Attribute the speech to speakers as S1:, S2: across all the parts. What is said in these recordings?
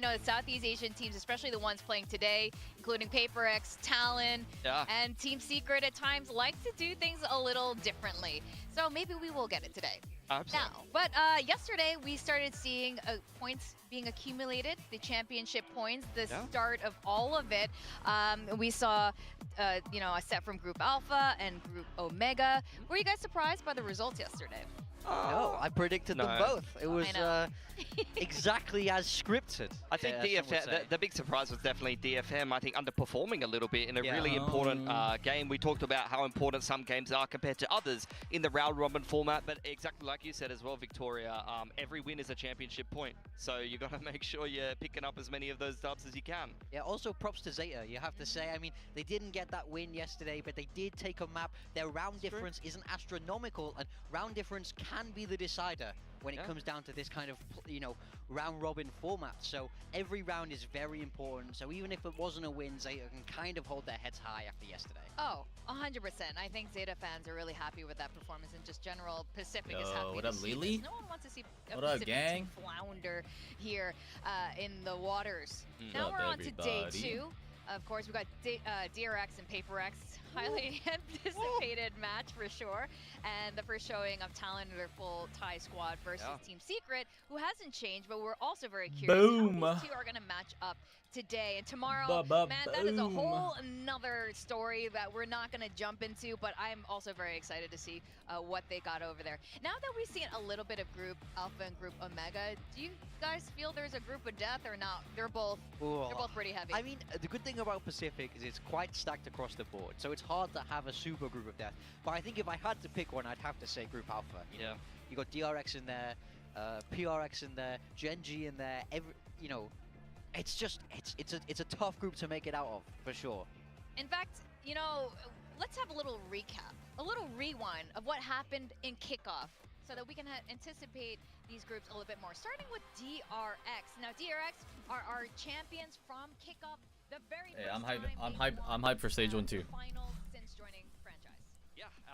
S1: I know the Southeast Asian teams, especially the ones playing today, including PaperX, Talon, and Team Secret at times like to do things a little differently. So maybe we will get it today. Now, but yesterday we started seeing points being accumulated, the championship points, the start of all of it. We saw, you know, a set from Group Alpha and Group Omega. Were you guys surprised by the results yesterday?
S2: No, I predicted them both. It was exactly as scripted.
S3: I think DFM, the big surprise was definitely DFM, I think, underperforming a little bit in a really important game. We talked about how important some games are compared to others in the round robin format, but exactly like you said as well, Victoria, every win is a championship point. So you got to make sure you're picking up as many of those dubs as you can.
S2: Yeah, also props to Zeta, you have to say. I mean, they didn't get that win yesterday, but they did take a map. Their round difference isn't astronomical, and round difference can be the decider when it comes down to this kind of, you know, round robin format. So every round is very important. So even if it wasn't a win, Zeta can kind of hold their heads high after yesterday.
S1: Oh, 100%. I think Zeta fans are really happy with that performance, and just general Pacific is happy.
S4: What up, Lily?
S1: No one wants to see a
S4: what up,
S1: Pacific
S4: gang?
S1: team flounder here in the waters. Now we're on to day 2. Of course, we got DRX and PaperX. Highly anticipated match for sure. And the first showing of Talon and their full Thai squad versus Team Secret, who hasn't changed, but we're also very curious how these two are going to match up today. And tomorrow, man, that is a whole another story that we're not going to jump into, but I'm also very excited to see what they got over there. Now that we've seen a little bit of Group Alpha and Group Omega, do you guys feel there's a group of death or not? They're both pretty heavy.
S2: I mean, the good thing about Pacific is it's quite stacked across the board, so it's hard to have a super group of death. But I think if I had to pick one, I'd have to say Group Alpha. You got DRX in there, PRX in there, Genji in there. You know, it's just it's a tough group to make it out of for sure.
S1: In fact, you know, let's have a little recap, a little rewind of what happened in kickoff, so that we can anticipate these groups a little bit more. Starting with DRX. Now, DRX are our champions from kickoff. The very first
S4: I'm hyped for stage 1 too.
S1: Final since joining the franchise.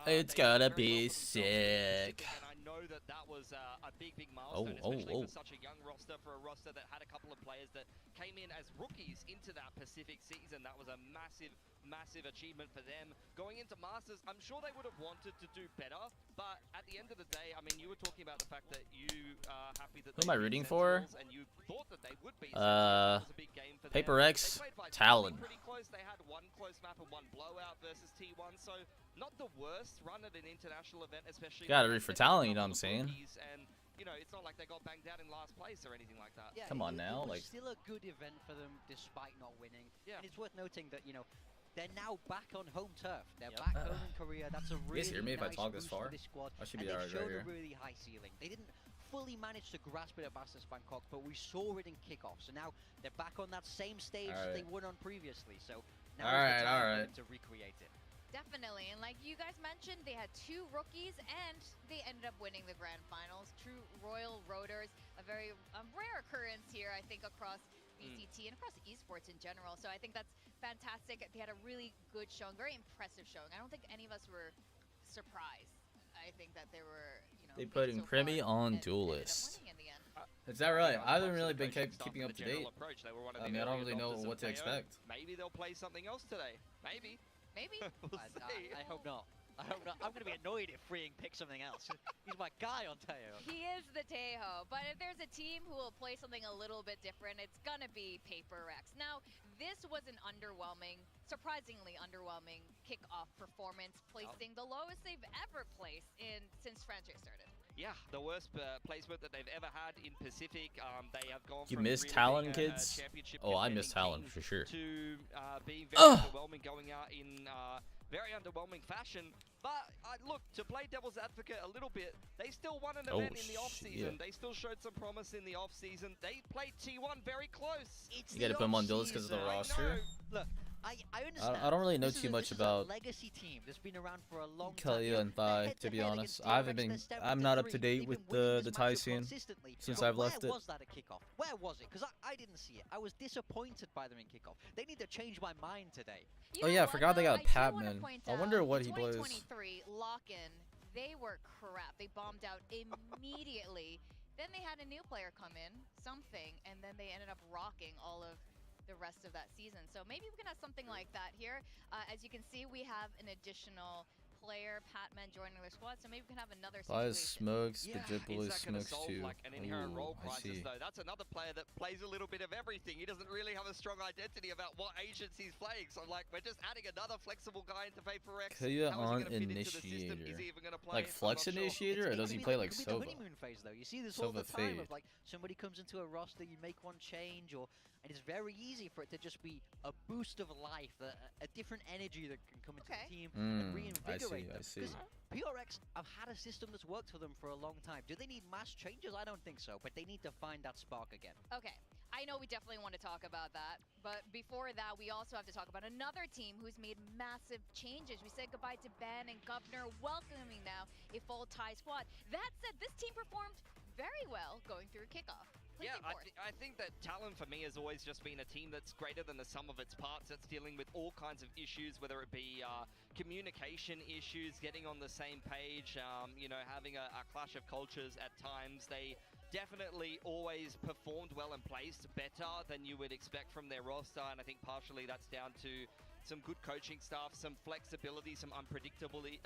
S4: It's gotta be sick.
S3: And I know that was a big milestone, especially for such a young roster, for a roster that had a couple of players that came in as rookies into that Pacific season. That was a massive achievement for them. Going into Masters, I'm sure they would have wanted to do better, but at the end of the day, I mean, you were talking about the fact that you are happy that
S4: who am I rooting for?
S3: And you thought that they would be. It was a big game for them.
S4: PaperX, Talon.
S3: Pretty close. They had one close map and one blowout versus T1, so not the worst run at an international event, especially.
S4: Gotta root for Talon, you know what I'm saying?
S3: And you know, it's not like they got banged out in last place or anything like that.
S2: Yeah,
S4: come on now,
S2: it was
S4: like
S2: still a good event for them despite not winning.
S3: Yeah.
S2: And it's worth noting that, you know, they're now back on home turf. They're back home in Korea. That's a really
S4: hear me if I
S2: nice
S4: talk this
S2: boost for
S4: far?
S2: this squad.
S4: I should
S2: and
S4: be
S2: they've
S4: alright
S2: showed
S4: right
S2: a
S4: here.
S2: really high ceiling. They didn't fully manage to grasp it at Masters Bangkok, but we saw it in kickoff. So now they're back on that same stage they won on previously. So now it's the time for them to recreate it.
S1: Definitely, and like you guys mentioned, they had 2 rookies, and they ended up winning the grand finals. True Royal Roaders, a very rare occurrence here, I think, across VCT and across esports in general. So I think that's fantastic. They had a really good showing, very impressive showing. I don't think any of us were surprised. I think that they were, you know,
S4: they putting Premi on Duelist. Is that right? I haven't really been keeping up to date. I mean, I don't really know what to expect.
S3: Maybe they'll play something else today. Maybe.
S1: We'll
S2: I hope not. I hope not. I'm going to be annoyed if Freeing picks something else. He's my guy on Teo.
S1: He is the Tejo, but if there's a team who will play something a little bit different, it's going to be PaperX. Now, this was an surprisingly underwhelming kickoff performance, placing the lowest they've ever placed since franchise started.
S3: Yeah, the worst placement that they've ever had in Pacific. They have gone
S4: You
S3: from
S4: miss
S3: really
S4: Talon,
S3: being
S4: kids?
S3: Oh,
S4: I miss Talon for sure.
S3: To being very underwhelming, going out in very underwhelming fashion. But look, to play devil's advocate a little bit, they still won an event in the off-season. They still showed some promise in the off-season. They played T1 very close.
S4: You gotta put them on Duelist because of the roster.
S2: Look, I understand.
S4: I don't really know too much about
S2: legacy team that's been around for a long time.
S4: Kalia and Thai, to be honest. I'm not up to date with the Thai scene since I've left it.
S2: Where was that at kickoff? Where was it? Because I didn't see it. I was disappointed by them in kickoff. They need to change my mind today.
S4: Oh yeah, I forgot they got Patman. I wonder what he plays.
S1: 2023 lock-in, they were crap. They bombed out immediately Then they had a new player come in, something, and then they ended up rocking all of the rest of that season. So maybe we can have something like that here. As you can see, we have an additional player, Patman, joining their squad, so maybe we can have another situation.
S4: Smokes,
S3: yeah,
S4: Bajipula smokes too.
S3: Like an inherent role crisis,
S4: I see.
S3: though. That's another player that plays a little bit of everything. He doesn't really have a strong identity about what agents he's playing. So like, we're just adding another flexible guy into Paper X.
S4: Kuya on Initiator. Like Flex Initiator, or does he play like Sova?
S2: The honeymoon phase, though. You see this all the time of like somebody comes into a roster, you make one change, and it's very easy for it to just be a boost of life, a different energy that can come into the team and reinvigorate them.
S4: I see.
S2: PRX have had a system that's worked for them for a long time. Do they need mass changes? I don't think so, but they need to find that spark again.
S1: Okay, I know we definitely want to talk about that, but before that, we also have to talk about another team who's made massive changes. We said goodbye to Ben and Governor, welcoming now a full Thai squad. That said, this team performed very well going through kickoff.
S3: Yeah, I think that Talon for me has always just been a team that's greater than the sum of its parts. That's dealing with all kinds of issues, whether it be communication issues, getting on the same page, you know, having a clash of cultures at times. They definitely always performed well and placed better than you would expect from their roster, and I think partially that's down to some good coaching staff, some flexibility, some unpredictability.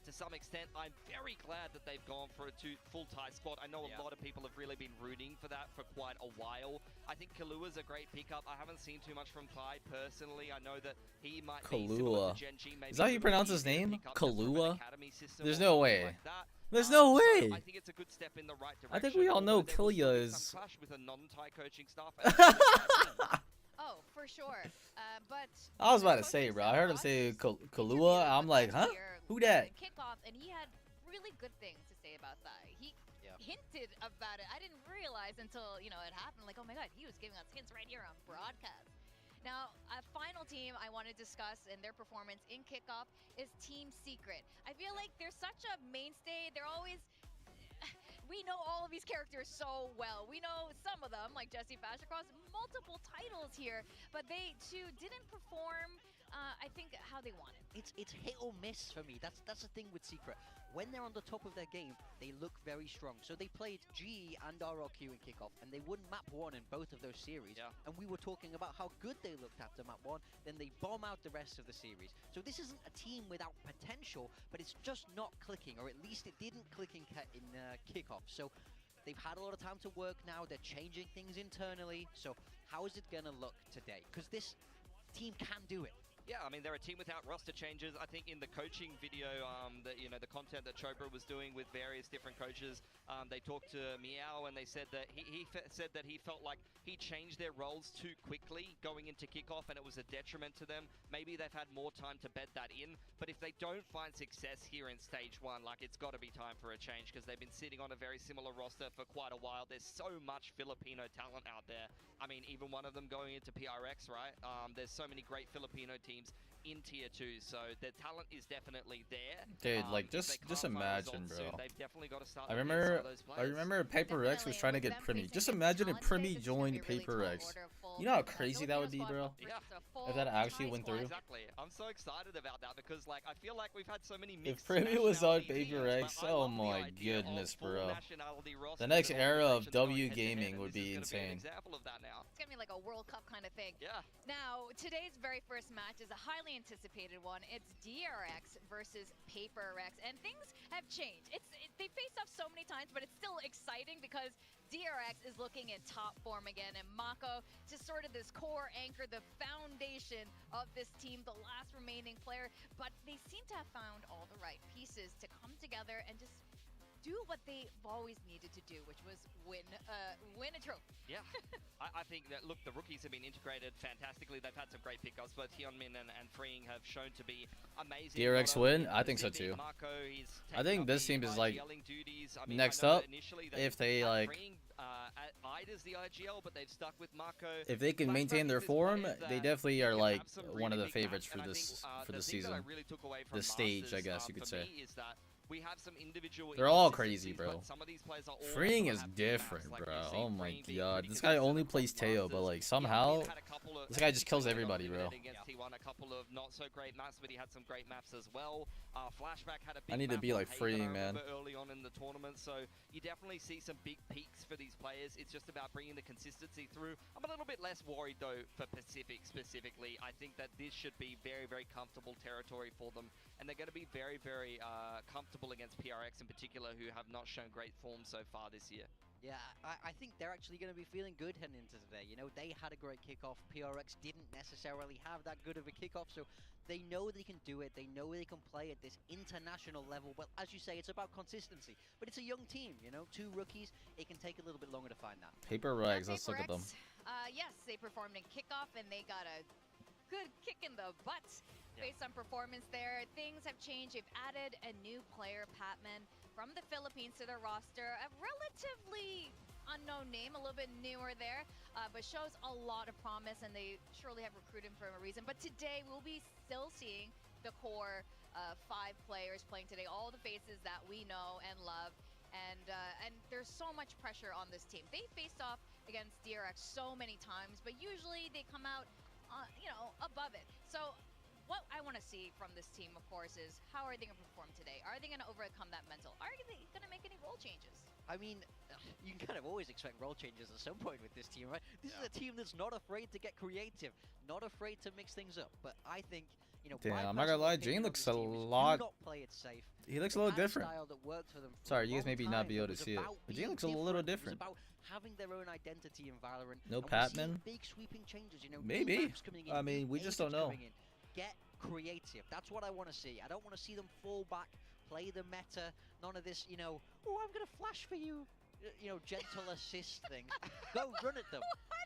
S3: To some extent, I'm very glad that they've gone for a full Thai squad. I know a lot of people have really been rooting for that for quite a while. I think Kalua's a great pickup. I haven't seen too much from Thai personally. I know that he might be similar to Gen G.
S4: Is that how you pronounce his name? Kalua? There's
S3: no
S4: way.
S3: Like that.
S4: There's no way.
S3: I think it's a good step in the right direction.
S4: I think we all know Kilya is.
S3: Some clash with a non-Thai coaching staff.
S1: Oh, for sure. But
S4: I was about to say, bro. I heard him say Kalua. I'm like, huh? Who that?
S1: Kickoff, and he had really good things to say about that. He hinted about it. I didn't realize until, you know, it happened. Like, oh my god, he was giving us hints right here on broadcast. Now, a final team I want to discuss and their performance in kickoff is Team Secret. I feel like they're such a mainstay. They're always... We know all of these characters so well. We know some of them, like Jesse Fash, across multiple titles here, but they too didn't perform, I think, how they wanted.
S2: It's hit or miss for me. That's the thing with Secret. When they're on the top of their game, they look very strong. So they played GE and RRQ in kickoff, and they won map 1 in both of those series. Yeah. And we were talking about how good they looked after map 1. Then they bomb out the rest of the series. So this isn't a team without potential, but it's just not clicking, or at least it didn't click in kickoff. So they've had a lot of time to work now. They're changing things internally. So how is it going to look today? Because this team can do it.
S3: Yeah, I mean, they're a team without roster changes. I think in the coaching video, the content that Chopra was doing with various different coaches, they talked to Meow and they said that he said that he felt like he changed their roles too quickly going into kickoff and it was a detriment to them. Maybe they've had more time to bed that in, but if they don't find success here in stage 1, like, it's got to be time for a change because they've been sitting on a very similar roster for quite a while. There's so much Filipino talent out there. I mean, even one of them going into PRX, right? There's so many great Filipino teams in tier 2, so their talent is definitely there.
S4: Dude, like, just imagine, bro.
S3: They've definitely got to start.
S4: I remember Paper X was trying to get Primi. Just imagine if Primi joined Paper X. You know how crazy that would be, bro?
S3: Yeah.
S4: If that actually went through.
S3: Exactly. I'm so excited about that because, like, I feel like we've had so many
S4: If
S3: mixed
S4: Primi was on Paper X, oh my goodness, bro. The next era of W gaming would be insane.
S1: It's gonna be like a World Cup kind of thing.
S3: Yeah.
S1: Now, today's very first match is a highly anticipated one. It's DRX versus Paper X, and things have changed. They faced off so many times, but it's still exciting because DRX is looking in top form again, and Mako, just sort of this core anchor, the foundation of this team, the last remaining player, but they seem to have found all the right pieces to come together and just do what they've always needed to do, which was win a trophy.
S3: Yeah, I think that, look, the rookies have been integrated fantastically. They've had some great pickups, but Hyunmin and Freeing have shown to be amazing.
S4: DRX win? I think so too. I think this team is like next up. If they like, if they can maintain their form, they definitely are like one of the favorites for this season. This stage, I guess you could say.
S3: we have some individual.
S4: They're all crazy, bro.
S3: Some of these players are all
S4: Freeing is different, bro. Oh my god. This guy only plays Teo, but like somehow this guy just kills everybody, bro.
S3: A couple of not so great maps, but he had some great maps as well. Flashback had a big
S4: I need to be like Freeing, man.
S3: Early on in the tournament, so you definitely see some big peaks for these players. It's just about bringing the consistency through. I'm a little bit less worried though for Pacific specifically. I think that this should be very, very comfortable territory for them, and they're going to be very, very comfortable against PRX in particular, who have not shown great form so far this year.
S2: Yeah, I think they're actually going to be feeling good heading into today. You know, they had a great kickoff. PRX didn't necessarily have that good of a kickoff, so they know they can do it. They know they can play at this international level. But as you say, it's about consistency. But it's a young team, you know, 2 rookies. It can take a little bit longer to find that.
S4: Paper Rags, let's look at them.
S1: Yes, they performed in kickoff, and they got a good kick in the butt based on performance there. Things have changed. They've added a new player, Patman, from the Philippines to their roster. A relatively unknown name, a little bit newer there, but shows a lot of promise, and they surely have recruited him for a reason. But today, we'll be still seeing the core 5 players playing today, all the faces that we know and love. And there's so much pressure on this team. They faced off against DRX so many times, but usually they come out, you know, above it. So what I want to see from this team, of course, is how are they going to perform today? Are they going to overcome that mental? Are they going to make any role changes?
S2: I mean, you can kind of always expect role changes at some point with this team, right? This is a team that's not afraid to get creative, not afraid to mix things up. But I think, you know,
S4: damn, I'm not gonna lie, Jane looks a lot.
S2: Play it safe.
S4: He looks a little different. Sorry, you guys maybe not be able to see it, but Jane looks a little different.
S2: It's about having their own identity in Valorant.
S4: No Patman.
S2: Big sweeping changes, you know.
S4: Maybe. I mean, we just don't know.
S2: Get creative. That's what I want to see. I don't want to see them fall back, play the meta. None of this, you know, oh, I'm going to flash for you, you know, gentle assist thing. Go run at them.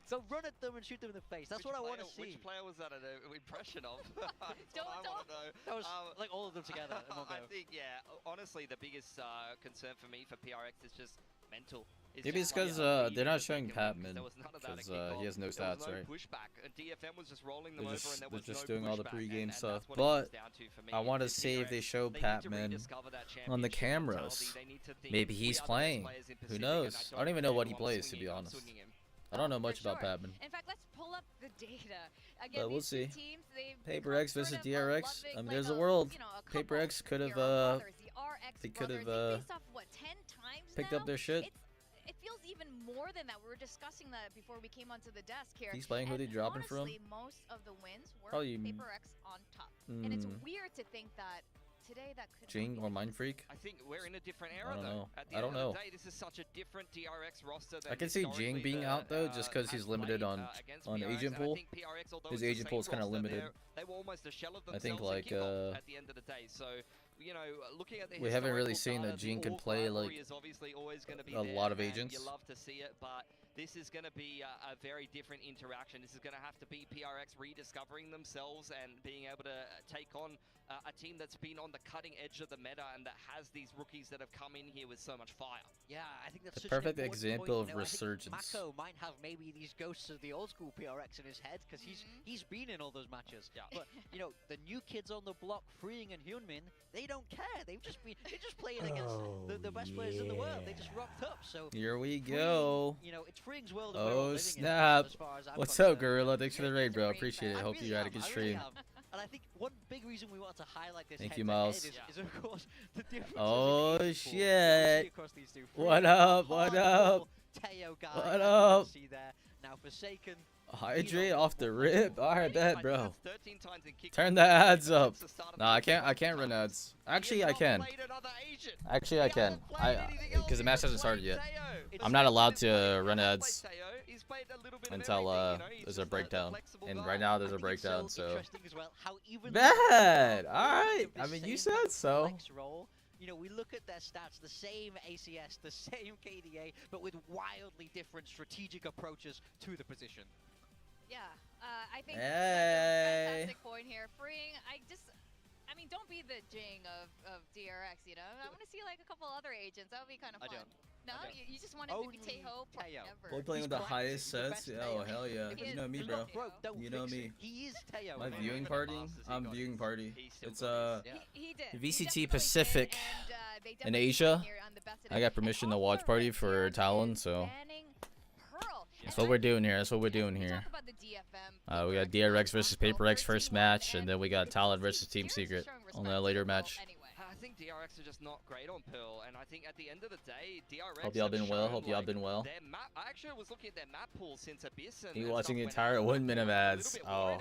S2: Go run at them and shoot them in the face. That's what I want to see.
S3: Which player was that an impression of?
S1: Don't.
S2: That was like all of them together.
S3: I think, yeah, honestly, the biggest concern for me for PRX is just mental.
S4: Maybe it's because they're not showing Patman, because he has no stats, right?
S3: Pushback. DFM was just rolling them over, and there was
S4: they're just
S3: no
S4: doing all the
S3: pushback,
S4: pre-game stuff.
S3: and
S4: But
S3: me,
S4: I want to see if they show Patman on the cameras. Maybe he's playing. Who knows? I don't even know what he plays, to be honest. I don't know much about Patman.
S1: In fact, let's pull up the data. Again,
S4: but we'll see.
S1: Teams,
S4: Paper X versus DRX. I mean, there's a world. Paper X could have, they could have picked up their shit.
S1: It feels even more than that. We were discussing that before we came onto the desk here.
S4: He's playing who they dropping from.
S1: Most of the wins were
S4: Probably
S1: Paper X on top, and it's weird to think that today that could
S4: Jing or Mind Freak.
S3: I think we're in a different era.
S4: I don't know.
S3: At the end of the day, this is such a different DRX roster.
S4: I can see Jing being out though, just because he's limited on agent pool. His agent pool is kind of limited.
S3: They were almost a shell of themselves.
S4: I think like
S3: at the end of the day, so. You know, looking at the
S4: we haven't really seen that Jing can play like a lot of agents.
S3: You love to see it, but this is going to be a very different interaction. This is going to have to be PRX rediscovering themselves and being able to take on a team that's been on the cutting edge of the meta and that has these rookies that have come in here with so much fire.
S2: Yeah, I think that's
S4: a perfect example of resurgence.
S2: Mako might have maybe these ghosts of the old school PRX in his head because he's been in all those matches. Yeah. But you know, the new kids on the block, Freeing and Hyunmin, they don't care. They're just playing against the best players in the world. They just rocked up. So
S4: here we go.
S2: You know, it's Freeing's world.
S4: Oh snap! What's up, Gorilla? Thanks for the raid, bro. Appreciate it. Hope you had a good stream.
S2: And I think one big reason we want to highlight this
S4: Thank you, Miles.
S2: is of course the difference.
S4: Oh shit! What up? What up? What up?
S2: Now Forsaken.
S4: Hydrate off the rip. Alright, bet, bro. Turn the ads up. Nah, I can't run ads. Actually, I can. Actually, I can. Because the match hasn't started yet. I'm not allowed to run ads until there's a breakdown. And right now there's a breakdown, so. Bad. Alright. I mean, you said so.
S2: You know, we look at their stats, the same ACS, the same KDA, but with wildly different strategic approaches to the position.
S1: Yeah, I think that's a fantastic point here. Freeing, I mean, don't be the Jing of DRX, you know? I want to see like a couple other agents. That would be kind of fun. No, you just want it to be Taeho forever.
S4: Boy playing with the highest sets? Oh, hell yeah. You know me, bro. You know me.
S2: He is Taeho.
S4: My viewing party? I'm viewing party. It's
S1: he did.
S4: VCT Pacific.
S1: And
S4: in Asia. I got permission to watch party for Talon, so that's what we're doing here. That's what we're doing here. We got DRX versus PaperX first match, and then we got Talon versus Team Secret on the later match.
S3: I think DRX are just not great on Pearl, and I think at the end of the day, DRX
S4: hope y'all been well. Hope y'all been well.
S3: I actually was looking at their map pool since Abyss. And
S4: you watching the entire 1 minute ads? Oh,
S3: I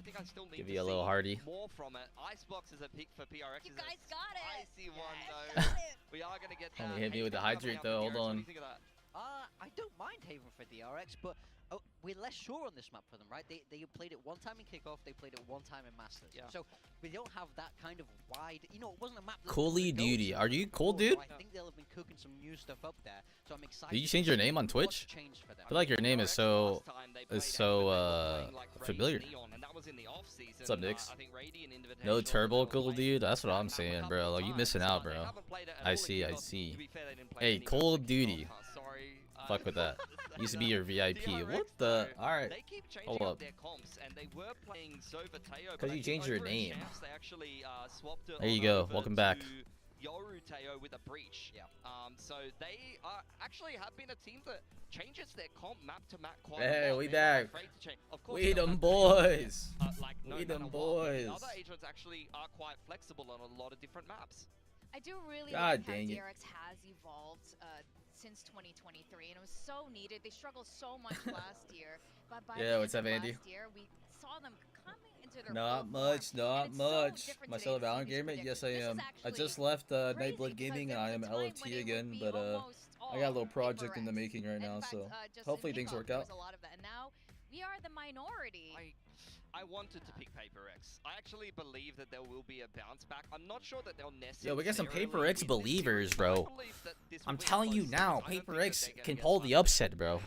S3: think I still need
S4: give
S3: to
S4: you a little hardy.
S3: More from it. Icebox is a pick for PRX.
S1: You guys got it.
S3: Spicy one though. We are gonna get.
S4: Hit me with the hydrate though. Hold on.
S3: What do you think of that?
S2: I don't mind Haven for DRX, but we're less sure on this map for them, right? They played it one time in kickoff, they played it one time in Masters. Yeah. So we don't have that kind of wide, you know, it wasn't a map.
S4: Cooley Duty, are you cool, dude?
S2: I think they'll have been cooking some new stuff up there, so I'm excited.
S4: Did you change your name on Twitch? I feel like your name is so familiar. What's up, Nix? No turbo, cool dude. That's what I'm saying, bro. Like, you missing out, bro. I see. Hey, Call of Duty. Fuck with that. Used to be your VIP. What the? Alright. Hold up. Because you changed your name. There you go. Welcome back.
S3: Yoruteo with a breach. Yeah. So they actually have been a team that changes their comp map to map quite
S4: hey,
S3: well.
S4: We back. We them boys. We them boys.
S3: Other agents actually are quite flexible on a lot of different maps.
S1: I do really like how DRX has evolved since 2023, and it was so needed. They struggled so much last year, but by the end of last year, we saw them coming into their
S4: not much. Myself, Valorant gamer. Yes, I am. I just left Nightblood Gaming, and I am LFT again, but I got a little project in the making right now, so hopefully things work out.
S1: And now we are the minority.
S3: I wanted to pick PaperX. I actually believe that there will be a bounce back. I'm not sure that they'll necessarily.
S4: Yo, we got some PaperX believers, bro. I'm telling you now, PaperX can pull the upset, bro.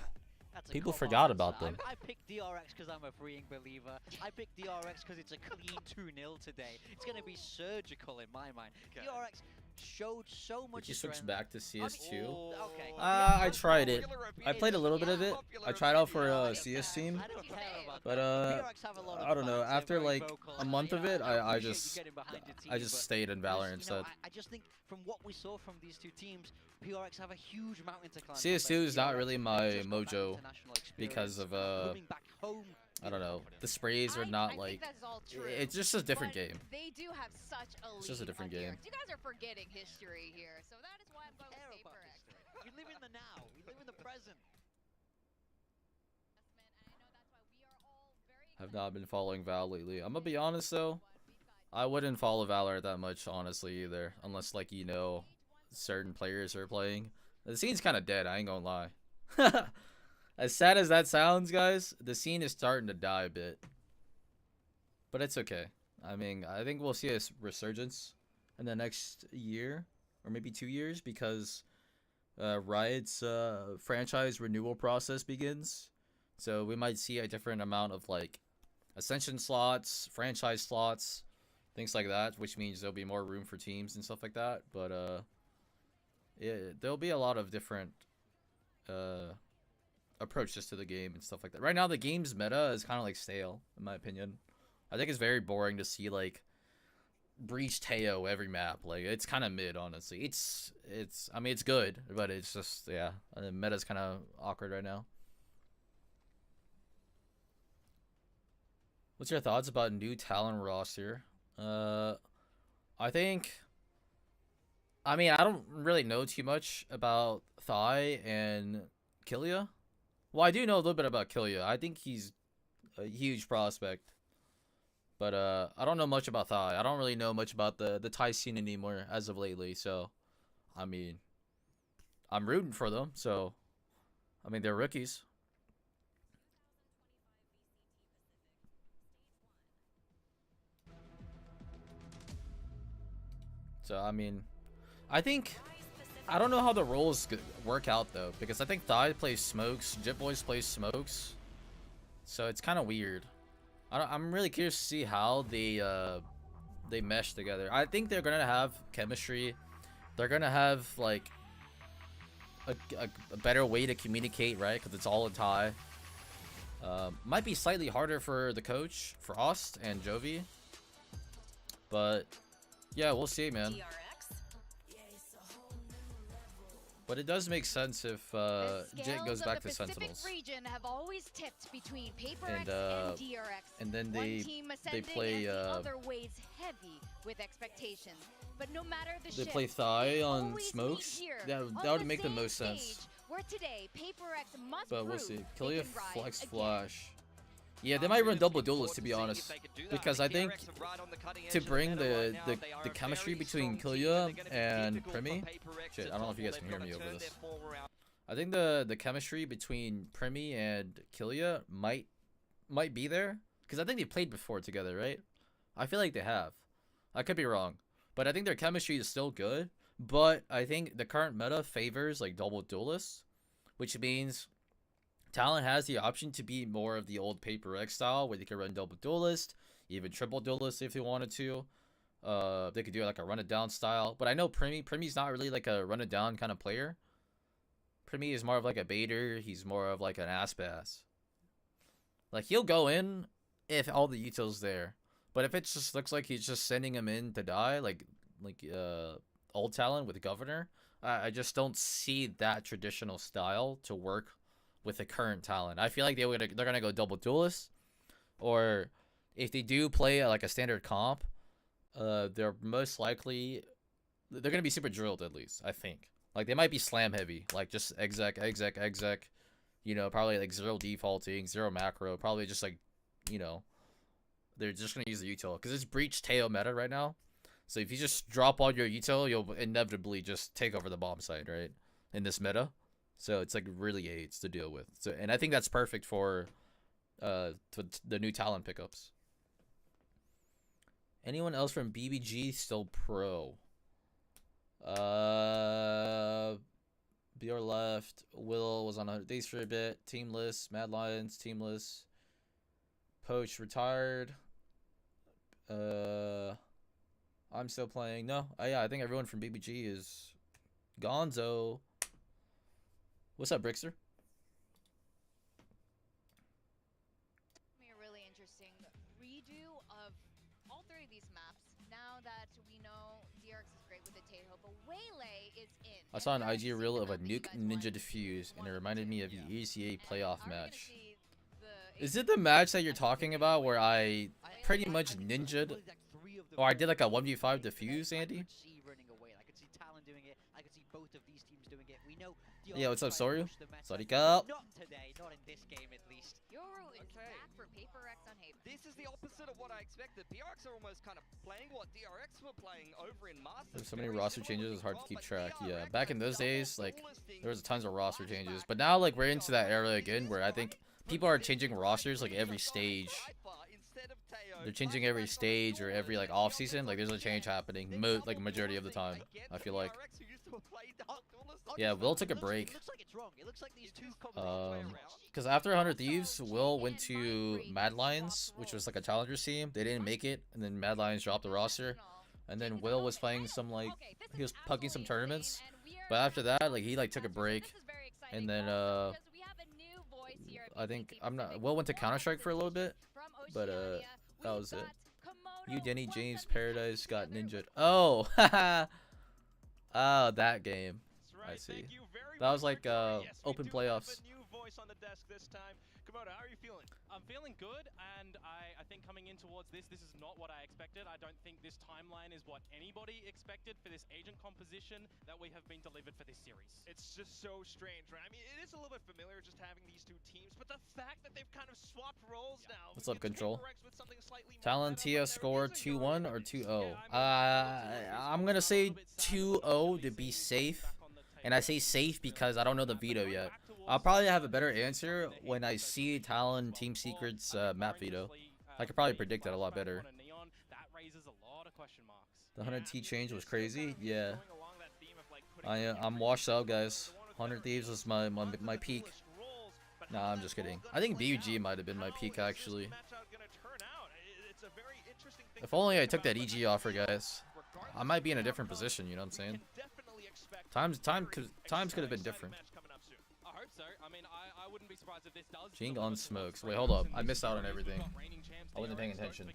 S4: People forgot about them.
S2: I picked DRX because I'm a freeing believer. I picked DRX because it's a clean 2-0 today. It's going to be surgical in my mind. DRX showed so much.
S4: Did you switch back to CS2?
S2: Okay.
S4: I tried it. I played a little bit of it. I tried out for a CS team, but I don't know. After like a month of it, I just stayed in Valorant instead.
S2: I just think from what we saw from these two teams, PRX have a huge mountain to climb.
S4: CS2 is not really my mojo because of I don't know. The sprays are not like. It's just a different game.
S1: They do have such a lead.
S4: It's just a different game.
S1: You guys are forgetting history here, so that is why I'm going with PaperX.
S2: We live in the now. We live in the present.
S4: I've not been following Val lately. I'm gonna be honest though. I wouldn't follow Valor that much, honestly, either, unless like you know, certain players are playing. The scene's kind of dead. I ain't gonna lie. As sad as that sounds, guys, the scene is starting to die a bit. But it's okay. I mean, I think we'll see a resurgence in the next year, or maybe 2 years, because Riot's franchise renewal process begins. So we might see a different amount of like Ascension slots, franchise slots, things like that, which means there'll be more room for teams and stuff like that. But yeah, there'll be a lot of different approaches to the game and stuff like that. Right now, the game's meta is kind of like stale, in my opinion. I think it's very boring to see like Breach Teo every map. Like, it's kind of mid, honestly. It's I mean, it's good, but it's just, yeah, the meta's kind of awkward right now. What's your thoughts about new Talon roster? I mean, I don't really know too much about Thai and Killia. Well, I do know a little bit about Killia. I think he's a huge prospect. But I don't know much about Thai. I don't really know much about the Thai scene anymore as of lately. So, I mean, I'm rooting for them. So, I mean, they're rookies. So, I mean, I don't know how the roles work out, though. Because I think Thai plays smokes, Jit Boys plays smokes. So, it's kind of weird. I'm really curious to see how they mesh together. I think they're going to have chemistry. They're going to have, like, a better way to communicate, right? Because it's all in Thai. Might be slightly harder for the coach, for Ost and Jovi. But... yeah, we'll see, man. But it does make sense if Jit goes back to Sentinels. And then they play
S1: But no matter the
S4: they play Thigh on Smokes. That would make the most sense. But we'll see. Killia Flex Flash. Yeah, they might run double duelists, to be honest, because I think to bring the chemistry between Killia and Primi, shit, I don't know if you guys can hear me over this. I think the chemistry between Primi and Killia might be there, because I think they played before together, right? I feel like they have. I could be wrong, but I think their chemistry is still good. But I think the current meta favors like double duelists, which means Talon has the option to be more of the old Paper X style, where they can run double duelist, even triple duelist if they wanted to. They could do like a run it down style. But I know Primi's not really like a run it down kind of player. Primi is more of like a baiter. He's more of like an ass bass. Like he'll go in if all the util's there. But if it just looks like he's just sending him in to die, like old Talon with Governor, I just don't see that traditional style to work with the current Talon. I feel like they're gonna go double duelist, or if they do play like a standard comp, they're most likely they're gonna be super drilled at least. I think like they might be slam heavy, like just exec, you know, probably like 0 defaulting, 0 macro, probably just like, you know, they're just gonna use the util because it's breach Teo meta right now. So if you just drop all your util, you'll inevitably just take over the bomb site, right? In this meta. So it's like really aids to deal with. So, and I think that's perfect for the new Talon pickups. Anyone else from BBG still pro? BR left. Will was on 100 days for a bit. Teamless. Mad Lions teamless. Poach retired. I'm still playing. No, yeah, I think everyone from BBG is gonzo. What's up, Brickster?
S1: A really interesting redo of all 3 of these maps. Now that we know DRX is great with the Tahoe, but Waylay is in.
S4: I saw an IG reel of a Nuke Ninja Defuse, and it reminded me of the ECA playoff match. Is it the match that you're talking about where I pretty much ninja'd, or I did like a 1v5 defuse, Andy? Yeah, what's up, Soryu? Sorry, Not
S3: today, not in this game at least.
S1: Yoru is back for Paper X on Haven.
S3: This is the opposite of what I expected. PRX are almost kind of playing what DRX were playing over in Masters.
S4: There's so many roster changes, it's hard to keep track. Yeah, back in those days, like, there was tons of roster changes. But now, like, we're into that era again where I think people are changing rosters, like, every stage. They're changing every stage or every, like, off-season. Like, there's a change happening, like, majority of the time, I feel like. Yeah, Will took a break. Because after 100 Thieves, Will went to Mad Lions, which was like a challenger team. They didn't make it, and then Mad Lions dropped the roster. And then Will was playing some, like, he was pucking some tournaments. But after that, like, he, like, took a break. And then, I think, Will went to Counter-Strike for a little bit. But, that was it. You, Denny, James, Paradise got ninja'd. Oh, oh, that game. I see. That was like open playoffs.
S5: Komodo, how are you feeling? I'm feeling good, and I think coming in towards this is not what I expected. I don't think this timeline is what anybody expected for this agent composition that we have been delivered for this series. It's just so strange, right? I mean, it is a little bit familiar just having these 2 teams, but the fact that they've kind of swapped roles now.
S4: What's up, Control? Talon TS score 2-1 or 2-0? I'm gonna say 2-0 to be safe. And I say safe because I don't know the veto yet. I'll probably have a better answer when I see Talon Team Secret's map veto. I could probably predict that a lot better. The 100T change was crazy. Yeah. I'm washed out, guys. 100 Thieves was my peak. Nah, I'm just kidding. I think BUG might have been my peak, actually. If only I took that EG offer, guys. I might be in a different position, you know what I'm saying? Times could have been different. Jing on Smokes. Wait, hold up. I missed out on everything. I wasn't paying attention.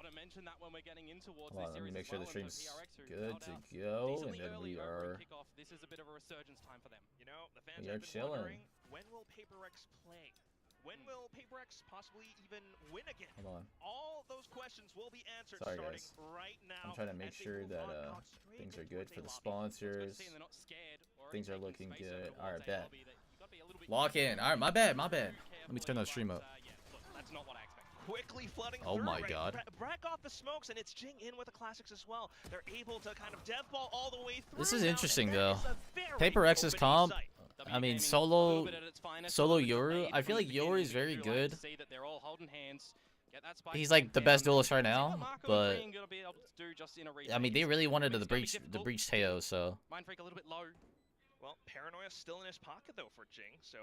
S5: Gotta mention that when we're getting in towards
S4: Hold on,
S5: this
S4: let me
S5: series
S4: make
S5: as
S4: sure
S5: well,
S4: the
S5: and
S4: stream's
S5: PRX who
S4: good
S5: held
S4: to
S5: out
S4: go, and
S5: decently
S4: then
S5: early
S4: we
S5: over
S4: are.
S5: in kickoff. This is a bit of a resurgence time for them.
S6: You know, the fans
S4: We are
S6: have been
S4: chilling.
S6: wondering, when will PaperX play? When will PaperX possibly even win again?
S4: Hold on.
S6: All those questions will be answered
S4: Sorry,
S6: starting
S4: guys.
S6: right now.
S4: I'm trying to make sure that things are good for the sponsors. Things are looking good. All right, bet. Lock in. All right, my bad. Let me turn that stream up.
S5: Yeah, look, that's not what I expected.
S6: Quickly flooding
S4: Oh
S6: through,
S4: my
S6: right?
S4: God.
S6: Brack off the smokes, and it's Jing in with the classics as well. They're able to kind of death ball all the way through.
S4: This is
S6: now,
S4: interesting,
S6: and
S4: though.
S6: that is a very
S4: PaperX's
S6: opening
S4: comp.
S6: sight.
S4: I mean,
S5: Solo
S4: Yoru. I feel like Yoru is very good.
S5: He's
S4: He's like the best duelist right now, but I mean, they really wanted the breach Teo, so.
S5: Mind Freak a little bit low.
S6: Well, Paranoia's still in his pocket though for Jing, so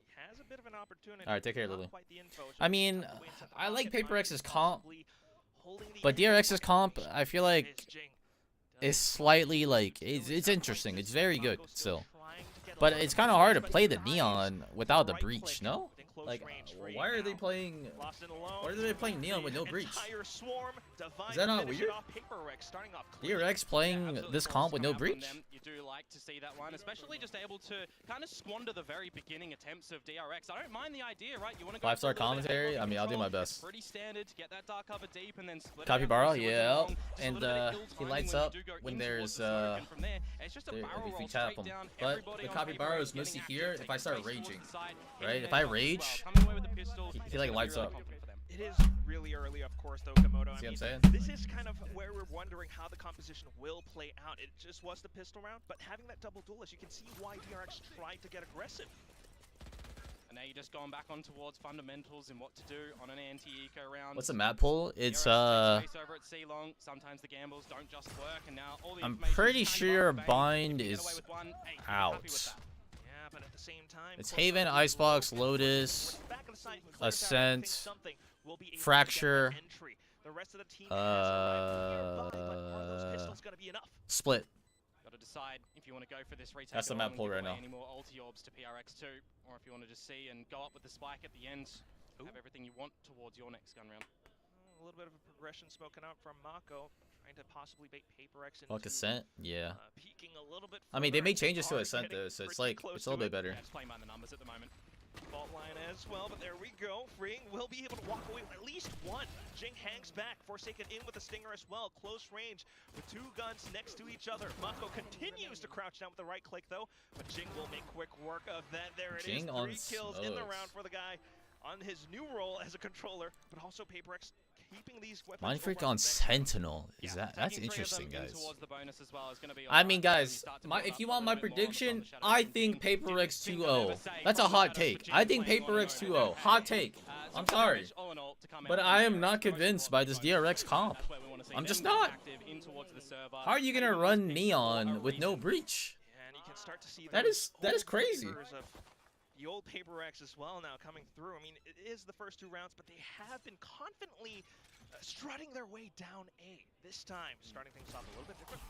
S6: he has a bit of an opportunity.
S4: All right, take care,
S6: Not
S4: Lulu.
S6: quite the info, so
S4: I mean,
S6: have to wait until the
S4: I like
S6: pocket
S4: PaperX's
S6: finds
S4: comp,
S6: possibly holding the
S4: but
S6: angle
S4: DRX's
S6: of
S4: comp,
S6: information.
S4: I feel like
S6: Is Jing.
S4: is slightly like it's interesting. It's very good
S6: Mako
S4: still,
S6: trying to get a
S4: but
S6: little
S4: it's
S6: bit
S4: kind of
S6: of
S4: hard to
S6: space,
S4: play
S6: but
S4: the
S6: dives
S4: neon
S6: with
S4: without the
S6: right
S4: breach.
S6: click
S4: No,
S6: within close
S4: like
S6: range. Free
S4: why are they
S6: now.
S4: playing?
S6: Lost and alone.
S4: Why are they playing neon with no breach?
S6: Entire swarm,
S4: Is that not
S6: Divine
S4: weird?
S6: off PaperX, starting off clean.
S4: DRX playing
S5: Absolutely
S4: this
S5: forced
S4: comp
S5: to
S4: with
S5: come
S4: no
S5: out from
S4: breach?
S5: them. You do like to see that one, especially just able to kind of squander the very beginning attempts of DRX. I don't mind the idea, right? You want to go
S4: 5-star
S5: for a little bit of
S4: commentary?
S5: headlock
S4: I mean, I'll do
S5: control.
S4: my best.
S5: It's pretty standard to get that dark cover deep and then split
S4: Copy
S5: it out
S4: barrel,
S5: nicely with
S4: yeah,
S5: the long. Just a
S4: and
S5: little bit of ill
S4: he
S5: timing
S4: lights
S5: when you
S4: up
S5: do go
S4: when
S5: in
S4: there's
S5: towards the smoke, and from there, it's just a
S4: if
S5: barrel
S4: you
S5: roll
S4: tap
S5: straight
S4: him.
S5: down.
S4: But
S5: Everybody
S4: the
S5: on
S4: copy
S5: paper
S4: barrel
S5: is
S4: is mostly
S5: getting
S4: here
S5: active,
S4: if I
S5: taking
S4: start
S5: space towards
S4: raging,
S5: the side,
S4: right?
S5: hitting
S4: If
S5: their
S4: I
S5: shots as
S4: rage,
S5: well. Coming away with the pistol,
S4: he
S5: it's
S4: like
S5: gonna be
S4: lights
S5: really
S4: up.
S5: confident for them.
S6: It is really early, of course, though, Komodo.
S4: See what I'm
S6: I mean,
S4: saying?
S6: this is kind of where we're wondering how the composition will play out. It just was the pistol round, but having that double duelist, you can see why DRX tried to get aggressive.
S5: And now you're just going back on towards fundamentals and what to do on an anti-eco round.
S4: what's the map pull? It's
S5: DRX takes space over at C-Long. Sometimes the gambles don't just work, and now all the
S4: I'm
S5: information's
S4: pretty
S5: kind of
S4: sure
S5: up to Bane.
S4: Bind
S5: If you get
S4: is
S5: away with one, hey, you're happy
S4: out.
S5: with that.
S6: Yeah, but at the same time,
S4: It's
S6: close
S4: Haven,
S6: up
S4: Icebox,
S6: to
S4: Lotus,
S6: back of the site, clear it out,
S4: Ascent,
S6: think something will be able to get
S4: Fracture,
S6: the entry. The rest of the team has arrived nearby, but are those pistols going to be enough?
S4: Split.
S5: Got to decide if you want to go for this retake.
S4: That's the map pull right now.
S5: Any more ulti orbs to PRX2, or if you want to just see and go up with the spike at the end, have everything you want towards your next gun round.
S6: A little bit of a progression spoken out from Mako, trying to possibly bait PaperX into
S4: Fuck Ascent? Yeah.
S6: peeking a little bit.
S4: I mean, they
S6: further.
S4: made changes to
S6: Are
S4: Ascent
S6: getting
S4: though, so it's
S6: pretty
S4: like
S6: close
S4: it's a little
S6: to
S4: bit better.
S5: Yeah, just playing by the numbers at the moment.
S6: Fault line as well, but there we go. Freeing will be able to walk away with at least one. Jing hangs back. Forsaken in with a stinger as well. Close range with two guns next to each other. Mako continues to crouch down with the right click though, but Jing will make quick work of that. There it
S4: Jing
S6: is.
S4: on
S6: 3 kills in the
S4: smokes.
S6: round for the guy on his new role as a controller, but also PaperX keeping these weapons.
S4: Mind
S6: for
S4: Freak
S6: when
S4: on
S6: the next
S4: Sentinel. Is
S5: Yeah,
S4: that that's
S5: taking 3 of
S4: interesting,
S5: them in
S4: guys.
S5: towards the bonus as well is gonna be
S4: I
S5: alright
S4: mean,
S5: when you
S4: guys,
S5: start to build
S4: if
S5: up
S4: you
S5: a
S4: want my
S5: little bit more on the
S4: prediction,
S5: shadow
S4: I
S5: and
S4: think
S5: Jing
S4: PaperX
S5: didn't ever
S4: 2-0.
S5: say
S4: That's a
S5: from the
S4: hot
S5: shadows
S4: take.
S5: for Jing
S4: I think
S5: playing on
S4: PaperX
S5: his own.
S4: 2-0. Hot take.
S5: So
S4: I'm sorry.
S5: damage all in all to come
S4: But
S5: out
S4: I
S5: from
S4: am
S5: there.
S4: not
S5: Most
S4: convinced by this
S5: importantly,
S4: DRX comp.
S5: that's where we wanna see
S4: I'm
S5: them
S4: just
S5: get
S4: not.
S5: active in towards the server.
S4: How are you gonna
S5: Taking
S4: run
S5: those picks for
S4: Neon
S5: a
S4: with no
S5: reason.
S4: breach?
S6: And you can start to see
S4: That
S6: those
S4: is
S6: old
S4: crazy.
S6: flavors of the old PaperX as well now coming through. I mean, it is the first 2 rounds, but they have been confidently strutting their way down A. This time, starting things off a little bit different.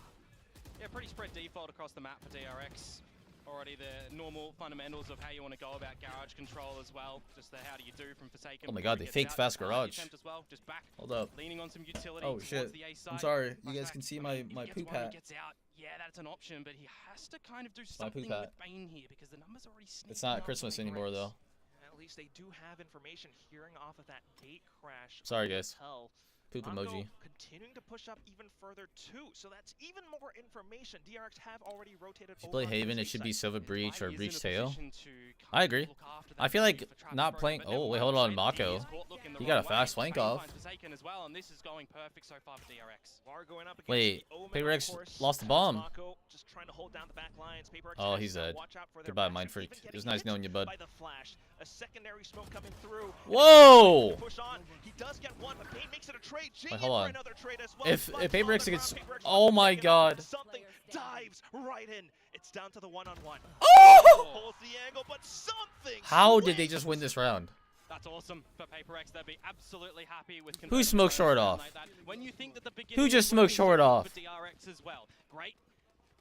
S5: Yeah, pretty spread default across the map for DRX. Already the normal fundamentals of how you want to go about garage control as well. Just the how do you do from Forsaken.
S4: Oh my
S5: before
S4: god,
S5: he
S4: they
S5: gets
S4: faked
S5: out.
S4: fast
S5: The
S4: garage.
S5: attempt as well, just back,
S4: Hold up.
S5: leaning on some utility
S4: Oh
S5: towards
S4: shit.
S5: the A
S4: I'm
S5: side.
S4: sorry. You
S5: Back
S4: guys
S5: back.
S4: can see
S5: I
S4: my
S5: mean, if
S4: my
S5: he gets
S4: poop
S5: one, he
S4: hat.
S5: gets out. Yeah, that's an option, but he has to kind of do
S4: My
S5: something
S4: poop
S5: with
S4: hat.
S5: Bane here because the numbers already sneaking
S4: It's not
S5: up
S4: Christmas
S5: on
S4: anymore
S5: PRX.
S4: though.
S6: At least they do have information hearing off of that gate crash.
S4: Sorry,
S6: on the
S4: guys.
S6: hotel.
S4: Poop
S6: Mako
S4: emoji.
S6: continuing to push up even further too, so that's even more information. DRX have already rotated.
S4: If you play
S6: over onto
S4: Haven,
S6: the
S4: it should
S6: side.
S4: be Silver
S5: It's
S4: Breach
S5: why
S4: or
S5: he is
S4: Breach
S5: in a
S4: Tail.
S5: position to
S4: I
S5: kind
S4: agree.
S5: of look after
S4: I
S5: that
S4: feel like
S5: for Travis
S4: not
S5: Brogan,
S4: playing.
S5: but never
S4: Oh wait,
S5: mind.
S4: hold on,
S5: He
S4: Mako.
S5: is caught looking the
S4: He
S5: wrong
S4: got a fast
S5: way.
S4: flank
S5: Bane
S4: off.
S5: finds Forsaken as well, and this is going perfect so far for DRX.
S6: VAR going up against
S4: Wait,
S6: the Omen,
S4: PaperX
S6: of course,
S4: lost the
S6: as
S4: bomb.
S6: Mako just trying to hold down the back lines. PaperX
S4: Oh,
S6: has
S4: he's
S6: to
S4: dead.
S6: watch out for their
S4: Goodbye,
S6: flash,
S4: Mind
S6: and
S4: Freak.
S6: even
S4: It
S6: getting
S4: was nice
S6: hit
S4: knowing you, bud.
S6: by the flash. A secondary smoke coming through.
S4: Whoa!
S6: Push on. He does get one, but Bane makes it a trade. Jing
S4: Wait,
S6: in
S4: hold
S6: for
S4: on.
S6: another trade as well.
S4: If
S6: Spots on
S4: PaperX
S6: the
S4: gets,
S6: ground. PaperX
S4: oh
S6: wants to
S4: my
S6: take it
S4: god.
S6: off. Something dives right in. It's down to the one-on-one.
S4: Oh!
S6: Holds the angle, but something.
S4: How did they
S6: slips.
S4: just win this round?
S5: That's awesome for PaperX. They'd be absolutely happy with.
S4: Who smoked short off?
S5: Like that. When you think that the
S4: Who just smoked short off?
S5: For DRX as well. Great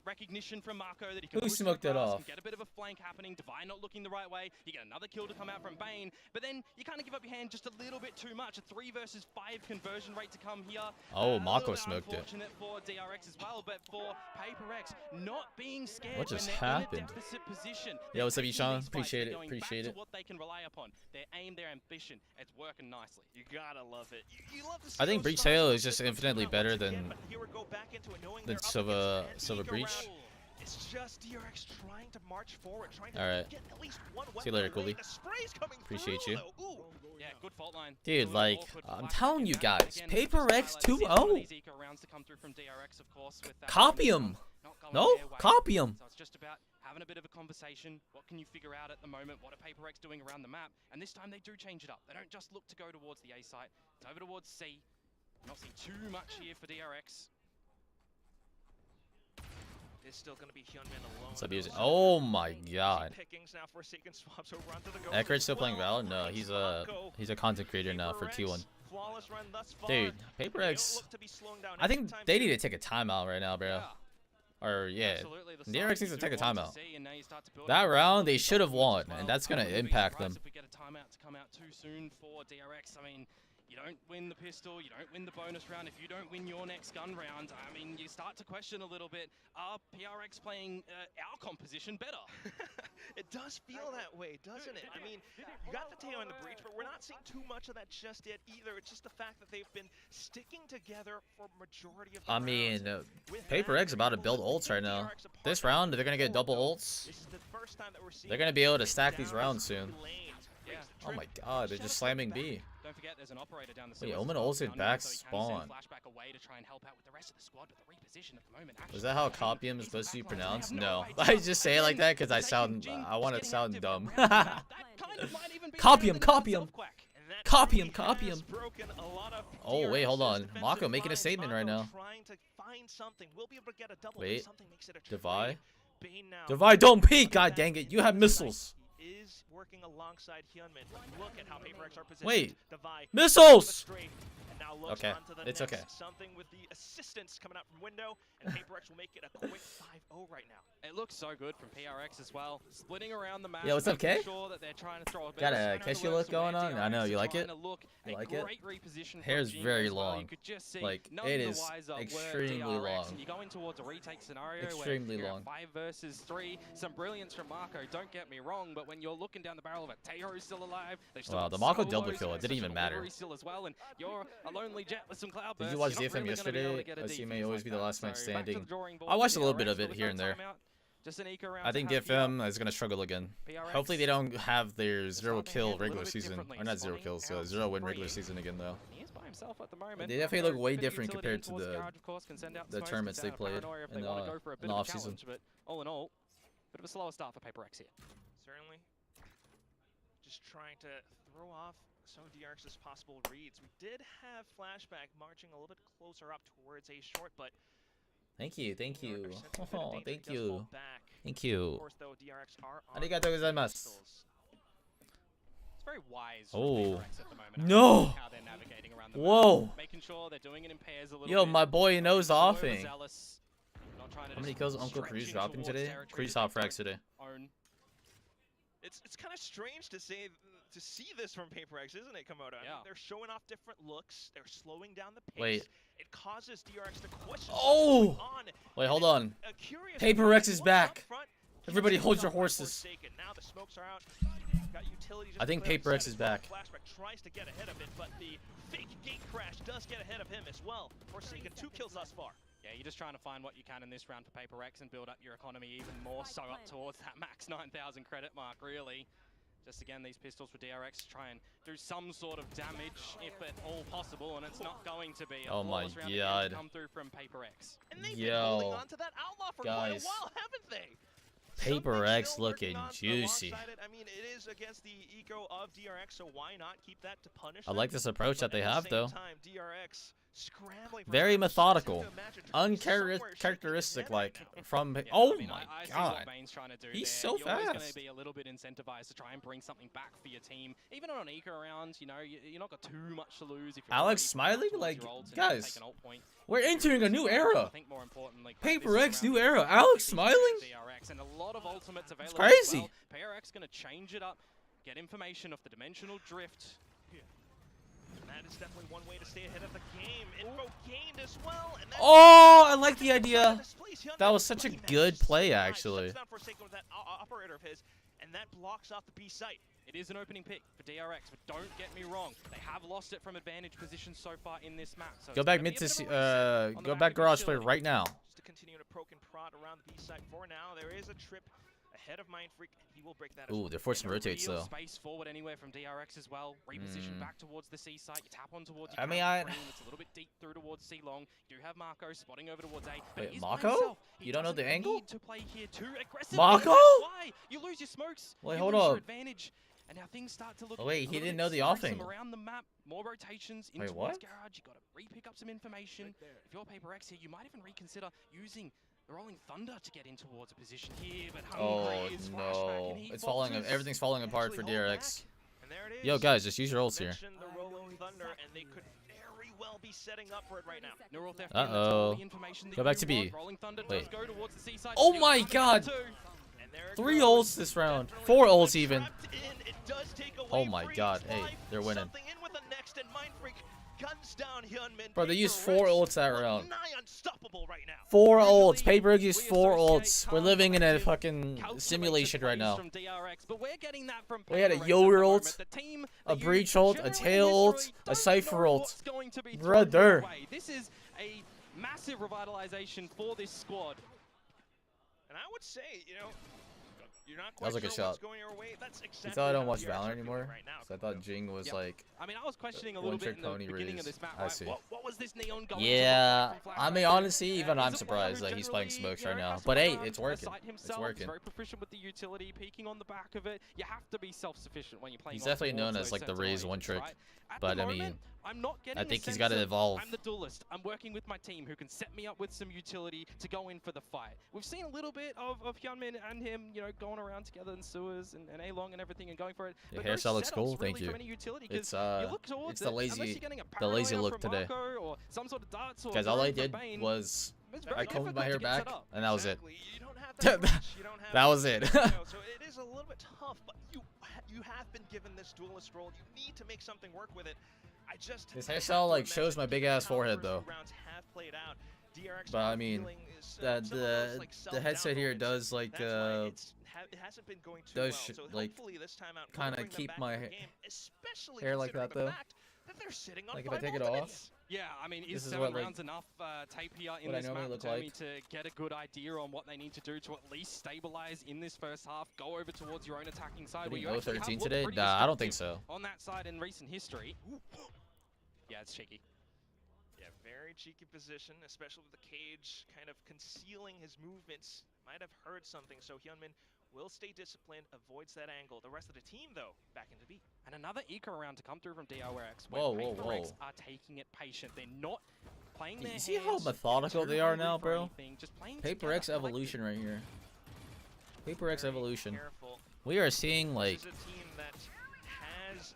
S5: recognition from Marco that he can
S4: Who
S5: push
S4: smoked it
S5: across,
S4: off?
S5: can get a bit of a flank happening, Divine not looking the right way, you get another kill to come out from Bane, but then you kind of give up your hand just a little bit too much. A 3 versus 5 conversion rate to come here.
S4: Oh, Mako smoked it.
S5: Unfortunate for DRX as well, but for PaperX not being scared
S4: What just
S5: when they're
S4: happened?
S5: in a deficit position.
S4: Yo, what's up,
S5: They're
S4: Ishan?
S5: taking these fights,
S4: Appreciate
S5: they're
S4: it,
S5: going
S4: appreciate
S5: back
S4: it.
S5: to what they can rely upon. Their aim, their ambition. It's working nicely.
S6: You gotta love it. You love to see
S4: I think
S6: those
S4: Breach
S6: styles
S4: Tail
S6: of
S4: is just
S6: systems
S4: infinitely
S6: come out
S4: better
S6: once
S4: than
S6: again, but here we go back into it knowing they're up against
S4: Silva
S6: an
S4: Breach.
S6: Ego round. It's just DRX trying to march forward, trying to
S4: Alright.
S6: get at least one weapon.
S4: See you later,
S6: away.
S4: Cooley.
S6: The spray's coming
S4: Appreciate
S6: through,
S4: you.
S6: though. Ooh.
S5: Yeah, good fault line.
S4: Dude,
S5: Really
S4: like,
S5: awkward
S4: I'm
S5: flashback
S4: telling
S5: in
S4: you
S5: that.
S4: guys,
S5: Again,
S4: PaperX
S5: just highlights
S4: 2-0.
S5: some of these eco rounds to come through from DRX, of course, with that
S4: Copy
S5: bonus
S4: 'em.
S5: not going
S4: No,
S5: their way.
S4: copy 'em.
S5: So it's just about having a bit of a conversation. What can you figure out at the moment? What are PaperX doing around the map? And this time they do change it up. They don't just look to go towards the A site. It's over towards C. Not seeing too much here for DRX.
S6: It's still going to be Hyunmin alone.
S4: What's up, using? Oh my
S6: Easy
S4: god.
S6: pickings now. Forsaken swaps over onto the go.
S4: Eckert's still playing Valor? No, he's a content creator now for T1.
S6: Flawless run thus far.
S4: Dude,
S6: They
S4: PaperX,
S6: don't look to be slowing down
S4: I think
S6: anytime
S4: they
S6: soon.
S4: need to take a timeout right now, bro.
S5: Yeah.
S4: Or, yeah.
S5: Absolutely, the
S4: DRX
S5: signs
S4: needs to
S5: do
S4: take a
S5: want
S4: timeout.
S5: see, and now you start to build
S4: That
S5: up
S4: round, they
S5: confidence
S4: should have
S5: as
S4: won,
S5: well.
S4: and that's
S5: I
S4: going to
S5: wouldn't be
S4: impact
S5: surprised
S4: them.
S5: if we get a timeout to come out too soon for DRX. I mean, you don't win the pistol, you don't win the bonus round. If you don't win your next gun round, I mean, you start to question a little bit, are PRX playing our composition better?
S6: It does feel that way, doesn't it? I mean, you got the tail in the breach, but we're not seeing too much of that just yet either. It's just the fact that they've been sticking together for majority of the
S4: I mean,
S6: rounds. With
S4: PaperX
S6: that,
S4: about to
S6: they're
S4: build
S6: able
S4: ults
S6: to
S4: right
S6: pick
S4: now.
S6: DRX apart.
S4: This round, they're going to get double ults.
S6: This is the first time that we're seeing
S4: They're going to be able to
S6: it
S4: stack these
S6: down
S4: rounds
S6: the
S4: soon.
S6: lanes.
S5: Yeah.
S4: Oh my god, they're just slamming B.
S5: Don't forget, there's an operator down the
S4: Wait,
S5: side.
S4: Omen ulted back spawn.
S5: Flashback away to try and help out with the rest of the squad, but the reposition at the moment.
S4: Was that how Copium is supposed to be pronounced? No. I just say it like that because I want it to sound dumb. Copy him, copy him. Copy him, copy him. Oh, wait, hold on. Mako making a statement right now. Wait. Devi? Devi, don't peek! God dang it, you have missiles.
S6: Is working alongside Hyunmin. Look at how PaperX are positioned.
S4: Wait.
S6: Devi
S4: Missiles!
S6: and now looks
S4: Okay,
S6: onto the
S4: it's
S6: next.
S4: okay.
S6: Something with the assistance coming out from window, and PaperX will make it a quick 5-0 right now.
S5: It looks so good from PRX as well. Splitting around the map.
S4: Yo, what's up,
S5: making
S4: Kay?
S5: Sure that they're trying to throw a bit
S4: Got
S5: of
S4: a
S5: center of the
S4: Kesha
S5: works
S4: look going
S5: where
S4: on? I know,
S5: DRX
S4: you
S5: are
S4: like
S5: trying
S4: it?
S5: to look
S4: You
S5: a
S4: like it?
S5: great reposition from
S4: Hair's
S5: Jing
S4: very
S5: as well.
S4: long.
S5: You could just see
S4: Like,
S5: none
S4: it
S5: the
S4: is
S5: wiser were
S4: extremely
S5: DRX,
S4: long.
S5: And you go in towards a retake scenario
S4: Extremely
S5: where you're
S4: long.
S5: at 5 versus 3. Some brilliance from Marco, don't get me wrong, but when you're looking down the barrel of it, Teo's still alive. They've still
S4: Wow,
S5: got
S4: the Mako
S5: solos,
S4: double kill, it didn't
S5: such
S4: even
S5: a
S4: matter.
S5: delivery still as well, and you're a lonely jet with some cloud bursts.
S4: Did you watch
S5: You're not
S4: DFM
S5: really gonna be able to
S4: yesterday?
S5: get a
S4: I see may
S5: defense
S4: always
S5: like
S4: be the
S5: that.
S4: last man
S5: So back to the
S4: standing.
S5: drawing board
S4: I watched a
S5: for
S4: little bit
S5: DRX,
S4: of it
S5: but
S4: here
S5: with
S4: and
S5: no
S4: there.
S5: timeout. Just an eco round
S4: I
S5: to
S4: think
S5: have here.
S4: DFM is going to struggle again.
S5: PRX
S4: Hopefully they don't have their
S5: start
S4: 0
S5: to
S4: kill
S5: handle a
S4: regular
S5: little bit
S4: season.
S5: differently,
S4: Or not 0
S5: spawning
S4: kills,
S5: out
S4: 0 win
S5: free.
S4: regular season again though.
S5: He is by himself at the moment.
S4: They definitely look
S5: Marco,
S4: way
S5: bit of
S4: different
S5: utility
S4: compared to
S5: towards
S4: the
S5: Garage, of course, can send out
S4: the
S5: smokes,
S4: tournaments
S5: can
S4: they
S5: send out
S4: played
S5: paranoia if
S4: in
S5: they want to go for a
S4: the
S5: bit of a
S4: off-season.
S5: challenge, but all in all, bit of a slower start for PaperX here.
S6: Certainly. Just trying to throw off some of DRX's possible reads. We did have Flashback marching a little bit closer up towards A short, but
S4: Thank you, thank you.
S6: are sensing a bit of
S4: Oh,
S6: danger.
S4: thank
S6: He does fall
S4: you.
S6: back.
S4: Thank
S6: Of
S4: you.
S6: course, though, DRX are on
S4: Arigato gozaimasu.
S6: pistols.
S5: It's very wise
S4: Oh.
S5: from PaperX at the moment. I
S4: No.
S5: like how they're navigating around the
S4: Whoa.
S5: map, making sure they're doing it in pairs a little
S4: Yo,
S5: bit.
S4: my boy knows the
S5: Slow,
S4: offing.
S5: overzealous, not trying to
S4: How many
S5: just
S4: kills Uncle
S5: stretch
S4: Cruz
S5: in
S4: dropping
S5: towards
S4: today?
S5: territory
S4: Cruz
S5: that
S4: top
S5: they
S4: frags
S5: don't
S4: today.
S5: own.
S6: It's kind of strange to say to see this from PaperX, isn't it, Komodo? I mean,
S5: Yeah.
S6: they're showing off different looks. They're slowing down the pace.
S4: Wait.
S6: It causes DRX to question
S4: Oh!
S6: what's going on.
S4: Wait, hold
S6: And
S4: on.
S6: a curious
S4: PaperX is
S6: look
S4: back.
S6: up front,
S4: Everybody
S6: keeps
S4: hold
S6: things
S4: your
S6: up by
S4: horses.
S6: Forsaken. Now the smokes are out. Got utility just
S4: I think
S6: to clear the
S4: PaperX
S6: site
S4: is
S6: as well.
S4: back.
S6: Flashback tries to get ahead of it, but the fake gate crash does get ahead of him as well. Forsaken 2 kills thus far.
S5: Yeah, you're just trying to find what you can in this round for PaperX and build up your economy even more so up towards that max 9,000 credit mark, really. Just again, these pistols for DRX try and do some sort of damage, if at all possible, and it's not going to be. A
S4: Oh my
S5: flawless round again
S4: God.
S5: to come through from PaperX.
S6: And they've been holding
S4: Yo.
S6: on to that outlaw for
S4: Guys.
S6: quite a while, haven't they?
S4: PaperX
S6: Something still
S4: looking
S6: working on
S4: juicy.
S6: alongside it. I mean, it is against the eco of DRX, so why not keep that to punish
S4: I
S6: them?
S4: like this approach that
S6: But
S4: they
S6: at the
S4: have
S6: same
S4: though.
S6: time, DRX scrambling.
S4: Very methodical, uncharacteristic, like from.
S5: Yeah,
S4: oh
S5: I mean,
S4: my
S5: I see
S4: god,
S5: what Bane's trying to do
S4: he's
S5: there.
S4: so
S5: You're always going
S4: fast.
S5: to be a little bit incentivized to try and bring something back for your team. Even on an eco round, you know, you're not got too much to lose if you're
S4: Alex Smiley, like, guys,
S5: take an ult point.
S4: we're entering a new era.
S5: I think more important, like,
S4: Paper
S5: this
S4: X,
S5: round,
S4: new era. Alex
S5: DRX
S4: Smiling?
S5: and a lot of ultimates available.
S4: It's crazy.
S5: As well. PRX going to change it up, get information off the dimensional drift.
S6: That is definitely one way to stay ahead of the game. Info gained as well. And
S4: Oh, I like the idea. That was such a good play, actually.
S6: For that operator of his, and that blocks off the B site.
S5: It is an opening pick for DRX, but don't get me wrong, they have lost it from advantage position so far in this map. So
S4: Go back mid to go back garage play right now.
S6: Just to continue to poke and prod around the B site for now. There is a trip ahead of Mindfreak. He will break that.
S4: Ooh, they're forcing rotates though.
S5: Space forward anywhere from DRX as well. Reposition back towards the C site. You tap on towards.
S4: I mean,
S5: it's a little bit deep through towards C long. You do have Marco spotting over towards A. But
S4: wait, Marco? You don't know the angle?
S5: Need to play here too aggressively.
S4: Marco?
S5: Why? You lose your smokes.
S4: Wait,
S5: you
S4: hold
S5: lose your
S4: up.
S5: advantage. And now things start to look.
S4: Oh wait,
S5: a
S4: he
S5: little
S4: didn't
S5: bit
S4: know the off
S5: tiresome
S4: angle.
S5: around the map. More rotations into
S4: what?
S5: garage. You got to re-pick up some information. If you're Paper X here, you might even reconsider using the Rolling Thunder to get in towards a position here. But Hungry is
S4: no,
S5: and he
S4: it's falling.
S5: falters.
S4: Everything's falling apart for DRX.
S6: And there it is.
S4: Yo, guys, just use your ults here.
S6: The Rolling Thunder, and they could very well be setting up for it right now.
S5: Neural theft.
S4: Uh-oh.
S5: The information that
S4: Go back
S5: you
S4: to B.
S5: want. Rolling Thunder
S4: Wait.
S5: does go towards the seaside.
S4: Oh
S5: Still
S4: my
S5: coming
S4: god!
S5: too.
S6: And there it
S4: 3
S6: goes.
S4: ults this round. 4 ults even.
S6: Trapped in. It does take away
S4: Oh my
S6: Freak's
S4: god, hey,
S6: life.
S4: they're winning.
S6: Something in with the next, and Mindfreak guns down Hyunmin.
S4: Bro, they
S6: Paper
S4: used 4
S6: Rex
S4: ults that
S6: look
S4: round.
S6: Nigh unstoppable right now.
S4: 4
S5: Usually,
S4: ults. Paper X used
S5: we
S4: 4
S5: associate
S4: ults. We're
S5: calm,
S4: living in a
S5: collective,
S4: fucking
S5: calculated
S4: simulation right
S5: plays
S4: now.
S5: from DRX, but we're getting that from
S4: We had a
S5: Paper Rex
S4: Yoder
S5: at the
S4: ult,
S5: moment. The team
S4: a
S5: that you
S4: breach ult, a
S5: generally
S4: tail
S5: in
S4: ult,
S5: history
S4: a
S5: don't
S4: cypher
S5: know
S4: ult.
S5: what's going to be thrown
S4: Brother.
S5: your way. This is a massive revitalization for this squad.
S6: And I would say, you know, you're not
S4: That was
S6: quite
S4: like a
S6: sure what's
S4: shot.
S6: going your way. That's exactly
S4: You thought I don't
S6: how
S4: watch
S6: DRX are
S4: Valorant
S6: feeling
S4: anymore?
S6: right now.
S4: So I thought Jing was
S5: Yep.
S4: like
S5: I mean, I was questioning a
S4: one
S5: little bit
S4: trick
S5: in the
S4: pony
S5: beginning
S4: raise.
S5: of this map,
S4: I
S5: right?
S4: see.
S5: What was this Neon going
S4: Yeah,
S5: to
S4: I mean, honestly, even I'm surprised that he's playing smokes right now. But hey, it's working. It's working.
S5: He's very proficient with the utility, peeking on the back of it. You have to be self-sufficient when you're playing.
S4: He's definitely known as like the Raze one trick. But I mean,
S5: I'm not getting
S4: I think
S5: a
S4: he's
S5: sense
S4: got to
S5: of,
S4: evolve.
S5: I'm the duelist. I'm working with my team who can set me up with some utility to go in for the fight. We've seen a little bit of Hyunmin and him, you know, going around together in sewers and A-Long and everything and going for it.
S4: Your
S5: But no
S4: hairstyle looks
S5: setups
S4: cool,
S5: really
S4: thank you.
S5: from any utility, 'cause
S4: It's
S5: you look towards
S4: it's the
S5: it, unless
S4: lazy,
S5: you're getting a
S4: the lazy
S5: paranoia
S4: look
S5: from
S4: today.
S5: Marco or some sort of darts or
S4: Guys, all I
S5: drone from
S4: did
S5: Bane,
S4: was
S5: it's very
S4: I combed my
S5: difficult
S4: hair
S5: to get set
S4: back,
S5: up.
S4: and that was it.
S6: Exactly. You don't have that reach, you don't have
S4: That was it.
S6: you know, so it is a little bit tough, but you have been given this duelist role. You need to make something work with it. I just
S4: His hairstyle like shows my big ass forehead though.
S6: DRX
S4: But I mean, the headset here does like
S6: it hasn't been going too
S4: does
S6: well. So
S4: like
S6: hopefully this time out
S4: kind
S6: will
S4: of
S6: bring them
S4: keep
S6: back
S4: my
S6: in the game, especially
S4: hair like
S6: considering
S4: that
S6: the
S4: though.
S6: fact that they're sitting on
S4: Like if I
S6: 5
S4: take it
S6: ultimates.
S4: off.
S5: Yeah, I mean,
S4: This
S5: is
S4: is
S5: 7
S4: what, like,
S5: rounds enough tape here in
S4: what I
S5: this
S4: normally
S5: map,
S4: look
S5: Tommy,
S4: like.
S5: to get a good idea on what they need to do to at least stabilize in this first half, go over towards your own attacking side where you actually have
S4: 13
S5: looked
S4: today?
S5: pretty
S4: Nah, I don't think
S5: destructive
S4: so.
S5: on that side in recent history. Yeah, it's cheeky.
S6: Yeah, very cheeky position, especially with the cage kind of concealing his movements. Might have heard something, so Hyunmin will stay disciplined, avoids that angle. The rest of the team, though, back into B.
S5: And another eco round to come through from DRX, where
S4: Whoa,
S5: Paper X
S4: whoa.
S5: are taking it patient. They're not playing their
S4: You see how
S5: hands
S4: methodical
S5: too
S4: they are
S5: hungry
S4: now,
S5: for
S4: bro?
S5: anything, just playing
S4: Paper X
S5: together,
S4: evolution right here. Paper X
S6: Very
S4: evolution.
S6: careful.
S4: We are seeing like.
S6: This is a team that has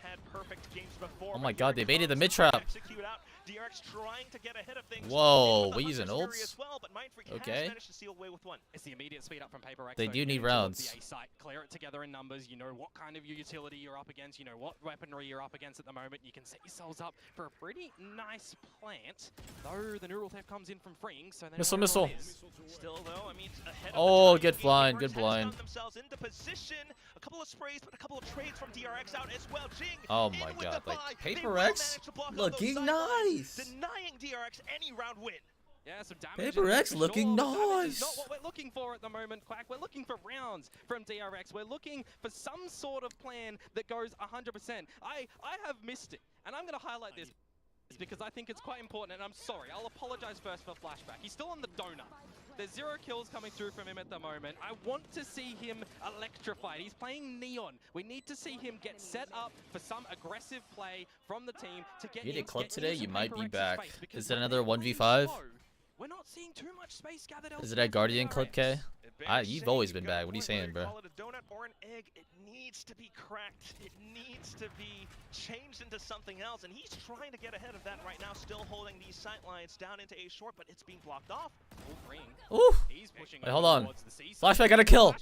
S6: had perfect games before.
S4: Oh my
S6: but
S4: god,
S6: here
S4: they baited the
S6: comes
S4: mid trap.
S6: execute out. DRX trying to get ahead of things.
S4: Whoa,
S6: In with the
S4: we using
S6: Hunter's Fury
S4: ults?
S6: as well, but Mindfreak
S4: Okay.
S6: has managed to steal away with one.
S5: It's the immediate speed up from Paper X.
S4: They
S5: though,
S4: do need
S5: getting towards
S4: rounds.
S5: The A site. Clear it together in numbers. You know what kind of utility you're up against. You know what weaponry you're up against at the moment. You can set yourselves up for a pretty nice plant. Though the neural theft comes in from freeing, so they
S4: Missile,
S5: know where
S4: missile.
S5: it is.
S6: Still though, I mean, ahead of
S4: Oh,
S6: the time,
S4: good blind,
S6: Gatekeepers
S4: good
S6: has
S4: blind.
S6: gotten themselves into position. A couple of sprays, but a couple of trades from DRX out as well. Jing
S4: Oh
S6: in
S4: my
S6: with
S4: god,
S6: the
S4: like
S6: buy. They
S4: Paper
S6: will
S4: X
S6: manage to block off
S4: looking
S6: those sidelines,
S4: nice.
S6: denying DRX any round win.
S5: Yeah, some damage.
S4: Paper
S5: in there
S4: X
S5: for
S4: looking
S5: sure. The damage is
S4: nice.
S5: not what we're looking for at the moment, Quack. We're looking for rounds from DRX. We're looking for some sort of plan that goes 100%. I have missed it, and I'm going to highlight this because I think it's quite important, and I'm sorry. I'll apologize first for Flashback. He's still on the donut. There's 0 kills coming through from him at the moment. I want to see him electrified. He's playing Neon. We need to see him get set up for some aggressive play from the team to get.
S4: You did a clip today. You might be back. Is it another 1v5?
S5: We're not seeing too much space gathered.
S4: Is it that Guardian clip, K? You've always been back. What are you saying, bro?
S6: Call it a donut or an egg. It needs to be cracked. It needs to be changed into something else. And he's trying to get ahead of that right now, still holding these sight lines down into A short, but it's being blocked off.
S4: Ooh.
S5: He's pushing.
S4: Wait, hold on. Flashback got a kill.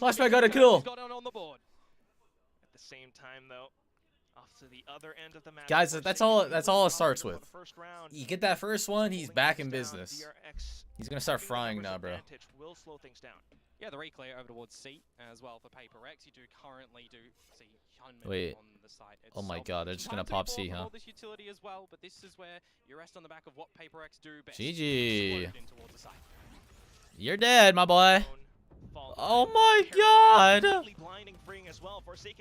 S4: Flashback got a kill.
S5: Got on the board.
S6: At the same time, though, off to the other end of the map.
S4: Guys, that's all it starts with. You get that first one, he's back in business. He's gonna start frying now, bro.
S6: Will slow things down.
S5: Yeah, the reclear over towards C as well for Paper X. You do currently see
S4: Wait.
S5: on the side.
S4: Oh my god, they're just gonna pop C, huh?
S5: This utility as well, but this is where you rest on the back of what Paper X do best.
S4: GG. You're dead, my boy. Oh my god!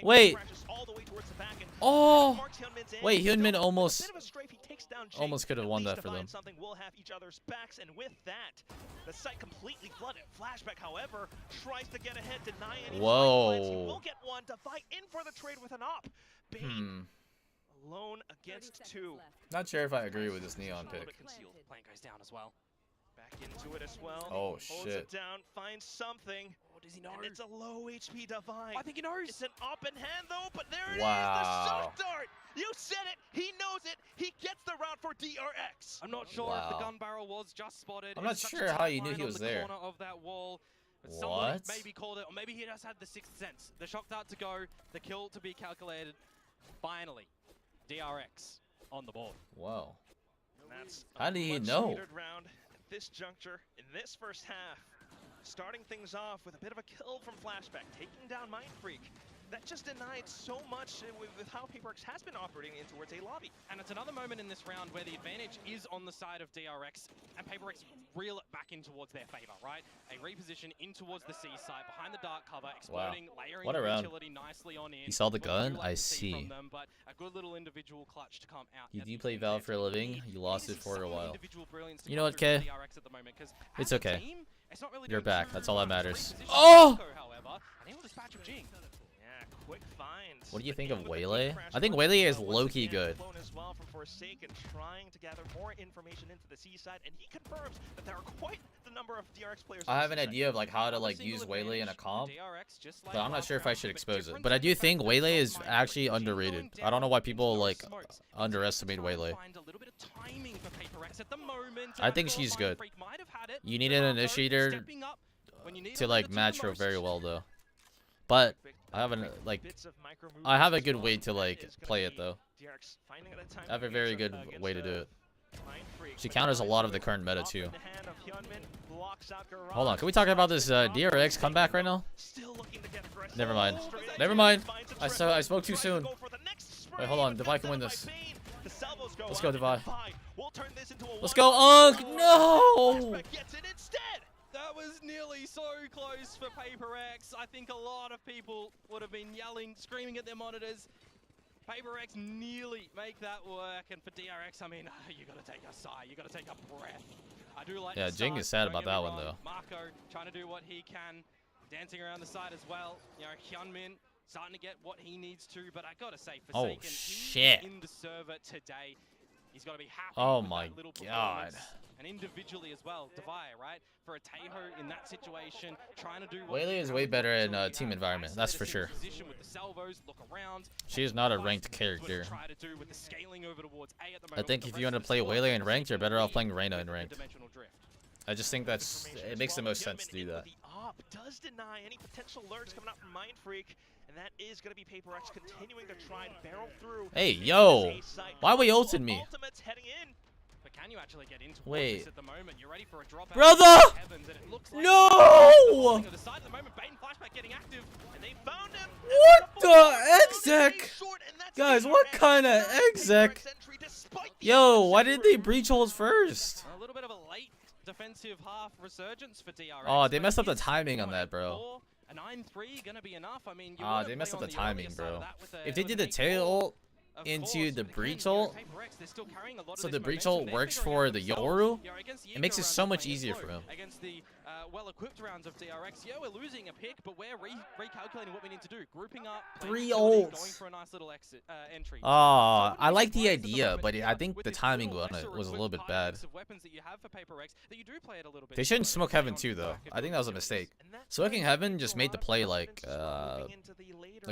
S4: Wait. Oh. Wait, Hyunmin almost could have won that for them.
S6: We'll have each other's backs, and with that, the site completely flooded. Flashback, however, tries to get ahead, deny any.
S4: Whoa.
S6: We'll get one to fight in for the trade with an op. Alone against 2.
S4: Not sure if I agree with this Neon pick.
S5: Plane goes down as well.
S6: Back into it as well.
S4: Oh
S6: Holds
S4: shit.
S6: it down, finds something.
S5: Oh, does he know?
S6: And it's a low HP Divine.
S5: I think he knows.
S6: It's an up in hand though, but there it is.
S4: Wow.
S6: The shock dart. You said it. He knows it. He gets the route for DRX.
S5: I'm not sure if the gun barrel was just spotted.
S4: I'm not sure how you knew he was there.
S5: Corner of that wall. But
S4: what?
S5: Maybe called it, or maybe he just had the sixth sense. The shock dart to go, the kill to be calculated. Finally, DRX on the board.
S4: Wow.
S6: That's
S4: how did he know?
S6: Round at this juncture in this first half, starting things off with a bit of a kill from Flashback, taking down Mind Freak. That just denied so much with how PaperX has been operating in towards A lobby.
S5: And it's another moment in this round where the advantage is on the side of DRX, and PaperX reel it back in towards their favor, right? A reposition in towards the C side, behind the dark cover, exploding, layering
S4: what a round.
S5: utility nicely on in.
S4: You saw the gun? I see.
S5: Them, but a good little individual clutch to come out.
S4: You do play Valve for a living? You lost it for a while. You know what,
S5: K?
S4: It's okay.
S5: Team, it's not really
S4: you're back. That's all that matters.
S5: Oh! However, and able to dispatch of Jing.
S6: Quick finds.
S4: What do you think of Waylay? I think Waylay is low-key good.
S6: As well from Forsaken, trying to gather more information into the seaside, and he confirms that there are quite the number of DRX players.
S4: I have an idea of like how to like use Waylay in a comp, but I'm not sure if I should expose it. But I do think Waylay is actually underrated. I don't know why people like underestimate Waylay. I think she's good. You need an initiator to like match her very well though. But I have a good way to like play it though. I have a very good way to do it. She counters a lot of the current meta too. Hold on, can we talk about this DRX comeback right now? Never mind. Never mind. I spoke too soon. Wait, hold on. Devi can win this. Let's go, Devi. Let's go, Unk! No!
S5: That was nearly so close for Paper X. I think a lot of people would have been yelling, screaming at their monitors. Paper X nearly make that work, and for DRX, I mean, you gotta take a sigh, you gotta take a breath. I do like.
S4: Yeah, Jing is sad about that one though.
S5: Marco trying to do what he can, dancing around the side as well. You know, Hyunmin starting to get what he needs to, but I gotta say, Forsaken,
S4: shit.
S5: In the server today, he's gotta be happy.
S4: Oh
S5: with
S4: my
S5: that little
S4: god.
S5: And individually as well, Devi, right? For a Taeho in that situation, trying to do
S4: Waylay is way better in a team environment, that's for sure. She is not a ranked character. I think if you want to play Waylay in ranked, you're better off playing Reyna in ranked. I just think it makes the most sense to do that.
S6: The op does deny any potential lurks coming out from Mind Freak, and that is going to be Paper X continuing to try and barrel through.
S4: Hey, yo! Why we ulted me?
S6: Ultimate's heading in.
S5: Can you actually get into
S4: wait
S5: at the moment? You're ready for a drop
S4: brother
S5: out heavens, and it looks like
S4: no
S5: the side at the moment, Bane Flashback getting active, and they found him.
S4: What the exec? Guys, what kind of exec? Yo, why did they breach holes first?
S5: A little bit of a late defensive half resurgence for DRX.
S4: Oh, they messed up the timing on that, bro.
S5: A 9-3 gonna be enough. I mean,
S4: they messed up the timing, bro. If they did the tail ult, into the breach ult, so the breach ult works for the Yoru, it makes it so much easier for him.
S5: Against the well-equipped rounds of DRX, yeah, we're losing a pick, but we're recalculating what we need to do. Grouping up,
S4: 3
S5: going
S4: ults.
S5: for a nice little exit entry.
S4: I like the idea, but I think the timing on it was a little bit bad. They shouldn't smoke Heaven too, though. I think that was a mistake. Smoking Heaven just made the play like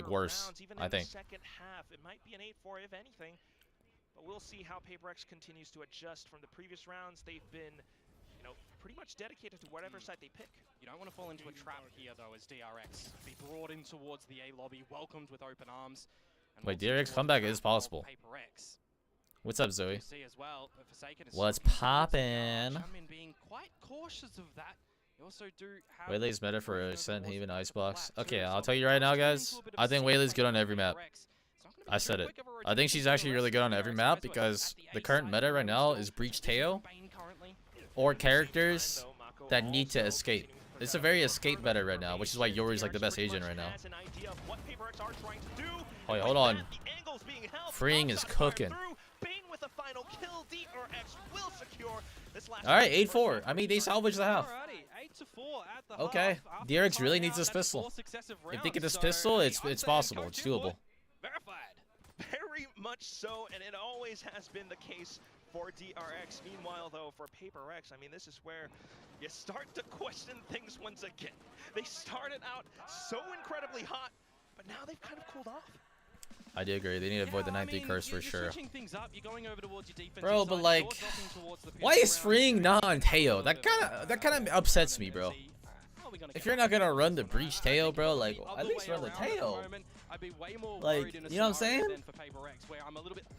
S4: worse, I think.
S6: Second half, it might be an 8-4 if anything, but we'll see how PaperX continues to adjust from the previous rounds. They've been, you know, pretty much dedicated to whatever side they pick.
S5: You don't want to fall into a trap here, though, as DRX be brought in towards the A lobby, welcomed with open arms.
S4: Wait, DRX comeback is possible. What's up, Zoe?
S5: Well,
S4: What's poppin'?
S5: Being quite cautious of that.
S4: Waylay's meta for Ascent Haven Icebox. Okay, I'll tell you right now, guys. I think Waylay's good on every map. I said it. I think she's actually really good on every map because the current meta right now is Breach Teo or characters that need to escape. It's a very escape meta right now, which is why Yoru's like the best agent right now. Oh, wait, hold on. Freeing is cooking. Alright, 8-4. I mean, they salvaged the half. Okay, DRX really needs this pistol. If they get this pistol, it's possible. It's doable.
S6: Verified. Very much so, and it always has been the case for DRX. Meanwhile, though, for PaperX, I mean, this is where you start to question things once again. They started out so incredibly hot, but now they've kind of cooled off.
S4: I do agree. They need to avoid the 9-3 curse for sure. Bro, but like, why is freeing not on Teo? That kind of upsets me, bro. If you're not gonna run the breach Teo, bro, like at least run the Teo. Like, you know what I'm saying?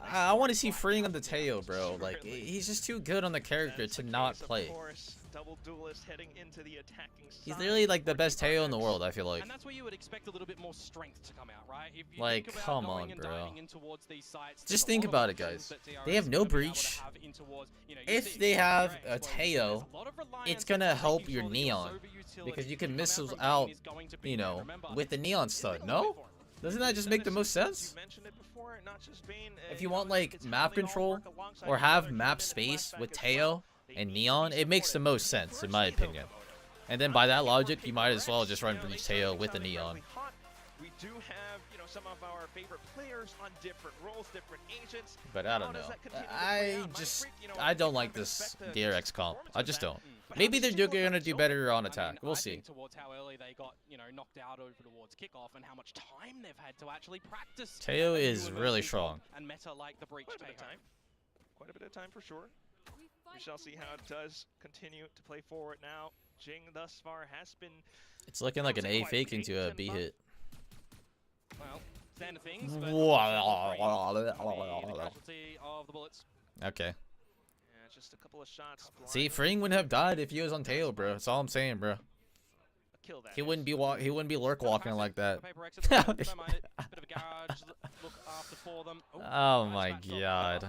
S4: I want to see freeing on the Teo, bro. Like, he's just too good on the character to not play.
S6: Double duelist heading into the attacking side.
S4: He's literally like the best Teo in the world, I feel like.
S5: And that's where you would expect a little bit more strength to come out, right? If you
S4: like,
S5: think about
S4: come
S5: going
S4: on,
S5: and
S4: bro.
S5: diving in towards these sites,
S4: Just think about it, guys. They have no breach. If they have a Teo, it's gonna help your Neon because you can missile out, you know, with the Neon stud. No? Doesn't that just make the most sense? If you want like map control or have map space with Teo and Neon, it makes the most sense in my opinion. And then by that logic, you might as well just run Breach Teo with the Neon.
S6: We do have, you know, some of our favorite players on different roles, different agents.
S4: But I don't know. I don't like this DRX comp. I just don't. Maybe they're gonna do better on attack. We'll see.
S5: Towards how early they got, you know, knocked out over towards kickoff and how much time they've had to actually practice.
S4: Teo is really strong.
S5: And meta like the breach.
S6: Quite a bit of time for sure. We shall see how it does continue to play forward now. Jing thus far has been.
S4: It's looking like an A fake into a B hit.
S5: Well, standard things. But casualty of the bullets.
S4: Okay.
S6: Yeah, just a couple of shots.
S4: See, Freeing wouldn't have died if he was on Teo, bro. That's all I'm saying, bro. He wouldn't be lurk walking like that. Oh my god.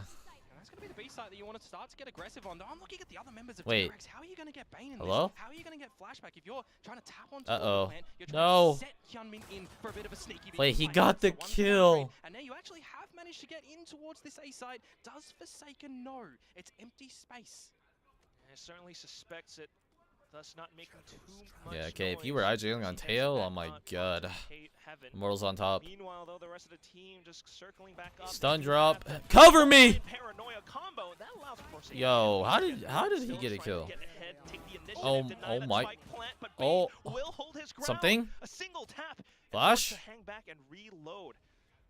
S5: Be the B site that you want to start to get aggressive on. Though I'm looking at the other members of
S4: Wait.
S5: DRX. How are you going to get Bane in
S4: Hello?
S5: this? How are you going to get Flashback if you're trying to tap onto
S4: Uh-oh.
S5: you're
S4: No.
S5: to set Hyunmin in for a bit of a sneaky
S4: Wait, he got the kill.
S5: And now you actually have managed to get in towards this A site. Does Forsaken know? It's empty space.
S6: I certainly suspects it. Thus not making too much
S4: Yeah, okay, if you were IJing on Teo, oh my god. Immortals on top.
S6: Meanwhile, though, the rest of the team just circling back up.
S4: Stun drop. Cover me!
S6: Paranoia combo. That allows for
S4: Yo, how did he get a kill? Oh my. Oh, something?
S6: A single tap.
S4: Flash?
S6: Hang back and reload.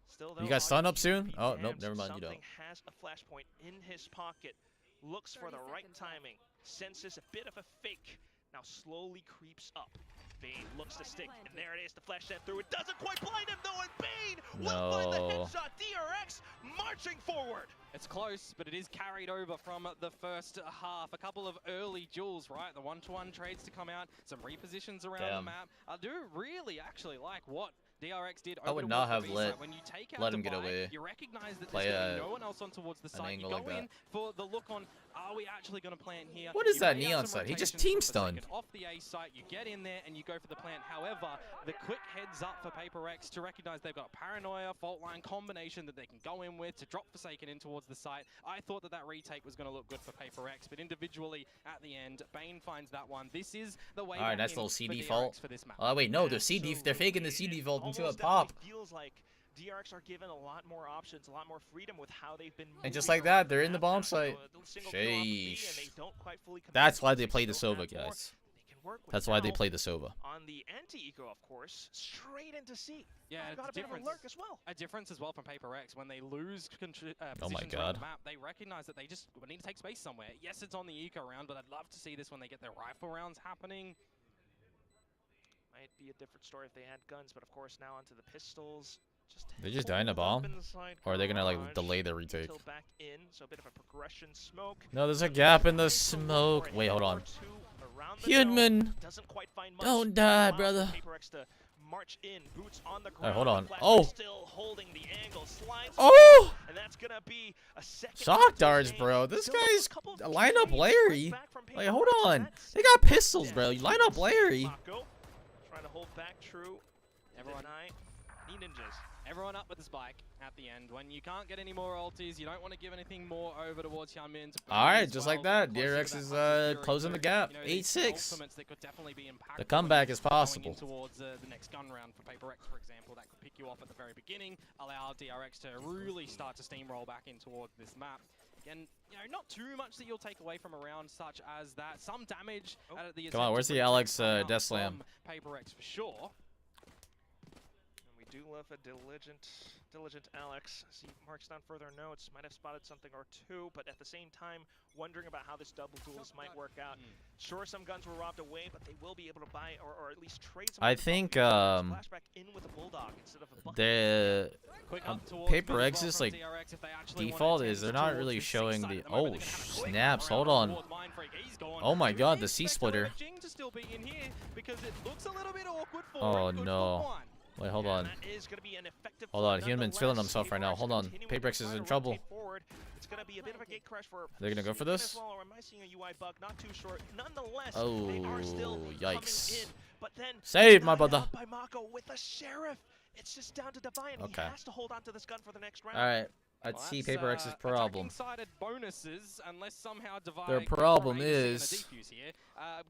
S6: Still,
S4: You got stun up soon? Oh, nope, never mind, you don't.
S6: Has a flashpoint in his pocket. Looks for the right timing. Senses a bit of a fake. Now slowly creeps up. Bane looks to stick, and there it is. The flash sent through. It doesn't quite blind him though, and Bane will find the headshot. DRX marching forward.
S5: It's close, but it is carried over from the first half. A couple of early duels, right? The 1-to-1 trades to come out. Some repositions around the map. I do really actually like what DRX did
S4: I would
S5: over
S4: not
S5: towards
S4: have
S5: the B
S4: let
S5: side. When you take out
S4: let him get
S5: Divide,
S4: away.
S5: you recognize that
S4: Play
S5: there's gonna
S4: a-
S5: be no one else on towards the
S4: an
S5: side. You
S4: angle
S5: go
S4: like
S5: in
S4: that.
S5: for the look on, are we actually going to plant here?
S4: What is
S5: You
S4: that
S5: lay out
S4: neon
S5: some
S4: side? He just
S5: rotations
S4: team
S5: for a second
S4: stunned.
S5: off the A site, you get in there and you go for the plant. However, the quick heads up for Paper X to recognize they've got Paranoia, Fault Line combination that they can go in with to drop Forsaken in towards the site. I thought that that retake was going to look good for Paper X, but individually at the end, Bane finds that one. This is the way.
S4: All right, nice little C default.
S5: for this map.
S4: Oh wait, no, they're faking the C default into a
S6: Almost
S4: pop.
S6: definitely feels like DRX are given a lot more options, a lot more freedom with how they've been moving
S4: And just like
S6: around
S4: that, they're in the
S6: map
S4: bomb
S6: now. So
S4: site.
S6: a single kill off of B, and
S4: Sheesh.
S6: they don't quite fully commit
S4: That's
S6: to
S4: why
S6: it.
S4: they play the
S6: still
S4: Sova,
S6: have more.
S4: guys.
S6: They can work with
S4: That's why they
S6: now
S4: play the Sova.
S6: on the anti-eco, of course, straight into C.
S5: Yeah,
S6: Got a
S5: it's
S6: bit of a
S5: difference.
S6: lurk as well.
S5: A difference as well from Paper X when they lose
S4: Oh my
S5: positions around
S4: God.
S5: the map, they recognize that they just need to take space somewhere. Yes, it's on the eco round, but I'd love to see this when they get their rifle rounds happening.
S6: Might be a different story if they had guns, but of course now onto the pistols.
S4: They just die in a
S6: hold up
S4: bomb?
S6: inside
S4: Or are they gonna like
S6: garage
S4: delay the retake?
S6: until back in, so a bit of a progression smoke.
S4: No, there's a gap in the smoke. Wait, hold on. Human, don't die, brother.
S6: March in, boots on the
S4: Alright,
S6: ground.
S4: hold on.
S6: Flash
S4: Oh.
S6: still holding the angle, slides
S4: Oh!
S6: and that's gonna be a second
S4: Shock darts,
S6: game.
S4: bro. This
S6: Still a
S4: guy's
S6: couple of
S4: line up
S6: frames
S4: Larry.
S6: back from
S4: Like,
S6: Paper
S4: hold
S6: Rex, so
S4: on.
S6: that's
S4: They got pistols, bro. You line up Larry.
S6: Mako trying to hold back true.
S5: Everyone,
S6: Need ninjas.
S5: everyone up with the spike at the end. When you can't get any more ultis, you don't want to give anything more over towards Hyunmin.
S4: Alright, just like that. DRX is closing the gap. 8-6. The comeback is possible.
S5: Towards the next gun round for Paper X, for example, that could pick you off at the very beginning, allow DRX to really start to steamroll back in towards this map. Again, you know, not too much that you'll take away from a round such as that. Some damage at the
S4: Come on, where's the Alex Death Slam?
S5: Paper X for sure.
S6: We do love a diligent Alex. See, marks down further notes, might have spotted something or two, but at the same time, wondering about how this double duelist might work out. Sure, some guns were robbed away, but they will be able to buy or at least trade some.
S4: I think
S6: flashback in with a bulldog instead of a
S4: the Paper X's like default is they're not really showing the snaps. Hold on. Oh my God, the C splitter. Oh no. Wait, hold on. Hold on, Human's feeling himself right now. Hold on. Paper X is in trouble.
S6: It's gonna be a bit of a gate crash for
S4: They're gonna go for this?
S6: or am I seeing a UI bug? Not too sure. Nonetheless,
S4: Oh,
S6: they are still
S4: yikes.
S6: in, but then
S4: Save my
S6: denied
S4: brother.
S6: out by Mako with a sheriff. It's just down to Divine.
S4: Okay.
S6: He has to hold on to this gun for the next round.
S4: Alright. Let's see Paper X's problem.
S5: Bonuses, unless somehow
S4: Their
S5: Divide
S4: problem
S5: cooperates in a
S4: is
S5: defuse here.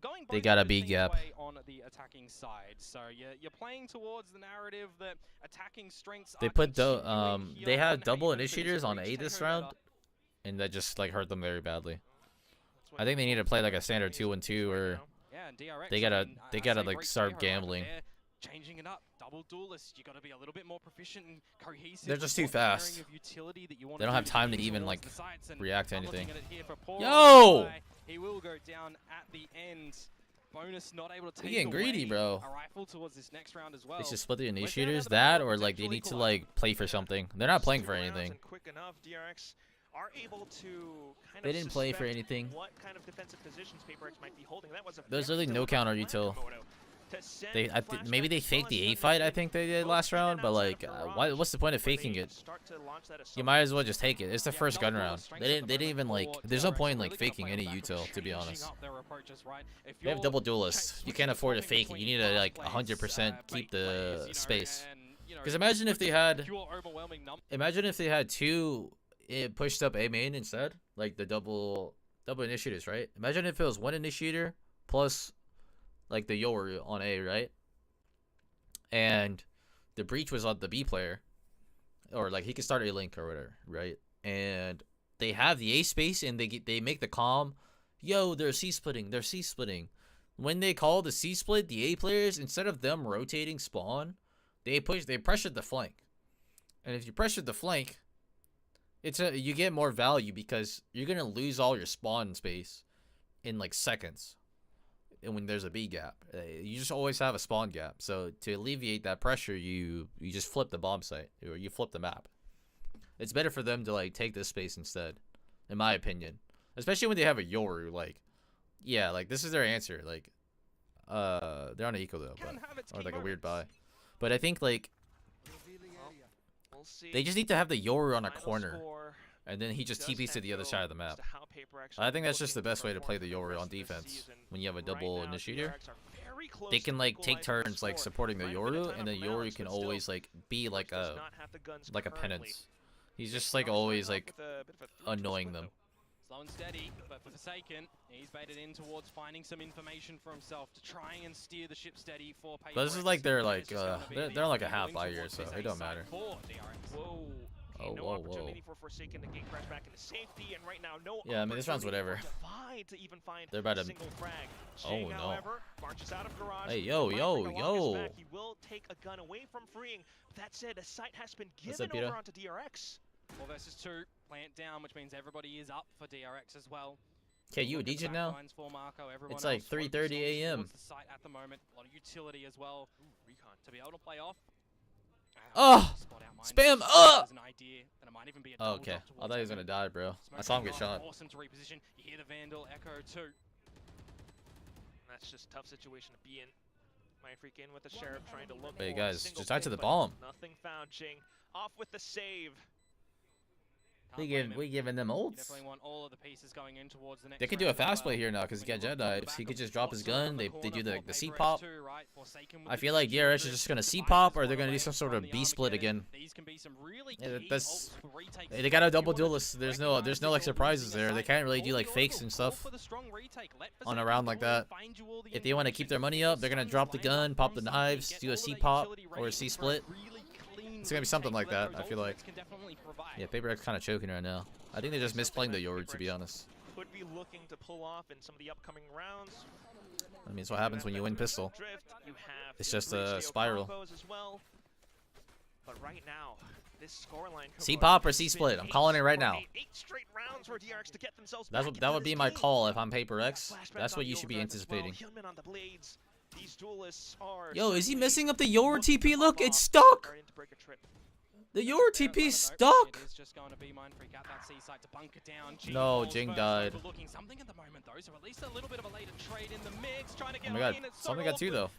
S5: Going
S4: they got a
S5: bonuses
S4: B
S5: seems
S4: gap.
S5: way on the attacking side. So you're playing towards the narrative that attacking strengths
S4: They
S5: are
S4: put
S5: continuing here
S4: they had
S5: on
S4: double
S5: Haven, so
S4: initiators on
S5: reach
S4: A
S5: take
S4: this
S5: her
S4: round,
S5: better.
S4: and that just like hurt them very badly. I think they need to play like a standard 2-1-2, or
S5: Yeah, and DRX,
S4: they gotta
S5: I mean,
S4: they
S5: I
S4: gotta
S5: say
S4: like
S5: great
S4: start
S5: play her over
S4: gambling.
S5: there, changing it up, double duelist. You got to be a little bit more proficient and cohesive.
S4: They're
S5: with
S4: just too
S5: what layering
S4: fast.
S5: of utility that you want
S4: They
S5: to
S4: don't have
S5: do
S4: time to
S5: get
S4: even
S5: towards
S4: like
S5: the sites, and
S4: react to
S5: I'm looking
S4: anything.
S5: at it here for Paul.
S4: Yo!
S5: He will go down at the end. Bonus not able to take
S4: getting greedy,
S5: away
S4: bro.
S5: a rifle towards this next round as well.
S4: They should split the
S5: down to
S4: initiators,
S5: the
S4: that,
S5: bottom,
S4: or like they
S5: potentially
S4: need to
S5: collide.
S4: like play for something. They're not playing for
S6: Rounds
S4: anything.
S6: and quick enough, DRX are able to kind
S4: They
S6: of
S4: didn't play for
S6: suspect
S4: anything.
S6: What kind of defensive positions Paper X might be holding. That was a
S4: There's
S6: very
S4: really no
S6: deliberate
S4: counter
S6: plan
S4: util.
S6: from Moto to send
S4: Maybe they
S6: flashbacks
S4: faked the
S6: on
S4: A fight. I
S6: Sunday.
S4: think they did
S6: Both
S4: last
S6: in and
S4: round, but
S6: outside
S4: like,
S6: of
S4: what's the point of
S6: where they
S4: faking it?
S6: start to launch that
S4: You
S6: assault.
S4: might as well just take it. It's the
S5: Yeah,
S4: first gun
S5: double
S4: round.
S5: duelist strengths
S4: They
S5: at
S4: didn't
S5: the
S4: even
S5: moment
S4: like.
S5: for
S4: There's no
S5: TRX.
S4: point in
S5: Really
S4: like
S5: gotta
S4: faking
S5: play
S4: any
S5: on the back of
S4: util, to be
S5: changing
S4: honest.
S5: up their approaches, right? If
S4: They have
S5: you're
S4: double duelists. You can't afford to fake it. You need to like
S5: plays,
S4: 100% keep
S5: bait
S4: the
S5: plays, you know,
S4: space.
S5: and, you know,
S4: Because imagine if they had,
S5: pure overwhelming
S4: imagine if they had two pushed up A main instead, like the double initiators, right? Imagine if it was one initiator plus like the Yoru on A, right? And the breach was on the B player, or like he could start a link or whatever, right? And they have the A space, and they make the calm, yo, they're C splitting, they're C splitting. When they call the C split, the A players, instead of them rotating spawn, they pressured the flank. And if you pressure the flank, you get more value because you're gonna lose all your spawn space in like seconds. And when there's a B gap, you just always have a spawn gap. So to alleviate that pressure, you just flip the bomb site, or you flip the map. It's better for them to like take this space instead, in my opinion. Especially when they have a Yoru, like, yeah, like this is their answer. Like, they're on an eco though, but or like a weird buy. But I think like They just need to have the Yoru on a corner, and then he just TPs to the other side of the map. I think that's just the best way to play the Yoru on defense. When you have a double initiator, they can like take turns like supporting the Yoru, and the Yoru can always like be like a penance. He's just like always like annoying them.
S5: Slow and steady, but for Forsaken, he's baited in towards finding some information for himself to try and steer the ship steady for Paper.
S4: But this is like they're like a half by here, so it don't matter.
S6: Whoa.
S4: Oh,
S6: no
S4: whoa,
S6: opportunity for Forsaken to gate crash back into safety, and right now no.
S4: Yeah, I mean this round's whatever.
S6: To even find
S4: They're about to.
S6: single frag.
S4: Oh
S6: Jing,
S4: no.
S6: However, marches out of garage.
S4: Hey, yo.
S6: He will take a gun away from freeing. That said, a site has been given over onto DRX.
S5: 4 versus 2, plant down, which means everybody is up for DRX as well.
S4: Okay, you a DJ now? It's like 3:30 a.m.
S5: The site at the moment, a lot of utility as well. Recon to be able to play off.
S4: Oh, spam! Oh. Okay, I thought he was gonna die, bro. I saw him get shot.
S5: Awesome to reposition. You hear the Vandal echo too.
S6: That's just a tough situation to be in. Mind Freak in with the Sheriff trying to look.
S4: Hey guys, just die to the bomb.
S6: Nothing found. Jing off with the save.
S4: We giving them ults. They could do a fast play here now because he got Jedi. He could just drop his gun. They do the C pop. I feel like DRS is just gonna C pop, or they're gonna do some sort of B split again. Yeah, they got a double duelist. There's no like surprises there. They can't really do like fakes and stuff on a round like that. If they want to keep their money up, they're gonna drop the gun, pop the knives, do a C pop or a C split. It's gonna be something like that, I feel like. Yeah, Paper X kind of choking right now. I think they're just misplaying the Yoru, to be honest.
S6: Could be looking to pull off in some of the upcoming rounds.
S4: I mean, it's what happens when you win pistol. It's just a spiral.
S6: But right now, this scoreline
S4: C pop or C split. I'm calling it right now.
S6: 8 straight rounds for DRX to get themselves
S4: that would be my call if I'm Paper X. That's what you should be anticipating. Yo, is he messing up the Yoru TP? Look, it's stuck. The Yoru TP stuck. No, Jing died. Oh my god, something got 2 though.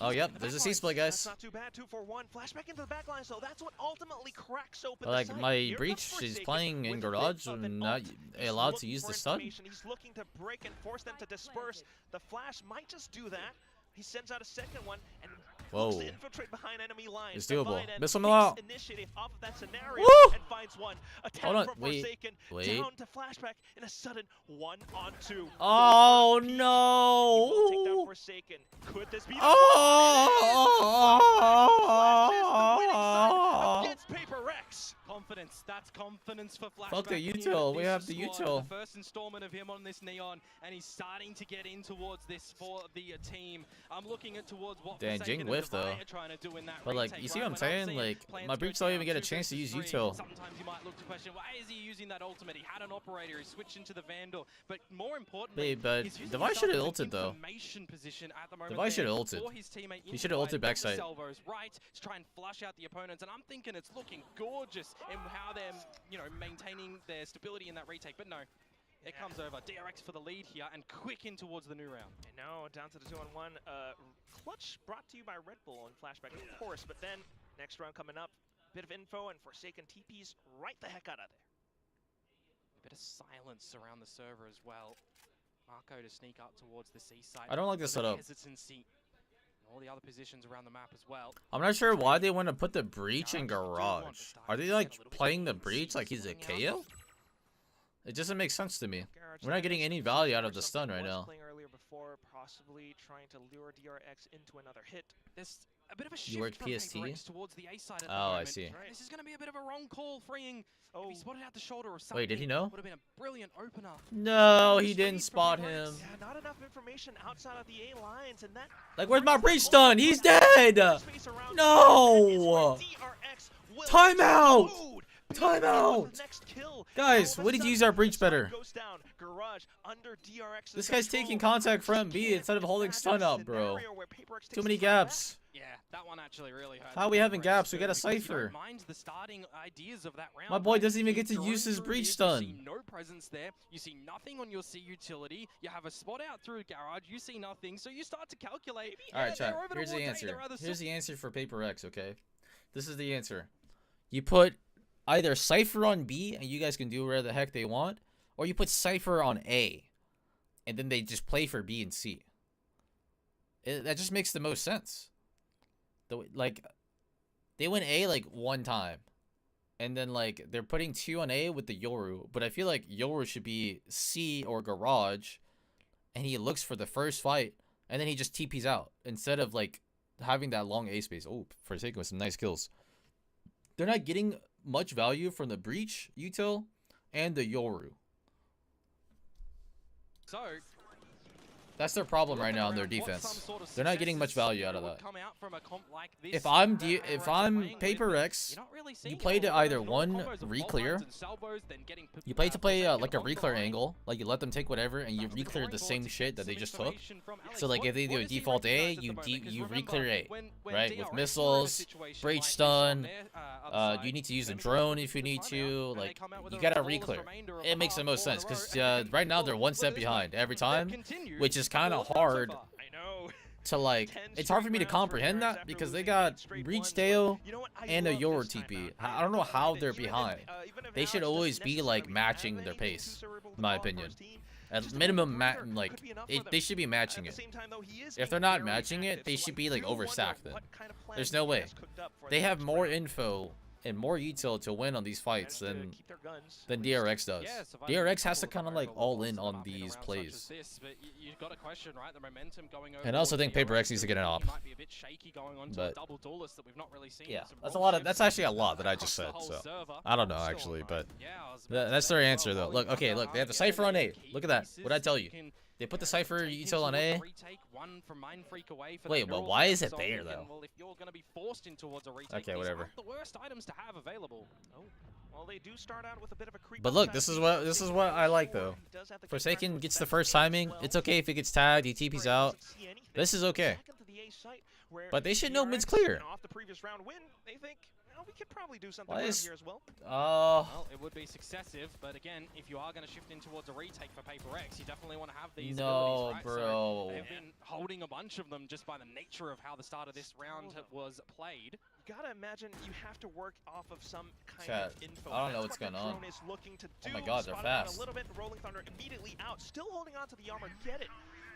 S4: Oh yep, there's a C split, guys.
S6: Not too bad, 2 for 1. Flashback into the back line, so that's what ultimately cracks open.
S4: Like my breach, she's playing in garage and not allowed to use the stun.
S6: He's looking to break and force them to disperse. The flash might just do that. He sends out a second one and
S4: whoa,
S6: infiltrate behind enemy lines.
S4: It's doable. Miss him out.
S6: Initiative off of that scenario and finds one.
S4: Hold on,
S6: wait.
S4: Down
S6: to Flashback in a sudden 1-on-2.
S4: Oh no!
S6: He will take down Forsaken. Could this be the against Paper Rex?
S5: Confidence. That's confidence for Flashback.
S4: Fuck the util. We have the util.
S5: The first installment of him on this Neon, and he's starting to get in towards this for the team. I'm looking at towards what
S4: Jing whiff though. But like, you see what I'm saying? Like, my breach don't even get a chance to use util.
S5: Sometimes you might look to question, why is he using that ultimate? He had an operator. He switched into the Vandal. But more importantly,
S4: but Device should have ulted though. Device should have ulted. He should have ulted backside.
S5: Right to try and flush out the opponents, and I'm thinking it's looking gorgeous in how they're, maintaining their stability in that retake. But no, it comes over. DRX for the lead here and quick in towards the new round.
S6: And now down to the 2-on-1. Clutch brought to you by Red Bull and Flashback, of course. But then next round coming up, bit of info and Forsaken TPs right the heck out of there.
S5: A bit of silence around the server as well. Marco to sneak up towards the C site.
S4: I don't like this setup.
S5: Hesitancy. All the other positions around the map as well.
S4: I'm not sure why they want to put the breach in garage. Are they like playing the breach like he's a KO? It doesn't make sense to me. We're not getting any value out of the stun right now.
S6: Playing earlier before, possibly trying to lure DRX into another hit.
S5: There's a bit of a shift
S4: you work
S5: from
S4: PST?
S5: Towards the A side at the
S4: oh,
S5: moment.
S4: I see.
S5: This is going to be a bit of a wrong call, freeing. If he spotted out the shoulder or something.
S4: Wait, did he know?
S5: Would have been a brilliant opener.
S4: No, he didn't spot him.
S6: Yeah, not enough information outside of the A lines, and that.
S4: Like, where's my breach stun? He's dead. No. Timeout. Timeout! Guys, we need to use our breach better. This guy's taking contact from B instead of holding stun up, bro. Too many gaps.
S5: Yeah, that one actually really hurt.
S4: How are we having gaps? We got a cipher. My boy doesn't even get to use his breach stun.
S5: You see no presence there. You see nothing on your C utility. You have a spot out through garage. You see nothing, so you start to calculate.
S4: All right, chat. Here's the answer. Here's the answer for Paper X, okay? This is the answer. You put either Cypher on B, and you guys can do whatever the heck they want, or you put Cypher on A, and then they just play for B and C. That just makes the most sense. Like, they win A like one time, and then like they're putting 2 on A with the Yoru, but I feel like Yoru should be C or Garage, and he looks for the first fight, and then he just TPs out instead of like having that long A space. Oh, Forsaken with some nice kills. They're not getting much value from the Breach, util, and the Yoru.
S5: So
S4: that's their problem right now in their defense. They're not getting much value out of that. If I'm Paper Rex, you play to either one re-clear. You play like a re-clear angle, like you let them take whatever and you re-clear the same shit that they just took. So like if they do a default A, you re-clear A, right? With missiles, breach stun. You need to use a drone if you need to. Like you gotta re-clear. It makes the most sense because right now they're one step behind every time, which is kind of hard to like. It's hard for me to comprehend that because they got Breach Deo and a Yoru TP. I don't know how they're behind. They should always be like matching their pace, in my opinion. At minimum, they should be matching it. If they're not matching it, they should be like overstacked then. There's no way. They have more info and more util to win on these fights than DRX does. DRX has to kind of like all in on these plays. And I also think Paper X needs to get an op. But yeah, that's a lot of. That's actually a lot that I just said. So I don't know actually, but that's their answer though. Look, okay, look, they have the Cypher on A. Look at that. What I tell you? They put the Cypher util on A. Wait, but why is it there though? Okay, whatever. But look, this is what I like though. Forsaken gets the first timing. It's okay if he gets tagged. He TPs out. This is okay. But they should know mid's clear.
S6: We could probably do something here as well.
S5: Well, it would be successive, but again, if you are going to shift in towards a retake for Paper X, you definitely want to have these abilities, right?
S4: Bro.
S5: So they've been holding a bunch of them just by the nature of how the start of this round was played.
S6: You gotta imagine you have to work off of some kind of info.
S4: I don't know what's going on. Oh my god, they're fast.
S6: A little bit, Rolling Thunder immediately out, still holding on to the armor. Get it.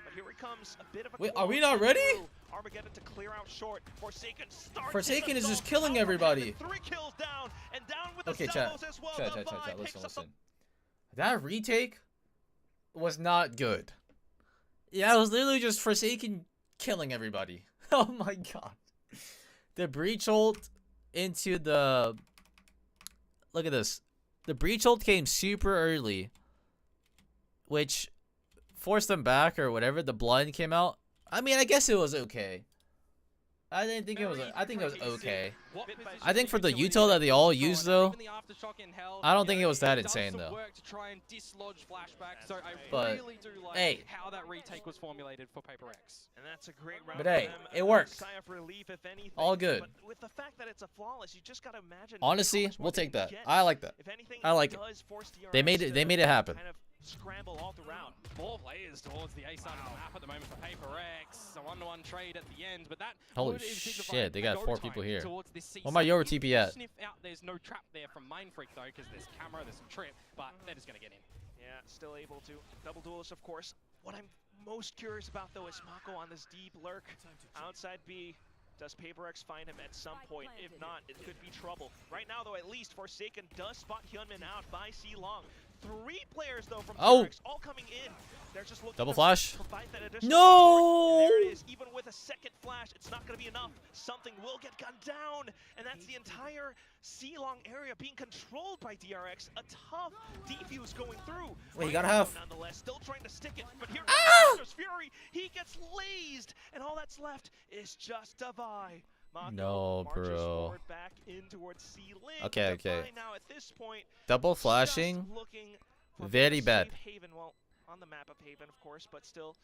S6: But here it comes, a bit of a
S4: wait, are we not ready?
S6: Armageddon to clear out short.
S4: Forsaken is just killing everybody.
S6: 3 kills down, and down with
S4: okay,
S6: the
S4: chat.
S6: As well.
S4: Chat. Listen. That retake was not good. Yeah, it was literally just Forsaken killing everybody. Oh my god. The breach ult into the. Look at this. The breach ult came super early, which forced them back or whatever. The blind came out. I mean, I guess it was okay. I didn't think it was. I think it was okay. I think for the util that they all used though, I don't think it was that insane though. But hey,
S5: how that retake was formulated for Paper X.
S6: And that's a great round.
S4: But hey, it worked.
S6: Sigh of relief, if anything.
S4: All good.
S6: But with the fact that it's a flawless, you just gotta imagine.
S4: Honestly, we'll take that. I like that. I like it. They made it happen.
S6: Kind of scramble all throughout.
S5: 4 players towards the A side of the map at the moment for Paper X. A 1-to-1 trade at the end, but that
S4: holy shit, they got 4 people here. What my Yoru TP at?
S5: There's no trap there from Mindfreak though, because there's camera, there's some trip, but they're just gonna get in.
S6: Yeah, still able to. Double duelist, of course. What I'm most curious about though is Mako on this deep lurk outside B. Does Paper X find him at some point? If not, it could be trouble. Right now though, at least Forsaken does spot Hyunmin out by C Long. 3 players though from Paper X all coming in. They're just looking
S4: double flash.
S6: No! There it is. Even with a second flash, it's not going to be enough. Something will get gunned down, and that's the entire C-long area being controlled by DRX. A tough defuse going through.
S4: Wait, you gotta have.
S6: Nonetheless, still trying to stick it, but here comes Fury. He gets lased, and all that's left is just Divide.
S4: No, bro.
S6: Back in towards
S4: okay.
S6: Now at this point,
S4: double flashing. Very bad.
S6: Haven, well, on the map of Haven, of course, but still,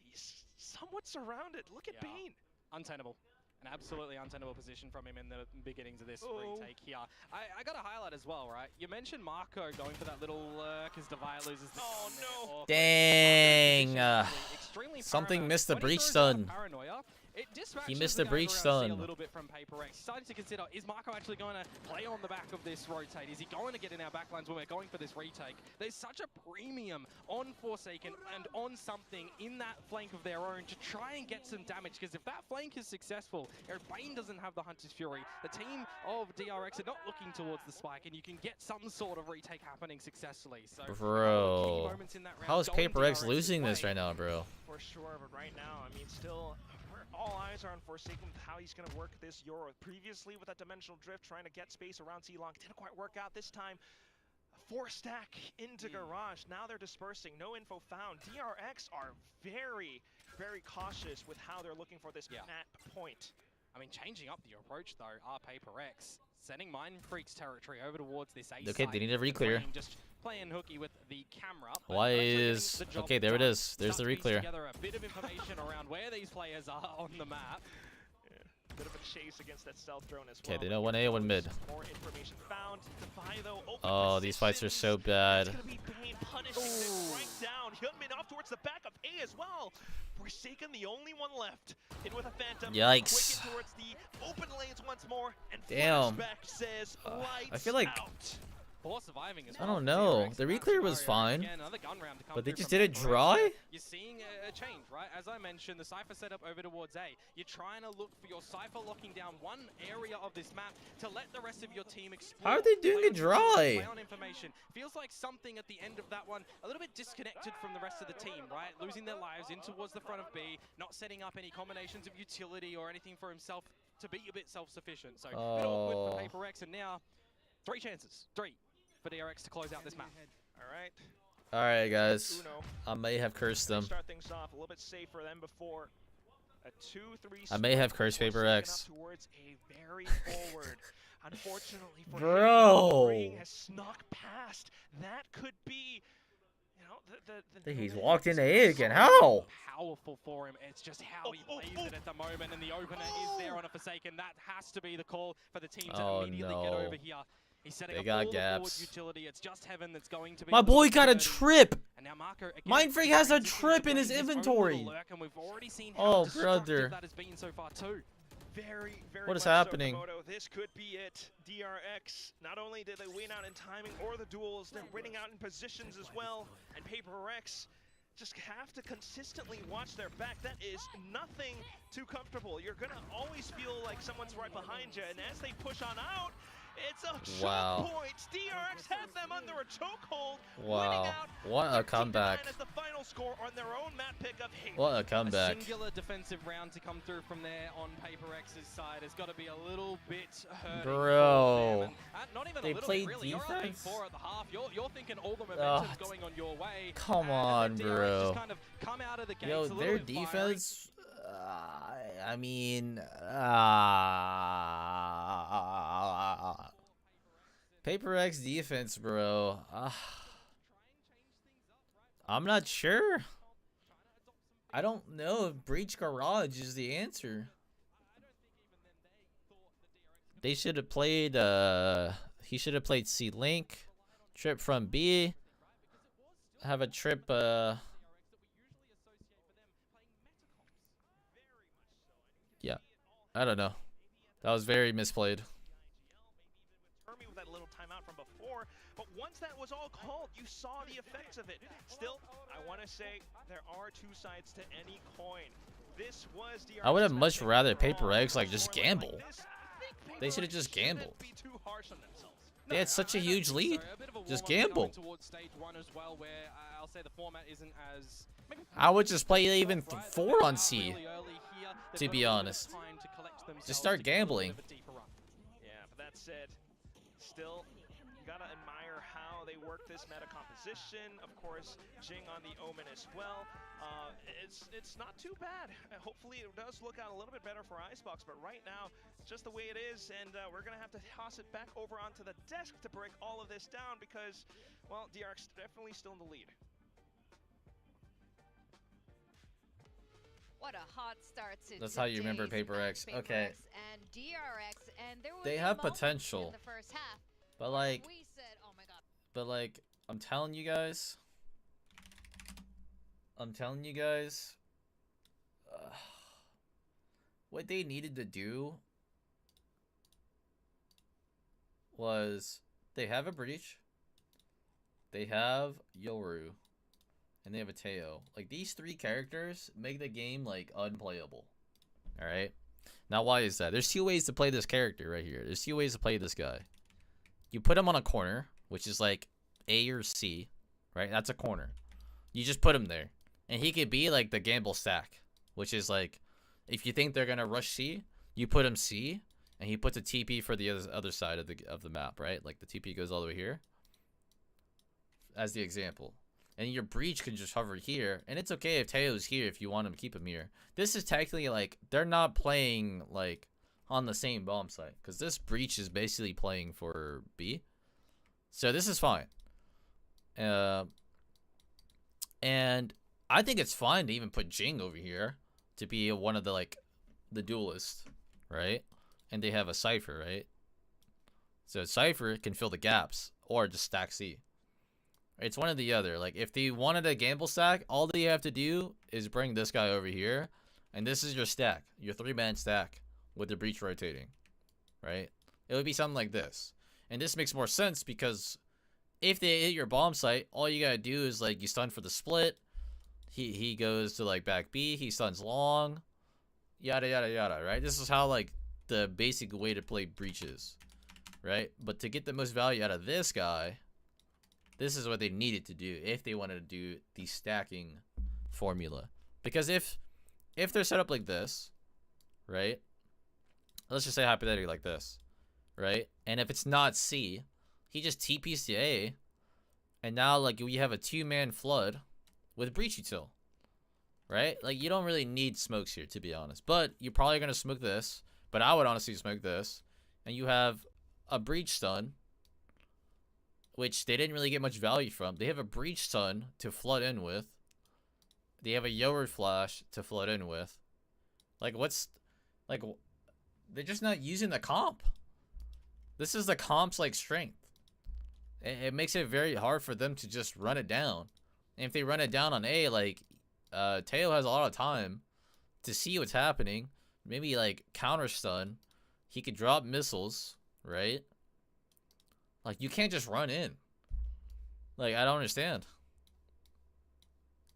S6: he's somewhat surrounded. Look at Bane.
S5: Untenable. An absolutely untenable position from him in the beginnings of this retake here. I got to highlight as well, right? You mentioned Marco going for that little because Divide loses the
S6: no.
S4: Dang. Something missed the breach stun.
S5: It
S4: missed the breach stun.
S5: a little bit from Paper X. Starting to consider, is Marco actually going to play on the back of this rotate? Is he going to get in our backlines when we're going for this retake? There's such a premium on Forsaken and on something in that flank of their own to try and get some damage, because if that flank is successful, if Bane doesn't have the Hunter's Fury, the team of DRX are not looking towards the spike, and you can get some sort of retake happening successfully. So,
S4: bro, how is Paper X losing this right now, bro?
S6: For sure, but right now, I mean, still, all eyes are on Forsaken with how he's going to work this Euro. Previously, with that Dimensional Drift, trying to get space around Talon, didn't quite work out this time. 4-stack into Garage. Now they're dispersing. No info found. DRX are very, very cautious with how they're looking for this map point.
S5: I mean, changing up the approach, though, are Paper X. Sending Mind Freak's territory over towards this A
S4: okay,
S5: side.
S4: they need a reclear.
S5: Just playing hooky with the camera.
S4: Why is... Okay, there it is. There's the reclear.
S5: Together a bit of information around where these players are on the map.
S6: Bit of a chase against that stealth drone as well.
S4: Okay, they know 1A, 1 mid.
S6: More information found. Defy, though,
S4: oh, these fights are so bad.
S6: It's gonna be Bane punishing this right down. Hyunmin off towards the back of A as well. Forsaken, the only one left. In with a Phantom.
S4: Yikes.
S6: Quicken towards the open lanes once more. And
S4: damn.
S6: Flashback says,
S4: I feel like...
S6: out.
S5: Surviving as
S4: I don't know. The reclear was fine, but they just did it dry?
S5: You're seeing a change, right? As I mentioned, the Cypher setup over towards A. You're trying to look for your Cypher locking down one area of this map to let the rest of your team explore.
S4: How are they doing it dry?
S5: Information. Feels like something at the end of that one, a little bit disconnected from the rest of the team, right? Losing their lives in towards the front of B, not setting up any combinations of utility or anything for himself to be a bit self-sufficient. So, a bit awkward for Paper X, and now 3 chances. 3. For DRX to close out this map.
S6: All
S4: right, guys. I may have cursed them.
S6: Start things off a little bit safer than before. A 2-3.
S4: I may have cursed Paper X.
S6: Towards a very forward. Unfortunately for
S4: bro,
S6: him, has snuck past. That could be, you know,
S4: he's walked into A again. How?
S5: Powerful for him. It's just how he plays it at the moment, and the opener is there on a Forsaken. That has to be the call for the team to immediately get over here. He's setting up all the utility. It's just Heaven that's going to be.
S4: My boy got a trip.
S5: And now Marco, again,
S4: Mind Freak has a trip in his inventory.
S5: And we've already seen
S4: how brother.
S5: That has been so far too.
S6: Very, very
S4: what is happening?
S6: So, this could be it. DRX, not only did they win out in timing or the duels, they're winning out in positions as well. And Paper X just have to consistently watch their back. That is nothing too comfortable. You're gonna always feel like someone's right behind you. And as they push on out, it's a choke point. DRX had them under a chokehold.
S4: Wow. What a comeback.
S6: As the final score on their own map pick of Hate.
S4: What a comeback.
S5: A singular defensive round to come through from there on Paper X's side has got to be a little bit hurting.
S4: Bro.
S5: Not even
S4: they
S5: a little
S4: played
S5: bit, really.
S4: defense?
S5: You're 4 at the half. You're thinking all the momentum's going on your way.
S4: Come on, bro.
S5: Just kind of come out of the gates
S4: yo, their defense... I mean... Paper X defense, bro. I'm not sure. I don't know if Breach Garage is the answer. They should have played, he should have played C-Link. Trip from B. Have a trip, yeah. I don't know. That was very misplayed.
S6: With that little timeout from before, but once that was all called, you saw the effects of it. Still, I want to say there are 2 sides to any coin. This was
S4: I would have much rather Paper X like just gamble. They should have just gambled. They had such a huge lead. Just gamble. I would just play even 4 on C, to be honest. Just start gambling.
S6: Yeah, but that said, still, you gotta admire how they work this meta composition. Of course, Jing on the Omen as well. It's not too bad. Hopefully it does look out a little bit better for Icebox, but right now, it's just the way it is, and we're gonna have to toss it back over onto the desk to break all of this down because, well, DRX definitely still in the lead.
S1: What a hot start to
S4: That's how you remember Paper X. Okay.
S1: And DRX, and there was
S4: they have potential.
S1: in the first half.
S4: But like,
S1: we said, oh my God.
S4: But like, I'm telling you guys. what they needed to do was they have a breach, they have Yoru, and they have a Teo. Like, these 3 characters make the game, like, unplayable. Alright? Now, why is that? There's 2 ways to play this character right here. There's 2 ways to play this guy. You put him on a corner, which is, like, A or C. Right? That's a corner. You just put him there. And he could be, like, the gamble stack. Which is, like, if you think they're gonna rush C, you put him C, and he puts a TP for the other side of the map, right? Like, the TP goes all the way here. As the example. And your breach can just hover here. And it's okay if Teo's here if you want him to keep him here. This is technically, like, they're not playing, like, on the same bomb site. Because this breach is basically playing for B. So this is fine. And I think it's fine to even put Jing over here. To be one of the, like, the duelists. Right? And they have a Cypher, right? So Cypher can fill the gaps. Or just stack C. It's one or the other. Like, if they wanted a gamble stack, all that you have to do is bring this guy over here. And this is your stack. Your 3-man stack. With the breach rotating. Right? It would be something like this. And this makes more sense because if they hit your bomb site, all you gotta do is, like, you stun for the split. He goes to, like, back B. He stuns long. Yada, yada, yada. Right? This is how, like, the basic way to play breach is. Right? But to get the most value out of this guy... This is what they needed to do if they wanted to do the stacking formula. Because if they're set up like this, right? Let's just say hypothetically like this, right? And if it's not C, he just TPs to A, and now, like, we have a 2-man flood with breach util, right? Like, you don't really need smokes here, to be honest. But you're probably going to smoke this, but I would honestly smoke this, and you have a breach stun, which they didn't really get much value from. They have a breach stun to flood in with. They have a Yoru flash to flood in with. Like, what's... Like, they're just not using the comp. This is the comp's, like, strength. It makes it very hard for them to just run it down. And if they run it down on A, like, Teo has a lot of time to see what's happening. Maybe, like, counter stun. He could drop missiles, right? Like, you can't just run in. Like, I don't understand.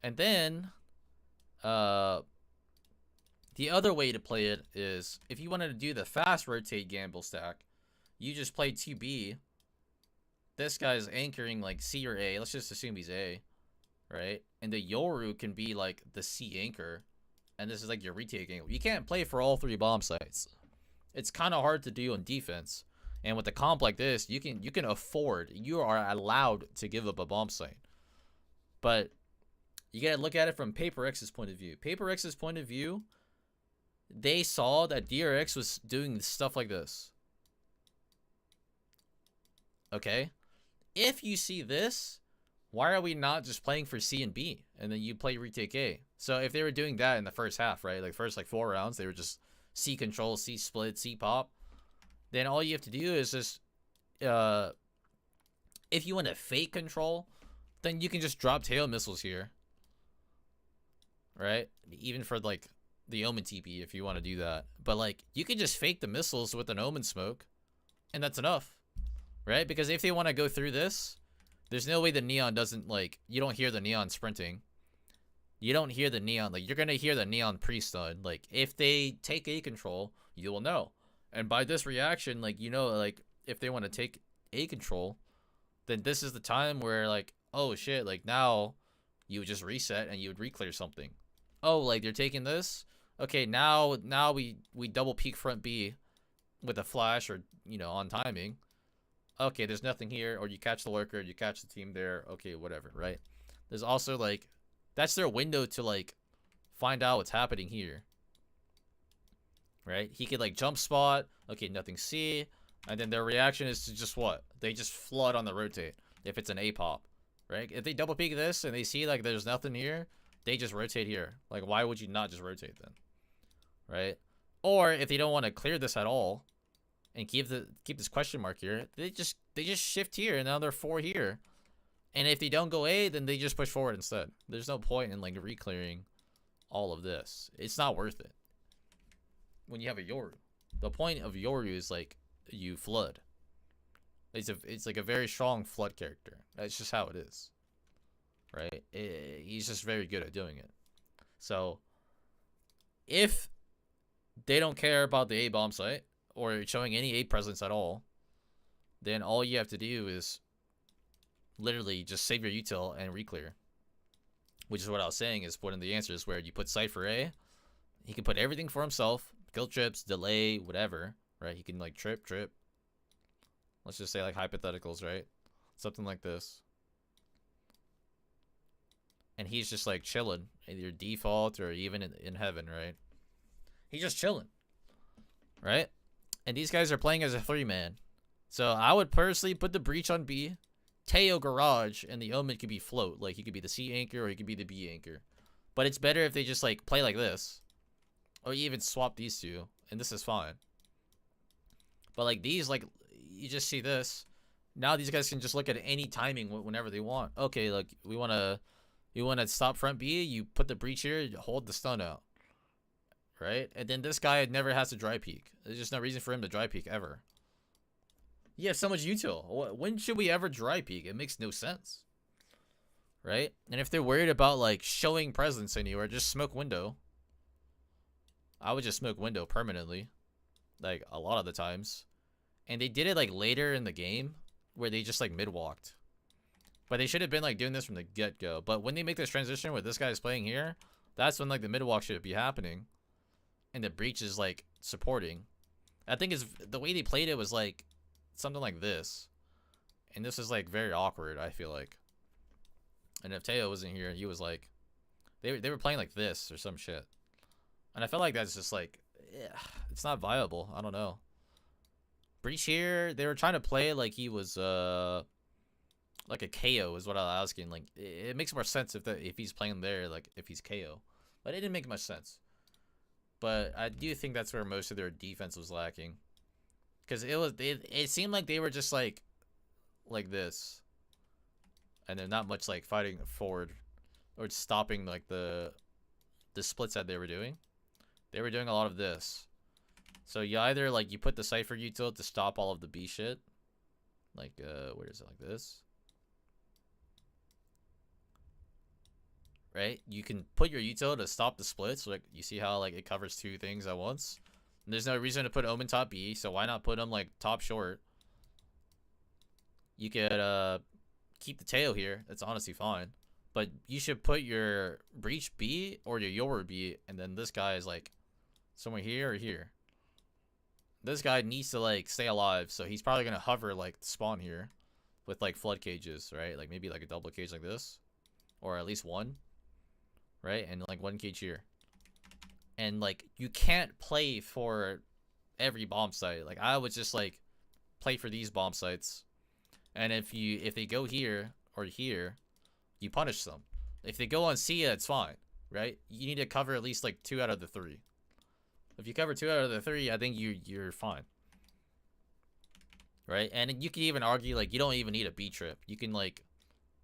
S4: And then, the other way to play it is, if you wanted to do the fast rotate gamble stack, you just play 2B. This guy's anchoring, like, C or A. Let's just assume he's A, right? And the Yoru can be, like, the C anchor. And this is, like, your retake angle. You can't play for all 3 bomb sites. It's kind of hard to do on defense. And with a comp like this, you can afford, you are allowed to give up a bomb site. But you gotta look at it from PaperX's point of view. PaperX's point of view, they saw that DRX was doing stuff like this. Okay? If you see this, why are we not just playing for C and B? And then you play retake A. So if they were doing that in the first half, right? Like, first, like, 4 rounds, they were just C control, C split, C pop. Then all you have to do is just, if you want to fake control, then you can just drop tail missiles here. Right? Even for, like, the Omen TP if you want to do that. But, like, you can just fake the missiles with an Omen smoke. And that's enough. Right? Because if they want to go through this, there's no way the Neon doesn't, like, you don't hear the Neon sprinting. You don't hear the Neon, like, you're going to hear the Neon pre-stun. Like, if they take A control, you will know. And by this reaction, like, you know, like, if they want to take A control, then this is the time where, like, oh shit, like, now you would just reset and you would reclear something. Oh, like, they're taking this? Okay, now we double peek front B with a flash or, you know, on timing. Okay, there's nothing here, or you catch the lurker, you catch the team there, okay, whatever, right? There's also, like, that's their window to, like, find out what's happening here. Right? He could, like, jump spot. Okay, nothing C. And then their reaction is to just what? They just flood on the rotate if it's an A pop. Right? If they double peek this and they see, like, there's nothing here, they just rotate here. Like, why would you not just rotate then? Right? Or if they don't want to clear this at all and keep this question mark here, they just shift here and now they're 4 here. And if they don't go A, then they just push forward instead. There's no point in, like, re-clearing all of this. It's not worth it. when you have a Yoru. The point of Yoru is like you flood. It's like a very strong flood character. That's just how it is, right? He's just very good at doing it. So if they don't care about the A bomb site or showing any A presence at all, then all you have to do is literally just save your util and reclear. Which is what I was saying is one of the answers where you put Cypher A, he can put everything for himself, kill trips, delay, whatever, right? He can like trip. Let's just say like hypotheticals, right? Something like this. And he's just like chilling, either default or even in heaven, right? He's just chilling, right? And these guys are playing as a 3-man. So I would personally put the breach on B, Teo garage, and the Omen could be float. Like he could be the C anchor or he could be the B anchor. But it's better if they just like play like this. Or you even swap these two, and this is fine. But like these, like you just see this. Now these guys can just look at any timing whenever they want. Okay, like you wanna stop front B, you put the breach here, you hold the stun out. Right? And then this guy never has to dry peek. There's just no reason for him to dry peek ever. You have so much util. When should we ever dry peek? It makes no sense. Right? And if they're worried about like showing presence anywhere, just smoke window. I would just smoke window permanently. Like a lot of the times. And they did it like later in the game where they just like mid-walked. But they should have been like doing this from the get-go. But when they make this transition where this guy is playing here, that's when like the mid-walk should be happening. And the breach is like supporting. I think it's the way they played it was like something like this. And this is like very awkward, I feel like. And if Teo wasn't here, he was like they were playing like this or some shit. And I felt like that's just like it's not viable. I don't know. Breach here, they were trying to play like he was like a KO is what I was asking. Like it makes more sense if he's playing there, like if he's KO. But it didn't make much sense. But I do think that's where most of their defense was lacking. Because it seemed like they were just like this. And they're not much like fighting forward or stopping like the splits that they were doing. They were doing a lot of this. So you either like you put the Cypher util to stop all of the B shit. Like where is it, like this? Right? You can put your util to stop the splits. Like you see how like it covers two things at once. And there's no reason to put Omen top B, so why not put him like top short? You could keep the tail here. That's honestly fine. But you should put your breach B or your Yoru B, and then this guy is like somewhere here or here. This guy needs to like stay alive, so he's probably gonna hover like spawn here with like flood cages, right? Like maybe like a double cage like this, or at least one, right? And like one cage here. And like you can't play for every bomb site. Like I would just like play for these bomb sites, and if they go here or here, you punish them. If they go on C, it's fine, right? You need to cover at least like 2 out of the 3. If you cover 2 out of the 3, I think you're fine. Right? And you can even argue like you don't even need a B trip. You can like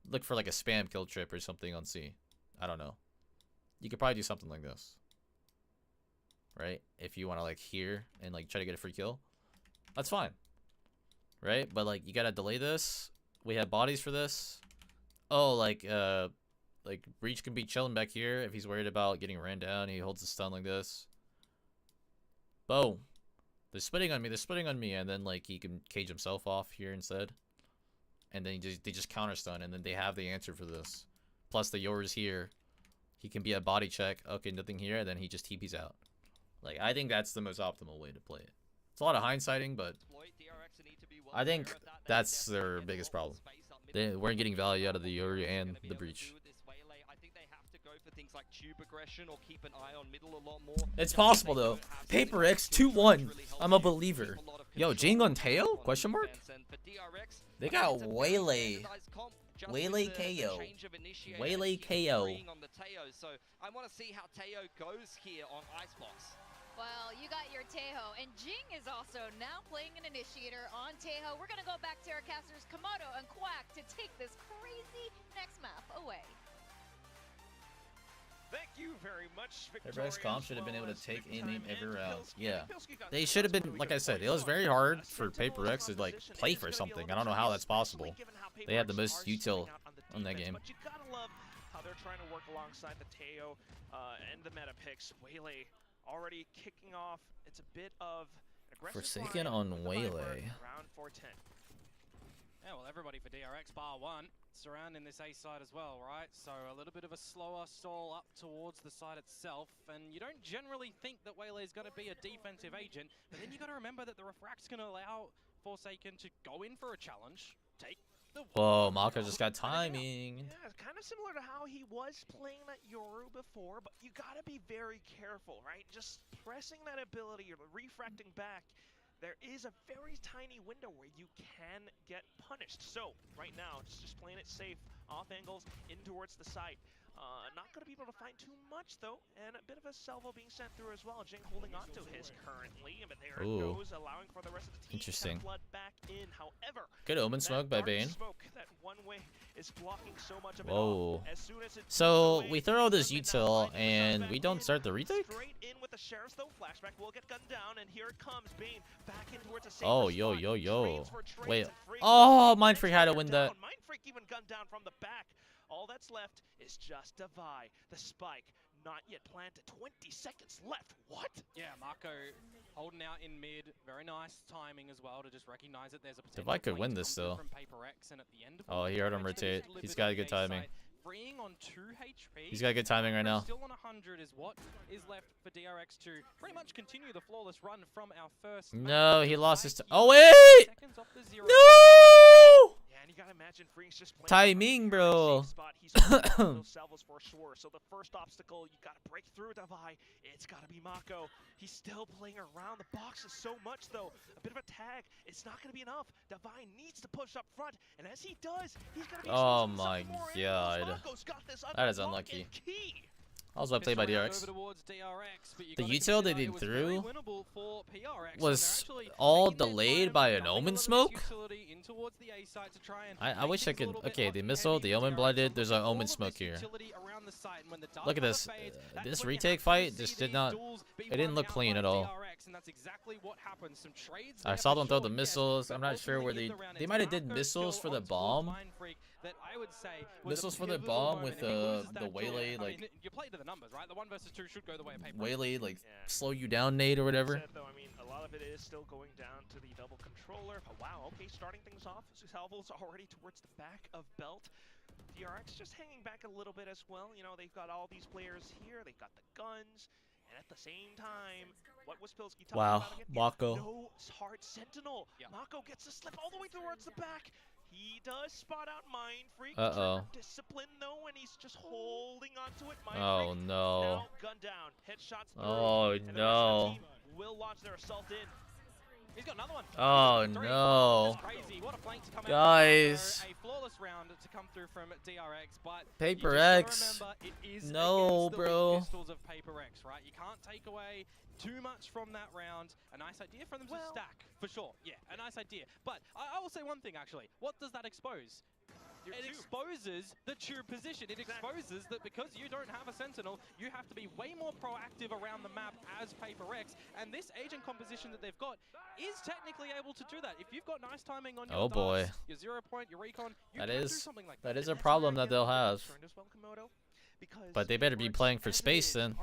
S4: look for like a spam kill trip or something on C. I don't know. You could probably do something like this. Right? If you want to like here and like try to get a free kill. That's fine. Right? But like you gotta delay this. We have bodies for this. Oh, like Breach can be chilling back here if he's worried about getting ran down. He holds the stun like this. Boom. They're splitting on me, and then like he can cage himself off here instead. And then they just counter stun, and then they have the answer for this. Plus the Yoru's here. He can be a body check. Okay, nothing here, and then he just TP's out. Like I think that's the most optimal way to play it. It's a lot of hindsighting, but I think that's their biggest problem. They weren't getting value out of the Yoru and the Breach. It's possible though. Paper X 2-1. I'm a believer. Yo, Jing on Teo? Question mark? They got Waylay. Waylay KO. Waylay KO.
S3: So I want to see how Teo goes here on Icebox.
S1: Well, you got your Tejo, and Jing is also now playing an initiator on Tejo. We're going to go back to our casters Komodo and Quack to take this crazy next map away.
S6: Thank you very much,
S4: PaperX Comp should have been able to take aim every round. Yeah. They should have been, like I said, it was very hard for PaperX to like play for something. I don't know how that's possible. They had the most util on that game.
S6: But you gotta love how they're trying to work alongside the Teo and the meta picks. Waylay already kicking off. It's a bit of an aggressive
S4: Forsaken on Waylay.
S6: Round 410.
S5: Yeah, well, everybody for DRX bar one surrounding this A side as well, right? So a little bit of a slower stall up towards the side itself, and you don't generally think that Waylay is going to be a defensive agent, but then you got to remember that the Refract's going to allow Forsaken to go in for a challenge, take the...
S4: Whoa, Mako just got timing.
S6: Yeah, it's kind of similar to how he was playing that Yoru before, but you got to be very careful, right? Just pressing that ability or refracting back. There is a very tiny window where you can get punished. So, right now, it's just playing it safe, off angles, in towards the site. Not going to be able to find too much, though, and a bit of a salvo being sent through as well. Jing holding on to his currently, but there it goes, allowing for the rest of the team to flood back in. However,
S4: good omen smoke by Bane.
S6: Smoke, that one way is blocking so much of it
S4: whoa.
S6: as soon as
S4: So, we throw this util, and we don't start the retake?
S6: Straight in with the Sheriff's, though. Flashback will get gunned down, and here it comes. Bane back in towards a safer
S4: Oh, yo,
S6: spot.
S4: yo, yo.
S6: Trades
S4: Wait.
S6: and Freak.
S4: Oh, Mindfreak had to win that.
S6: Mindfreak even gunned down from the back. All that's left is just Devi. The spike not yet planted. 20 seconds left. What?
S5: Yeah, Marco holding out in mid. Very nice timing as well to just recognize that there's a potential
S4: Devi could win
S5: play to
S4: this
S5: come through
S4: though.
S5: from PaperX, and at the end of
S4: Oh, he heard him rotate. He's got a good timing.
S5: Freeing on 2 HP.
S4: He's got good timing right now.
S5: Still on 100 is what is left for DRX to pretty much continue the flawless run from our first.
S4: No, he lost his. Oh wait! No!
S6: Yeah, and you gotta imagine Freak's just
S4: timing, bro.
S6: He's those salvos for sure. So the first obstacle, you gotta break through Devi. It's gotta be Mako. He's still playing around the boxes so much though. A bit of a tag. It's not gonna be enough. Devi needs to push up front, and as he does, he's gonna be.
S4: Oh my god. That is unlucky. I was well played by DRX. The util they did through was all delayed by an omen smoke. I wish I could. Okay, the missile, the omen blinded. There's an omen smoke here. Look at this. This retake fight just did not. It didn't look clean at all. I saw them throw the missiles. I'm not sure where they might have did missiles for the bomb. Missiles for the bomb with the Waylay like.
S5: You play to the numbers, right? The 1 versus 2 should go the way of PaperX.
S4: Waylay like slow you down, nade or whatever.
S6: Though, I mean, a lot of it is still going down to the double controller. Oh, wow, okay, starting things off. Salvo's already towards the back of belt. DRX just hanging back a little bit as well. You know, they've got all these players here. They've got the guns. And at the same time, what was Pilsky talking about again?
S4: Mako.
S6: No hard sentinel. Yeah. Mako gets a slip all the way towards the back. He does spot out Mindfreak. Discipline though, and he's just holding onto it.
S4: Oh no.
S6: Now gun down. Headshots through.
S4: Oh no.
S6: Will launch their assault in.
S5: He's got another one.
S4: Oh no.
S5: Crazy. What a flank to come
S4: guys.
S5: A flawless round to come through from DRX, but
S4: PaperX.
S5: It is
S4: no, bro.
S5: Pistols of PaperX, right? You can't take away too much from that round. A nice idea for them to stack, for sure. Yeah, a nice idea. But I will say one thing actually. What does that expose? It exposes the tube position. It exposes that because you don't have a sentinel, you have to be way more proactive around the map as PaperX. And this agent composition that they've got is technically able to do that. If you've got nice timing on your your 0 point, your recon, you can do something like that.
S4: That is a problem that they'll have. But they better be playing for space then.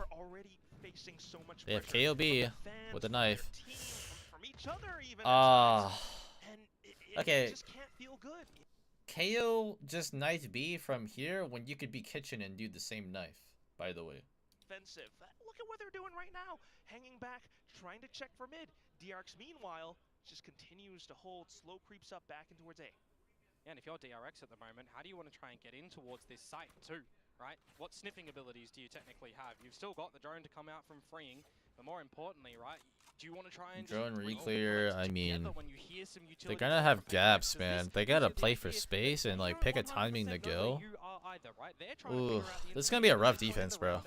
S4: They have KOB with a knife. Okay. KO just knife B from here when you could be kitchen and do the same knife, by the way.
S6: Offensive. Look at what they're doing right now. Hanging back, trying to check for mid. DRX, meanwhile, just continues to hold, slow creeps up back in towards A.
S5: Yeah, and if you're DRX at the moment, how do you want to try and get in towards this site too, right? What sniffing abilities do you technically have? You've still got the drone to come out from freeing, but more importantly, right? Do you want to try and
S4: drone reclear? I mean, they're gonna have gaps, man. They gotta play for space and like pick a timing to go. Ooh, this is gonna be a rough defense, bro.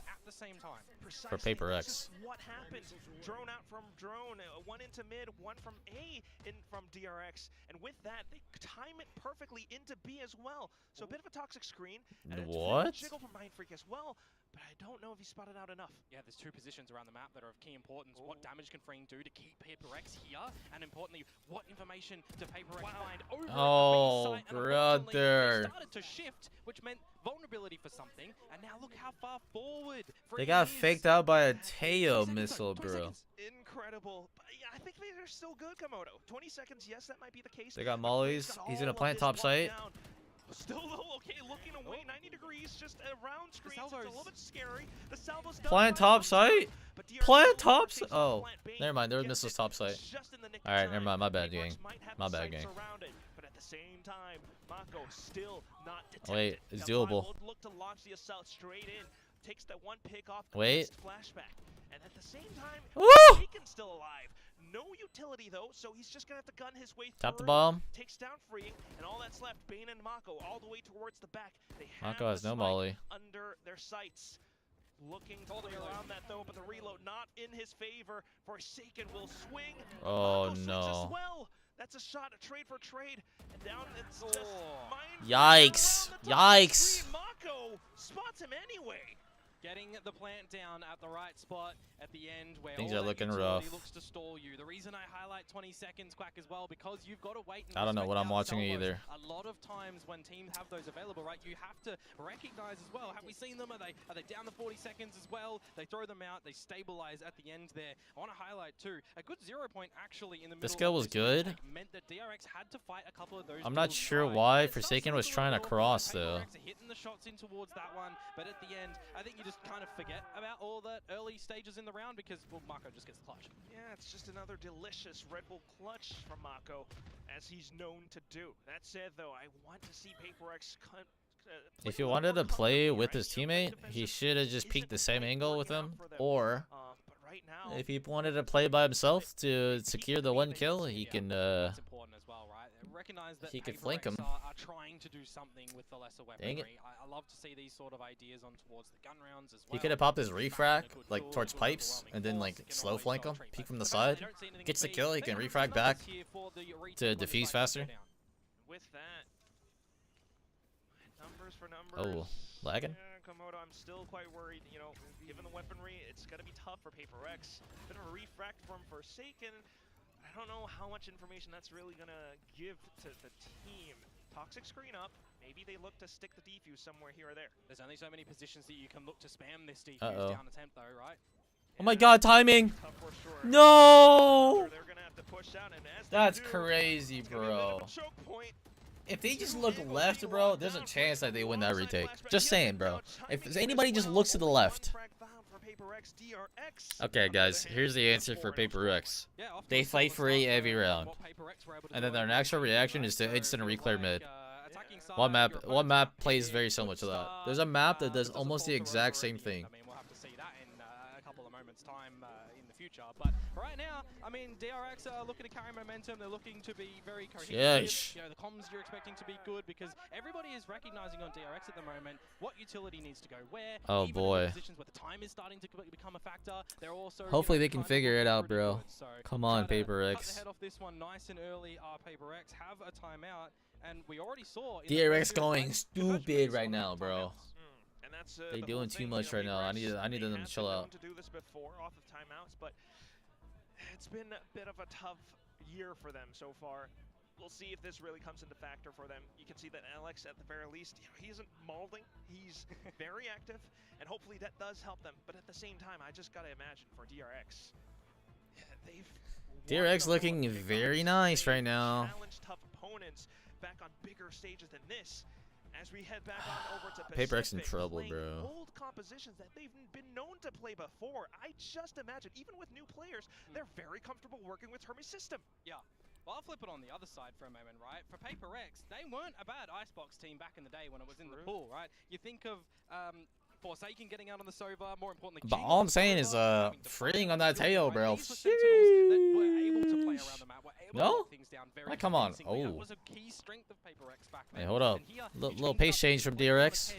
S4: For PaperX.
S6: What happened? Drone out from drone, one into mid, one from A in from DRX, and with that, they time it perfectly into B as well. So a bit of a toxic screen.
S4: What?
S6: Jiggle from Mindfreak as well. but I don't know if he spotted out enough.
S5: Yeah, there's two positions around the map that are of key importance. What damage can Freeing do to keep PaperX here? And importantly, what information do PaperX find over at the B site? And
S4: brother.
S5: they started to shift, which meant vulnerability for something. And now look how far forward
S4: They got faked out by a Teo missile, bro.
S6: Incredible. But yeah, I think they're still good, Komodo. 20 seconds, yes, that might be the case.
S4: They got mollies. He's gonna plant top site.
S6: Still though, okay, looking away, 90 degrees, just around screens. It's a little bit scary. The salvos
S4: Plant top site? Plant top site? Oh, never mind. There was missiles top site. Alright, never mind. My bad, gang. My bad, gang.
S6: But at the same time, Mako still not detected.
S4: Wait, it's doable.
S6: Look to launch the assault straight in. Takes that one pick off.
S4: Wait.
S6: Flashback. And at the same time,
S4: Woo!
S6: Taken's still alive. No utility though, so he's just gonna have to gun his way through.
S4: Tap the bomb.
S6: Takes down Freeing, and all that's left, Bane and Mako all the way towards the back. They
S4: Mako has no molly.
S6: Under their sights. Looking to play around that though, but the reload not in his favor. Forsaken will swing.
S4: Oh
S6: Mako
S4: no.
S6: swings as well. That's a shot, a trade for trade. And down it's just
S4: Yikes. Yikes.
S6: Mako spots him anyway.
S5: Getting the plant down at the right spot at the end where
S4: Things
S5: all
S4: are
S5: that
S4: looking
S5: utility
S4: rough.
S5: looks to stall you. The reason I highlight 20 seconds, Quack, as well, because you've got to wait.
S4: I don't know what I'm watching either.
S5: A lot of times when teams have those available, right, you have to recognize as well. Have we seen them? Are they down the 40 seconds as well? They throw them out. They stabilize at the end there. I want to highlight too a good 0 point actually in the middle.
S4: This kill was good.
S5: Meant that DRX had to fight a couple of those.
S4: I'm not sure why Forsaken was trying to cross though.
S5: Hitting the shots in towards that one, but at the end, I think you just kind of forget about all that early stages in the round because, well, Mako just gets the clutch.
S6: Yeah, it's just another delicious Red Bull clutch from Mako, as he's known to do. That said, though, I want to see PaperX
S4: if he wanted to play with his teammate, he should have just peeked the same angle with him. Or if he wanted to play by himself to secure the one kill, he can
S5: recognize that
S4: he could flank him.
S5: Are trying to do something with the lesser weaponry.
S4: Dang it.
S5: I love to see these sort of ideas on towards the gun rounds as well.
S4: He could have popped his refrag like towards pipes and then like slow flank him, peek from the side, gets the kill, he can refrag back to defuse faster.
S6: With that, numbers for numbers.
S4: Oh, lagging?
S6: Yeah, Komodo, I'm still quite worried. You know, given the weaponry, it's going to be tough for PaperX. Bit of a refract from Forsaken. I don't know how much information that's really going to give to the team. Toxic screen up. Maybe they look to stick the defuse somewhere here or there.
S5: There's only so many positions that you can look to spam this defuse down attempt though, right?
S4: Oh my god, timing! No!
S6: They're gonna have to push out, and as
S4: that's crazy, bro. If they just look left, bro, there's a chance that they win that retake. Just saying, bro. If anybody just looks to the left. Okay, guys, here's the answer for PaperX. They fight for A every round. And then their natural reaction is to instant reclear mid. One map plays very similar to that. There's a map that does almost the exact same thing.
S5: I mean, we'll have to see that in a couple of moments' time in the future. But right now, I mean, DRX are looking to carry momentum. They're looking to be very cohesive.
S4: Yeesh.
S5: You know, the comms you're expecting to be good because everybody is recognizing on DRX at the moment what utility needs to go where.
S4: Oh boy.
S5: Positions where the time is starting to become a factor. They're also
S4: hopefully they can figure it out, bro. So come on, PaperX.
S5: Head off this one nice and early. PaperX have a timeout, and we already saw
S4: DRX going stupid right now, bro. They doing too much right now. I need them to chill out.
S6: To do this before off of timeouts, but it's been a bit of a tough year for them so far. We'll see if this really comes into factor for them. You can see that Alex, at the very least, he isn't mauling. He's very active, and hopefully that does help them. But at the same time, I just gotta imagine for DRX,
S4: DRX looking very nice right now.
S6: Challenge tough opponents back on bigger stages than this. As we head back on over to
S4: PaperX in trouble, bro.
S6: Old compositions that they've been known to play before. I just imagine, even with new players, they're very comfortable working with Hermes' system.
S5: Yeah. Well, I'll flip it on the other side for a moment, right? For PaperX, they weren't a bad Icebox team back in the day when it was in the pool, right? You think of Forsaken getting out on the Sova, more importantly.
S4: But all I'm saying is, freeing on that tail, bro. No? Like, come on. Oh. Hey, hold up. Little pace change from DRX.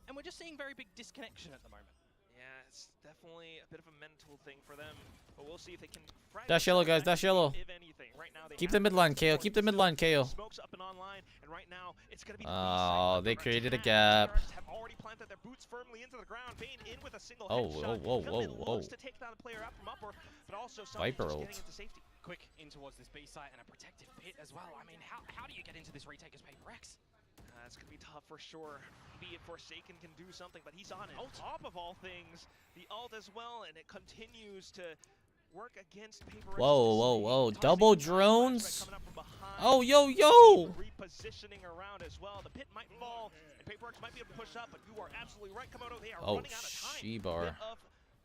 S5: And we're just seeing very big disconnection at the moment.
S6: Yeah, it's definitely a bit of a mental thing for them. But we'll see if they can.
S4: Dash yellow, guys. Dash yellow.
S6: If anything, right now
S4: Keep the midline, KO. Keep the midline, KO.
S6: Smokes up and online, and right now it's gonna be the
S4: Oh, they created a
S6: attack.
S4: gap.
S6: Have already planted their boots firmly into the ground. Vayne in with a single
S4: Oh,
S6: headshot.
S4: whoa.
S6: Looks to take down the player up from upper, but also
S4: Viper
S6: just
S4: ult.
S6: getting into safety.
S5: Quick in towards this B site and a protective pit as well. I mean, how do you get into this retake as Paper X?
S6: It's going to be tough for sure. Maybe if Forsaken can do something, but he's on it. On top of all things, the ult as well, and it continues to work against Paper X.
S4: Whoa. Double drones?
S6: Coming up from behind.
S4: Oh, yo.
S6: Repositioning around as well. The pit might fall, and Paper X might be able to push up, but you are absolutely right. Komodo, they are running out of time.
S4: She-bar.
S6: Bit of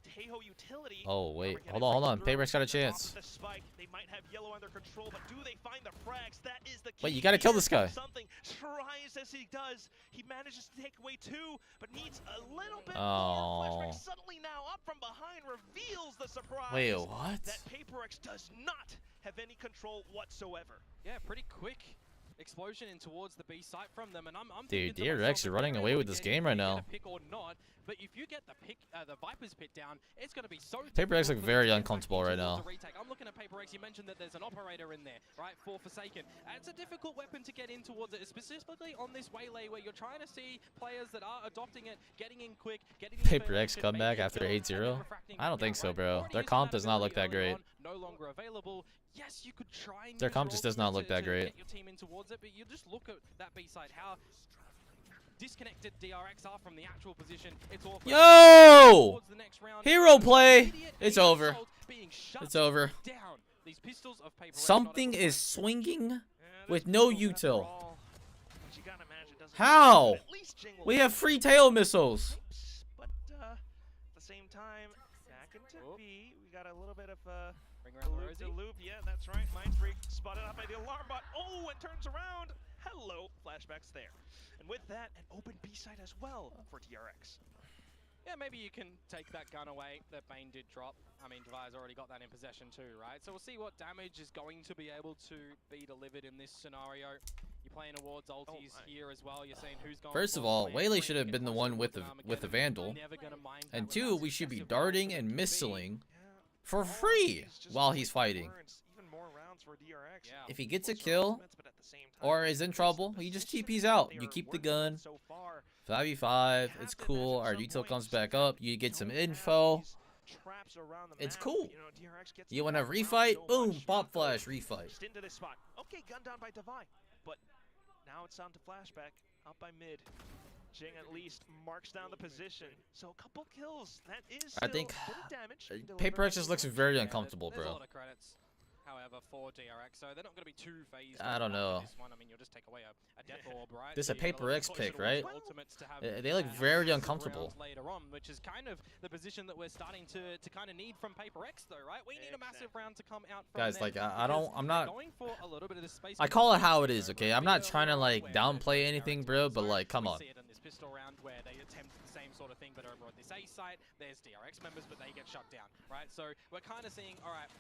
S6: Teho utility.
S4: Oh, wait. Hold on. Paper X got a chance.
S6: The spike. They might have yellow under control, but do they find the frags? That is the key.
S4: Wait, you gotta kill this guy.
S6: Something tries as he does. He manages to take away 2, but needs a little bit more. Flashback suddenly now up from behind reveals the surprise.
S4: Wait, what?
S6: That Paper X does not have any control whatsoever.
S5: Yeah, pretty quick explosion in towards the B site from them, and I'm
S4: Dude,
S5: thinking to
S4: DRX
S5: myself,
S4: is running away with this game right now.
S5: Pick or not, but if you get the Viper's pit down, it's going to be so.
S4: Paper X look
S5: difficult
S4: very
S5: to get
S4: uncomfortable
S5: back
S4: right
S5: in towards
S4: now.
S5: a retake. I'm looking at Paper X. You mentioned that there's an operator in there, right, for Forsaken. And it's a difficult weapon to get in towards it, specifically on this waylay where you're trying to see players that are adopting it, getting in quick, getting in.
S4: Paper X comeback after 8-0? I don't think so, bro. Their comp does not look that great.
S5: No longer available. Yes, you could try and
S4: Their comp just does not look that great.
S5: Get your team in towards it, but you just look at that B side, how disconnected DRX are from the actual position. It's all
S4: Yo! Hero play! It's over. It's over.
S5: Down. These pistols of Paper X
S4: Something is swinging with no util.
S6: You gotta imagine, doesn't
S4: How?
S6: at least Jingle
S4: We have free tail missiles.
S6: but at the same time, back into B, we got a little bit of
S5: Ring around
S6: loop to loop. Yeah, that's right. Mind Freak spotted up by the alarm bot. Oh, and turns around. Hello, flashbacks there. And with that, an open B side as well for DRX.
S5: Yeah, maybe you can take that gun away that Bane did drop. I mean, Devi's already got that in possession too, right? So we'll see what damage is going to be able to be delivered in this scenario. You're playing awards ultis here as well. You're saying who's going.
S4: First of all, Waylay should have been the one with the Vandal. And 2, we should be darting and missiling for free while he's fighting.
S6: Even more rounds for DRX.
S5: Yeah.
S4: If he gets a kill or is in trouble, he just TPs out. You keep the gun. 5v5, it's cool. Our util comes back up. You get some info. It's cool. You want to refight? Boom, pop flash, refight.
S6: Into this spot. Okay, gun down by Devi, but now it's on to flashback. Up by mid. Jing at least marks down the position. So a couple kills. That is still
S4: I think
S6: a bit of damage.
S4: Paper X just looks very uncomfortable,
S5: There's a
S4: bro.
S5: lot of credits, however, for DRX, so they're not going to be too phased.
S4: I don't know.
S5: This one. I mean, you'll just take away a death orb, right?
S4: This is a
S5: So you
S4: Paper
S5: gotta
S4: X
S5: push
S4: pick,
S5: it
S4: right?
S5: towards ultimates to have,
S4: They look very
S5: rounds
S4: uncomfortable.
S5: later on, which is kind of the position that we're starting to kind of need from Paper X, though, right? We need a massive round to come out from
S4: Guys,
S5: them
S4: like, I'm not.
S5: going for a little bit of this space.
S4: I call it how it is, okay? I'm not trying to, like, downplay anything, bro, but, like, come on.
S5: We see it in this pistol round where they attempt the same sort of thing, but over at this A site, there's DRX members, but they get shut down, right? So we're kind of seeing, all right,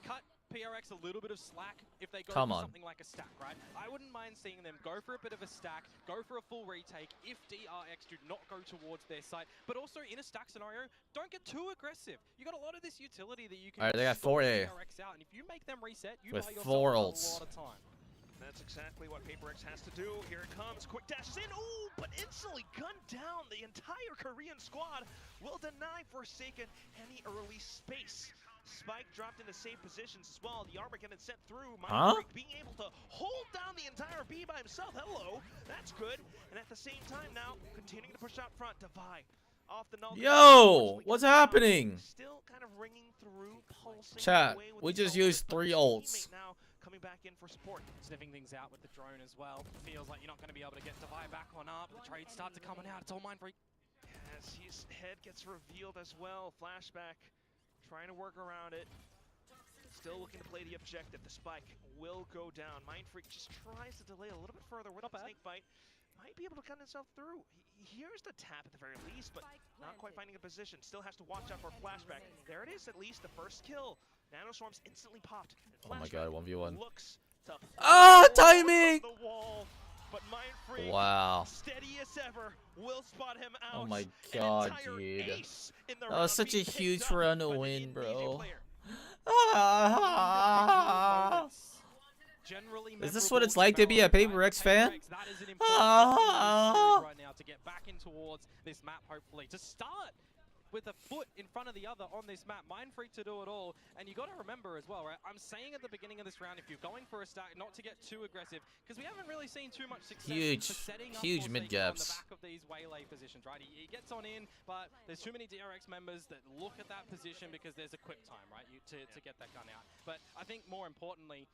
S5: cut PRX a little bit of slack if they go for something like a stack, right? I wouldn't mind seeing them go for a bit of a stack, go for a full retake if DRX do not go towards their site, but also in a stack scenario, don't get too aggressive. You got a lot of this utility that you can.
S4: All right, they got
S5: stop
S4: 4A
S5: DRX out, and if you make them reset, you
S4: with
S5: buy yourself
S4: 4
S5: a
S4: ults.
S5: lot of time.
S6: That's exactly what Paper X has to do. Here it comes. Quick dashes in. Ooh, but instantly gunned down. The entire Korean squad will deny Forsaken any early space. Spike dropped into safe positions as well. The armor getting sent through. Freak being able to hold down the entire B by himself. Hello. That's good. And at the same time now, continuing to push out front. Devi off the null.
S4: Yo, what's happening?
S6: Still kind of ringing through, pulsing.
S4: Chat, we just used 3 ults.
S6: Now coming back in for support.
S5: Sniffing things out with the drone as well. Feels like you're not going to be able to get Devi back on up. The trades start to coming out. It's all Mind Freak.
S6: As his head gets revealed as well. Flashback. Trying to work around it. Still looking to play the objective. The spike will go down. Mind Freak just tries to delay a little bit further with the snake bite. Might be able to cut himself through. He hears the tap at the very least, but not quite finding a position. Still has to watch out for flashback. There it is, at least the first kill. Nanoswarms instantly popped.
S4: Oh my god, 1v1.
S6: Looks to
S4: Ah, timing!
S6: the wall, but Mind Freak,
S4: Wow.
S6: steady as ever. Will spot him out.
S4: Oh my god, dude. That was such a huge run to win, bro. Is this what it's like to be a Paper X fan?
S5: That is an important right now to get back in towards this map, hopefully. To start with a foot in front of the other on this map. Mindfreak to do it all. And you got to remember as well, right? I'm saying at the beginning of this round, if you're going for a stack, not to get too aggressive, because we haven't really seen too much success for setting up
S4: huge mid gaps
S5: on the back of these waylay positions, right? He gets on in, but there's too many DRX members that look at that position because there's a quick time, right? To get that gun out. But I think more importantly,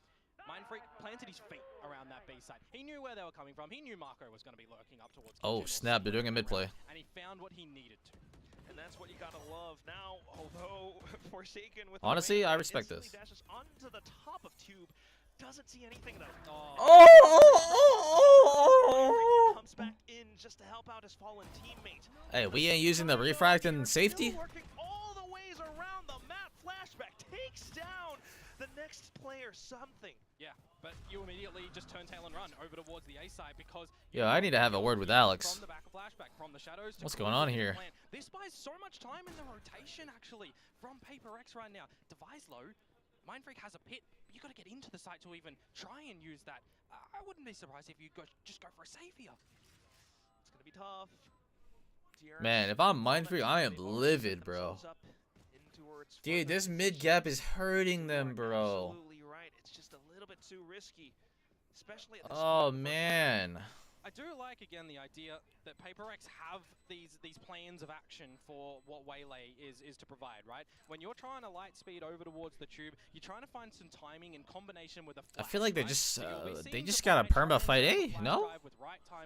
S5: Mindfreak planted his feet around that B side. He knew where they were coming from. He knew Marco was going to be lurking up towards.
S4: Oh snap! They're doing a mid play.
S5: And he found what he needed to.
S6: And that's what you gotta love. Now, although Forsaken with
S4: honestly, I respect this.
S6: Dashes onto the top of Tube, doesn't see anything though. Comes back in just to help out his fallen teammate.
S4: Hey, we ain't using the refract and safety.
S6: Working all the ways around the map. Flashback takes down the next player. Something.
S5: Yeah, but you immediately just turn tail and run over towards the A side because.
S4: Yeah, I need to have a word with Alex.
S5: From the back of Flashback, from the shadows.
S4: What's going on here?
S5: This buys so much time in the rotation actually from Paper X right now. Device low. Mindfreak has a pit, but you got to get into the site to even try and use that. I wouldn't be surprised if you just go for a save here.
S6: It's gonna be tough.
S4: Man, if I'm Mindfreak, I am livid, bro. Dude, this mid gap is hurting them, bro.
S6: Absolutely right. It's just a little bit too risky, especially at this
S4: Oh man.
S5: I do like again the idea that Paper X have these plans of action for what Waylay is to provide, right? When you're trying to light speed over towards the tube, you're trying to find some timing in combination with a flash,
S4: I feel like
S5: right?
S4: they just gotta perma fight A, no?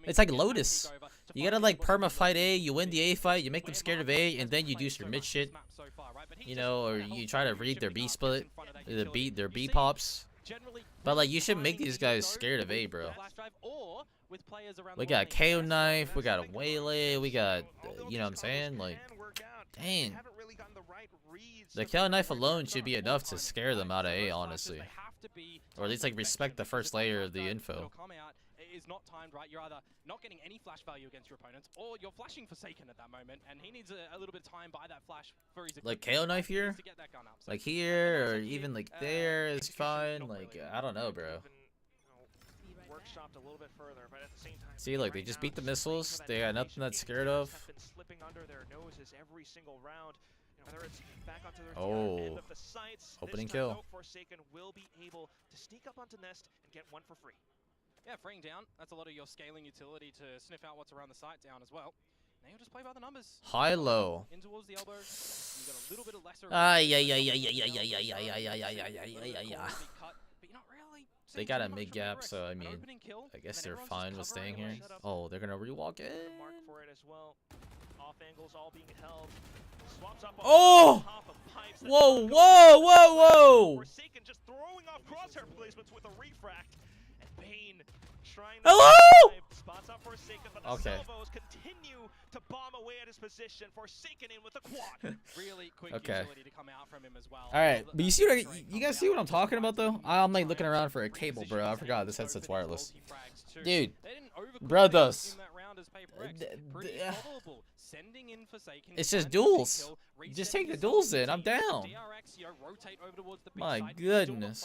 S4: It's like Lotus. You gotta like perma fight A, you win the A fight, you make them scared of A, and then you do your mid shit. You know, or you try to read their B split, their B pops. But like you should make these guys scared of A, bro. We got KO knife, we got a waylay, we got, you know what I'm saying? Like, dang. The KO knife alone should be enough to scare them out of A, honestly. Or at least like respect the first layer of the info.
S5: Is not timed right. You're either not getting any flash value against your opponents, or you're flashing Forsaken at that moment, and he needs a little bit of time by that flash for his
S4: like KO knife here, like here, or even like there is fine. Like I don't know, bro.
S6: Workshopped a little bit further, but at the same time,
S4: see, like they just beat the missiles. They got nothing that's scared of.
S6: Slipping under their noses every single round. Whether it's back onto their end of the sights,
S4: opening kill.
S6: Forsaken will be able to sneak up onto Nest and get one for free.
S5: Yeah, freeing down. That's a lot of your scaling utility to sniff out what's around the site down as well. Now you'll just play by the numbers.
S4: High low.
S5: In towards the elbow. You got a little bit of lesser.
S4: They got a mid gap, so I mean, I guess they're fine with staying here. Oh, they're gonna rewalk it.
S6: Mark for it as well. Off angles all being held. Swaps up
S4: oh! Whoa, whoa, whoa, whoa!
S6: Forsaken just throwing off crosshair placements with a refract. Bane trying to spots up Forsaken, but the salvos continue to bomb away at his position. Forsaken in with a quad. Really quick utility to come out from him as well.
S4: All right, but you see what you guys see what I'm talking about though? I'm like looking around for a cable, bro. I forgot this headset's wireless. Dude, brothers. It's just duels. Just take the duels in. I'm down. My goodness.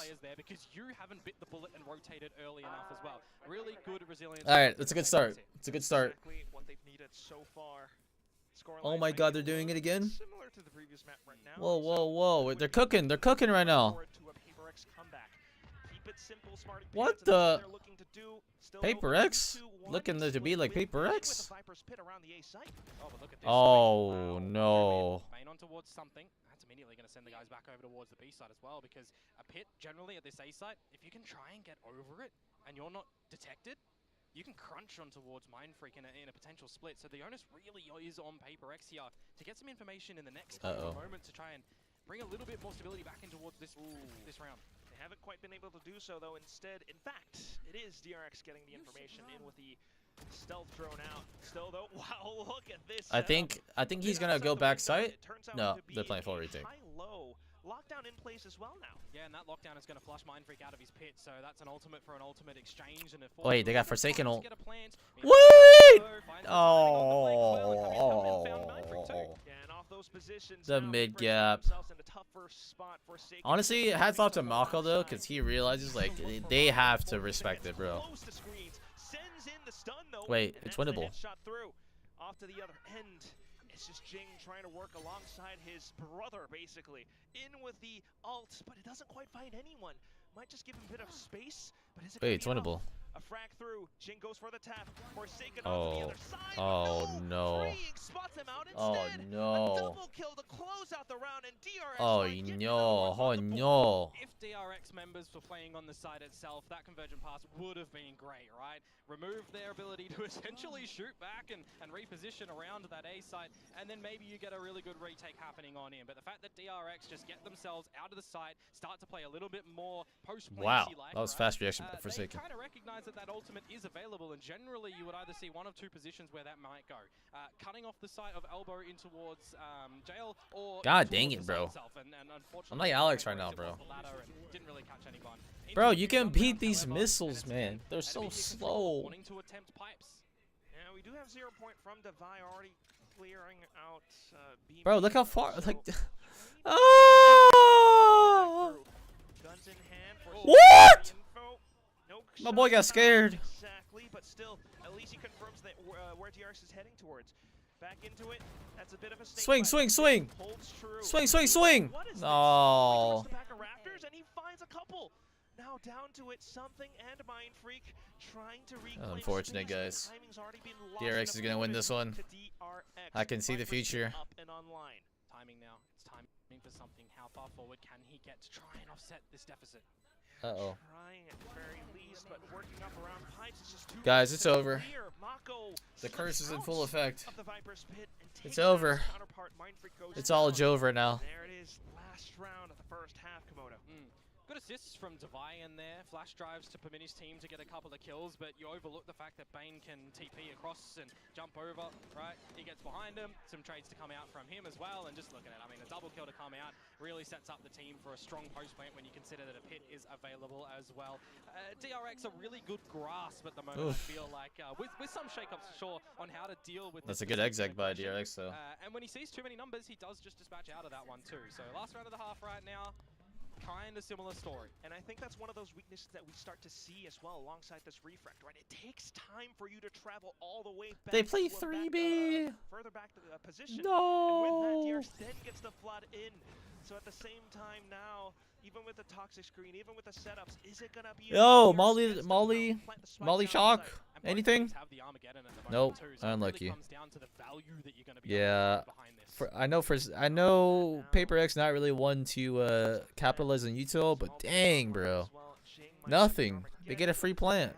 S4: All right, that's a good start. It's a good start. Oh my God, they're doing it again. Whoa, whoa, whoa! They're cooking. They're cooking right now. What the? Paper X? Looking to be like Paper X? Oh no.
S5: Main on towards something. That's immediately going to send the guys back over towards the B side as well, because a pit generally at this A site, if you can try and get over it and you're not detected, you can crunch on towards Mindfreak in a potential split. So the onus really is on Paper X here to get some information in the next moment to try and bring a little bit more stability back in towards this round.
S6: Haven't quite been able to do so though. Instead, in fact, it is DRX getting the information in with the stealth drone out. Still though, wow, look at this.
S4: I think he's gonna go back site. No, they're playing full retake.
S6: High-low lockdown in place as well now.
S5: Yeah, and that lockdown is gonna flush Mindfreak out of his pit, so that's an ultimate for an ultimate exchange and a
S4: wait, they got Forsaken ult. Wait! The mid gap. Honestly, hats off to Mako though, because he realizes like they have to respect it, bro. Wait, it's winnable.
S6: Off to the other end. It's just Jing trying to work alongside his brother, basically. In with the ult, but it doesn't quite find anyone. Might just give him a bit of space, but is it
S4: Wait, it's winnable.
S6: A frag through. Jing goes for the tap. Forsaken
S4: Oh.
S6: on the other side.
S4: Oh no.
S6: Spots him out
S4: Oh
S6: instead.
S4: no.
S6: A double kill to close out the round, and DRX
S4: Oh no. Oh no.
S5: If DRX members were playing on the side itself, that conversion pass would have been great, right? Remove their ability to essentially shoot back and reposition around that A site, and then maybe you get a really good retake happening on in. But the fact that DRX just get themselves out of the site, start to play a little bit more post-play.
S4: Wow, that was fast reaction by Forsaken.
S5: They kind of recognize that ultimate is available, and generally you would either see one of two positions where that might go. Cutting off the site of elbow in towards jail, or
S4: God dang it, bro. I'm like Alex right now, bro. Bro, you can beat these missiles, man. They're so slow.
S5: Wanting to attempt pipes.
S6: Yeah, we do have 0 point from Devi already clearing out.
S4: Bro, look how far. Like, oh!
S6: Guns in hand for
S4: what?
S6: No
S4: my boy got scared.
S6: Exactly, but still, at least he confirms that where DRX is heading towards. Back into it. That's a bit of a
S4: swing, swing, swing.
S6: Holds true.
S4: Swing, swing, swing.
S6: Oh. Back of Raptors, and he finds a couple. Now down to it, Something and Mind Freak trying to reclaim
S4: unfortunate, guys. DRX is gonna win this one. I can see the future.
S6: Up and online.
S5: Timing now. It's timing for Something. How far forward can he get to try and offset this deficit?
S4: Uh-oh.
S6: Trying at the very least, but working up around pipes is just too
S4: guys, it's over.
S6: Mako
S4: the curse is in full effect.
S6: Of the Viper's Pit and
S4: it's over.
S6: Mind Freak goes
S4: it's all over now.
S6: There it is. Last round of the first half, Komodo.
S5: Good assists from Devi in there. Flash drives to Pamini's team to get a couple of kills, but you overlook the fact that Bane can TP across and jump over, right? He gets behind him, some trades to come out from him as well, and just look at it. I mean, a double kill to come out really sets up the team for a strong post plant when you consider that a pit is available as well. DRX a really good grasp at the moment, I feel like, with some shakeups, sure, on how to deal with
S4: that's a good exec by DRX, though.
S5: And when he sees too many numbers, he does just dispatch out of that one, too. So last round of the half right now. Kind of similar story.
S6: And I think that's one of those weaknesses that we start to see as well alongside this refract, right? It takes time for you to travel all the way back.
S4: They play 3B.
S6: Further back to the position.
S4: No.
S6: And with that, DRX then gets the flood in. So at the same time now, even with the toxic screen, even with the setups, is it gonna be?
S4: Yo, Molly shock. Anything? Nope. Unlucky. Yeah. I know Paper X not really one to capitalize on util, but dang, bro, nothing. They get a free plant.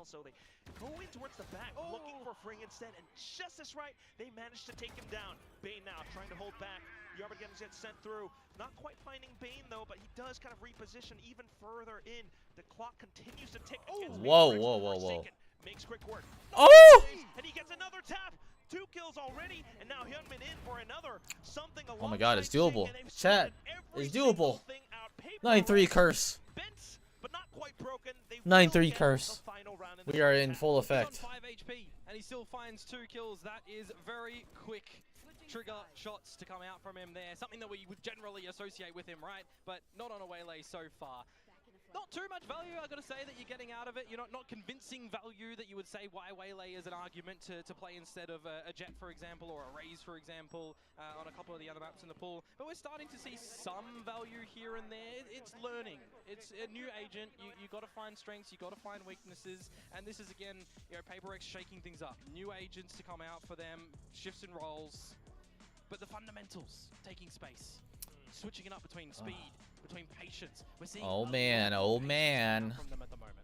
S6: So they go in towards the back, looking for Fring instead, and just as right, they manage to take him down. Bane now trying to hold back. Yarbergen gets sent through. Not quite finding Bane though, but he does kind of reposition even further in. The clock continues to tick.
S4: Whoa, whoa, whoa, whoa.
S6: Makes quick work.
S4: Oh!
S6: And he gets another tap. 2 kills already, and now Hyunmin in for another. Something.
S4: Oh my God, it's doable. Chat, it's doable. 9-3 curse. 9-3 curse. We are in full effect.
S5: 5 HP, and he still finds 2 kills. That is very quick trigger shots to come out from him there. Something that we would generally associate with him, right? But not on a Waylay so far. Not too much value, I gotta say, that you're getting out of it. You're not convincing value that you would say why Waylay is an argument to play instead of a Jet, for example, or a Raze, for example, on a couple of the other maps in the pool. But we're starting to see some value here and there. It's learning. It's a new agent. You gotta find strengths, you gotta find weaknesses, and this is again, Paper X shaking things up. New agents to come out for them, shifts in roles, but the fundamentals taking space, switching it up between speed. Between patience. We're seeing
S4: oh man, oh man.
S5: From them at the moment.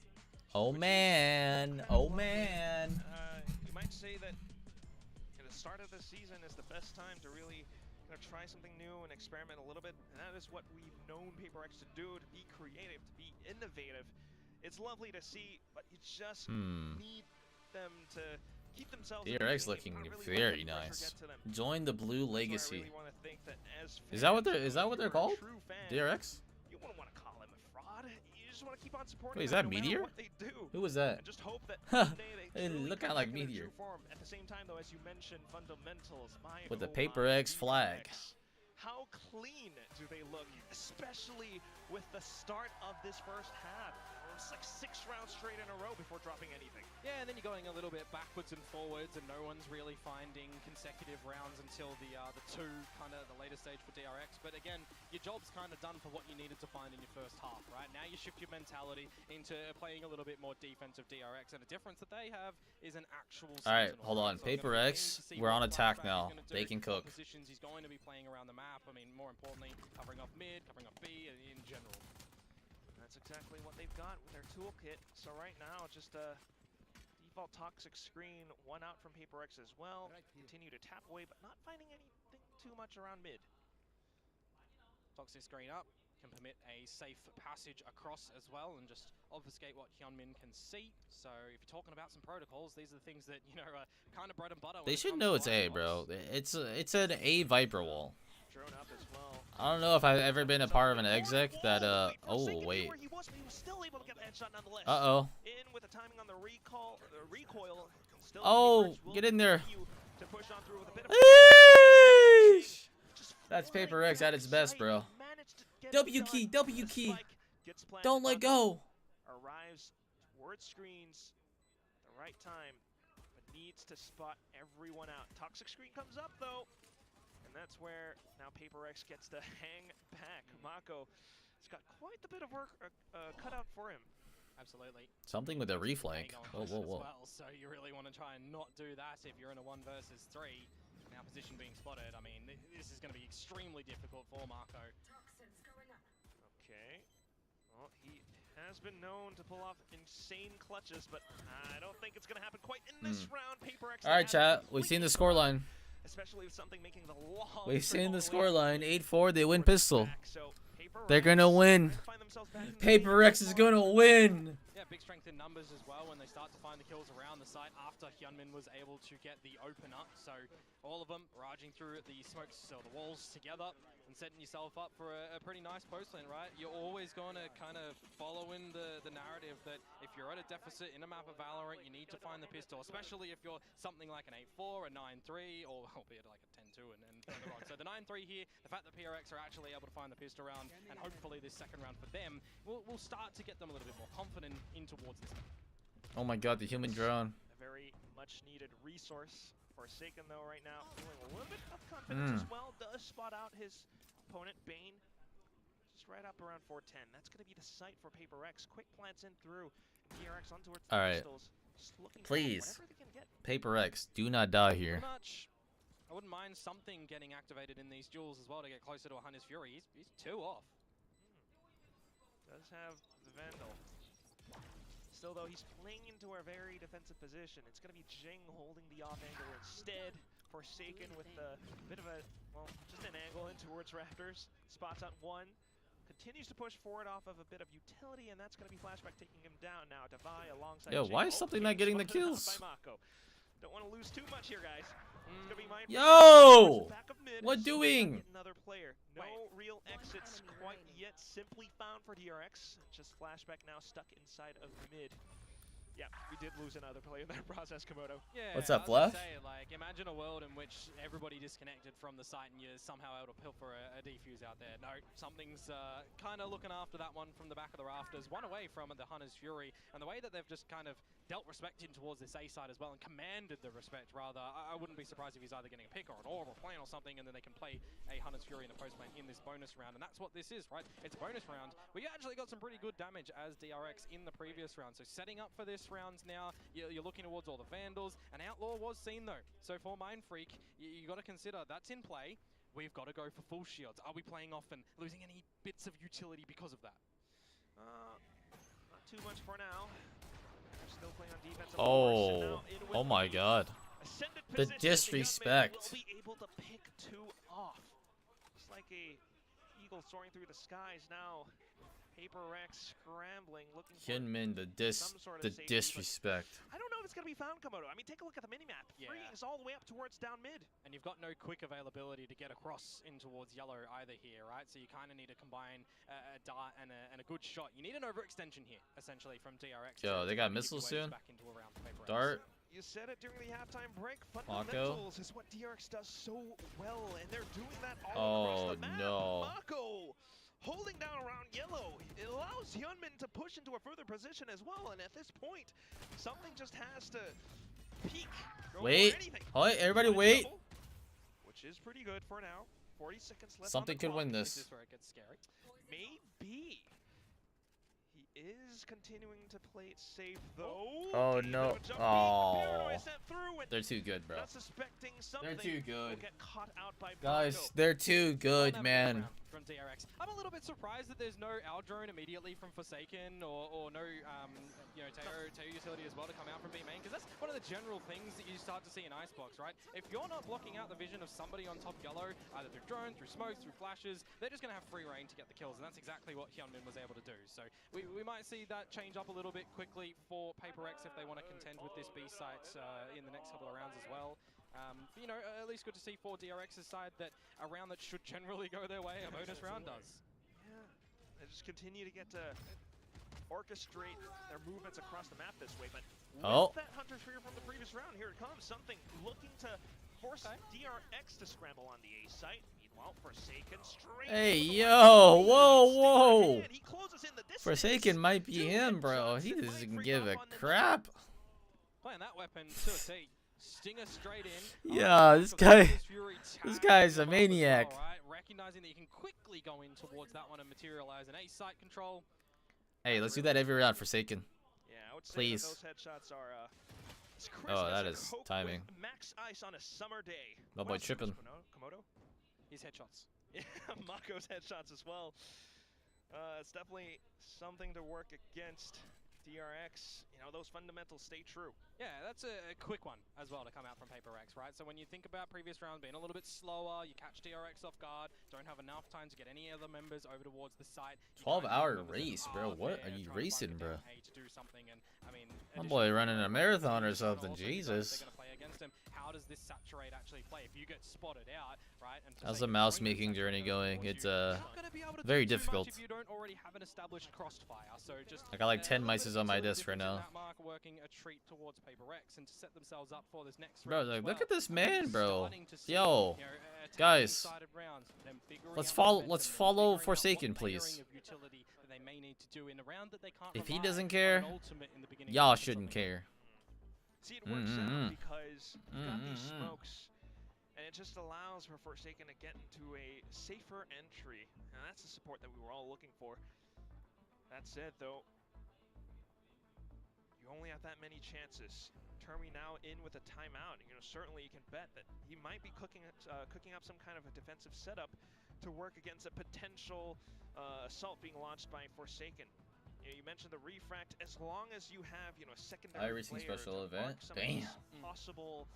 S4: Oh man, oh man.
S6: You might say that the start of the season is the best time to really try something new and experiment a little bit, and that is what we've known Paper X to do, to be creative, to be innovative. It's lovely to see, but you just need them to keep themselves.
S4: DRX looking very nice. Join the Blue Legacy. Is that what they're called? DRX?
S6: You wouldn't want to call him a fraud. You just just want to keep on supporting
S4: Wait, is
S6: them
S4: that
S6: no matter
S4: Meteor?
S6: what they do.
S4: Who was that?
S6: And just hope that
S4: Huh.
S6: one day they
S4: It
S6: truly
S4: looked
S6: come
S4: kinda like
S6: back into
S4: Meteor.
S6: true form. At the same time, though, as you mentioned, fundamentals.
S4: With the Paper X flag.
S6: How clean do they look, especially with the start of this first half? It's like 6 rounds straight in a row before dropping anything.
S5: Yeah, and then you're going a little bit backwards and forwards, and no one's really finding consecutive rounds until the two, kind of the later stage for DRX. But again, your job's kind of done for what you needed to find in your first half, right? Now you shift your mentality into playing a little bit more defensive DRX, and the difference that they have is an actual.
S4: All right, hold on. Paper X, we're on attack now. They can cook.
S5: Positions he's going to be playing around the map. I mean, more importantly, covering off mid, covering off B, and in general.
S6: That's exactly what they've got with their toolkit. So right now, just a default toxic screen, one out from Paper X as well. Continue to tap away, but not finding anything too much around mid.
S5: Toxic screen up, can permit a safe passage across as well and just obfuscate what Hyunmin can see. So if you're talking about some protocols, these are the things that, you know, are kind of bread and butter.
S4: They should know it's A, bro. It's an A Viper wall.
S6: Drone up as well.
S4: I don't know if I've ever been a part of an exec that oh wait. Uh-oh.
S6: In with the timing on the recoil.
S4: Oh, get in there. That's Paper X at its best, bro. W key, W key. Don't let go.
S6: Arrives towards screens at the right time, but needs to spot everyone out. Toxic screen comes up though. And that's where now Paper X gets to hang back. Mako has got quite a bit of work cut out for him.
S5: Absolutely.
S4: Something with a reflank. Whoa, whoa, whoa.
S5: Well, so you really want to try and not do that if you're in a 1 versus 3. Now position being spotted. I mean, this is going to be extremely difficult for Mako.
S6: Okay. Well, he has been known to pull off insane clutches, but I don't think it's going to happen quite in this round. Paper X.
S4: All right, chat. We've seen the scoreline.
S6: Especially with something making the long.
S4: We've seen the scoreline. 8-4. They win pistol. They're gonna win. Paper X is gonna win.
S5: Yeah, big strength in numbers as well when they start to find the kills around the site after Hyunmin was able to get the open up. So all of them barraging through the smokes, so the walls together and setting yourself up for a pretty nice post lane, right? You're always going to kind of follow in the narrative that if you're at a deficit in a map of Valorant, you need to find the pistol, especially if you're something like an 8-4, a 9-3, or albeit like a 10-2 and further on. So the 9-3 here, the fact that PRX are actually able to find the pistol round, and hopefully this second round for them will start to get them a little bit more confident in towards this.
S4: Oh my god, the human drone.
S6: A very much needed resource. Forsaken though right now, feeling a little bit of confidence as well. Does spot out his opponent, Bane, just right up around 410. That's going to be the site for Paper X. Quick plants in through. PRX on towards the pistols.
S4: Please, Paper X, do not die here.
S5: I wouldn't mind something getting activated in these duels as well to get closer to a Hunter's Fury. He's 2 off.
S6: Does have the Vandal. Still though, he's playing into a very defensive position. It's going to be Jing holding the off angle instead. Forsaken with a bit of a, well, just an angle in towards Raptors. Spots out 1. Continues to push forward off of a bit of utility, and that's going to be Flashback taking him down now. Devi alongside
S4: Yo, why is something not getting the kills?
S6: Don't want to lose too much here, guys.
S4: Yo! What doing?
S6: Another player. No real exits quite yet. Simply found for DRX. Just Flashback now stuck inside of mid. Yeah, we did lose another player in that process, Komodo.
S5: Yeah,
S4: what's up,
S5: Fluff?
S4: Fluff?
S5: Imagine a world in which everybody disconnected from the site and you're somehow able to pilfer a defuse out there. No, something's kind of looking after that one from the back of the rafters. One away from the Hunter's Fury, and the way that they've just kind of dealt respect in towards this A side as well and commanded the respect, rather. I wouldn't be surprised if he's either getting a pick or an orb or plane or something, and then they can play a Hunter's Fury in the post lane in this bonus round, and that's what this is, right? It's a bonus round. We actually got some pretty good damage as DRX in the previous round, so setting up for this round now, you're looking towards all the Vandals. An Outlaw was seen though, so for Mind Freak, you got to consider that's in play. We've got to go for full shields. Are we playing off and losing any bits of utility because of that?
S6: Not too much for now. They're still playing on defense.
S4: Oh my god. The disrespect.
S6: Will be able to pick 2 off. It's like a eagle soaring through the skies now. Paper Rex scrambling, looking for
S4: Hyunmin, the
S6: safety,
S4: disrespect.
S6: I don't know if it's going to be found, Komodo. I mean, take a look at the minimap.
S5: Yeah.
S6: Free is all the way up towards down mid.
S5: And you've got no quick availability to get across in towards yellow either here, right? So you kind of need to combine a dart and a good shot. You need an overextension here, essentially, from DRX.
S4: Yo, they got missiles soon.
S5: Back into a round for Paper Rex.
S4: Dart.
S6: You said it during the halftime break.
S4: Mako.
S6: Fundamentals is what DRX does so well, and they're doing that all across the map.
S4: No.
S6: Mako holding down around yellow. It allows Hyunmin to push into a further position as well, and at this point, something just has to peak.
S4: Wait. Hi, everybody wait.
S6: Which is pretty good for now. 40 seconds left.
S4: Something could win this.
S5: This is where it gets scary.
S6: Maybe. He is continuing to play it safe, though.
S4: Oh, no. Oh. They're too good, bro. They're too good. Guys, they're too good, man.
S5: From DRX. I'm a little bit surprised that there's no Aldrone immediately from Forsaken or no, you know, Teo utility as well to come out from B main, because that's one of the general things that you start to see in Icebox, right? If you're not blocking out the vision of somebody on top yellow, either through drone, through smokes, through flashes, they're just going to have free reign to get the kills, and that's exactly what Hyunmin was able to do. So we might see that change up a little bit quickly for Paper Rex if they want to contend with this B site in the next couple of rounds as well. You know, at least good to see for DRX's side that a round that should generally go their way, a bonus round does.
S6: Yeah, they just continue to get to orchestrate their movements across the map this way, but with that Hunter Trigger from the previous round, here it comes. Something looking to force DRX to scramble on the A site. Meanwhile, Forsaken straight.
S4: Hey, yo, whoa.
S6: He closes in the distance.
S4: Forsaken might be him, bro. He doesn't give a crap.
S5: Playing that weapon to a T. Stinger straight in.
S4: Yeah, this guy's a maniac.
S5: Right? Recognizing that you can quickly go in towards that one and materialize an A site control.
S4: Hey, let's do that every round, Forsaken.
S6: Yeah, I would say
S4: please.
S6: That those headshots are
S4: oh, that is timing.
S6: Max ice on a summer day.
S4: No boy tripping.
S6: Komodo?
S5: His headshots.
S6: Yeah, Mako's headshots as well. It's definitely something to work against. DRX, you know, those fundamentals stay true.
S5: Yeah, that's a quick one as well to come out from Paper Rex, right? So when you think about previous rounds being a little bit slower, you catch DRX off guard, don't have enough time to get any other members over towards the site.
S4: 12-hour race, bro. What are you racing, bro?
S5: To do something, and I mean,
S4: my boy running a marathon or something. Jesus.
S5: They're gonna play against him. How does this saturate actually play? If you get spotted out, right? And
S4: how's the mouse making journey going? It's very difficult.
S5: If you don't already have an established crossfire, so just
S4: I got like 10 mices on my disc right now.
S5: Working a treat towards Paper Rex and to set themselves up for this next
S4: bro,
S5: round
S4: like,
S5: as
S4: look
S5: well.
S4: at this man, bro.
S5: You
S4: Yo,
S5: know,
S4: guys,
S5: rounds,
S4: let's follow Forsaken, please. If he doesn't care, y'all shouldn't care.
S6: See, it works out because you've got these smokes, and it just allows for Forsaken to get into a safer entry. And that's the support that we were all looking for. That said, though, you only have that many chances. Termi now in with a timeout. You know, certainly you can bet that he might be cooking up some kind of a defensive setup to work against a potential assault being launched by Forsaken. You know, you mentioned the refract. As long as you have, you know, a secondary
S4: special event.
S6: Damn. Possible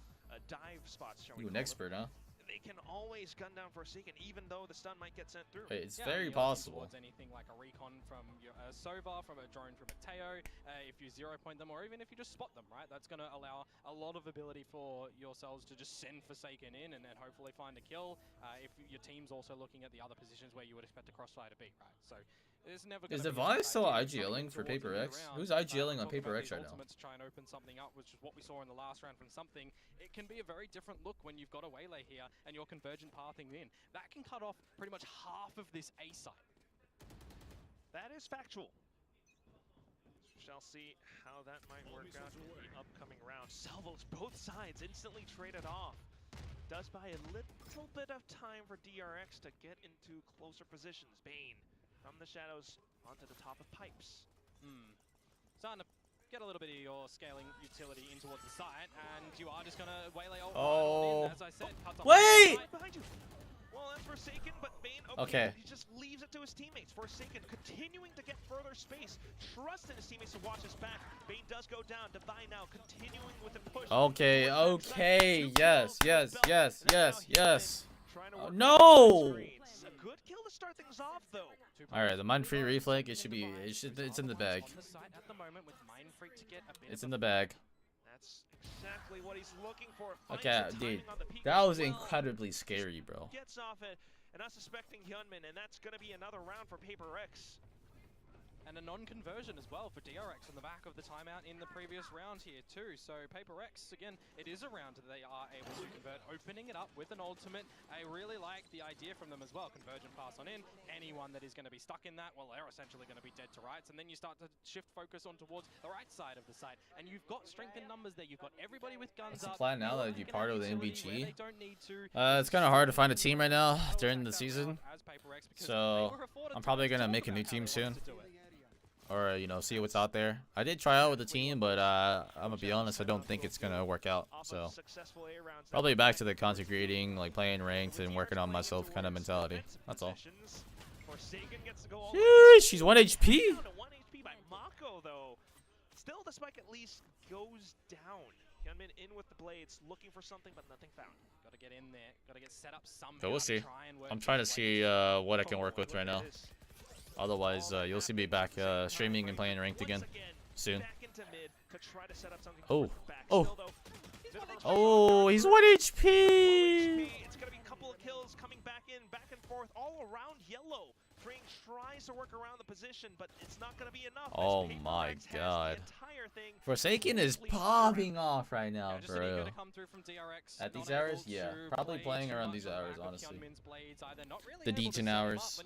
S6: dive spots.
S4: You an expert, huh?
S6: They can always gun down Forsaken, even though the stun might get sent through.
S4: It's very possible.
S5: Anything like a recon from Sova, from a drone from a Teo, if you 0-point them, or even if you just spot them, right? That's going to allow a lot of ability for yourselves to just send Forsaken in and then hopefully find a kill. If your team's also looking at the other positions where you would expect a crossfire to be, right? So there's never
S4: is the Vive still IGLing for Paper X? Who's IGLing on Paper X right now?
S5: To try and open something up, which is what we saw in the last round from something. It can be a very different look when you've got a waylay here and you're convergent pathing in. That can cut off pretty much half of this A site.
S6: That is factual. Shall see how that might work out in the upcoming round. Salvos, both sides instantly traded off. Does buy a little bit of time for DRX to get into closer positions. Bane from the shadows onto the top of pipes.
S5: Starting to get a little bit of your scaling utility in towards the site, and you are just going to waylay in, as I said.
S4: Wait!
S6: Behind you. Well, that's Forsaken, but Bane,
S4: okay.
S6: He just leaves it to his teammates. Forsaken continuing to get further space. Trust in his teammates to watch his back. Bane does go down. Divine now continuing with the push.
S4: Okay, yes. Oh, no!
S6: A good kill to start things off, though.
S4: All right, the Mind Free Reflect, it should be, it's in the bag. It's in the bag.
S6: That's exactly what he's looking for.
S4: Okay, dude, that was incredibly scary, bro.
S6: Gets off it, and unsuspecting Hyunmin, and that's gonna be another round for Paper X.
S5: And a non-conversion as well for DRX on the back of the timeout in the previous round here too. So Paper X, again, it is a round that they are able to convert, opening it up with an ultimate. I really like the idea from them as well. Conversion pass on in. Anyone that is going to be stuck in that, well, they're essentially going to be dead to rights. And then you start to shift focus on towards the right side of the site. And you've got strength in numbers there. You've got everybody with guns
S4: What's the
S5: up.
S4: plan now that you're part of the NBG? It's kind of hard to find a team right now during the season. So I'm probably going to make a new team soon. Or, you know, see what's out there. I did try out with the team, but I'm gonna be honest, I don't think it's gonna work out. So probably back to the content creating, like playing ranked and working on myself kind of mentality. That's all. Sheesh, she's 1 HP.
S6: 1 HP by Mako, though. Still, the spike at least goes down. Hyunmin in with the blades, looking for something, but nothing found.
S5: Got to get in there. Got to get set up somehow.
S4: So we'll see. I'm trying to see what I can work with right now. Otherwise, you'll see me back streaming and playing ranked again soon. Oh, oh, oh! He's 1 HP.
S6: It's gonna be a couple of kills coming back and forth, all around yellow. Frink tries to work around the position, but it's not gonna be enough.
S4: Oh my God! Forsaken is popping off right now, bro. At these hours, yeah, probably playing around these hours, honestly. The degen hours.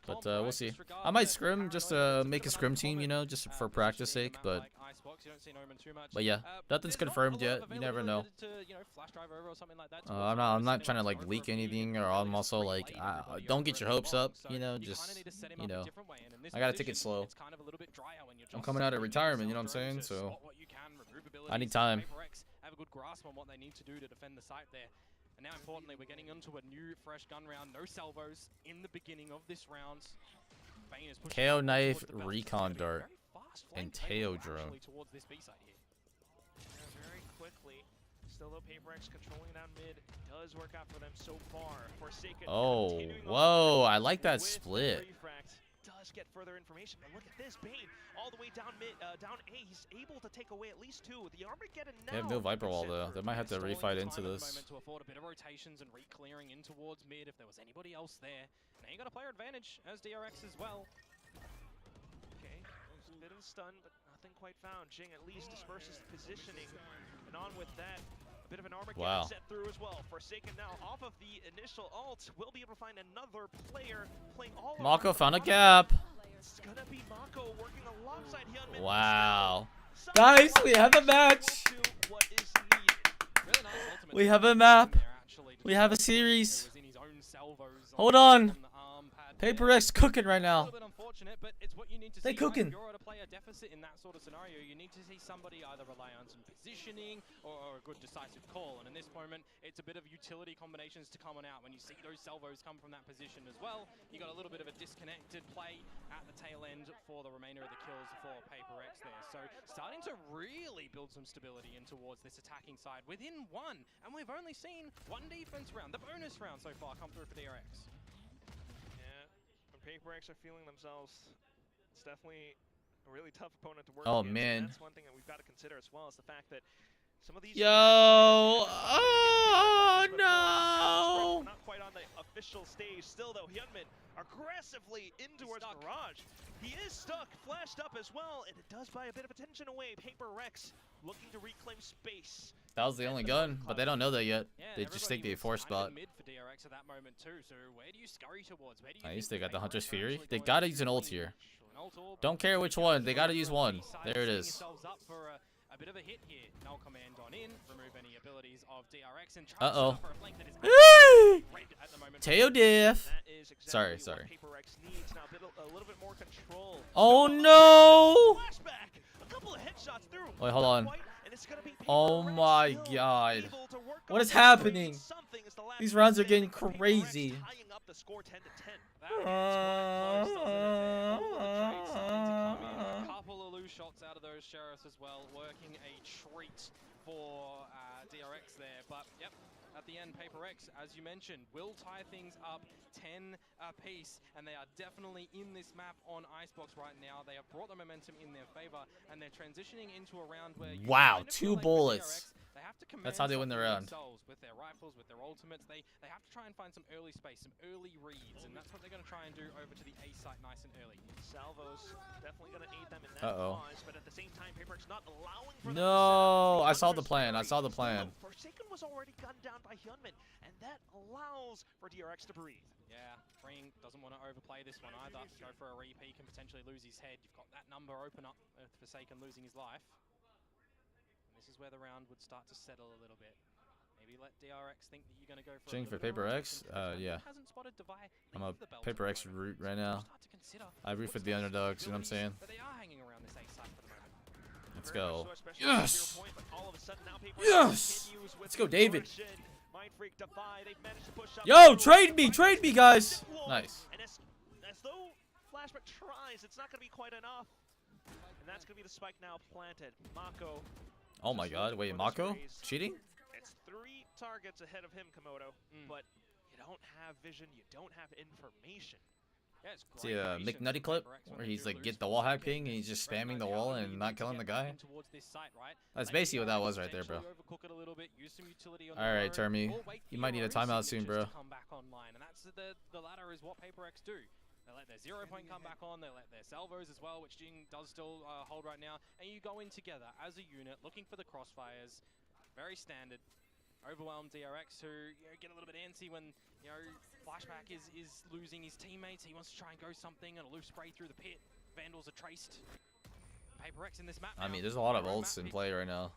S4: But we'll see. I might scrim just to make a scrim team, you know, just for practice sake. But yeah, nothing's confirmed yet. You never know. I'm not trying to like leak anything, or I'm also like, don't get your hopes up, you know. Just, you know, I gotta take it slow. I'm coming out of retirement, you know what I'm saying? So I need time.
S5: Have a good grasp on what they need to do to defend the site there. And now, importantly, we're getting into a new, fresh gun round. No salvos in the beginning of this round.
S4: KO knife, recon dart, and Teo drone.
S6: Very quickly. Still, though, Paper X controlling down mid does work out for them so far. Forsaken.
S4: Oh, whoa! I like that split.
S6: Does get further information, but look at this, Bane all the way down mid, down A. He's able to take away at least 2. The Armageddon now.
S4: They have no Viper Wall though. They might have to refight into this.
S5: To afford a bit of rotations and re-clearing in towards mid if there was anybody else there. Now you got a player advantage as DRX as well.
S6: Okay, there's a bit of a stun, but nothing quite found. Jing at least disperses the positioning, and on with that. Bit of an Armageddon set through as well. Forsaken now off of the initial ult. Will be able to find another player playing all
S4: Mako found a gap.
S6: It's gonna be Mako working alongside Hyunmin.
S4: Wow. Guys, we have a match. We have a map. We have a series. Hold on. Paper X cooking right now. They cooking.
S5: If you're at a player deficit in that sort of scenario, you need to see somebody either rely on some positioning or a good decisive call. And in this moment, it's a bit of utility combinations to come on out. When you see those salvos come from that position as well, you got a little bit of a disconnected play at the tail end for the remainder of the kills for Paper X there. So starting to really build some stability in towards this attacking side within one. And we've only seen one defense round, the bonus round so far, come through for DRX.
S6: Paper X are feeling themselves. It's definitely a really tough opponent to work
S4: against.
S6: Man, that's one thing that we've got to consider as well, is the fact that some of these.
S4: Oh no!
S6: Not quite on the official stage. Still though, Hyunmin aggressively in towards Mirage. He is stuck, flashed up as well, and it does buy a bit of attention away. Paper X looking to reclaim space.
S4: That was the only gun, but they don't know that yet. They just take the 4 spot. Nice, they got the Hunter's Fury. They gotta use an ult here. Don't care which one, they gotta use one. There it is.
S5: A bit of a hit here. Null command on in, remove any abilities of DRX and
S4: uh-oh. Teo diff. Sorry. Oh no! Wait, hold on. Oh my god. What is happening? These rounds are getting crazy.
S5: Couple of loose shots out of those sheriffs as well, working a treat for DRX there, but yep. At the end, Paper X, as you mentioned, will tie things up 10 apiece, and they are definitely in this map on Icebox right now. They have brought the momentum in their favor, and they're transitioning into a round where you
S4: wow,
S5: kind of
S4: 2
S5: like
S4: bullets.
S5: DRX, they have to
S4: That's how they win the round.
S5: With their rifles, with their ultimates, they have to try and find some early space, some early reads, and that's what they're going to try and do over to the A site nice and early.
S6: Salvos definitely going to aid them in that cause, but at the same time, Paper X not allowing for
S4: no, I saw the plan. I saw the plan.
S6: Forsaken was already gunned down by Hyunmin, and that allows for DRX to breathe.
S5: Yeah, Freeing doesn't want to overplay this one either. Go for a repeat, can potentially lose his head. You've got that number open up with Forsaken losing his life. And this is where the round would start to settle a little bit. Maybe let DRX think that you're going to go for
S4: Paper X? Yeah. I'm a Paper X root right now. I root for the underdogs, you know what I'm saying?
S5: But they are hanging around this A site for the moment.
S4: Let's go. Yes! Yes! Let's go, David. Yo, trade me, guys. Nice.
S6: And as though Flashback tries, it's not going to be quite enough. And that's going to be the spike now planted. Mako.
S4: Oh my god, wait, Mako? Cheating?
S6: It's 3 targets ahead of him, Komodo, but you don't have vision, you don't have information.
S5: Yeah, it's
S4: see a McNutty clip where he's like get the wall hack ping and he's just spamming the wall and not killing the guy. That's basically what that was right there, bro. Alright, Termy, you might need a timeout soon, bro.
S5: And that's the latter is what Paper X do. They let their 0 point come back on, they let their salvos as well, which Jing does still hold right now, and you go in together as a unit looking for the crossfires. Very standard. Overwhelmed DRX who get a little bit antsy when Flashback is losing his teammates. He wants to try and go something and a loose spray through the pit. Vandals are traced. Paper X in this map now.
S4: I mean, there's a lot of ults in play right now.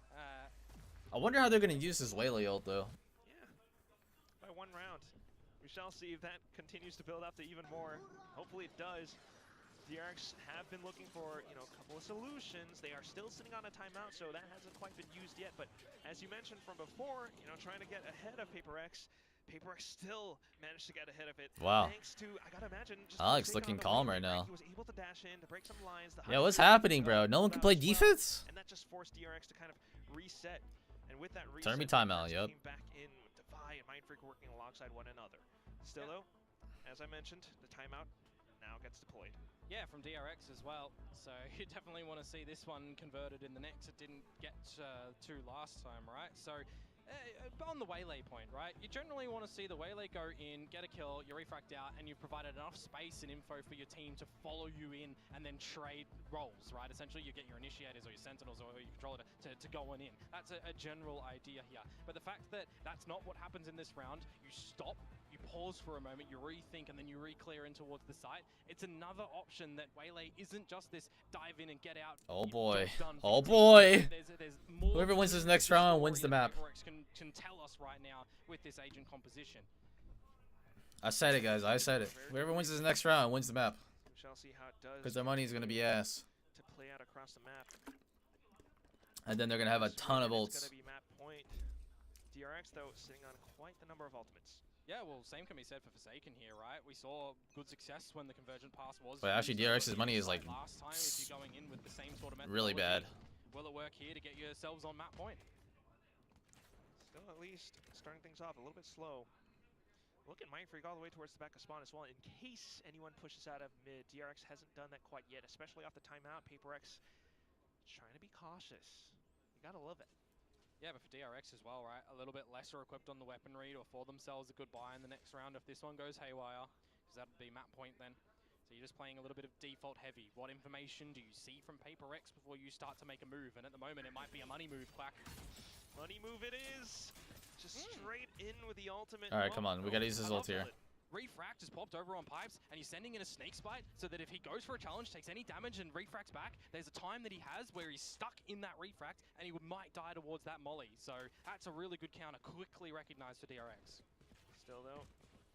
S4: I wonder how they're gonna use this Waylay ult though.
S6: Yeah, by 1 round. We shall see if that continues to build up to even more. Hopefully it does. DRX have been looking for, a couple of solutions. They are still sitting on a timeout, so that hasn't quite been used yet. But as you mentioned from before, trying to get ahead of Paper X still managed to get ahead of it.
S4: Wow.
S6: Thanks to, I gotta imagine, just
S4: Alex looking calm right now.
S6: He was able to dash in to break some lines.
S4: Yeah, what's happening, bro? No one can play defense?
S6: And that just forced DRX to kind of reset. And with that reset,
S4: Turn me timeout, yep.
S6: Came back in with Defy and Mindfreak working alongside one another. Still though, as I mentioned, the timeout now gets deployed.
S5: Yeah, from DRX as well. So you definitely want to see this one converted in the next. It didn't get to last time, right? So on the Waylay point, right? You generally want to see the Waylay go in, get a kill, you're refract out, and you've provided enough space and info for your team to follow you in and then trade roles, right? Essentially, you get your initiators or your sentinels or your controller to go on in. That's a general idea here. But the fact that that's not what happens in this round, you stop, you pause for a moment, you rethink, and then you re-clear in towards the site. It's another option that Waylay isn't just this dive in and get out.
S4: Oh boy. Oh boy.
S5: There's more.
S4: Whoever wins this next round wins the map.
S5: Can tell us right now with this agent composition.
S4: I said it, guys. I said it. Whoever wins this next round wins the map.
S6: We shall see how it does.
S4: Because their money is going to be ass.
S6: To play out across the map.
S4: And then they're going to have a ton of ults.
S6: It's going to be map point. DRX, though, sitting on quite the number of ultimates.
S5: Yeah, well, same can be said for Forsaken here, right? We saw good success when the conversion pass was.
S4: But actually, DRX's money is like
S5: last time if you're going in with the same sort of
S4: really bad.
S5: Will it work here to get yourselves on map point?
S6: Still, at least starting things off a little bit slow. Look at Mindfreak all the way towards the back of spawn as well. In case anyone pushes out of mid, DRX hasn't done that quite yet, especially off the timeout. Paper X trying to be cautious. You gotta love it.
S5: Yeah, but for DRX as well, right? A little bit lesser equipped on the weaponry to afford themselves a good buy in the next round if this one goes haywire, because that'd be map point then. So you're just playing a little bit of default heavy. What information do you see from Paper X before you start to make a move? And at the moment, it might be a money move, Quack.
S6: Money move it is! Just straight in with the ultimate.
S4: Alright, come on. We gotta use his ult here.
S5: Refract just popped over on pipes, and he's sending in a snake spite so that if he goes for a challenge, takes any damage and refracts back, there's a time that he has where he's stuck in that refract and he might die towards that molly. So that's a really good counter, quickly recognized for DRX.
S6: Still though,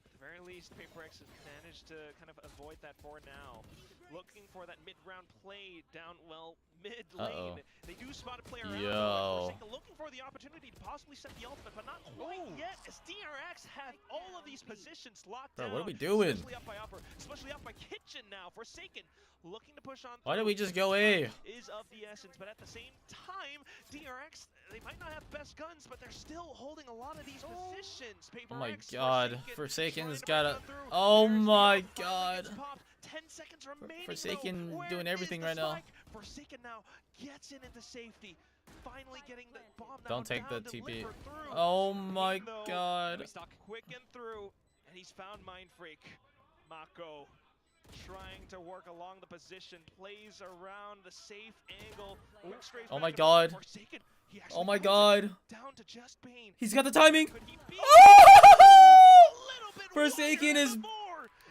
S6: at the very least, Paper X has managed to kind of avoid that for now. Looking for that mid-round play down, well, mid lane. They do spot a player out.
S4: Yo.
S6: Looking for for the opportunity to possibly set the ultimate, but not quite yet, as DRX have all of these positions locked down.
S4: Bro, what are we doing?
S6: Especially up by Upper, especially up by Kitchen now. Forsaken looking to push on.
S4: Why did we just go A?
S6: Is of the essence, but at the same time, DRX, they might not have best guns, but they're still holding a lot of these positions.
S4: Oh my
S6: X,
S4: god, Forsaken's got a...
S6: through.
S4: Oh
S6: There's
S4: my
S6: the
S4: god.
S6: 10 seconds remaining.
S4: Forsaken
S6: though.
S4: doing
S6: Where
S4: everything
S6: is the
S4: right now.
S6: spike? Forsaken now gets in into safety. Finally getting the bomb now
S4: Don't take the
S6: down,
S4: TP.
S6: delivered through.
S4: Oh my
S6: Though,
S4: god.
S6: Stuck quick and through, and he's found Mind Freak. Mako trying to work along the position, plays around the safe angle.
S4: Oh my god.
S6: Forsaken,
S4: Oh my god.
S6: down to just Bane.
S4: He's got the timing.
S6: Could he beat
S4: Oh!
S6: a little bit
S4: Forsaken
S6: wider
S4: is
S6: than more?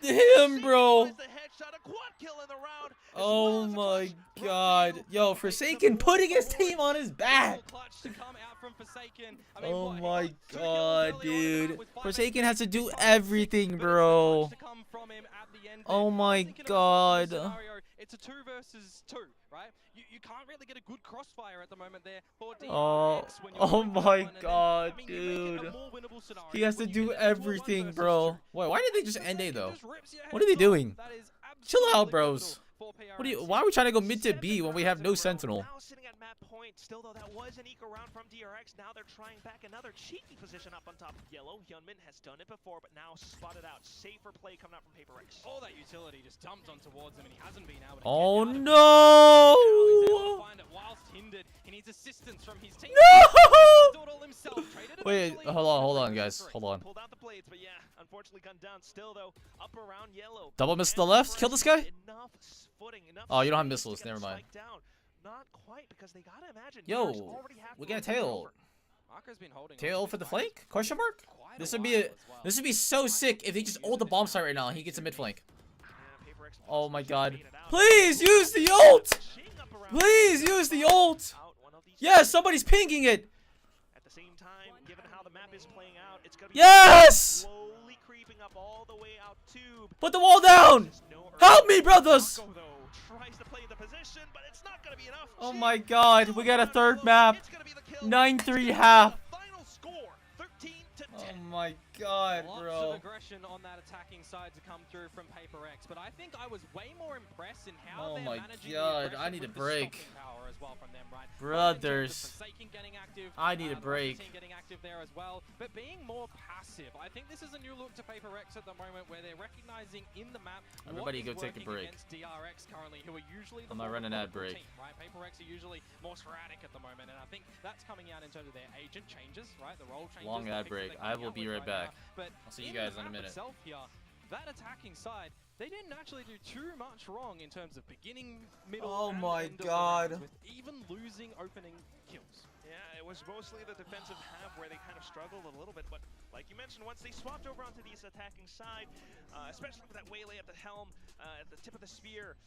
S4: him, bro.
S6: Finds the headshot, a quad kill in the round, as
S4: Oh
S6: well as a
S4: my
S6: clutch
S4: god.
S6: run
S4: Yo,
S6: through.
S4: Forsaken putting his team on his back.
S5: Clutch to come out from Forsaken. I mean,
S4: Oh
S5: what, he
S4: my
S5: got 2 kills
S4: god,
S5: early on in the
S4: dude.
S5: map with 5
S4: Forsaken
S5: HP,
S4: has to do
S5: 5, 6,
S4: everything,
S5: but it's
S4: bro.
S5: clutch to come from him at the end
S4: Oh
S5: there.
S4: my
S5: I'm thinking of a
S4: god.
S5: scenario, it's a 2 versus 2, right? You can't really get a good crossfire at the moment there for DRX
S4: Oh,
S5: when you're
S4: oh
S5: going
S4: my
S5: 1-1, and then,
S4: god,
S5: I mean, you make it a
S4: dude.
S5: more winnable scenario
S4: He has to
S5: when you
S4: do
S5: get into a 1
S4: everything,
S5: versus
S4: bro.
S5: 2.
S4: Wait, why did they just end A
S5: Forsaken
S4: though?
S5: just rips your
S4: What are they
S5: heads off.
S4: doing?
S5: That is
S4: Chill out,
S5: absolutely
S4: bros.
S5: pivotal for
S4: What do you?
S5: PRX.
S4: Why are we trying to go mid to B when we have no sentinel?
S6: Now sitting at map point. Still though, that was an eco round from DRX. Now they're trying back another cheeky position up on top of yellow. Hyunmin has done it before, but now spotted out. Safer play coming out from PaperX.
S5: All that utility just dumped on towards him, and he hasn't been able to
S4: Oh
S5: get out of it.
S4: no!
S5: Now he's able to find it whilst hindered. He needs assistance from his team.
S4: No!
S5: Do it all himself. Traded it
S4: Wait,
S5: eventually.
S4: hold on, guys. Hold on.
S6: Pulled out the blades, but yeah, unfortunately gunned down. Still though, up around yellow.
S4: Double miss to the left. Kill this guy.
S6: Enough footing, enough
S4: Oh, you don't have
S6: space to
S4: missiles.
S6: get
S4: Never
S6: the
S4: mind.
S6: spike down. Not quite, because they gotta imagine.
S4: Yo,
S6: DRX already have
S4: we
S6: to
S4: got a
S6: rotate
S4: tail.
S6: over.
S5: Marco's been holding
S4: Tail
S5: on to
S4: for the
S5: this fight
S4: flank? Question mark?
S5: quite
S4: This
S5: a
S4: would be
S5: while
S4: a,
S5: as well.
S4: this would be so sick if he just ult the bomb site right now and he gets a mid flank.
S6: Yeah, PaperX
S4: Oh my god.
S6: baited out.
S4: Please use the ult!
S6: Ching up around
S4: Please use the ult!
S6: out one of these
S4: Yes, somebody's pinging it!
S6: At the same time, given how the map is playing out, it's gonna be
S4: Yes!
S6: slowly creeping up all the way out tube.
S4: Put the wall down!
S6: Just no
S4: Help
S6: urgency.
S4: me, brothers!
S6: Mako, though, tries to play the position, but it's not gonna be enough.
S4: Oh
S6: Jing
S4: my god, we got a
S6: down
S4: third
S6: yellow.
S4: map.
S6: It's gonna be the kill.
S4: 9-3
S6: It's gonna be
S4: half.
S6: the final score, 13 to 10.
S4: Oh my god,
S5: Lots of
S4: bro.
S5: aggression on that attacking side to come through from PaperX, but I think I was way more impressed in how
S4: Oh
S5: they're
S4: my
S5: managing
S4: god,
S5: the
S4: I need a
S5: aggression with the
S4: break.
S5: stopping power as well from them, right?
S4: Brothers.
S5: Forsaken getting active,
S4: I need a
S5: the rest of the
S4: break.
S5: team getting active there as well, but being more passive. I think this is a new look to PaperX at the moment where they're recognizing in the map
S4: Everybody
S5: what is
S4: go take a
S5: working
S4: break.
S5: against DRX currently, who are usually the
S4: I'm not
S5: more
S4: running ad
S5: methodical
S4: break.
S5: team, right? PaperX are usually more sporadic at the moment, and I think that's coming out in terms of their agent changes, right? The role changes.
S4: Long
S5: the
S4: ad
S5: picks that
S4: break.
S5: they're
S4: I
S5: coming
S4: will
S5: out
S4: be
S5: with
S4: right back.
S5: now. But
S4: I'll see you
S5: in
S4: guys
S5: the
S4: in a
S5: map
S4: minute.
S5: itself here, that attacking side, they didn't actually do too much wrong in terms of beginning, middle,
S4: Oh
S5: and
S4: my
S5: end of the
S4: God.
S5: rounds, with even losing opening kills.
S6: Yeah, it was mostly the defensive half where they kind of struggled a little bit, but like you mentioned, once they swapped over onto this attacking side, especially with that waylay at the helm, at the tip of the spear,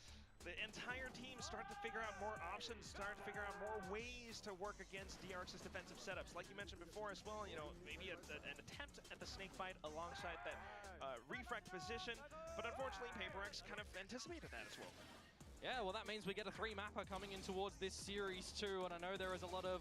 S6: the entire team started to figure out more options, started to figure out more ways to work against DRX's defensive setups. Like you mentioned before as well, you know, maybe an attempt at the snake fight alongside that refract position, but unfortunately PaperX kind of anticipated that as well.
S5: Yeah, well, that means we get a 3-mapper coming in towards this series too, and I know there is a lot of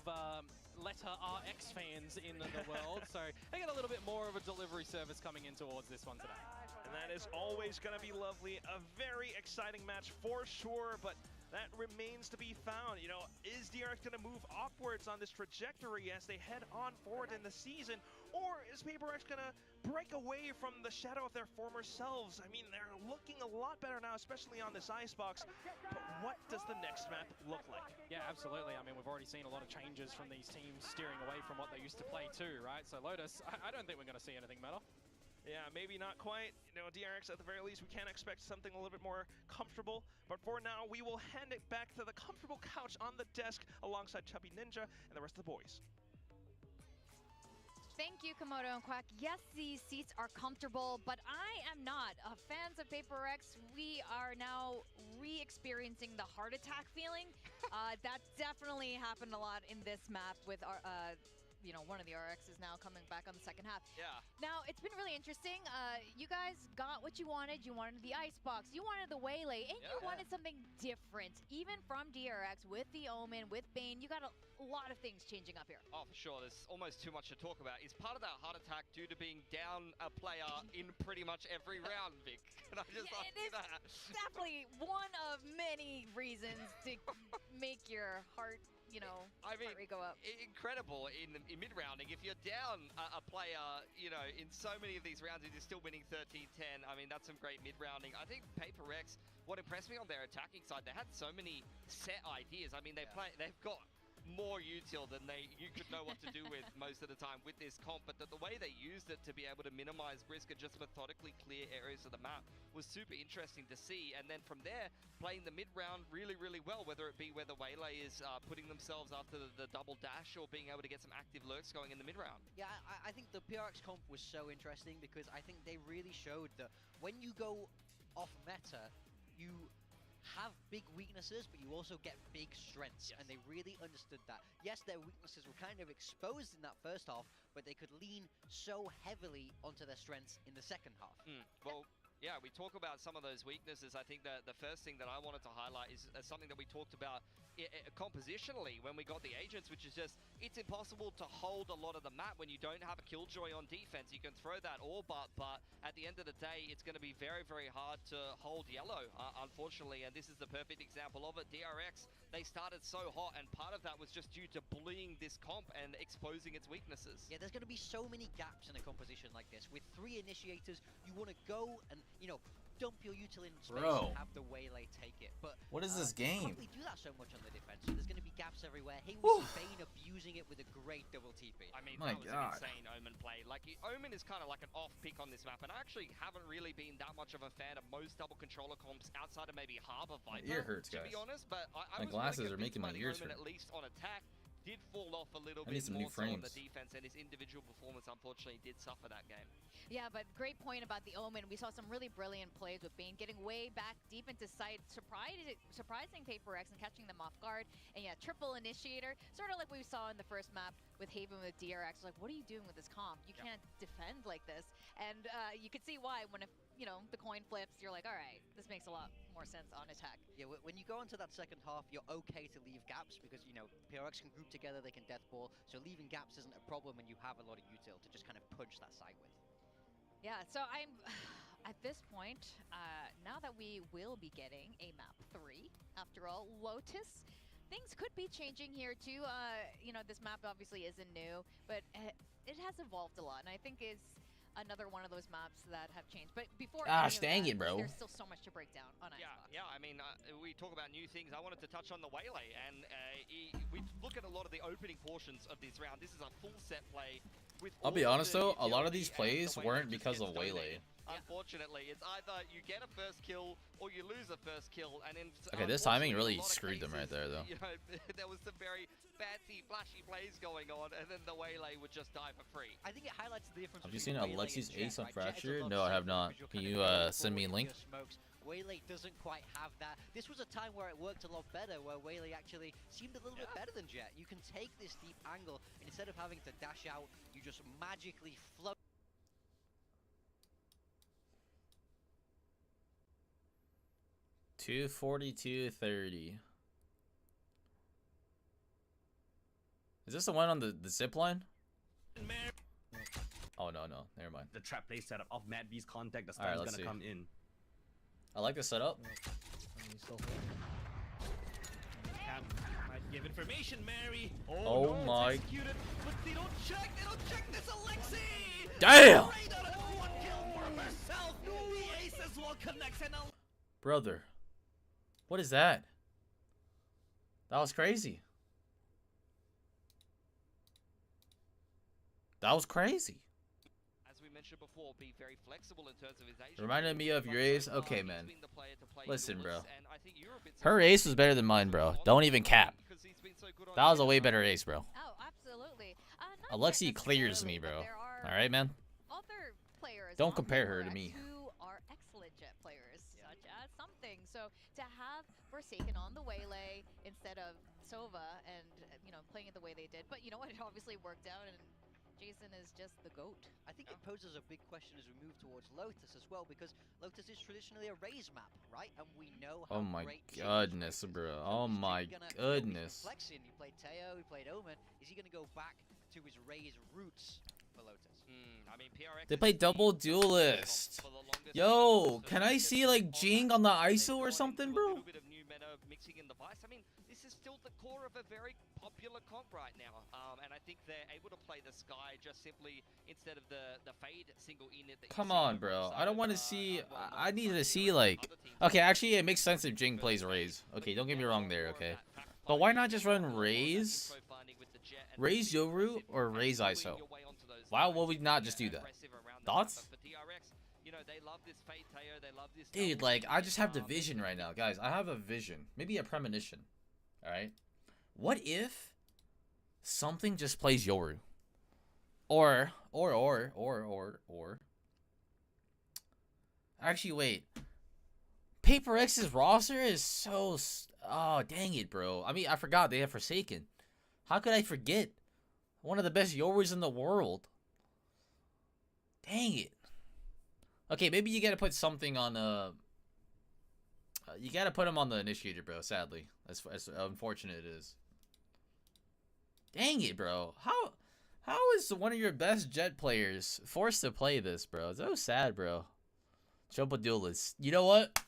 S5: letter RX fans in the world, so they get a little bit more of a delivery service coming in towards this one today.
S6: And that is always going to be lovely. A very exciting match for sure, but that remains to be found. You know, is DRX going to move upwards on this trajectory as they head on forward in the season, or is PaperX going to break away from the shadow of their former selves? I mean, they're looking a lot better now, especially on this icebox, but what does the next map look like?
S5: Yeah, absolutely. I mean, we've already seen a lot of changes from these teams steering away from what they used to play too, right? So Lotus, I don't think we're going to see anything better.
S6: Yeah, maybe not quite. You know, DRX at the very least, we can expect something a little bit more comfortable. But for now, we will hand it back to the comfortable couch on the desk alongside Chubby Ninja and the rest of the boys.
S1: Thank you, Komodo and Quack. Yes, these seats are comfortable, but I am not. Fans of PaperX, we are now re-experiencing the heart attack feeling. That definitely happened a lot in this map with our you know, one of the RXs now coming back on the second half.
S3: Yeah.
S1: Now, it's been really interesting. You guys got what you wanted. You wanted the icebox, you wanted the waylay, and you wanted something different. Even from DRX with the Omen, with Bane, you got a lot of things changing up here.
S3: Oh, for sure. There's almost too much to talk about. Is part of that heart attack due to being down a player in pretty much every round, Vic? Can I just ask you that?
S1: Definitely one of many reasons to make your heart, you know, heart rate go up.
S3: Incredible in mid-rounding. If you're down a player, you know, in so many of these rounds and you're still winning 13-10, I mean, that's some great mid-rounding. I think Paper Rex, what impressed me on their attacking side, they had so many set ideas. I mean, they've got more util than you could know what to do with most of the time with this comp, but the way they used it to be able to minimize risk and just methodically clear areas of the map was super interesting to see. And then from there, playing the mid-round really, really well, whether it be where the Waylay is putting themselves after the double dash or being able to get some active lurks going in the mid-round.
S2: Yeah, I think the PRX comp was so interesting because I think they really showed that when you go off meta, you have big weaknesses, but you also get big strengths, and they really understood that. Yes, their weaknesses were kind of exposed in that first half, but they could lean so heavily onto their strengths in the second half.
S3: Well, yeah, we talk about some of those weaknesses. I think that the first thing that I wanted to highlight is something that we talked about compositionally when we got the agents, which is just, it's impossible to hold a lot of the map when you don't have a killjoy on defense. You can throw that all but at the end of the day, it's going to be very, very hard to hold yellow, unfortunately, and this is the perfect example of it. DRX, they started so hot, and part of that was just due to bullying this comp and exposing its weaknesses.
S2: Yeah, there's going to be so many gaps in a composition like this. With 3 initiators, you want to go and, you know, dump your util in space and have the Waylay take it. But
S4: what is this game?
S2: You can't really do that so much on the defense. So there's going to be gaps everywhere. Hey, we see Bane abusing it with a great double TP.
S3: I mean, that was an insane Omen play. Like, Omen is kind of like an off pick on this map, and I actually haven't really been that much of a fan of most double controller comps outside of maybe Harbor Viper.
S4: My ear hurts,
S3: to
S4: guys.
S3: be honest, but I
S4: my
S3: was
S4: glasses
S3: really
S4: are making my ears
S3: Omen
S4: hurt.
S3: At least on attack. Did fall off a little
S4: I need
S3: bit
S4: some
S3: more
S4: new
S3: so on
S4: frames.
S3: the defense, and his individual performance unfortunately did suffer that game.
S1: Yeah, but great point about the Omen. We saw some really brilliant plays with Bane getting way back deep into sight, surprising Paper X and catching them off guard. And yeah, triple initiator, sort of like we saw in the first map with Haven with DRX. Like, what are you doing with this comp? You can't defend like this. And you could see why when, you know, the coin flips, you're like, all right, this makes a lot more sense on attack.
S2: Yeah, when you go into that second half, you're okay to leave gaps because, you know, PRX can group together, they can death ball, so leaving gaps isn't a problem when you have a lot of util to just kind of punch that side with.
S1: Yeah, so I'm, at this point, now that we will be getting a map 3, after all, Lotus, things could be changing here too. You know, this map obviously isn't new, but it has evolved a lot, and I think it's another one of those maps that have changed. But before
S4: dang it, bro.
S1: There's still so much to break down on Icebox.
S3: Yeah, I mean, we talk about new things. I wanted to touch on the Waylay, and we look at a lot of the opening portions of this round. This is a full set play.
S4: I'll be honest though, a lot of these plays weren't because of Waylay.
S3: Unfortunately, it's either you get a first kill or you lose a first kill, and then
S4: okay, this timing really screwed them right there, though.
S3: You know, there was some very fancy, flashy plays going on, and then the Waylay would just die for free.
S2: I think it highlights the difference.
S4: Have you seen Alexi's ace on Fracture? No, I have not. Can you send me a link?
S2: Waylay doesn't quite have that. This was a time where it worked a lot better, where Waylay actually seemed a little bit better than Jet. You can take this deep angle, and instead of having to dash out, you just magically float.
S4: 242.30. Is this the one on the zip line? Oh no, never mind.
S7: The trap play setup of Mad B's contact, the stun's gonna come in.
S4: I like the setup.
S7: Might give information, Mary.
S4: Oh
S7: no,
S4: my.
S7: But they don't check this Alexi!
S4: Damn! Brother. What is that? That was crazy. That was crazy.
S3: As we mentioned before, be very flexible in terms of his ace.
S4: Reminded me of your ace. Okay, man. Listen, bro.
S3: And I think you're a bit
S4: Her ace was better than mine, bro. Don't even cap. That was a way better ace, bro.
S1: Oh, absolutely.
S4: Alexi clears me, bro. Alright, man?
S1: Other players
S4: Don't compare her to me.
S1: who are excellent Jet players, such as something. So to have Forsaken on the Waylay instead of Sova and, you know, playing it the way they did. But you know what? It obviously worked out, and Jason is just the GOAT.
S2: I think it poses a big question as we move towards Lotus as well, because Lotus is traditionally a Raze map, right? And we know how
S4: Oh my
S2: great
S4: goodness, bro. Oh my goodness.
S2: He played Teo, he played Omen. Is he going to go back to his Raze roots for Lotus?
S3: I mean, PRX
S4: They play double duelist. Yo, can I see like Jing on the ISO or something, bro?
S3: A little bit of new meta mixing in the Vice. I mean, this is still the core of a very popular comp right now, and I think they're able to play the Sky just simply instead of the Fade single unit.
S4: Come on, bro. I don't want to see. I need to see like. Okay, actually, it makes sense if Jing plays Raze. Okay, don't get me wrong there. Okay, but why not just run Raze, Raze Yoru, or Raze ISO? Why would we not just do that? Thoughts? Dude, like, I just have the vision right now, guys. I have a vision. Maybe a premonition. Alright? What if something just plays Yoru? Or. Actually, wait. Paper X's roster is so... Oh, dang it, bro. I mean, I forgot they have Forsaken. How could I forget? One of the best Yorus in the world. Dang it. Okay, maybe you gotta put something on you gotta put him on the initiator, bro, sadly. As unfortunate it is. Dang it, bro. How is one of your best Jet players forced to play this, bro? It's so sad, bro. Triple duelist. You know what?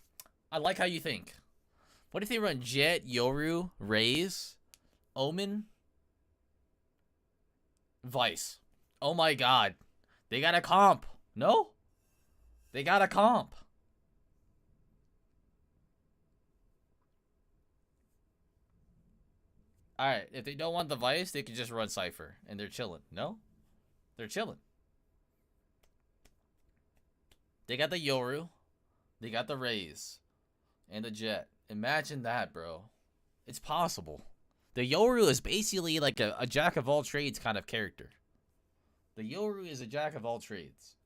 S4: I like how you think. What if they run Jet, Yoru, Raze, Omen, Vice? Oh my god. They got a comp. No? They got a comp. Alright, if they don't want the Vice, they can just run Cypher. And they're chilling. No? They're chilling. They got the Yoru. They got the Raze. And the Jet. Imagine that, bro. It's possible. The Yoru is basically like a jack of all trades kind of character. The Yoru is a jack of all trades.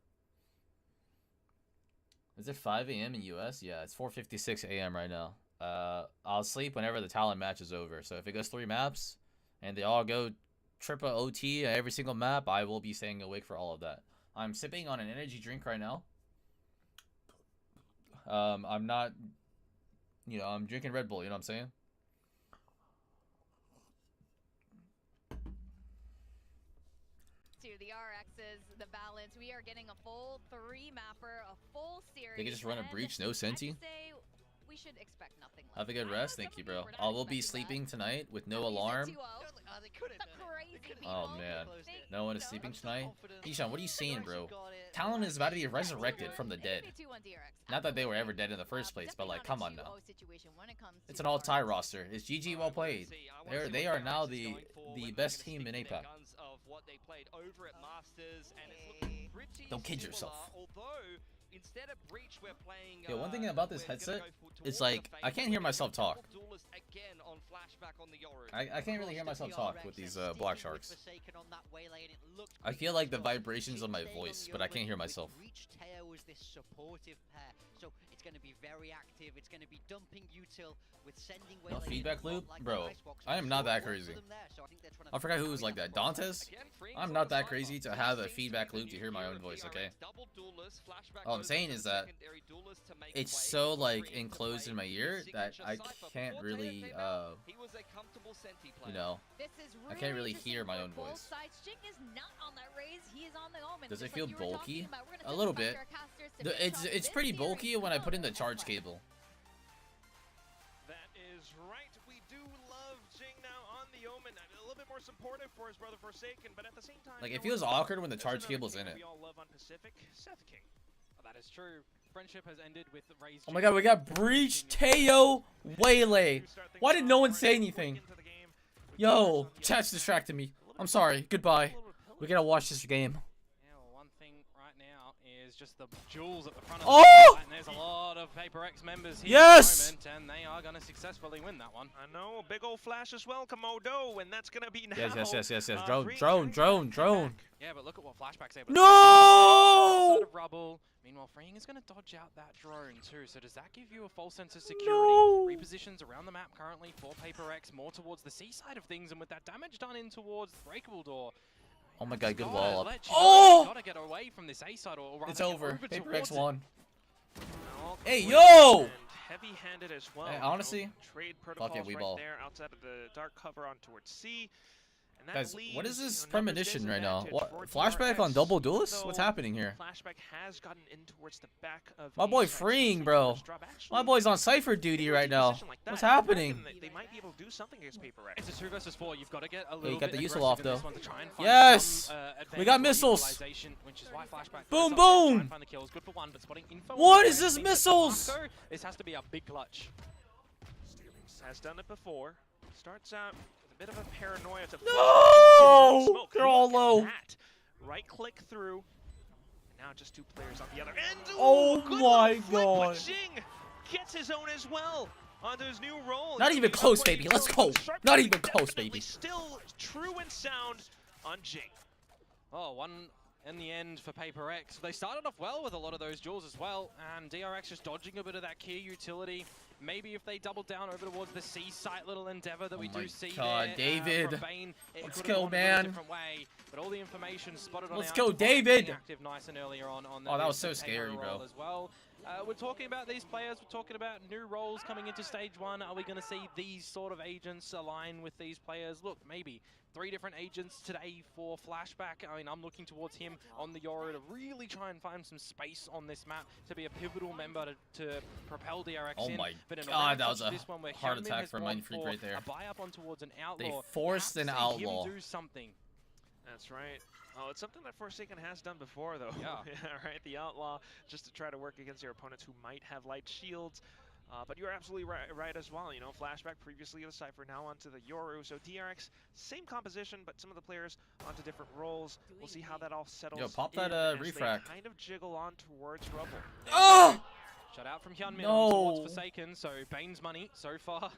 S4: Is it 5 a.m. in US? Yeah, it's 4:56 a.m. right now. I'll sleep whenever the Talon match is over. So if it goes 3 maps and they all go triple OT every single map, I will be staying awake for all of that. I'm sipping on an energy drink right now. I'm not, you know, I'm drinking Red Bull, you know what I'm saying?
S1: To the RXs, the balance, we are getting a full 3-mapper, a full series.
S4: They can just run a breach, no Senti.
S1: We should expect nothing less.
S4: Have a good rest, thank you, bro. I will be sleeping tonight with no alarm. Oh man, no one is sleeping tonight. Ishan, what are you saying, bro? Talon is about to be resurrected from the dead. Not that they were ever dead in the first place, but like, come on now. It's an all-tie roster. It's GG well played. They are now the best team in APAC. Don't kid yourself.
S3: Instead of Breach, we're playing,
S4: yeah, one thing about this headset is like I can't hear myself talk. I can't really hear myself talk with these Black Sharks. I feel like the vibrations of my voice, but I can't hear myself.
S2: So it's going to be very active. It's going to be dumping util with sending
S4: no feedback loop, bro. I am not that crazy. I forgot who was like that. Dantes. I'm not that crazy to have a feedback loop to hear my own voice. Okay. All I'm saying is that it's so like enclosed in my ear that I can't really, you know, I can't really hear my own voice. Does it feel bulky? A little bit. It's pretty bulky when I put in the charge cable.
S6: That is right. We do love Jing now on the Omen. A little bit more supportive for his brother Forsaken, but at the same time,
S4: like it feels awkward when the charge cable's in it.
S6: We all love on Pacific, Seth King.
S5: Well, that is true. Friendship has ended with Raze.
S4: Oh my god, we got Breach, Teo, Waylay. Why did no one say anything? Yo, chat's distracted me. I'm sorry. Goodbye. We gotta watch this game.
S5: Just the jewels at the front of
S4: the
S5: and there's a lot of Paper X members here
S4: yes!
S5: at the moment, and they are going to successfully win that one.
S6: I know, big old flash as well, Komodo, and that's going to be now.
S4: Yes. Drone.
S5: Yeah, but look at what Flashback's able to
S4: no!
S5: do. Rubble Meanwhile, Freeing is going to dodge out that drone too. So does that give you a false sense of security? Repositions around the map currently for Paper X, more towards the C side of things, and with that damage done in towards the breakable door.
S4: Oh my god, good wall up.
S5: Oh! Gotta get away from this A side, or rather
S4: It's over. Paper X won.
S6: Hey,
S4: yo!
S6: Heavy-handed as well.
S4: Hey, honestly,
S6: trade protocols
S4: fuck it, we
S6: right
S4: ball.
S6: there outside of the dark cover on towards C. And that
S4: Guys,
S6: leaves,
S4: what is this
S6: numbers
S4: premonition right now?
S6: disadvantage
S4: What
S6: for
S4: flashback
S6: DRX,
S4: on double duelists?
S6: though
S4: What's happening here?
S6: Flashback has gotten in towards the back of
S4: My boy
S6: A side, so
S4: Freeing,
S6: some
S4: bro.
S6: numbers drop. Actually,
S4: My boy's on Cypher duty right now.
S6: position like that,
S4: What's
S6: I reckon
S4: happening?
S6: They might be able to do something against Paper X.
S5: It's a 2 versus 4. You've got to get a little
S4: you got
S5: bit
S4: the
S5: aggressive
S4: Yusel off,
S5: in this
S4: though.
S5: one to try and find
S4: Yes!
S5: some,
S4: We got
S5: advantage
S4: missiles.
S5: utilization, which is why Flashback
S4: Boom,
S5: goes up there to try
S4: boom!
S5: and find the kills. Good for one, but spotting info.
S4: What
S5: on
S4: is
S5: the
S4: this
S5: thing that's
S4: missiles?
S5: Marco, this has to be a big clutch.
S6: Has done it before. Starts out with a bit of a paranoia to
S4: No!
S6: smoke.
S4: They're all
S6: Look at
S4: low.
S6: that. Right click through. And now just 2 players on the other end.
S4: Oh
S6: Good
S4: my
S6: little flip,
S4: god.
S6: but Jing gets his own as well onto his new role.
S4: Not even close, baby. Let's go. Not even close, baby.
S6: Still true and sound on Jing.
S5: Oh, one in the end for Paper X. They started off well with a lot of those duels as well, and DRX just dodging a bit of that key utility. Maybe if they double down over towards the C site little endeavor that we do see
S4: God,
S5: there,
S4: David.
S5: from Bane,
S4: Let's
S5: it
S4: go,
S5: could've gone a
S4: man.
S5: different way, but all the information spotted on
S4: Let's
S5: out.
S4: go,
S5: Devon
S4: David.
S5: being active nice and earlier on
S4: Oh, that was so
S5: the
S4: scary,
S5: Taker
S4: bro.
S5: role as well. We're talking about these players, we're talking about new roles coming into stage 1. Are we going to see these sort of agents align with these players? Look, maybe 3 different agents today for Flashback. I mean, I'm looking towards him on the Yoru to really try and find some space on this map to be a pivotal member to propel DRX in.
S4: Oh my
S5: But in a
S4: god,
S5: round
S4: that was
S5: such
S4: a
S5: as this one where
S4: heart
S5: Hyunmin
S4: attack
S5: has
S4: for
S5: gone
S4: Mind Freak
S5: for
S4: right there.
S5: a buy up on towards an outlaw.
S4: They forced an
S5: Perhaps see him
S4: outlaw.
S5: do something.
S6: That's right. Oh, it's something that Forsaken has done before, though.
S5: Yeah.
S6: Right, the Outlaw, just to try to work against your opponents who might have light shields. But you're absolutely right as well. You know, Flashback previously the Cypher, now onto the Yoru. So DRX, same composition, but some of the players onto different roles. We'll see how that all settles.
S4: Yo, pop that,
S6: in as
S4: refract.
S6: they kind of jiggle on towards Rubble.
S4: Oh!
S5: Shut out from Hyunmin
S4: No.
S5: on towards Forsaken, so Bane's money so far.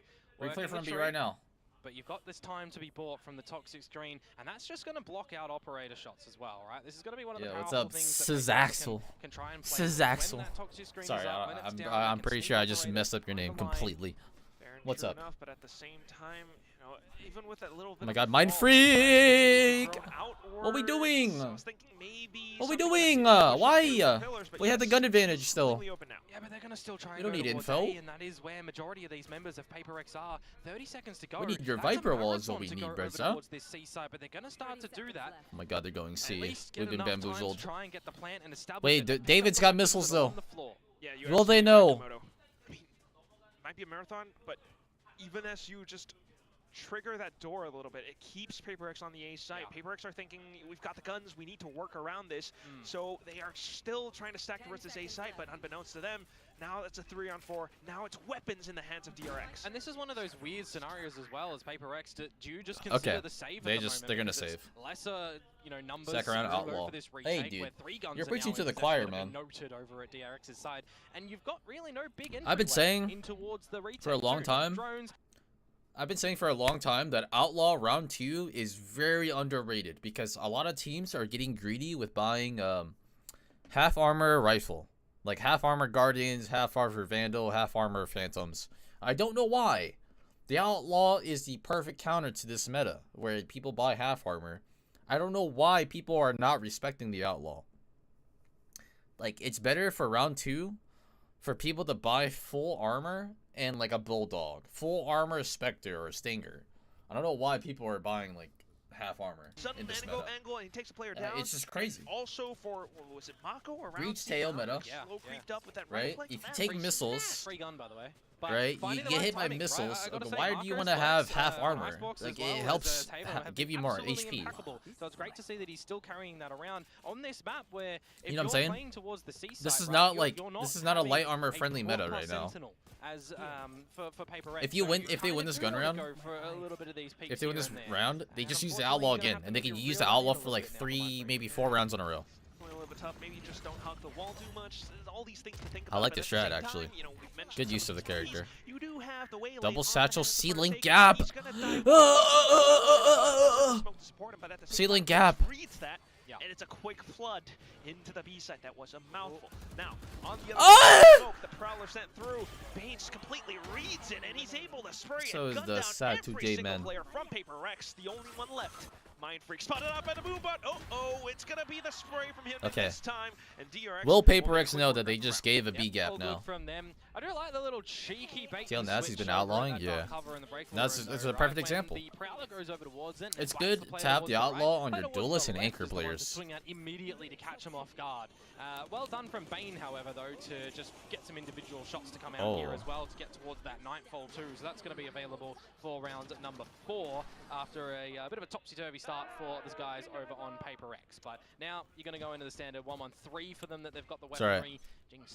S4: Replay from B right now.
S5: But you've got this time to be bought from the toxic screen, and that's just going to block out operator shots as well, right? This is going to be one of the
S4: what's
S5: powerful
S4: up,
S5: things that
S4: Sizaxel?
S5: can try and play.
S4: Sizaxel.
S5: When that toxic screen
S4: Sorry,
S5: is up, when it's down,
S4: I'm
S5: they can
S4: pretty
S5: sneak
S4: sure I just
S5: operator
S4: messed up your
S5: on
S4: name
S5: the line.
S4: completely.
S6: Fair and
S4: What's
S6: true
S4: up?
S6: enough, but at the same time, you know, even with that little bit
S4: Oh my
S6: of
S4: god,
S6: a
S4: Mind
S6: fall,
S4: Freak!
S6: throw
S4: What we
S6: outwards,
S4: doing?
S6: I was thinking maybe
S4: What we
S6: something
S4: doing?
S6: that's pushing
S4: Why?
S6: through the pillars, but
S4: We had the
S6: yes,
S4: gun advantage still.
S6: completely open now.
S5: Yeah, but they're going to still try
S4: You
S5: and
S4: don't
S5: go
S4: need
S5: towards
S4: info.
S5: A, and that is where majority of these members of Paper X are. 30 seconds to go.
S4: We need your
S5: That's a
S4: Viper wall is what
S5: marathon
S4: we
S5: to
S4: need,
S5: go
S4: bro,
S5: over
S4: sir.
S5: towards this C side, but they're going to start to do that.
S4: Oh my god, they're going
S5: At
S4: C.
S5: least get
S4: We've been
S5: enough time to
S4: bamboozled.
S5: try and get the plant and establish
S4: Wait,
S5: it.
S4: David's got missiles, though.
S5: On the floor.
S6: Yeah, you
S4: Will they
S6: absolutely
S4: know?
S6: right, Komodo. I mean, it might be a marathon, but even as you just trigger that door a little bit, it keeps Paper X on the A site.
S5: Yeah.
S6: Paper X are thinking, we've got the guns, we need to work around this. So they are still trying to stack towards this A site, but unbeknownst to them, now it's a 3-on-4. Now it's weapons in the hands of DRX.
S5: And this is one of those weird scenarios as well as Paper X. Do you just consider the save?
S4: They
S5: at the
S4: just-
S5: moment
S4: they're gonna
S5: because it's
S4: save.
S5: Lesser, you know, numbers.
S4: Second round
S5: to go
S4: outlaw.
S5: for this
S4: Hey,
S5: retake,
S4: dude,
S5: where 3 guns
S4: you're
S5: are
S4: preaching
S5: now
S4: to
S5: in
S4: the
S5: possession
S4: choir,
S5: that have been
S4: man.
S5: Noted over at DRX's side, and you've got really no big
S4: I've been
S5: interplay
S4: saying
S5: in towards the retake
S4: for a long
S5: too.
S4: time-
S5: Drones.
S4: I've been saying for a long time that Outlaw Round 2 is very underrated because a lot of teams are getting greedy with buying half armor rifle. Like half armor Guardians, half armor Vandal, half armor Phantoms. I don't know why. The Outlaw is the perfect counter to this meta where people buy half armor. I don't know why people are not respecting the Outlaw. Like, it's better for Round 2 for people to buy full armor and like a Bulldog. Full armor Spectre or Stinger. I don't know why people are buying like half armor
S6: Sudden
S4: in this
S6: angle,
S4: meta.
S6: and he takes a player down.
S4: It's just crazy.
S6: Also for, was it Mako around?
S4: Breach tail meta.
S5: Yeah,
S6: Slow
S5: yeah.
S6: creeped up with that
S4: Right?
S6: click.
S4: If you
S6: Man,
S4: take
S6: Breach-
S4: missiles,
S5: Free gun, by the way. But
S4: right? You
S5: finding the
S4: get
S5: right
S4: hit by
S5: timing, right?
S4: missiles.
S5: I gotta say,
S4: Why do you
S5: Marco's
S4: want to have
S5: flex,
S4: half
S5: on
S4: armor?
S5: Icebox
S4: Like,
S5: as well
S4: it
S5: as,
S4: helps
S5: Taylor have been
S4: give you more
S5: absolutely
S4: HP.
S5: impeccable. So it's great to see that he's still carrying that around on this map where if
S4: You know what I'm
S5: you're
S4: saying?
S5: playing towards the C side,
S4: This is
S5: right,
S4: not
S5: you're-
S4: like
S5: you're
S4: this is not a
S5: having
S4: light armor friendly meta
S5: broadcast
S4: right now.
S5: sentinel as for Paper X.
S4: If you
S5: So
S4: win,
S5: you
S4: if they
S5: kinda
S4: win this
S5: do
S4: gun
S5: wanna
S4: round,
S5: go for a little bit of these peaks
S4: if they win
S5: here
S4: this
S5: and there.
S4: round, they
S5: And
S4: just use the
S5: unfortunately,
S4: Outlaw
S5: you're gonna
S4: again,
S5: have
S4: and they
S5: to
S4: can
S5: be
S4: use the
S5: real
S4: Outlaw
S5: in a
S4: for
S5: little
S4: like
S5: bit now
S4: 3,
S5: for
S4: maybe 4 rounds in a row.
S6: A little bit tough. Maybe just don't hug the wall too much. There's all these things to think
S4: I
S6: about.
S4: like
S6: but
S4: the
S6: at the
S4: strat,
S6: same
S4: actually.
S6: time, you know, we've mentioned
S4: Good
S6: some
S4: use of the
S6: these keys.
S4: character.
S6: You do have the Waylay
S4: Double
S6: on
S4: satchel,
S6: the hands of
S4: ceiling
S6: Forsaken.
S4: gap.
S6: He's gonna dive smoke to support him, but at the same
S4: Ceiling
S6: time,
S4: gap.
S6: Breathes that.
S5: Yeah.
S6: and it's a quick flood into the B site. That was a mouthful. Now, on the other side of the smoke, the Prowler sent through. Bane just completely reads it, and he's able to spray and gun down every single player from Paper Rex, the only one left. Mind Freak spotted up at the move, but it's gonna be the spray from him this time. And DRX
S4: will Paper Rex know that they just gave a B gap now?
S5: From them. I do like the little cheeky bait.
S4: TLN has been outlawing, yeah. That's a perfect example. It's good to have the outlaw on your duelist and anchor players.
S5: Swing out immediately to catch him off guard. Well done from Bane, however, though, to just get some individual shots to come out here as well to get towards that Nightfall too. So that's going to be available for round number 4 after a bit of a topsy-turvy start for these guys over on Paper X. But now you're going to go into the standard 1-1-3 for them that they've got the weaponry.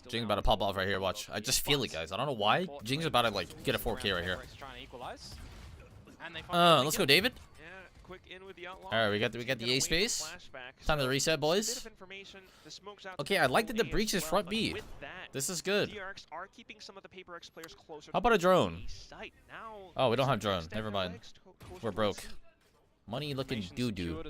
S5: Jing's
S4: about to pop off right here. Watch. I just feel it, guys. I don't know why. Jing's about to like get a 4K right here. Let's go, David.
S6: Quick in with the outlaw.
S4: All right, we got the A space. Time to reset, boys. Okay, I like that the breach is front B. This is good. How about a drone? Oh, we don't have drone. Never mind. We're broke. Money looking doo-doo.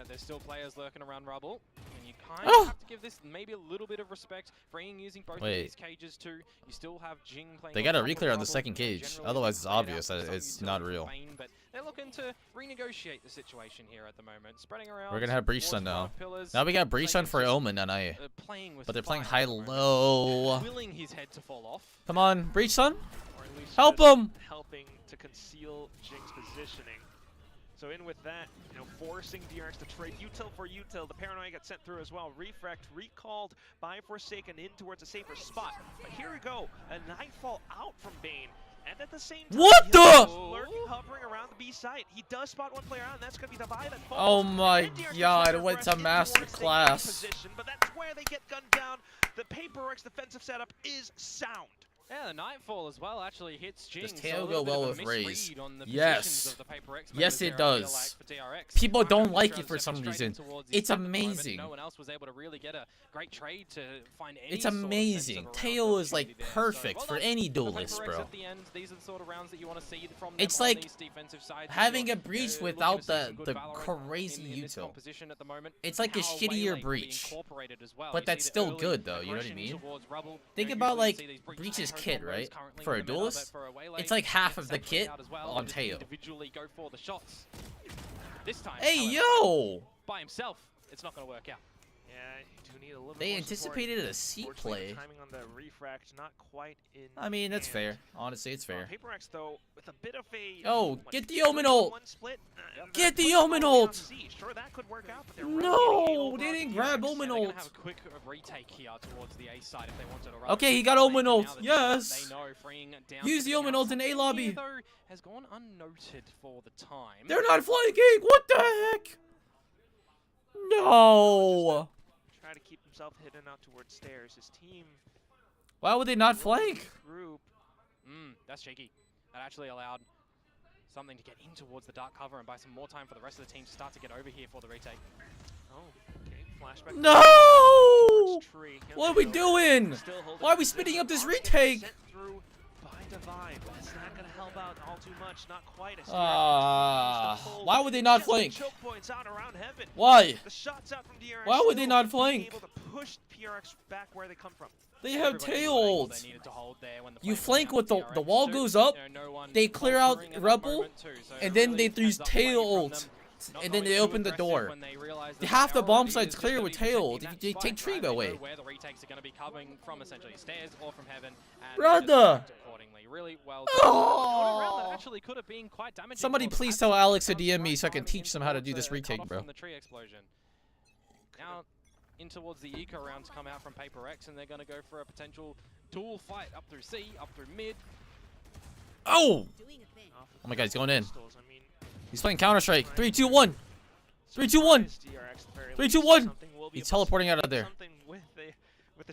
S5: There's still players lurking around rubble, and you kind of have to give this maybe a little bit of respect. Freeing using both of these cages too. You still have Jing playing.
S4: They got a reclear on the second cage. Otherwise, it's obvious that it's not real.
S5: But they're looking to renegotiate the situation here at the moment. Spreading around.
S4: We're gonna have Breach Sun now. Now we got Breach Sun for Omen and I. But they're playing high-low.
S5: Willing his head to fall off.
S4: Come on, Breach Sun. Help him.
S6: Helping to conceal Jing's positioning. So in with that, forcing DRX to trade util for util. The Paranoia got sent through as well. Refract recalled by Forsaken in towards a safer spot. But here we go, a Nightfall out from Bane. And at the same time,
S4: what the?
S6: Lurking, hovering around the B site. He does spot one player out, and that's going to be the Violet.
S4: Oh my god, it went to masterclass.
S6: But that's where they get gunned down. The Paper Rex defensive setup is sound.
S5: Yeah, the Nightfall as well actually hits Jing.
S4: Does Tail go well with Raze?
S5: Yes.
S4: Yes, it does. People don't like it for some reason. It's amazing.
S5: No one else was able to really get a great trade to find any.
S4: It's amazing. Tail is like perfect for any duelist, bro. It's like having a breach without the crazy util. It's like a shittier breach, but that's still good though. You know what I mean? Think about like breach's kit, right? For a duelist, it's like half of the kit on Tail. Hey, yo!
S5: By himself, it's not going to work out.
S6: Yeah, you do need a little
S4: they anticipated a C play.
S6: Timing on the refract, not quite in.
S4: I mean, that's fair. Honestly, it's fair.
S6: Paper X though, with a bit of a.
S4: Oh, get the Omen ult! Get the Omen ult!
S6: Sure, that could work out, but
S4: no, they didn't grab Omen ult.
S5: Have a quick retake here towards the A side if they wanted to run.
S4: Okay, he got Omen ult. Yes. Use the Omen ult in A lobby.
S5: Has gone unnoted for the time.
S4: They're not flanking. What the heck? No.
S6: Try to keep himself hidden out towards stairs. His team.
S4: Why would they not flank?
S6: Group.
S5: That's shaky. That actually allowed something to get in towards the dark cover and buy some more time for the rest of the team to start to get over here for the retake.
S6: Oh, okay. Flashback.
S4: No! What are we doing? Why are we speeding up this retake?
S6: Divine, but it's not going to help out all too much, not quite.
S4: Why would they not flank?
S6: Choke points out around heaven.
S4: Why?
S6: The shots out from DRX.
S4: Why would they not flank?
S6: Able to push PRX back where they come from.
S4: They have Tail ult. You flank with the wall goes up, they clear out Rebel, and then they use Tail ult. And then they open the door. Half the bomb site's clear with Tail. They take tree away. Brother!
S5: Really well
S4: oh.
S5: actually could have been quite damaging.
S4: Somebody please tell Alex to DM me so I can teach them how to do this retake, bro.
S5: From the tree explosion. Now in towards the eco round to come out from Paper X, and they're going to go for a potential duel fight up through C, up through mid.
S4: Oh! Oh my god, he's going in. He's playing Counter-Strike. 3, 2, 1. 3, 2, 1. 3, 2, 1. He's teleporting out of there.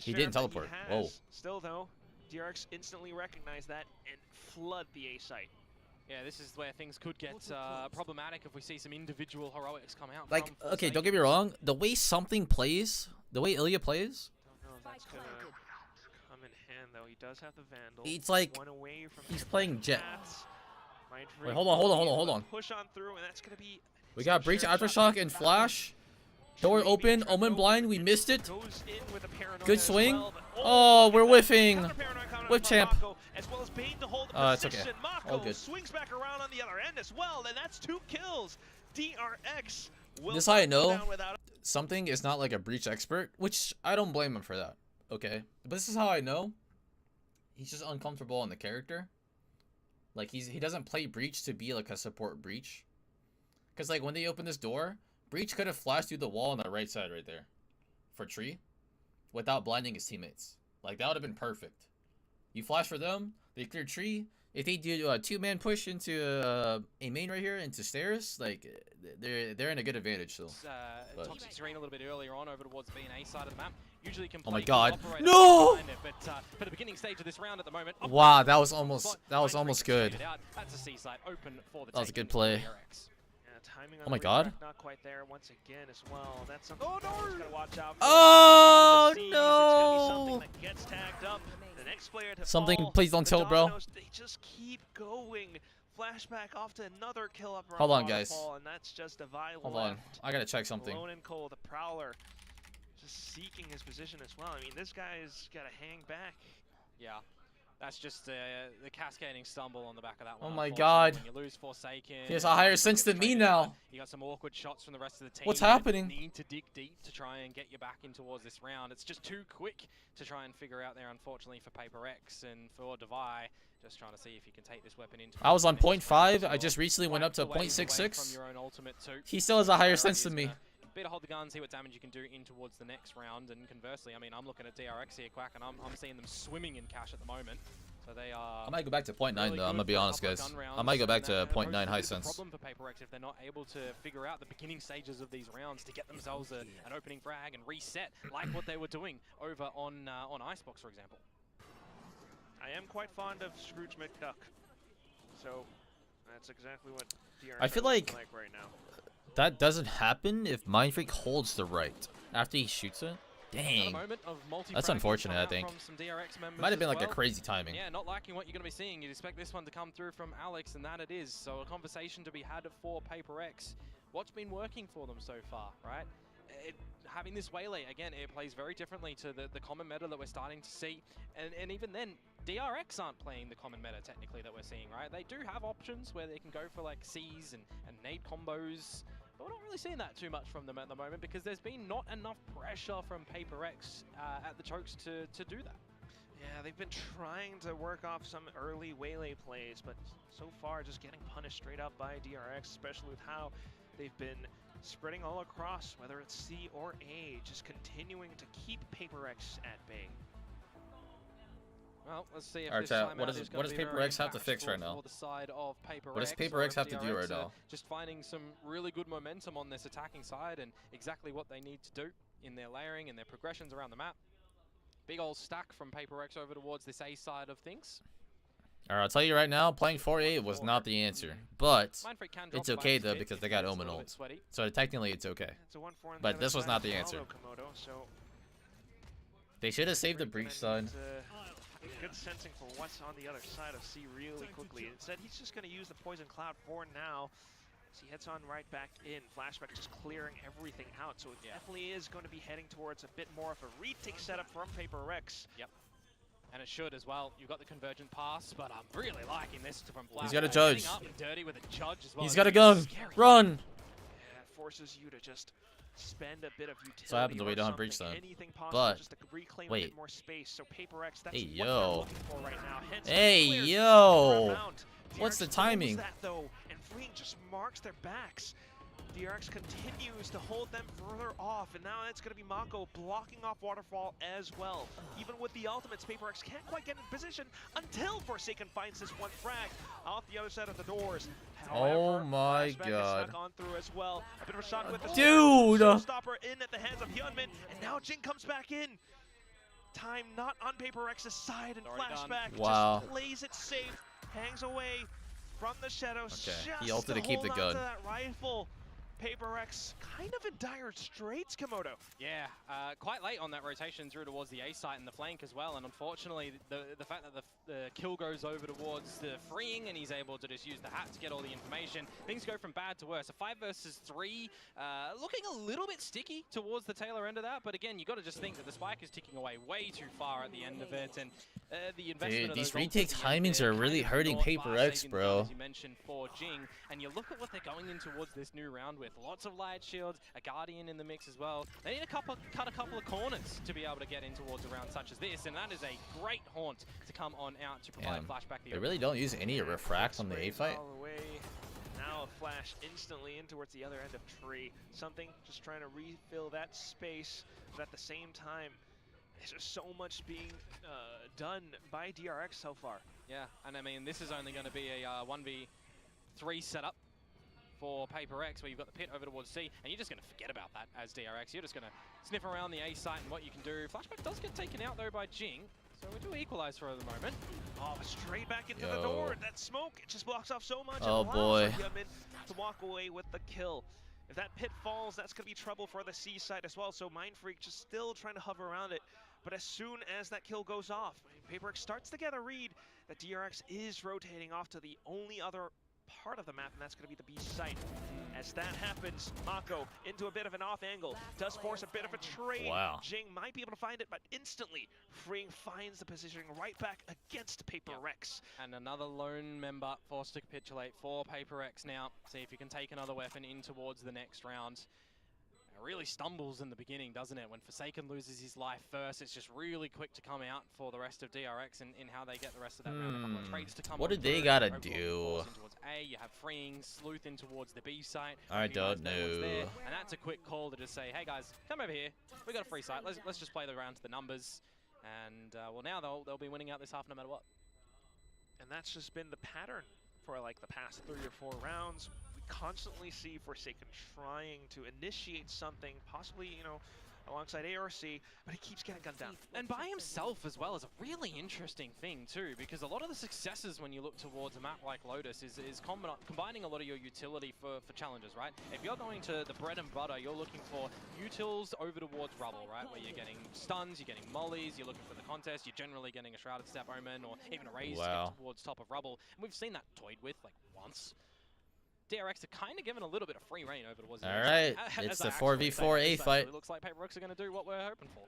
S4: He didn't teleport. Whoa.
S6: Still though, DRX instantly recognized that and flood the A site.
S5: Yeah, this is where things could get problematic if we see some individual heroics come out.
S4: Like, okay, don't get me wrong. The way something plays, the way Ilya plays.
S6: Don't know if that's gonna come in hand though. He does have the Vandal.
S4: It's like he's playing Jet. Wait, hold on.
S6: Push on through, and that's gonna be.
S4: We got Breach, Aftershock, and Flash. Door open, Omen blind, we missed it.
S6: Goes in with a paranoia
S4: Good
S6: as
S4: swing.
S6: well, but-
S4: Oh, we're whiffing.
S6: Counter-paranoia coming
S4: Whip
S6: from
S4: champ.
S6: Mako, as well as Bane to hold the
S4: It's okay.
S6: position.
S4: All
S6: Mako
S4: good.
S6: swings back around on the other end as well, and that's 2 kills. DRX will
S4: This is how I
S6: not
S4: know
S6: go down without
S4: something is not like a breach expert, which I don't blame him for that. Okay, but this is how I know he's just uncomfortable in the character. Like he doesn't play breach to be like a support breach. Cause like when they open this door, breach could have flashed through the wall on the right side right there, for tree, without blinding his teammates. Like that would have been perfect. You flash for them, they clear tree. If they do a 2-man push into a main right here into stairs, like they're in a good advantage still.
S5: Toxic Serene a little bit earlier on over towards B and A side of the map. Usually can
S4: Oh my
S5: play
S4: God!
S5: operator
S4: No!
S5: behind it, but for the beginning stage of this round at the moment.
S4: Wow, that was almost good.
S5: That's a C side open for the
S4: That was a
S5: taking
S4: good play.
S5: for DRX.
S6: timing on
S4: Oh my
S6: the
S4: God.
S6: redirect not quite there once again as well. That's something he's gotta watch out for.
S4: Oh
S6: It's gonna be
S4: no!
S6: something that gets tagged up. The next player to
S4: Something,
S6: fall,
S4: please don't
S6: the
S4: tilt, bro.
S6: dominoes, they just keep going. Flashback off to another kill up around
S4: Hold on, guys.
S6: waterfall, and that's just a vial
S4: Hold on,
S6: left.
S4: I gotta check something.
S6: Alone and cold, the Prowler just seeking his position as well. I mean, this guy's gotta hang back.
S5: Yeah. That's just the cascading stumble on the back of that one.
S4: Oh my
S5: Unfortunately,
S4: God.
S5: When you lose Forsaken,
S4: He has a higher sense than me now.
S5: You got some awkward shots from the rest of the team.
S4: What's
S5: that
S4: happening?
S5: Need to dig deep to try and get you back in towards this round. It's just too quick to try and figure out there, unfortunately, for Paper X and for Devi. Just trying to see if you can take this weapon into.
S4: I was on
S5: the next round
S4: 0.5. I just recently went up to
S5: away from
S4: 0.66.
S5: your own ultimate too.
S4: He still has a higher
S5: DRX
S4: sense
S5: is
S4: than me.
S5: gonna Bit of hold the gun, see what damage you can do in towards the next round, and conversely, I mean, I'm looking at DRX here, Quack, and I'm seeing them swimming in cash at the moment. So they are.
S4: I might go back to 0.9
S5: really
S4: though. I'm gonna
S5: good
S4: be
S5: for a
S4: honest,
S5: couple of
S4: guys.
S5: gun
S4: I
S5: rounds,
S4: might go back to
S5: and
S4: 0.9 high
S5: the
S4: sense.
S5: problem for Paper X if they're not able to figure out the beginning stages of these rounds to get themselves an opening frag and reset, like what they were doing over on Icebox, for example.
S6: I am quite fond of Scrooge McDuck, so that's exactly what DRX
S4: I feel
S6: is
S4: like
S6: right now.
S4: that doesn't happen if Mind Freak holds the right after he shoots it. Dang. That's unfortunate, I think. Might have been like a crazy timing.
S5: Yeah, not liking what you're going to be seeing. You'd expect this one to come through from Alex, and that it is. So a conversation to be had for Paper X. What's been working for them so far, right? Having this Waylay, again, it plays very differently to the common meta that we're starting to see. And even then, DRX aren't playing the common meta, technically, that we're seeing, right? They do have options where they can go for, like, C's and nade combos. But we're not really seeing that too much from them at the moment because there's been not enough pressure from Paper X at the chokes to do that.
S6: Yeah, they've been trying to work off some early Waylay plays, but so far just getting punished straight up by DRX, especially with how they've been spreading all across, whether it's C or A, just continuing to keep Paper X at bay.
S5: Well, let's see if
S4: Alright,
S5: this
S4: what does Paper X have to fix right now? What does Paper X have to do right now?
S5: Just finding some really good momentum on this attacking side and exactly what they need to do in their layering and their progressions around the map. Big old stack from Paper X over towards this A side of things.
S4: Alright, I'll tell you right now, playing 4A was not the answer. But it's okay though because they got Omen ult. So technically it's okay. But this was not the answer. They should have saved the breach side.
S6: Good sensing for what's on the other side of C really quickly. Instead, he's just going to use the Poison Cloud for now. As he heads on right back in. Flashback just clearing everything out. So it definitely is going to be heading towards a bit more of a retake setup from Paper X.
S5: Yep. And it should as well. You've got the convergent pass, but I'm really liking this from Flashback.
S4: He's got a judge.
S5: Up and dirty with a judge as well.
S4: He's got a gun. Run!
S6: Yeah, it forces you to just spend a bit of utility.
S4: So happens when we don't have breach then.
S6: But
S4: just
S6: to reclaim
S4: wait.
S6: A bit more space. So Paper X, that's
S4: hey
S6: what they're
S4: yo.
S6: looking for right now. Hence
S4: Hey
S6: clears
S4: yo.
S6: amount.
S4: What's the
S6: DRX
S4: timing?
S6: knows that though, and Freeing just marks their backs. DRX continues to hold them further off, and now it's going to be Mako blocking off Waterfall as well. Even with the ultimates, Paper X can't quite get in position until Forsaken finds this one frag off the other side of the doors. However,
S4: Oh my
S6: Flashback is
S4: God.
S6: stuck on through as well. A bit of a shot with the
S4: Dude!
S6: stopper in at the hands of Hyunmin, and now Jin comes back in. Time not on Paper X's side, and Flashback just plays it safe, hangs away from the shadows.
S4: Okay, he
S6: just
S4: ulted to keep the
S6: hold on
S4: gun.
S6: to that rifle. PaperX kind of in dire straits, Komodo.
S5: Yeah, quite late on that rotation through towards the A site and the flank as well, and unfortunately the fact that the kill goes over towards the freeing and he's able to just use the hat to get all the information, things go from bad to worse. A 5 versus 3, looking a little bit sticky towards the tailor end of that, but again, you got to just think that the spike is ticking away way too far at the end of it, and the investment.
S4: Dude, these retake timings are really hurting PaperX, bro.
S5: As you mentioned for Jing, and you look at what they're going in towards this new round with. Lots of light shields, a Guardian in the mix as well. They need to cut a couple of corners to be able to get in towards a round such as this, and that is a great haunt to come on out to provide flashback.
S4: They really don't use any refract on the A fight.
S6: Now a flash instantly in towards the other end of tree. Something just trying to refill that space, but at the same time, there's just so much being done by DRX so far.
S5: Yeah, and I mean, this is only going to be a 1v3 setup for PaperX, where you've got the pit over towards C, and you're just going to forget about that as DRX. You're just going to sniff around the A site and what you can do. Flashback does get taken out, though, by Jing, so we do equalize for the moment.
S6: Oh, straight back into the door. That smoke, it just blocks off so much.
S4: Oh, boy.
S6: To walk away with the kill. If that pit falls, that's going to be trouble for the C side as well, so Mindfreak just still trying to hover around it. But as soon as that kill goes off, PaperX starts to get a read that DRX is rotating off to the only other part of the map, and that's going to be the B site. As that happens, Mako into a bit of an off angle, does force a bit of a trade.
S4: Wow.
S6: Jing might be able to find it, but instantly, Freeing finds the positioning right back against PaperX.
S5: And another lone member forced to capitulate for PaperX now. See if you can take another weapon in towards the next round. It really stumbles in the beginning, doesn't it? When Forsaken loses his life first, it's just really quick to come out for the rest of DRX in how they get the rest of that round. A couple of trades to come.
S4: What did they gotta do?
S5: Towards A, you have Freeing, Sleuth in towards the B site.
S4: I don't know.
S5: And that's a quick call to just say, hey guys, come over here. We got a free site. Let's just play the round to the numbers. And well, now they'll be winning out this half no matter what.
S6: And that's just been the pattern for like the past 3 or 4 rounds. Constantly see Forsaken trying to initiate something, possibly, you know, alongside ARC, but he keeps getting gunned down.
S5: And by himself as well is a really interesting thing too, because a lot of the successes when you look towards a map like Lotus is combining a lot of your utility for challenges, right? If you're going to the bread and butter, you're looking for utils over towards rubble, right? Where you're getting stuns, you're getting mollies, you're looking for the contest, you're generally getting a Shrouded Step Omen or even a raise to get towards top of rubble. And we've seen that toyed with like once. DRX are kind of given a little bit of free reign over towards the
S4: Alright, it's the 4v4 A fight.
S5: It looks like PaperX are going to do what we're hoping for.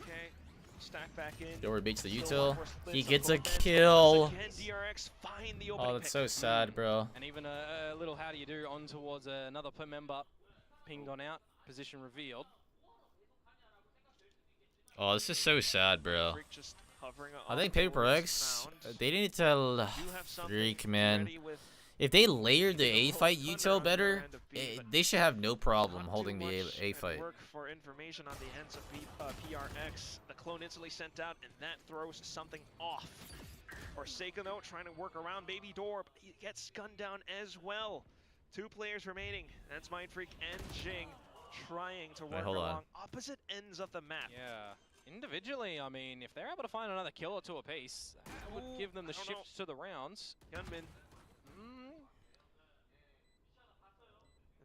S6: Okay, stack back in.
S4: Dover beats the util. He gets a kill.
S6: DRX find the
S4: Oh, that's so sad, bro.
S5: And even a little how do you do on towards another member pinged on out, position revealed.
S4: Oh, this is so sad, bro. I think PaperX, they need to freak, man. If they layered the A fight util better, they should have no problem holding the A fight.
S6: Work for information on the ends of PRX. The clone instantly sent out, and that throws something off. Forsaken though trying to work around Baby Door, but he gets gunned down as well. 2 players remaining. That's Mindfreak and Jing trying to work along opposite ends of the map.
S5: Yeah. Individually, I mean, if they're able to find another kill or 2 apiece, that would give them the shift to the rounds.
S6: Gunman.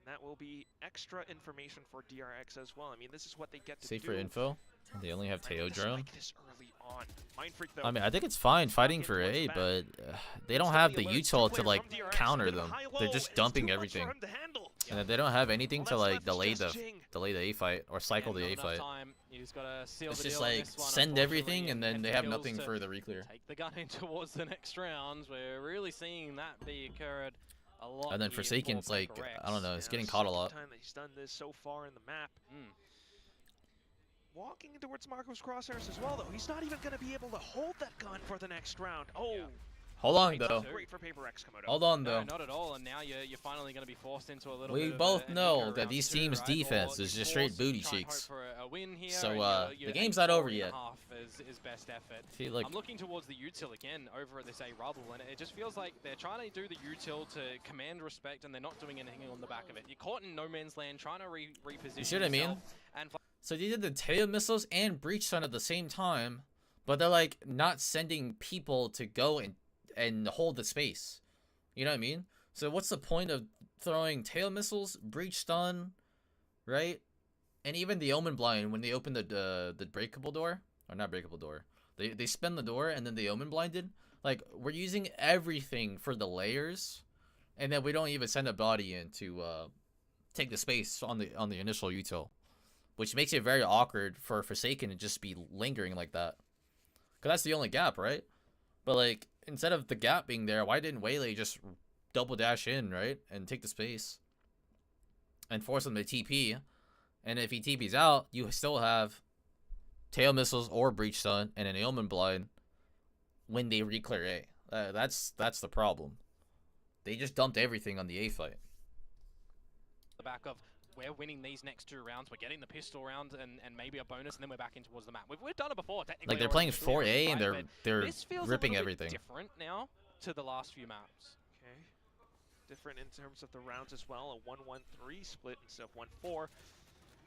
S6: And that will be extra information for DRX as well. I mean, this is what they get to do.
S4: Safe for info. They only have Teo drone.
S6: This early on. Mindfreak, though,
S4: I mean, I think it's fine fighting for A, but they don't have the util to like counter them. They're just dumping everything, and they don't have anything to like delay the A fight or cycle the A fight. It's just like send everything, and then they have nothing for the reclear.
S5: Take the gun in towards the next rounds. We're really seeing that be occurred.
S4: And then Forsaken's like, I don't know, he's getting caught a lot.
S6: Time that he's done this so far in the map. Walking towards Marco's crosshairs as well, though. He's not even going to be able to hold that gun for the next round. Oh.
S5: Yeah.
S4: Hold on, though.
S6: Great for PaperX, Komodo.
S4: Hold on, though.
S5: No, not at all, and now you're finally going to be forced into a little
S4: bit. We both know that these teams' defense is just straight booty cheeks. So the game's not over yet.
S5: Is best effort.
S4: Feel like
S5: I'm looking towards the util again over at this A rubble, and it just feels like they're trying to do the util to command respect, and they're not doing anything on the back of it. You're caught in no man's land, trying to reposition.
S4: You see what I mean? So they did the Teo missiles and Breach Sun at the same time, but they're like not sending people to go and hold the space. You know what I mean? So what's the point of throwing tail missiles, breach stun, right? And even the Omen blind when they opened the breakable door, or not breakable door, they spin the door and then the Omen blinded. Like, we're using everything for the layers, and then we don't even send a body in to take the space on the initial util, which makes it very awkward for Forsaken to just be lingering like that. Cause that's the only gap, right? But like, instead of the gap being there, why didn't Waylay just double dash in, right, and take the space and force him to TP? And if he TP's out, you still have tail missiles or breach stun and an Omen blind when they re-clear A. That's the problem. They just dumped everything on the A fight.
S5: The back of, we're winning these next 2 rounds, we're getting the pistol round and maybe a bonus, and then we're back in towards the map. We've done it before, technically.
S4: Like, they're playing 4A and they're ripping everything.
S5: This feels different now to the last few maps.
S6: Okay. Different in terms of the rounds as well. A 1-1-3 split instead of 1-4.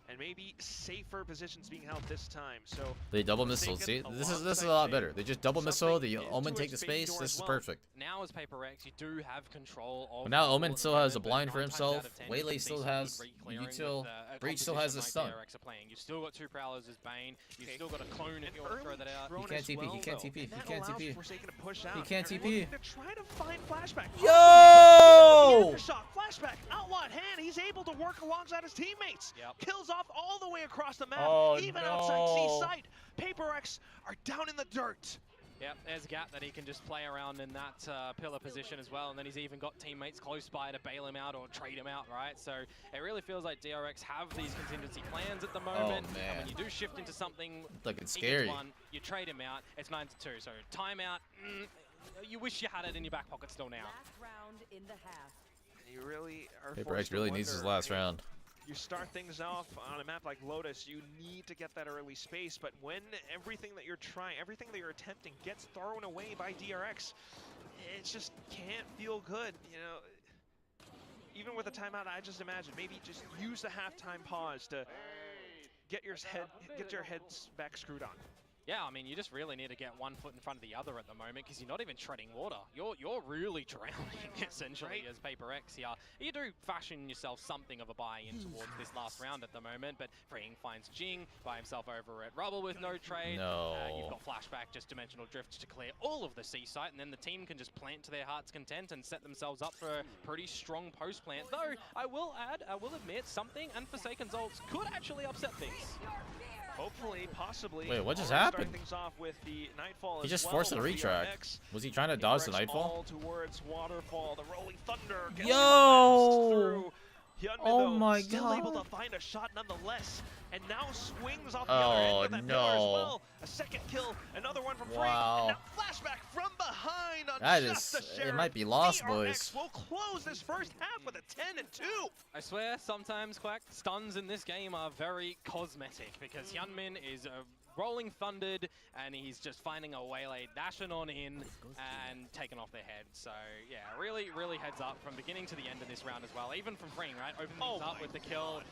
S6: And maybe safer positions being held this time. So
S4: they double missile. See, this is a lot better. They just double missile. The Omen take the space. This is perfect.
S5: Now as Paper Rex, you do have control of.
S4: But now Omen still has a blind for himself. Waylay still has util. Breach still has a stun.
S5: You've still got 2 Prowlers as Bane. You've still got a clone if you want to throw that out.
S4: He can't TP. He can't TP. He can't TP. He can't TP.
S6: Try to find flashback.
S4: Yo!
S6: Flashback, outlawed hand. He's able to work alongside his teammates. Kills off all the way across the map, even outside C sight. Paper X are down in the dirt.
S5: Yep, there's a gap that he can just play around in that pillar position as well, and then he's even got teammates close by to bail him out or trade him out, right? So it really feels like DRX have these contingency plans at the moment.
S4: Oh, man.
S5: And when you do shift into something,
S4: looking scary.
S5: You trade him out. It's 9-2, so timeout. You wish you had it in your back pocket still now.
S8: Last round in the half.
S6: You really are
S4: Paper X really needs his last round.
S6: You start things off on a map like Lotus, you need to get that early space, but when everything that you're trying, everything that you're attempting gets thrown away by DRX, it just can't feel good, you know. Even with a timeout, I just imagine maybe just use the halftime pause to get your heads back screwed on.
S5: Yeah, I mean, you just really need to get one foot in front of the other at the moment because you're not even treading water. You're really drowning, essentially, as Paper X here. You do fashion yourself something of a buy-in towards this last round at the moment, but Freeing finds Jing by himself over at Rubble with no trade.
S4: No.
S5: You've got Flashback, just Dimensional Drift to clear all of the C site, and then the team can just plant to their heart's content and set themselves up for a pretty strong post-plant. Though, I will admit, something and Forsaken's ults could actually upset things.
S6: Hopefully, possibly.
S4: Wait, what just happened?
S6: Things off with the Nightfall
S4: he just forced a retrack. Was he trying to dodge the Nightfall?
S6: All towards Waterfall, the Rolling Thunder.
S4: Yo! Oh my God!
S6: Still able to find a shot nonetheless, and now swings off the other end with that pillar as well. A second kill, another one from Freak, and now Flashback from behind on just a share.
S4: It might be lost,
S6: DRX
S4: boys.
S6: will close this first half with a 10-2.
S5: I swear, sometimes, Quack, stuns in this game are very cosmetic because Hyunmin is rolling thundered, and he's just finding a Waylay, dashing on in, and taking off their head. So, yeah, really, really heads up from beginning to the end of this round as well. Even from Freeing, right? Opening things up with the kill,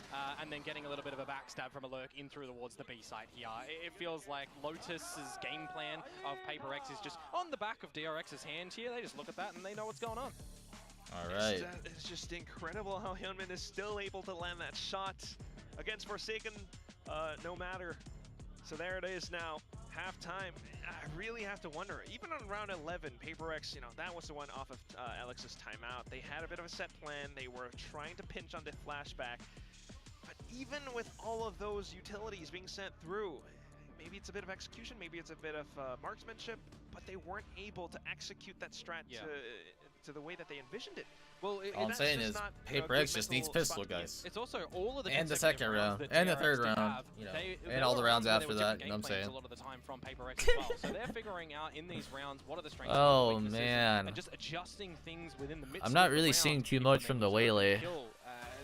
S5: and then getting a little bit of a backstab from a lurk in through towards the B site here. It feels like Lotus's game plan of Paper X is just on the back of DRX's hand here. They just look at that and they know what's going on.
S4: All right.
S6: It's just incredible how Hyunmin is still able to land that shot against Forsaken, no matter. So there it is now, halftime. I really have to wonder, even on round 11, Paper X, you know, that was the one off of Alex's timeout. They had a bit of a set plan. They were trying to pinch on the Flashback. But even with all of those utilities being sent through, maybe it's a bit of execution, maybe it's a bit of marksmanship, but they weren't able to execute that strat to the way that they envisioned it.
S5: Well,
S4: all I'm saying is Paper X just needs pistol, guys.
S5: It's also all of the
S4: and the second round, and the third round, you know, and all the rounds after that, you know what I'm saying?
S5: A lot of the time from Paper X as well. So they're figuring out in these rounds what are the strengths
S4: oh,
S5: and weaknesses,
S4: man.
S5: and just adjusting things within the midst
S4: I'm not
S5: of the
S4: really
S5: round
S4: seeing
S5: to
S4: too
S5: keep
S4: much
S5: them
S4: from the
S5: able to
S4: Waylay.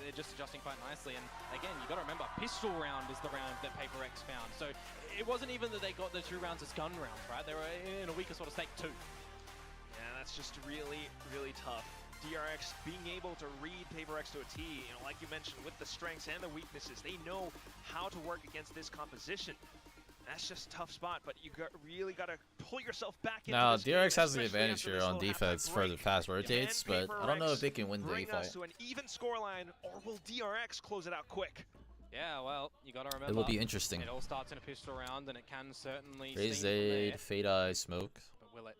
S5: they're just adjusting quite nicely, and again, you got to remember, pistol round is the round that Paper X found. So it wasn't even that they got the 2 rounds as gun rounds, right? They were in a weaker sort of state too.
S6: Yeah, that's just really, really tough. DRX being able to read Paper X to a T, you know, like you mentioned, with the strengths and the weaknesses, they know how to work against this composition. That's just a tough spot, but you really got to pull yourself back into
S4: Now,
S6: this game,
S4: DRX has the
S6: especially
S4: advantage
S6: after
S4: here
S6: this
S4: on
S6: little
S4: defense
S6: half-time
S4: for the
S6: break.
S4: fast rotates,
S6: Can
S4: but I don't know if they can win the
S6: bring
S4: fight.
S6: us to an even scoreline, or will DRX close it out quick?
S5: Yeah, well, you got to remember.
S4: It will be interesting.
S5: It all starts in a pistol round, and it can certainly
S4: Raise
S5: steam from there.
S4: Aid, Fade Eye, Smoke.
S5: But will it?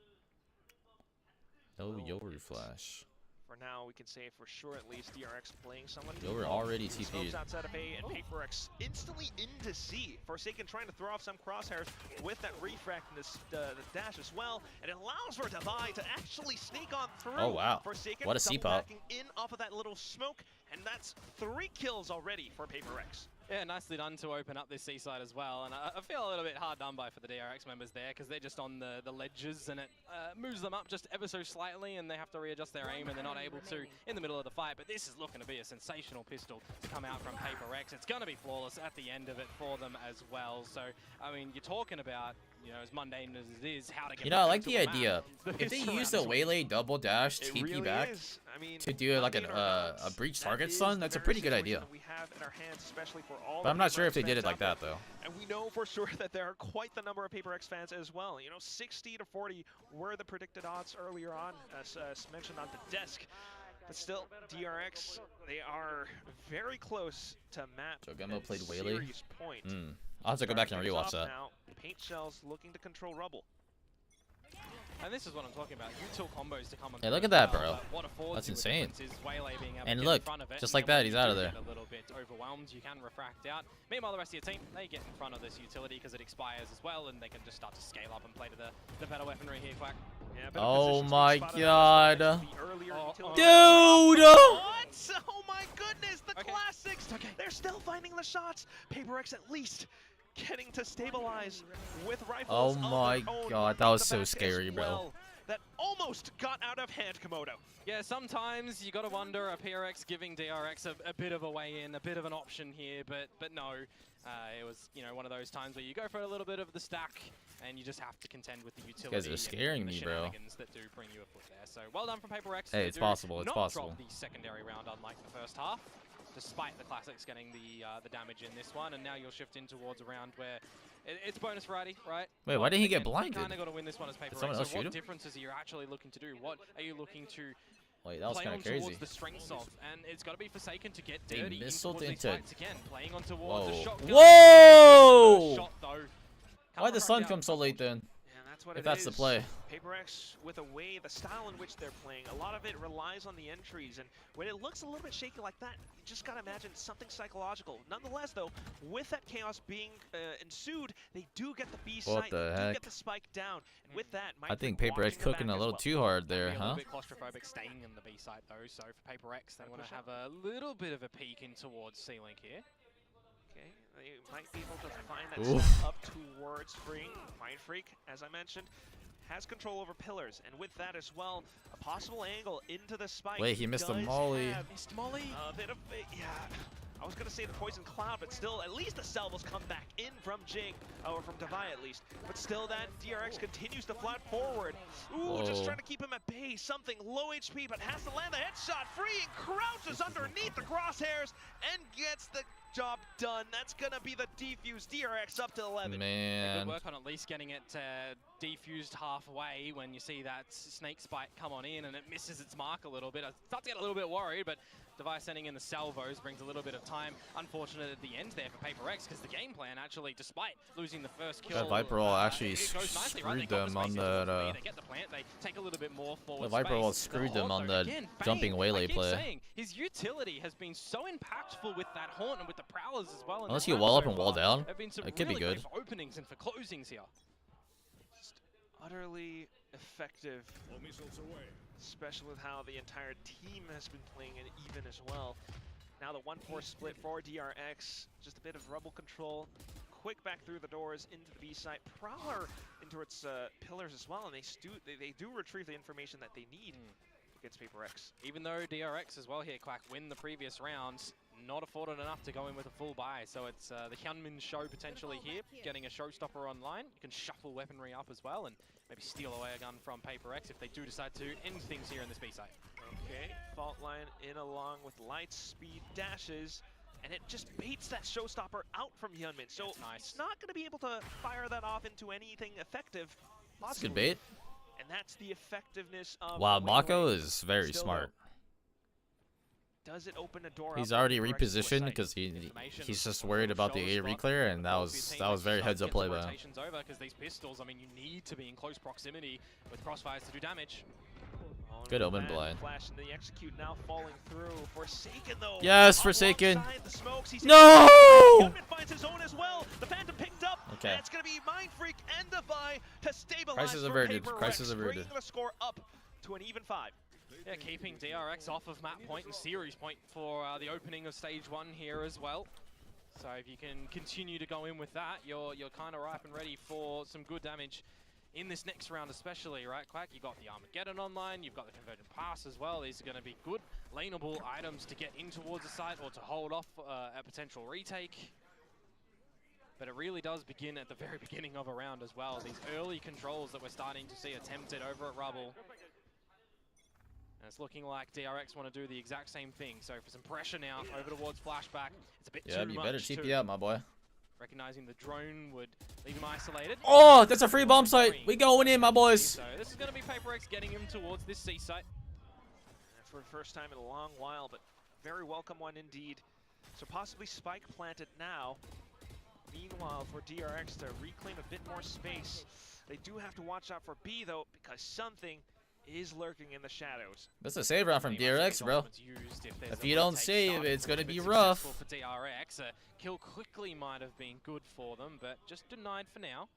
S4: No Yoru Flash.
S6: For now, we can say for sure at least DRX playing someone.
S4: Yoru already
S6: Smokes
S4: TP'd.
S6: outside of A, and PaperX instantly into C. Forsaken trying to throw off some crosshairs with that refract and the dash as well, and it allows for Divide to actually sneak on through.
S4: Oh wow!
S6: Forsaken
S4: What a C-pop.
S6: in off of that little smoke, and that's 3 kills already for PaperX.
S5: Yeah, nicely done to open up this C-side as well, and I feel a little bit hard done by for the DRX members there, because they're just on the ledges, and it moves them up just ever so slightly, and they have to readjust their aim, and they're not able to in the middle of the fight. But this is looking to be a sensational pistol to come out from PaperX. It's going to be flawless at the end of it for them as well. So, I mean, you're talking about, you know, as mundane as it is, how to get
S4: I like
S5: to
S4: the idea. If they use the Waylay double dash TP
S6: really
S4: back
S6: I mean,
S4: to do like a breach target stun, that's a pretty good idea.
S6: We have in our hands, especially for all
S4: But I'm not sure if they did it like that though.
S6: And we know for sure that there are quite the number of PaperX fans as well. You know, 60 to 40 were the predicted odds earlier on, as mentioned on the desk. But still, DRX, they are very close to map.
S4: So Gumbo played Waylay.
S6: Series point.
S4: I'll have to go back and rewatch that.
S6: Now, Paint Shells looking to control Rubble.
S5: And this is what I'm talking about. Util combos to come on.
S4: Hey, look at that, bro.
S5: What affords
S4: That's
S5: you with
S4: insane.
S5: difference is Waylay being able
S4: And
S5: to get
S4: look,
S5: in front of it,
S4: just
S5: and
S4: like
S5: then
S4: that,
S5: when
S4: he's
S5: you
S4: out
S5: do
S4: of there.
S5: get a little bit overwhelmed, you can refract out. Meanwhile, the rest of your team, they get in front of this utility because it expires as well, and they can just start to scale up and play to the better weaponry here, Quack.
S6: Yeah,
S4: Oh my god.
S6: Dude! Oh my goodness, the classics! They're still finding the shots. PaperX at least getting to stabilize with rifles.
S4: Oh my god, that was so scary, bro.
S6: That almost got out of hand, Komodo.
S5: Yeah, sometimes you got to wonder, are PRX giving DRX a bit of a way in, a bit of an option here, but no. It was, you know, one of those times where you go for a little bit of the stack, and you just have to contend with the utility.
S4: You guys are scaring me, bro.
S5: That do bring you a foot there. So well done from PaperX.
S4: Hey, it's possible. It's possible.
S5: Drop the secondary round, unlike the first half, despite the classics getting the damage in this one, and now you'll shift in towards a round where it's bonus variety, right?
S4: Wait, why didn't he get blinded?
S5: You kind of got to win this one as PaperX.
S4: someone else
S5: So
S4: shoot
S5: what
S4: him?
S5: differences are you actually looking to do? What are you looking to
S4: Wait, that was
S5: play
S4: kind
S5: on
S4: of crazy.
S5: towards the strengths of? And it's got to be Forsaken to get
S4: They
S5: dirty in
S4: missiled
S5: towards these
S4: into-
S5: fights again. Playing on towards the shotgun.
S4: Whoa!
S5: Shot, though.
S4: Why'd the sun come so late then?
S6: That's what
S4: if that's the play.
S6: PaperX, with the way, the style in which they're playing, a lot of it relies on the entries, and when it looks a little bit shaky like that, you just gotta imagine something psychological. Nonetheless, though, with that chaos being ensued, they do get the B site, they do get the spike down, and with that,
S4: I think PaperX cooking a little too hard there, huh?
S5: A little bit claustrophobic staying in the B site though, so for PaperX, they want to have a little bit of a peek in towards C-Link here.
S6: Okay, they might be able to find that step up towards Freeing. Mind Freak, as I mentioned, has control over pillars, and with that as well, a possible angle into the spike.
S4: Wait, he missed the molly.
S5: Missed molly?
S6: A bit of, yeah. I was gonna say the poison cloud, but still, at least the salvos come back in from Jing, or from Devi at least. But still, that DRX continues to flat forward. Ooh, just trying to keep him at bay. Something low HP, but has to land the headshot. Freeing crouches underneath the crosshairs and gets the job done. That's gonna be the defuse. DRX up to 11.
S4: Man.
S5: Good work on at least getting it defused halfway when you see that snake spike come on in and it misses its mark a little bit. I start to get a little bit worried, but Device sending in the salvos brings a little bit of time. Unfortunate at the end there for PaperX, because the game plan actually, despite losing the first kill,
S4: that Viper Wall actually screwed them on that.
S5: They get the plant, they take a little bit more forward.
S4: The Viper Wall screwed them on the jumping Waylay play.
S5: Saying, his utility has been so impactful with that Haunt and with the Prowlers as well.
S4: Unless you wall up and wall down, it could be
S5: really
S4: good.
S5: For openings and for closings here.
S6: Just utterly effective. Especially with how the entire team has been playing it even as well. Now the 1-4 split for DRX, just a bit of Rubble control. Quick back through the doors into the B site. Prowler into its pillars as well, and they do retrieve the information that they need against PaperX.
S5: Even though DRX as well here, Quack, win the previous rounds, not afforded enough to go in with a full buy. So it's the Hyunmin show potentially here, getting a showstopper online. You can shuffle weaponry up as well and maybe steal away a gun from PaperX if they do decide to end things here in this B site.
S6: Okay, fault line in along with light speed dashes. and it just baits that showstopper out from Hyunmin. So
S5: nice.
S6: It's not going to be able to fire that off into anything effective.
S4: That's a good bait.
S6: And that's the effectiveness of
S4: wow, Mako is very smart.
S6: Does it open a door?
S4: He's already repositioned because he's just worried about the A reclear, and that was very heads up play by him.
S5: Because these pistols, I mean, you need to be in close proximity with crossfires to do damage.
S4: Good omen blind.
S6: Flash and the execute now falling through. Forsaken though.
S4: Yes, Forsaken.
S6: No! Hyunmin finds his own as well. The Phantom picked up.
S4: Okay.
S6: And it's going to be Mind Freak and Defy to stabilize.
S4: Crisis averted. Crisis averted.
S6: Bringing the score up to an even 5.
S5: Yeah, keeping DRX off of map point and series point for the opening of stage 1 here as well. So if you can continue to go in with that, you're kind of ripe and ready for some good damage in this next round especially, right, Quack? You've got the Armageddon online, you've got the Convergent Pass as well. These are going to be good laneable items to get in towards the site or to hold off a potential retake. But it really does begin at the very beginning of a round as well. These early controls that we're starting to see attempted over at Rubble. And it's looking like DRX want to do the exact same thing. So for some pressure now over towards Flashback, it's a bit too much.
S4: Yeah, you better TP out, my boy.
S5: Recognizing the drone would leave him isolated.
S4: Oh, that's a free bomb site. We going in, my boys.
S5: So this is going to be PaperX getting him towards this C site.
S6: For the first time in a long while, but very welcome one indeed. So possibly spike planted now. Meanwhile, for DRX to reclaim a bit more space, they do have to watch out for B though, because something is lurking in the shadows.
S4: That's a save round from DRX, bro. If you don't save, it's going to be rough.
S5: For DRX, a kill quickly might have been good for them, but just denied for now.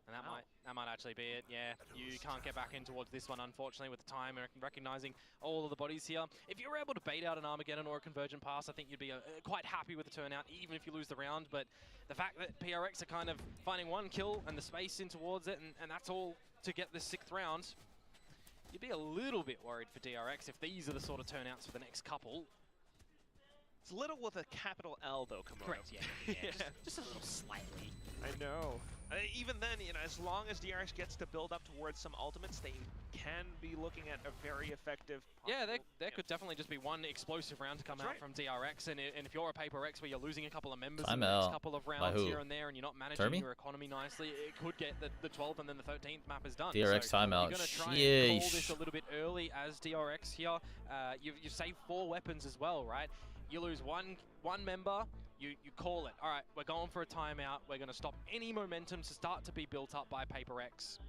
S5: And that might actually be it. Yeah, you can't get back in towards this one, unfortunately, with the time and recognizing all of the bodies here. If you were able to bait out an Armageddon or a Convergent Pass, I think you'd be quite happy with the turnout, even if you lose the round. But the fact that PRX are kind of finding one kill and the space in towards it, and that's all to get the 6th round, you'd be a little bit worried for DRX if these are the sort of turnouts for the next couple.
S6: It's little with a capital L though, Komodo.
S5: Correct, yeah. Just a little slightly.
S6: I know. Even then, you know, as long as DRX gets to build up towards some ultimates, they can be looking at a very effective.
S5: Yeah, there could definitely just be one explosive round to come out from DRX, and if you're a PaperX where you're losing a couple of members in the next couple of rounds here and there, and you're not managing your economy nicely, it could get the 12th and then the 13th map is done.
S4: DRX
S5: so
S4: timeout.
S5: You're going to try and call this a little bit early as DRX here. You've saved 4 weapons as well, right? You lose one member. You call it. All right, we're going for a timeout. We're going to stop any momentum to start to be built up by PaperX.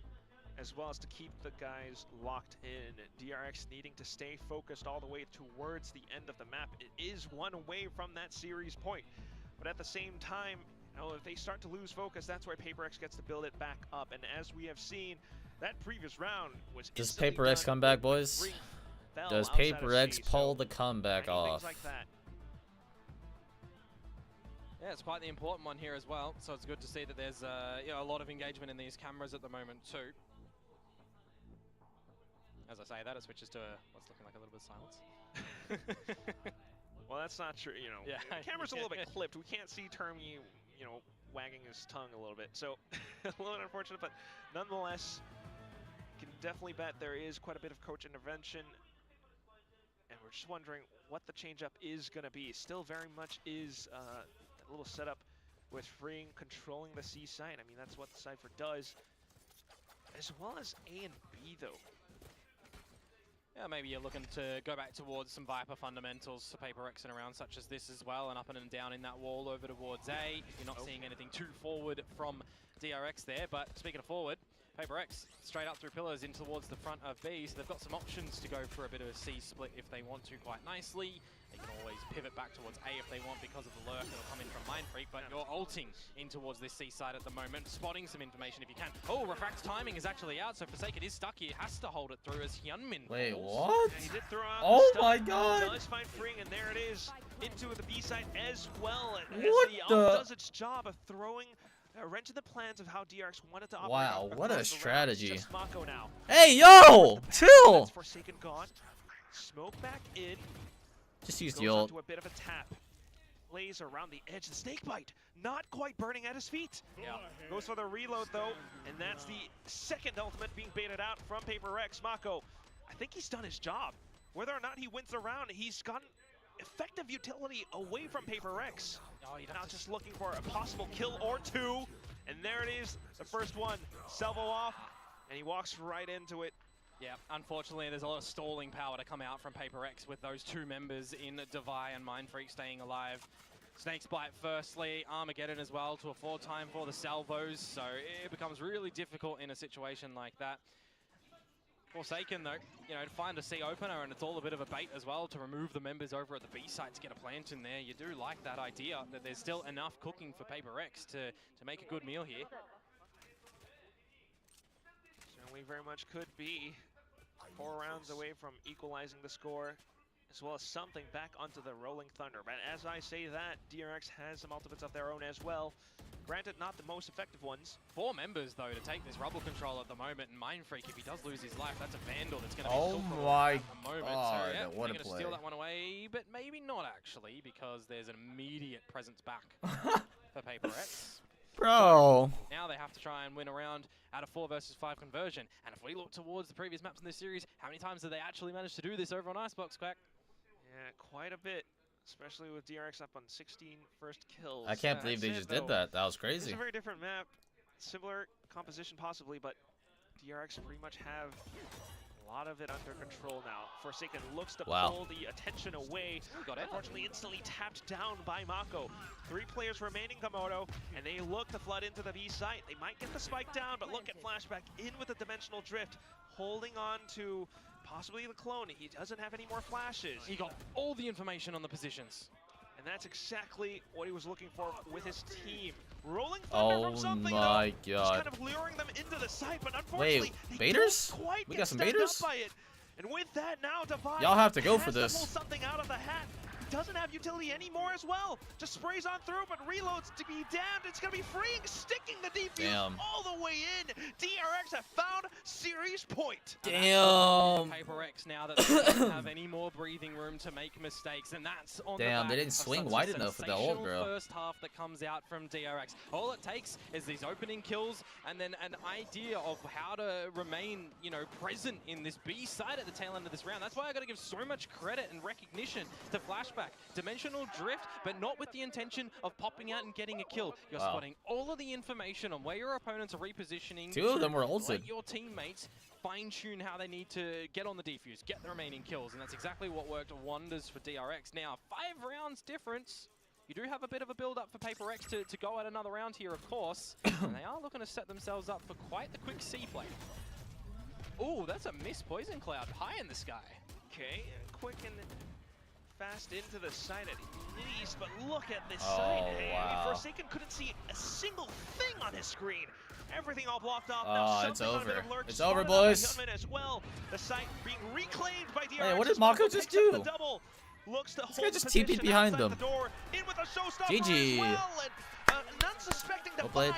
S6: As well as to keep the guys locked in. DRX needing to stay focused all the way towards the end of the map. It is one away from that series point. But at the same time, you know, if they start to lose focus, that's where PaperX gets to build it back up. And as we have seen, that previous round was
S4: Does PaperX come back, boys? Does PaperX pull the comeback off?
S6: Like that.
S5: Yeah, it's quite the important one here as well, so it's good to see that there's you know, a lot of engagement in these cameras at the moment too. As I say that, it switches to what's looking like a little bit of silence.
S6: Well, that's not true, you know. Yeah. The camera's a little bit clipped. We can't see Termy, you know, wagging his tongue a little bit, so a little bit unfortunate, but nonetheless, can definitely bet there is quite a bit of coach intervention, and we're just wondering what the change-up is going to be. Still very much is a little setup with freeing, controlling the C site. I mean, that's what the Cypher does. As well as A and B, though.
S5: Yeah, maybe you're looking to go back towards some Viper fundamentals to PaperX in a round such as this as well, and up and down in that wall over towards A. You're not seeing anything too forward from DRX there, but speaking of forward, PaperX straight up through pillars in towards the front of B, so they've got some options to go for a bit of a C split if they want to quite nicely. They can always pivot back towards A if they want because of the lurk that'll come in from Mind Freak, but you're ulting in towards this C side at the moment, spotting some information if you can. Oh, Refract's timing is actually out, so Forsaken is stuck here, has to hold it through as Hyunmin.
S4: Wait, what?
S6: Yeah, he did throw out
S4: oh
S6: the
S4: my god!
S6: Does find freeing, and there it is, into the B side as well.
S4: What
S6: as
S4: the?
S6: does its job of throwing a wrench in the plans of how DRX wanted to operate.
S4: Wow, what a strategy.
S6: Mako now.
S4: Hey, yo! Chill!
S6: Forsaken gone. Smoke back in.
S4: Just use the ult.
S6: To a bit of a tap. Plays around the edge. The snake bite not quite burning at his feet.
S5: Yeah.
S6: Goes for the reload though, and that's the second ultimate being baited out from PaperX. Mako, I think he's done his job. Whether or not he wins the round, he's gotten effective utility away from Paper Rex. Oh, you're not just looking for a possible kill or two. And there it is, the first one. Salvo off, and he walks right into it.
S5: Yeah, unfortunately, there's a lot of stalling power to come out from Paper X with those two members in Devi and Mindfreak staying alive. Snake's Bite firstly, Armageddon as well to afford time for the salvos, so it becomes really difficult in a situation like that. Forsaken though, you know, to find a C opener, and it's all a bit of a bait as well to remove the members over at the B site to get a plant in there. You do like that idea that there's still enough cooking for Paper X to make a good meal here.
S6: We very much could be 4 rounds away from equalizing the score, as well as something back onto the Rolling Thunder. But as I say that, DRX has some ultimates of their own as well. Granted, not the most effective ones.
S5: 4 members, though, to take this rubble control at the moment. And Mindfreak, if he does lose his life, that's a Vandal that's going to be super at the moment. So, yeah,
S4: what
S5: they're going to steal that one away, but maybe not, actually, because there's an immediate presence back for Paper X.
S4: Bro.
S5: So now they have to try and win around out of 4 versus 5 conversion. And if we look towards the previous maps in this series, how many times have they actually managed to do this over on Icebox, Quack?
S6: Yeah, quite a bit, especially with DRX up on 16 first kills.
S4: I can't believe they just did that. That was crazy.
S6: It's a very different map, similar composition possibly, but DRX pretty much have a lot of it under control now. Forsaken looks to pull the attention away. Got it. Unfortunately, instantly tapped down by Mako. 3 players remaining, Komodo, and they look to flood into the B site. They might get the spike down, but look at Flashback in with the Dimensional Drift, holding on to possibly the clone. He doesn't have any more flashes.
S5: He got all the information on the positions.
S6: And that's exactly what he was looking for with his team. Rolling Thunder from something,
S4: my
S6: though,
S4: God.
S6: just kind of luring them into the site, but unfortunately,
S4: baiters?
S6: Quite
S4: We got some
S6: get
S4: baiters?
S6: up by it. And with that, now Devi
S4: Y'all have to go for
S6: has
S4: this.
S6: to pull something out of the hat. Doesn't have utility anymore as well. Just sprays on through, but reloads to be damned. It's going to be freeing, sticking the defuse all the way in. DRX have found series point.
S4: Damn.
S5: Paper X now that they don't have any more breathing room to make mistakes, and that's on the back
S4: they didn't swing
S5: of
S4: wide
S5: such a
S4: enough with that ult, bro.
S5: first half that comes out from DRX. All it takes is these opening kills and then an idea of how to remain, you know, present in this B side at the tail end of this round. That's why I got to give so much credit and recognition to Flashback. Dimensional Drift, but not with the intention of popping out and getting a kill. You're spotting all of the information on where your opponents are repositioning.
S4: 2 of them were ulted.
S5: Let your teammates fine-tune how they need to get on the defuse, get the remaining kills, and that's exactly what worked wonders for DRX. Now, 5 rounds difference. You do have a bit of a build-up for Paper X to go at another round here, of course. And they are looking to set themselves up for quite the quick C-play. Ooh, that's a miss Poison Cloud high in the sky.
S6: Okay, quick and fast into the site at least, but look at this site. Forsaken couldn't see a single thing on his screen. Everything all blocked off. Now
S4: it's over.
S6: It's
S4: over, boys.
S6: As well. The site being reclaimed by DRX.
S4: Hey, what did Mako just do?
S6: Looks to
S4: this guy just TP'd behind them.
S6: The door, in with a showstopper
S4: GG.
S6: as well, and unsuspecting Devi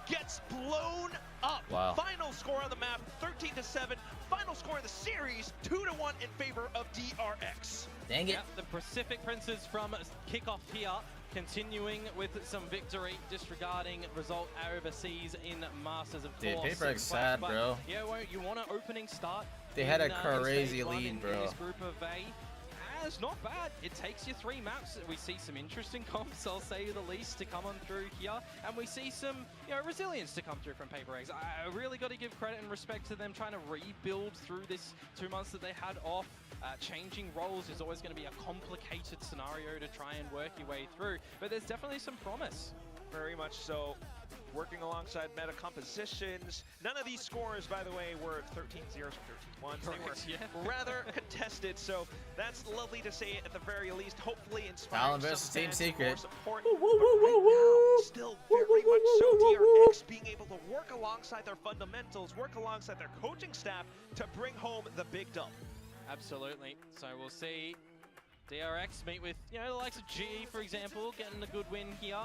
S6: gets blown up. Final score on the map, 13-7. Final score in the series, 2-1 in favor of DRX.
S4: Dang it.
S5: Yep, the Pacific Princes from kickoff here, continuing with some victory, disregarding result overseas in Masters, of course.
S4: Dude, Paper X sad, bro.
S5: Yeah, well, you want an opening start.
S4: They had a crazy lead, bro.
S5: In this group of A. It's not bad. It takes you 3 maps. We see some interesting comps, I'll say the least, to come on through here. And we see some, you know, resilience to come through from Paper X. I really got to give credit and respect to them trying to rebuild through this 2 months that they had off. Changing roles is always going to be a complicated scenario to try and work your way through. But there's definitely some promise.
S6: Very much so. Working alongside meta compositions. None of these scores, by the way, were 13-0s or 13-1s. They were rather contested, so that's lovely to say at the very least. Hopefully inspiring
S4: Talon versus Team Secret.
S6: Support. Still very much so DRX being able to work alongside their fundamentals, work alongside their coaching staff to bring home the big dub.
S5: Absolutely. So we'll see DRX meet with, you know, the likes of GE, for example, getting a good win here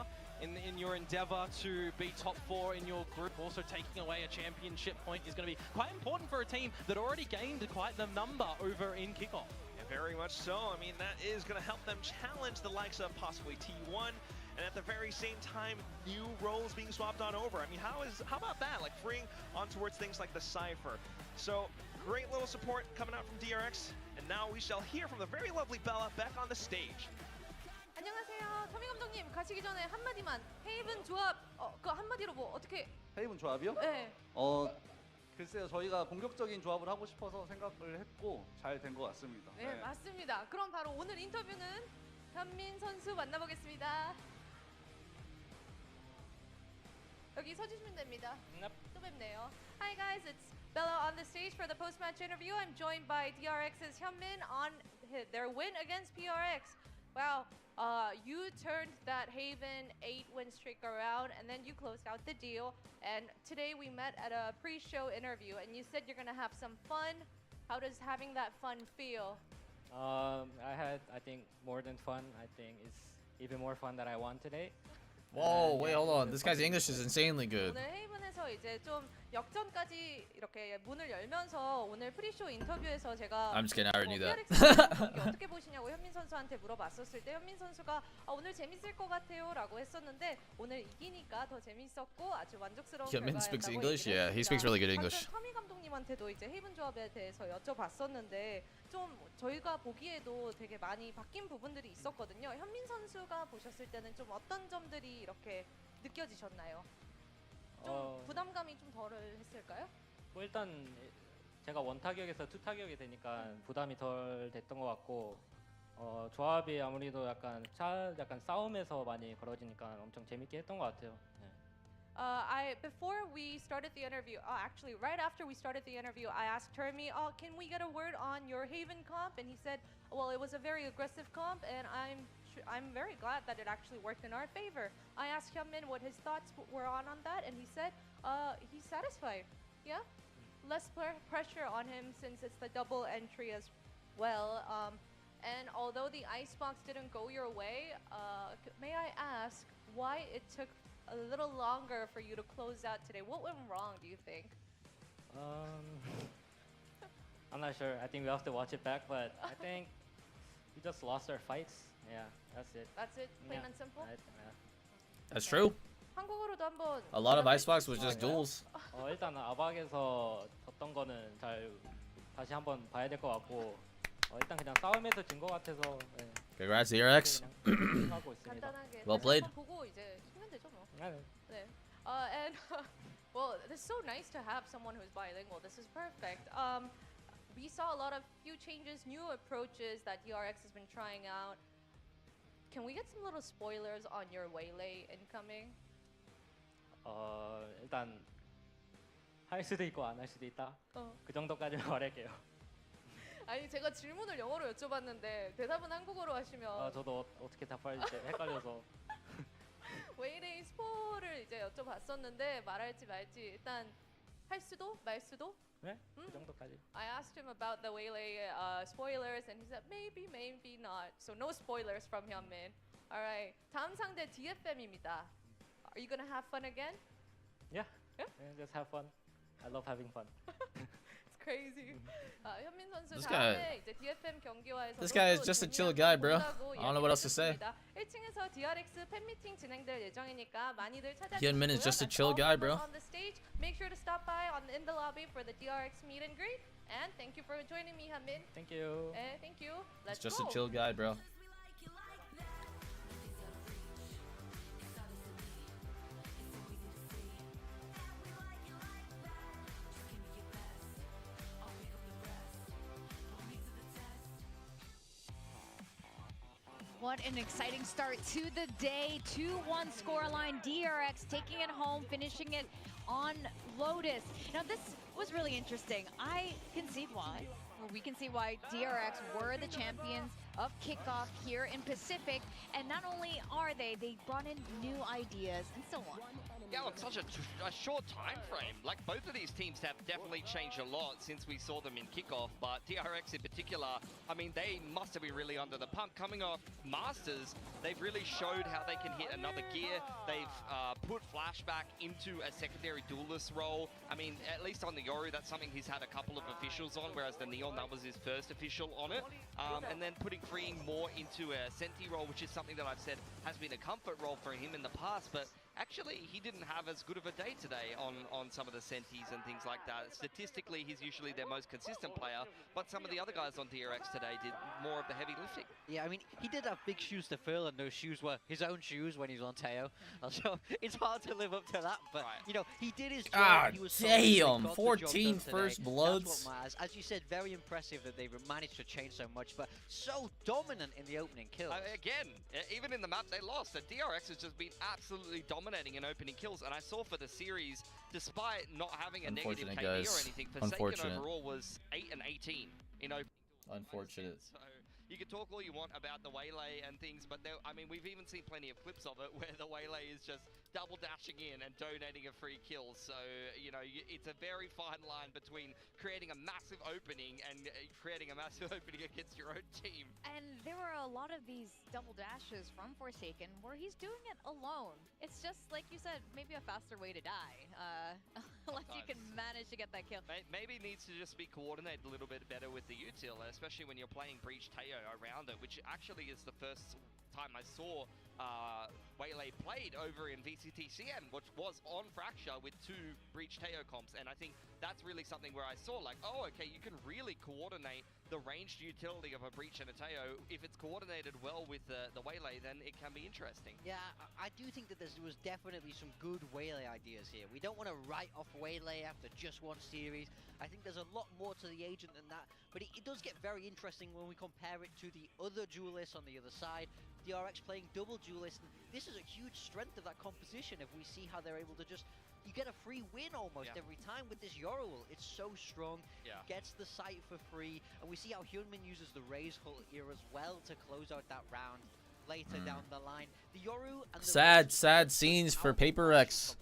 S5: in your endeavor to be top 4 in your group. Also taking away a championship point is going to be quite important for a team that already gained quite the number over in kickoff.
S6: Yeah, very much so. I mean, that is going to help them challenge the likes of possibly T1, and at the very same time, new roles being swapped on over. I mean, how about that? Like freeing on towards things like the Cypher. So great little support coming out from DRX. And And now we shall hear from the very lovely Bella back on the stage.
S9: 안녕하세요. 터미 감독님 가시기 전에 한마디만 헤이븐 조합 그 한마디로 뭐 어떻게
S10: 헤이븐 조합이요?
S9: 네.
S10: 글쎄요, 저희가 공격적인 조합을 하고 싶어서 생각을 했고 잘 된 것 같습니다.
S9: 네, 맞습니다. 그럼 바로 오늘 인터뷰는 현민 선수 만나보겠습니다. 여기 서주시면 됩니다. 또 뵙네요. Hi guys, it's Bella on the stage for the post-match interview. I'm joined by DRX's Hyunmin on their win against PRX. Wow, you turned that Haven 8-win streak around, and then you closed out the deal. And today we met at a pre-show interview, and you said you're gonna have some fun. How does having that fun feel?
S11: I think, more than fun. I think it's even more fun that I won today.
S4: Whoa, wait, hold on. This guy's English is insanely good.
S9: 오늘 헤이븐에서 이제 좀 역전까지 이렇게 문을 열면서 오늘 프리쇼 인터뷰에서 제가
S4: I'm just kidding, I already knew that.
S9: 경기 어떻게 보시냐고 현민 선수한테 물어봤었을 때 현민 선수가 오늘 재밌을 것 같아요라고 했었는데 오늘 이기니까 더 재밌었고 아주 만족스러운
S4: Hyunmin speaks
S9: 결과였다고
S4: English?
S9: 얘기를
S4: Yeah, he speaks
S9: 했습니다.
S4: really good English.
S9: 터미 감독님한테도 이제 헤이븐 조합에 대해서 여쭤봤었는데 좀 저희가 보기에도 되게 많이 바뀐 부분들이 있었거든요. 현민 선수가 보셨을 때는 좀 어떤 점들이 이렇게 느껴지셨나요? 좀 부담감이 좀 덜 했을까요?
S11: 뭐 일단 제가 원타격에서 투타격이 되니까 부담이 덜 됐던 것 같고 조합이 아무래도 약간 싸움에서 많이 걸어지니까 엄청 재밌게 했던 것 같아요. 네.
S9: Before we started the interview, actually right after we started the interview, I asked Termi, can we get a word on your Haven comp? And he said, well, it was a very aggressive comp, and I'm very glad that it actually worked in our favor. I asked Hyunmin what his thoughts were on that, and he said he's satisfied. Yeah, less pressure on him since it's the double entry as well. And although the icebox didn't go your way, may I ask why it took a little longer for you to close out today? What went wrong, do you think?
S11: I'm not sure. I think we have to watch it back, but I think we just lost our fights. Yeah, that's it.
S9: That's it, plain and simple?
S4: That's true.
S9: 한국어로도 한번
S4: A lot of Icebox was just duels.
S11: 일단 아박에서 졌던 거는 잘 다시 한번 봐야 될 것 같고 일단 그냥 싸움에서 진 것 같아서 네.
S4: Congrats, DRX.
S11: 하고 있습니다.
S9: 간단하게
S4: Well played.
S9: 보고 이제 이기면 되죠 뭐.
S11: 네.
S9: 네. And well, it's so nice to have someone who's bilingual. This is perfect. We saw a lot of few changes, new approaches that DRX has been trying out. Can we get some little spoilers on your waylay incoming?
S11: 일단 할 수도 있고 안 할 수도 있다. 그 정도까지만 말할게요.
S9: 아니 제가 질문을 영어로 여쭤봤는데 대답은 한국어로 하시면
S11: 저도 어떻게 답할지 헷갈려서
S9: 웨이레이 스포를 이제 여쭤봤었는데 말할지 말지 일단 할 수도 말 수도.
S11: 네? 그 정도까지.
S9: I asked him about the waylay spoilers and he said maybe, maybe not. So no spoilers from Hyunmin. All right. 다음 상대 DFM입니다. Are you gonna have fun again?
S11: Yeah. Just have fun. I love having fun.
S9: It's crazy. 현민 선수
S4: This
S9: 다음에 이제 DFM 경기와에서
S4: This guy is just a chill guy, bro. I don't know what else to say.
S9: 1층에서 DRX 팬미팅 진행될 예정이니까 많이들 찾아주시고요.
S4: Hyunmin is just a chill guy, bro.
S9: On the stage, make sure to stop by in the lobby for the DRX meet and greet. And thank you for joining me, Hyunmin.
S11: Thank you.
S9: Thank you. Let's
S4: He's just
S9: go.
S4: a chill guy, bro.
S1: What an exciting start to the day. 2-1 scoreline. DRX taking it home, finishing it on Lotus. Now this was really interesting. I can see why. Or we can see why DRX were the champions of kickoff here in Pacific. And not only are they brought in new ideas and so on.
S3: Yeah, on such a short time frame. Like, both of these teams have definitely changed a lot since we saw them in kickoff, but DRX in particular, I mean, they must have been really under the pump. Coming off Masters, they've really showed how they can hit another gear. They've put Flashback into a secondary duelist role. I mean, at least on the Yoru, that's something he's had a couple of officials on, whereas the Neon, that was his first official on it. And then putting Freeing more into a Senti role, which is something that I've said has been a comfort role for him in the past, but Actually, he didn't have as good of a day today on some of the senties and things like that. Statistically, he's usually their most consistent player, but some of the other guys on DRX today did more of the heavy lifting.
S2: Yeah, I mean, he did have big shoes to fill, and those shoes were his own shoes when he was on Teo. So it's hard to live up to that, but, you know, he did his job.
S4: God
S2: he was
S4: damn, 14 first bloods.
S2: That's what matters. As you said, very impressive that they've managed to change so much, but so dominant in the opening kills.
S3: Again, even in the map they lost, and DRX has just been absolutely dominating in opening kills, and I saw for the series, despite not having a negative KD or anything, Forsaken overall was 8 and 18 in opening.
S4: Unfortunate.
S3: So you can talk all you want about the Waylay and things, but there, I mean, we've even seen plenty of clips of it where the Waylay is just double dashing in and donating a free kill. So, you know, it's a very fine line between creating a massive opening and creating a massive opening against your own team.
S1: And there were a lot of these double dashes from Forsaken where he's doing it alone. It's just, like you said, maybe a faster way to die, unless you can manage to get that kill.
S3: Maybe needs to just be coordinated a little bit better with the util, especially when you're playing Breach Teo around it, which actually is the first time I saw Waylay played over in VCT CN, which was on Fracture with 2 Breach Teo comps, and I think that's really something where I saw like, oh, okay, you can really coordinate the ranged utility of a Breach and a Teo. If it's coordinated well with the Waylay, then it can be interesting.
S2: Yeah, I do think that there was definitely some good Waylay ideas here. We don't want to write off Waylay after just one series. I think there's a lot more to the agent than that, but it does get very interesting when we compare it to the other duelists on the other side. DRX playing double duelist, and this is a huge strength of that composition if we see how they're able to just, you get a free win almost every time with this Yoruel. It's so strong, gets the site for free, and we see how Hyunmin uses the Raise Hull here as well to close out that round later down the line. The Yoru and the
S4: sad scenes for Paper X.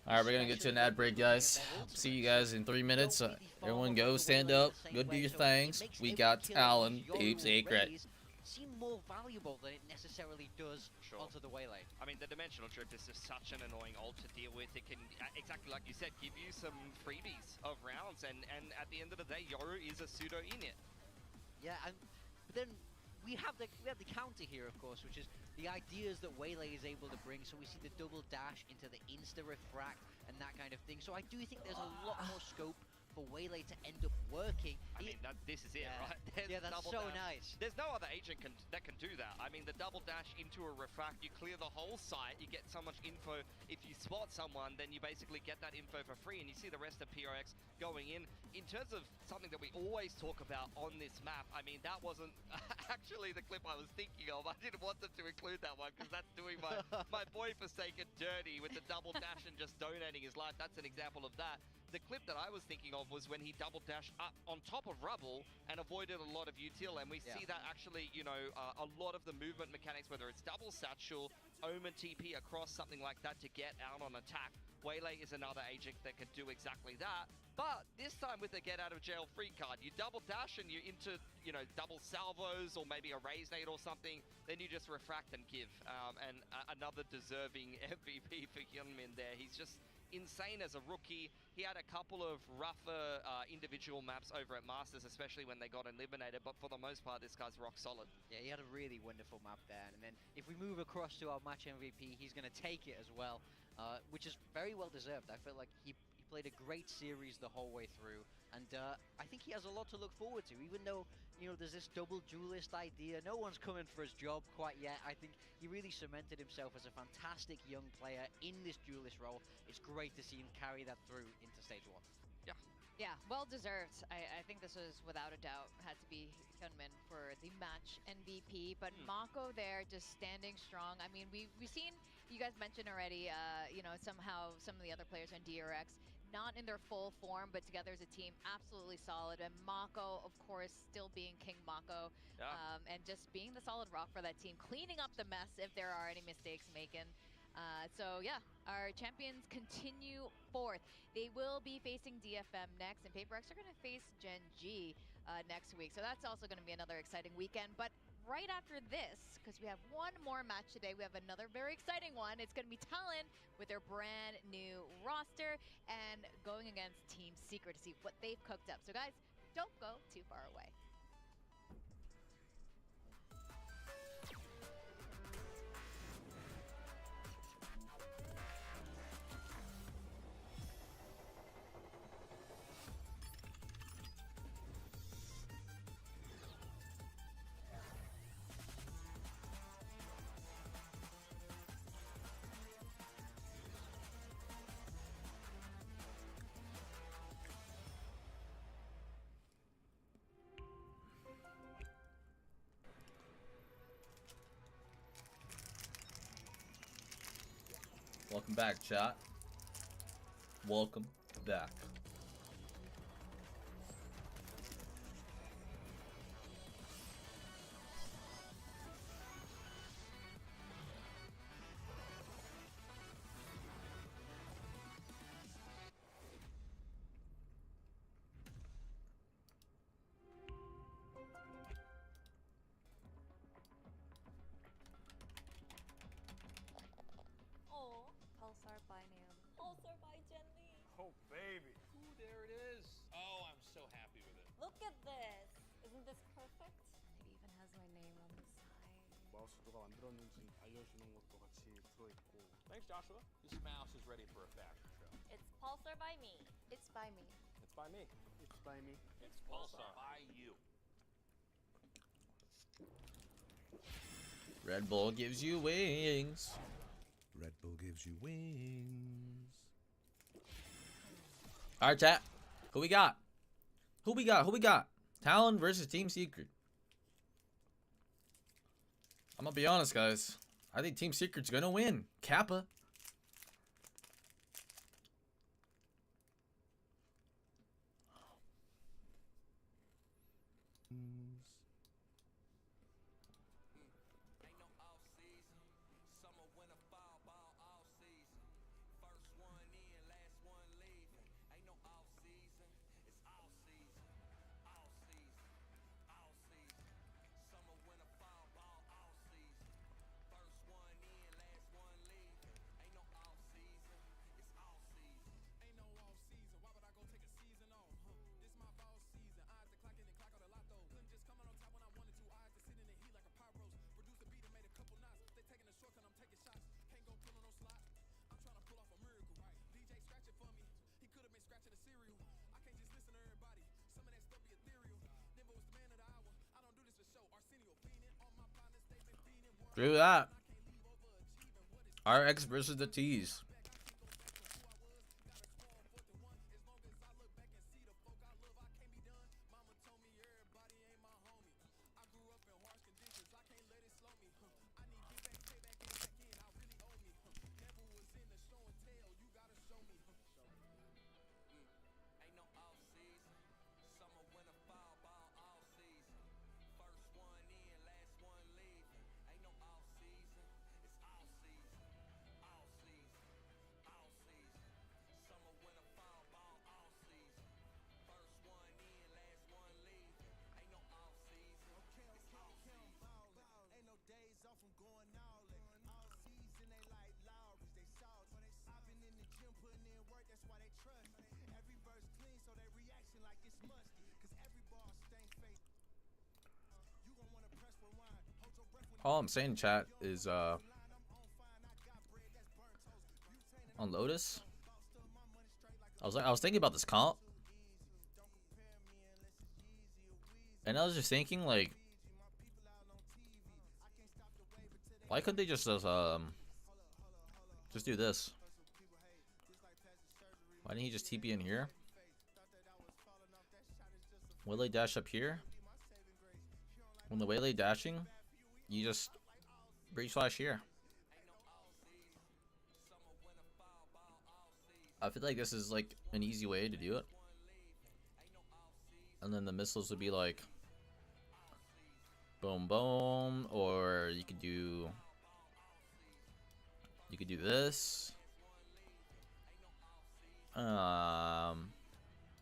S4: Alright, we're gonna get to an ad break, guys. See you guys in 3 minutes. Everyone go, stand up, go do your things. We got Talon, Peeps, Acret.
S2: Seem more valuable than it necessarily does onto the Waylay.
S3: I mean, the dimensional drift is just such an annoying ult to deal with. It can, exactly like you said, give you some freebies of rounds, and at the end of the day, Yoru is a pseudo init.
S2: Yeah, and but then we have the counter here, of course, which is the ideas that Waylay is able to bring. So we see the double dash into the insta refract and that kind of thing. So I do think there's a lot more scope for Waylay to end up working.
S3: I mean, this is it, right?
S2: Yeah, that's so nice.
S3: There's no other agent that can do that. I mean, the double dash into a refract, you clear the whole site, you get so much info. If you spot someone, then you basically get that info for free, and you see the rest of PRX going in. In terms of something that we always talk about on this map, I mean, that wasn't actually the clip I was thinking of. I didn't want them to include that one, because that's doing my boy Forsaken dirty with the double dash and just donating his life. That's an example of that. The clip that I was thinking of was when he double dashed up on top of rubble and avoided a lot of util, and we see that actually, you know, a lot of the movement mechanics, whether it's double satchel, Omen TP across something like that to get out on attack. Waylay is another agent that can do exactly that, but this time with the get out of jail free card, you double dash and you're into, you know, double salvos or maybe a raise nade or something, then you just refract and give. And another deserving MVP for Hyunmin there. He's just insane as a rookie. He had a couple of rougher individual maps over at Masters, especially when they got eliminated, but for the most part, this guy's rock solid. Yeah, he had a really wonderful map there, and then if we move across to our match MVP, he's going to take it as well, which is very well deserved. I feel like he played a great series the whole way through, and I think he has a lot to look forward to, even though, you know, there's this double duelist idea. No one's coming for his job quite yet. I think he really cemented himself as a fantastic young player in this duelist role. It's great to see him carry that through into stage 1.
S1: Yeah, well deserved. I think this was without a doubt had to be Hyunmin for the match MVP, but Mako there just standing strong. I mean, we've seen, you guys mentioned already, you know, somehow some of the other players on DRX not in their full form, but together as a team, absolutely solid. And Mako, of course, still being King Mako, and just being the solid rock for that team, cleaning up the mess if there are any mistakes making. So yeah, our champions continue forth. They will be facing DFM next, and Paper X are going to face Gen G next week. So that's also going to be another exciting weekend. But right after this, because we have one more match today, we have another very exciting one. It's going to be Talon with their brand new roster and going against Team Secret to see what they've cooked up. So guys, don't go too far away.
S4: Welcome back, chat. Welcome back.
S12: Oh, Pulsar by Naomi. Pulsar by Jenny.
S7: Oh, baby.
S13: Ooh, there it is. Oh, I'm so happy with it.
S12: Look at this. Isn't this perfect?
S1: It even has my name on the side.
S5: 마우스 누가 만들었는지 알려주는 것도 같이 들어있고.
S13: Thanks, Joshua. This mouse is ready for a fashion show.
S12: It's Pulsar by me.
S8: It's by me.
S5: It's by me.
S10: It's by me.
S13: It's Pulsar by you.
S4: Red Bull gives you wings.
S14: Red Bull gives you wings.
S4: All right, chat. Who we got? Who we got? Who we got? Talon versus Team Secret. I'm gonna be honest, guys. I think Team Secret's gonna win. Kappa.
S7: Ain't no off season. Summer, winter, fall, ball, all season. First one in, last one leaving. Ain't no off season. It's all season. All season. All season. Summer, winter, fall, ball, all season. First one in, last one leaving. Ain't no off season. It's all season. Ain't no off season. Why would I go take a season off? This my ball season. Eyes to clocking and clock out a lot though. Couldn't just come out on top when I wanted to. Eyes to sit in the heat like a pop roast. Produce a beat and made a couple knots. They taking a shortcut, I'm taking shots. Can't go pull on no slot. I'm trying to pull off a miracle. Right. DJ scratching for me. He could have been scratching the cereal. I can't just listen to everybody. Some of that stuff be ethereal. Denver was the man of the hour. I don't do this for show. Arsenio fiending. All my partners, they been fiending.
S4: Do that. RX versus the T's.
S7: Ain't no off season. Summer, winter, fall, ball, all season. First one in, last one leaving. Ain't no off season. It's all season. All season. All season. Summer, winter, fall, ball, all season. First one in, last one leaving. Ain't no off season. It's all season. Ain't no days off from going all in. All season they like Lowry's, they salty. I've been in the gym putting in work, that's why they trust me. Every verse clean, so they reaction like it's musty. Cause every ball stank face. You gon' wanna press rewind. Hold your breath when
S4: All I'm saying, chat, is on Lotus. I was thinking about this comp, and I was just thinking, like, why couldn't they just do this? Why didn't he just TP in here? Waylay dash up here. When the Waylay dashing, you just breach flash here. I feel like this is like an easy way to do it. And then the missiles would be like boom boom, or you could do this.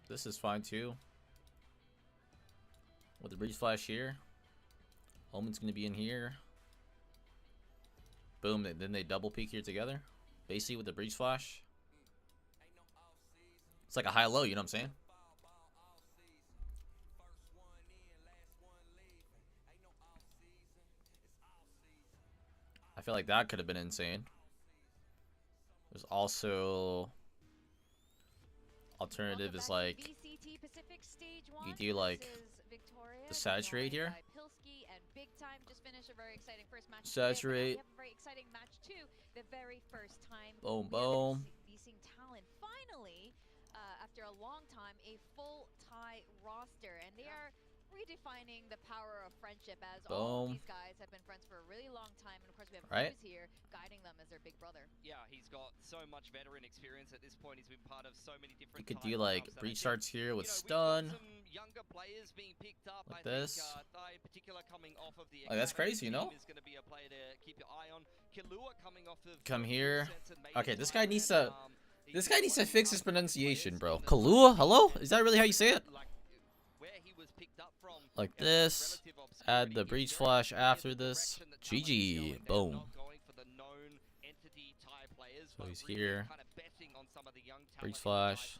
S4: This is fine too. With the breeze flash here. Omen's gonna be in here. Boom, then they double peek here together. Basically with the breeze flash. It's like a high-low, you know what I'm saying? I feel like that could have been insane. There's also alternative is like
S1: VCT Pacific Stage 1.
S4: you do like the saturate here.
S1: Pilski and Big Time just finished a very exciting first match.
S4: Saturate.
S1: We have a very exciting match too. The very first time.
S4: Boom boom.
S1: Be seeing Talon finally, after a long time, a full tie roster, and they are redefining the power of friendship, as
S4: Boom.
S1: all of these guys have been friends for a really long time, and of course we have Cruz here guiding them as their big brother. Yeah, he's got so much veteran experience at this point. He's been part of so many different.
S4: You could do like breach starts here with stun.
S1: Some younger players being picked up.
S4: Like this.
S1: Thai in particular coming off of the
S4: that's crazy, you know.
S1: Is going to be a player to keep your eye on. Killua coming off of
S4: Come here. Okay, this guy needs to. This guy needs to fix his pronunciation, bro. Killua, hello? Is that really how you say it? Like this. Add the breach flash after this. GG. Boom. So he's here. Breach flash.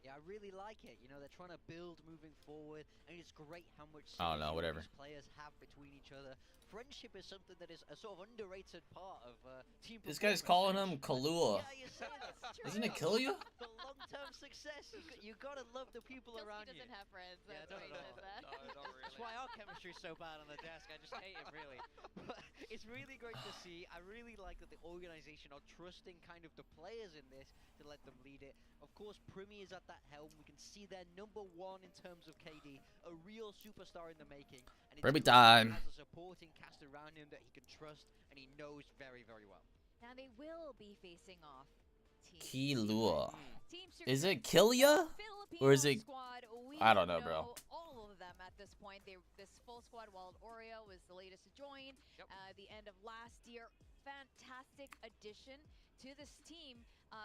S2: Yeah, I really like it. You know, they're trying to build moving forward, and it's great how much
S4: I don't know, whatever.
S2: Players have between each other. Friendship is something that is a sort of underrated part of team.
S4: This guy's calling him Killua.
S2: Yeah, you say that's true.
S4: Doesn't it kill you?
S2: For long-term success, you gotta love the people around you.
S1: He doesn't have friends.
S2: Yeah,
S1: That's why he says that.
S2: No, really. That's why our chemistry's so bad on the desk. I just hate it, really. But it's really great to see. I really like that the organization are trusting kind of the players in this to let them lead it. Of course, Primi is at that helm. We can see they're #1 in terms of KD, a real superstar in the making. And
S4: Primi time.
S2: Has a supporting cast around him that he can trust and he knows very, very well.
S1: Now they will be facing off
S4: Killua. Is it Killia? Or is it... I don't know, bro.
S1: All of them at this point. This full squad, Wild Oreo was the latest to join. The end of last year. Fantastic addition to this team,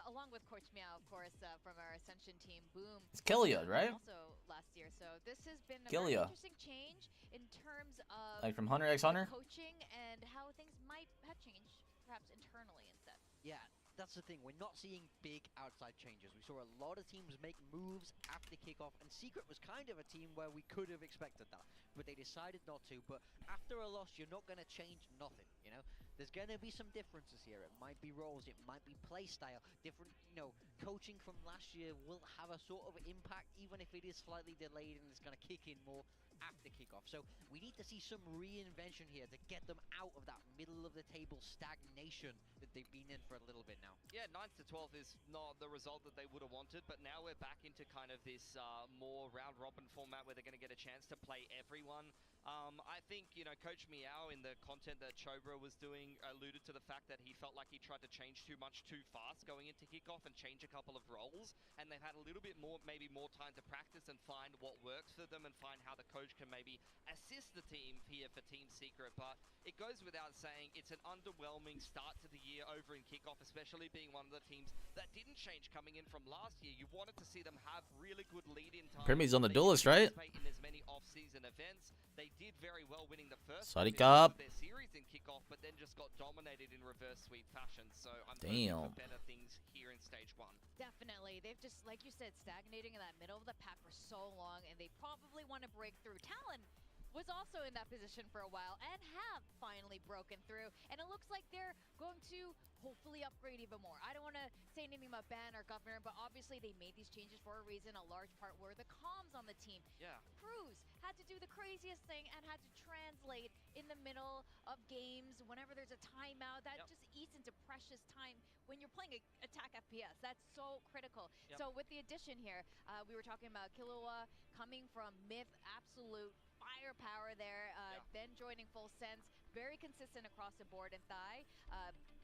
S1: along with Coach Meow, of course, from our Ascension team. Boom.
S4: It's Killia, right?
S1: Also last year. So this has been a
S4: very
S1: interesting change in terms of
S4: like from Hunter x Hunter?
S1: Coaching and how things might have changed, perhaps internally instead.
S2: Yeah. That's the thing, we're not seeing big outside changes. We saw a lot of teams make moves after kickoff, and Secret was kind of a team where we could have expected that, but they decided not to. But after a loss, you're not going to change nothing, you know? There's going to be some differences here. It might be roles, it might be play style, different, you know, coaching from last year will have a sort of impact, even if it is slightly delayed and it's going to kick in more after kickoff. So we need to see some reinvention here to get them out of that middle of the table stagnation that they've been in for a little bit now.
S3: Yeah, 9th to 12th is not the result that they would have wanted, but now we're back into kind of this more round robin format where they're going to get a chance to play everyone. I think, you know, Coach Meow in the content that Chobra was doing alluded to the fact that he felt like he tried to change too much too fast going into kickoff and change a couple of roles, and they've had a little bit more, maybe more time to practice and find what works for them and find how the coach can maybe assist the team here for Team Secret. But it goes without saying, it's an underwhelming start to the year over in kickoff, especially being one of the teams that didn't change coming in from last year. You wanted to see them have really good lead-in time.
S4: Primi's on the duelist, right?
S3: In as many off-season events. They did very well winning the first
S4: Cup.
S3: Their series in kickoff, but then just got dominated in reverse sweep fashion. So I'm hoping for better things here in stage 1.
S1: Definitely. They've just, like you said, stagnating in that middle of the pack for so long, and they probably want to break through. Talon was also in that position for a while and have finally broken through, and it looks like they're going to hopefully upgrade even more. I don't want to say anything about Ben or Governor, but obviously they made these changes for a reason. A large part were the comms on the team.
S3: Yeah.
S1: Cruz had to do the craziest thing and had to translate in the middle of games whenever there's a timeout. That just eats into precious time when you're playing attack FPS. That's so critical. So with the addition here, we were talking about Killua coming from Myth, absolute firepower there, then joining Full Sense, very consistent across the board. And Thai,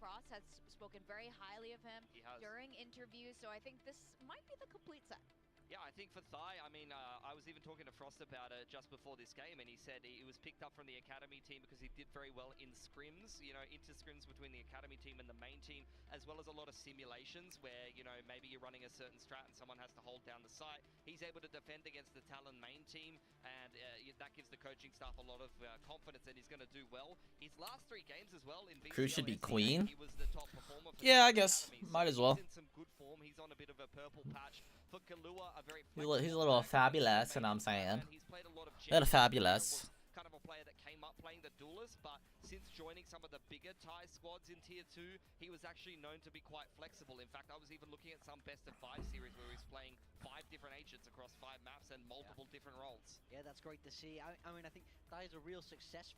S1: Frost has spoken very highly of him during interviews, so I think this might be the complete set.
S3: Yeah, I think for Thai, I mean, I was even talking to Frost about it just before this game, and he said he was picked up from the academy team because he did very well in scrims, you know, inter-scrims between the academy team and the main team, as well as a lot of simulations where, you know, maybe you're running a certain strat and someone has to hold down the site. He's able to defend against the Talon main team, and that gives the coaching staff a lot of confidence that he's going to do well. His last 3 games as well in VCT,
S4: Cruz should be queen.
S3: he was the top performer for
S4: I guess. Might as well.
S3: He's in some good form. He's on a bit of a purple patch. For Killua, a very
S4: He's a little fabulous, you know what I'm saying?
S3: He's played a lot of
S4: little fabulous.
S3: Kind of a player that came up playing the duelist, but since joining some of the bigger TIE squads in Tier 2, he was actually known to be quite flexible. In fact, I was even looking at some best of 5 series where he's playing 5 different agents across 5 maps and multiple different roles.
S2: Yeah, that's great to see. I mean, I think that is a real success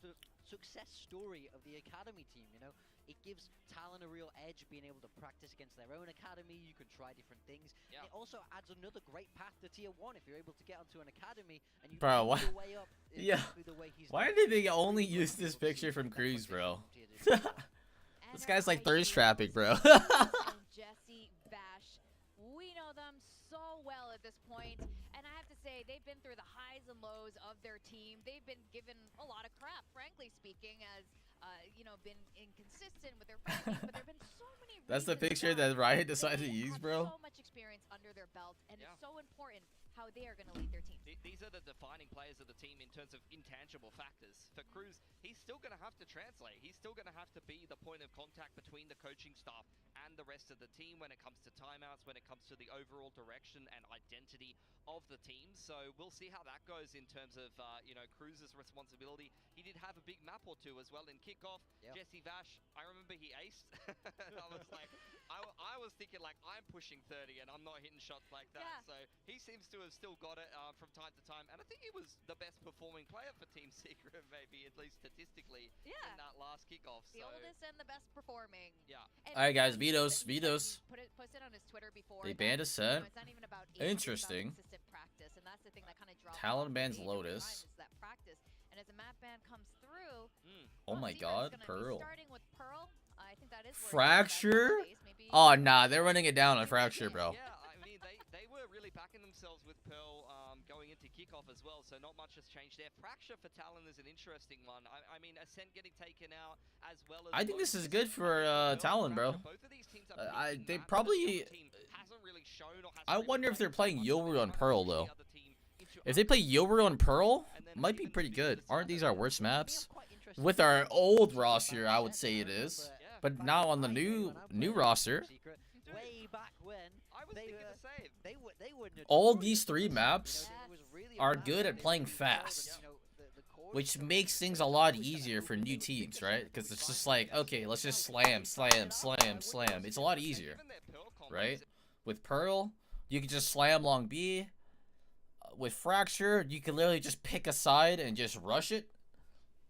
S2: story of the Academy team, you know? It gives Talon a real edge, being able to practice against their own Academy. You can try different things. Yeah. It also adds another great path to Tier 1 if you're able to get onto an Academy and you
S4: bro,
S2: work your way up.
S4: Yeah.
S2: The way he's
S4: Why did they only use this picture from Cruz, bro? This guy's like thirst trapping, bro.
S1: Jesse Bash, we know them so well at this point, and I have to say they've been through the highs and lows of their team. They've been given a lot of crap, frankly speaking, as you know, been inconsistent with their fighting, but there've been so many.
S4: That's the picture that Riot decided to use, bro.
S1: So much experience under their belt, and it's so important how they are going to lead their team.
S3: These are the defining players of the team in terms of intangible factors. For Cruz, he's still going to have to translate. He's still going to have to be the point of contact between the coaching staff and the rest of the team when it comes to timeouts, when it comes to the overall direction and identity of the team. So we'll see how that goes in terms of, you know, Cruz's responsibility. He did have a big map or two as well in kickoff. Jesse Vash, I remember he aced. I was like, I was thinking like, I'm pushing 30 and I'm not hitting shots like that. So he seems to have still got it from time to time. And I think he was the best performing player for Team Secret, maybe at least statistically, in that last kickoff.
S1: The oldest and the best performing.
S4: Alright guys, Vetoes.
S1: Posted on his Twitter before.
S4: They banned a set.
S1: You know, it's not even about
S4: interesting.
S1: Practice, and that's the thing that kind of draws
S4: Talon bans Lotus.
S1: that practice. And as a map ban comes through,
S4: oh my god, Pearl.
S1: Starting with Pearl, I think that is
S4: Fracture? Oh nah, they're running it down on Fracture, bro.
S3: Yeah, I mean they were really backing themselves with Pearl going into kickoff as well, so not much has changed there. Fracture for Talon is an interesting one. I mean, Ascent getting taken out as well as.
S4: I think this is good for Talon, bro. They probably. I wonder if they're playing Yoru on Pearl though. If they play Yoru on Pearl, might be pretty good. Aren't these our worst maps? With our old roster, I would say it is. But now on the new roster, all these 3 maps are good at playing fast, which makes things a lot easier for new teams, right? Because it's just like, okay, let's just slam, slam, slam, slam. It's a lot easier, right? With Pearl, you can just slam long B. With Fracture, you can literally just pick a side and just rush it.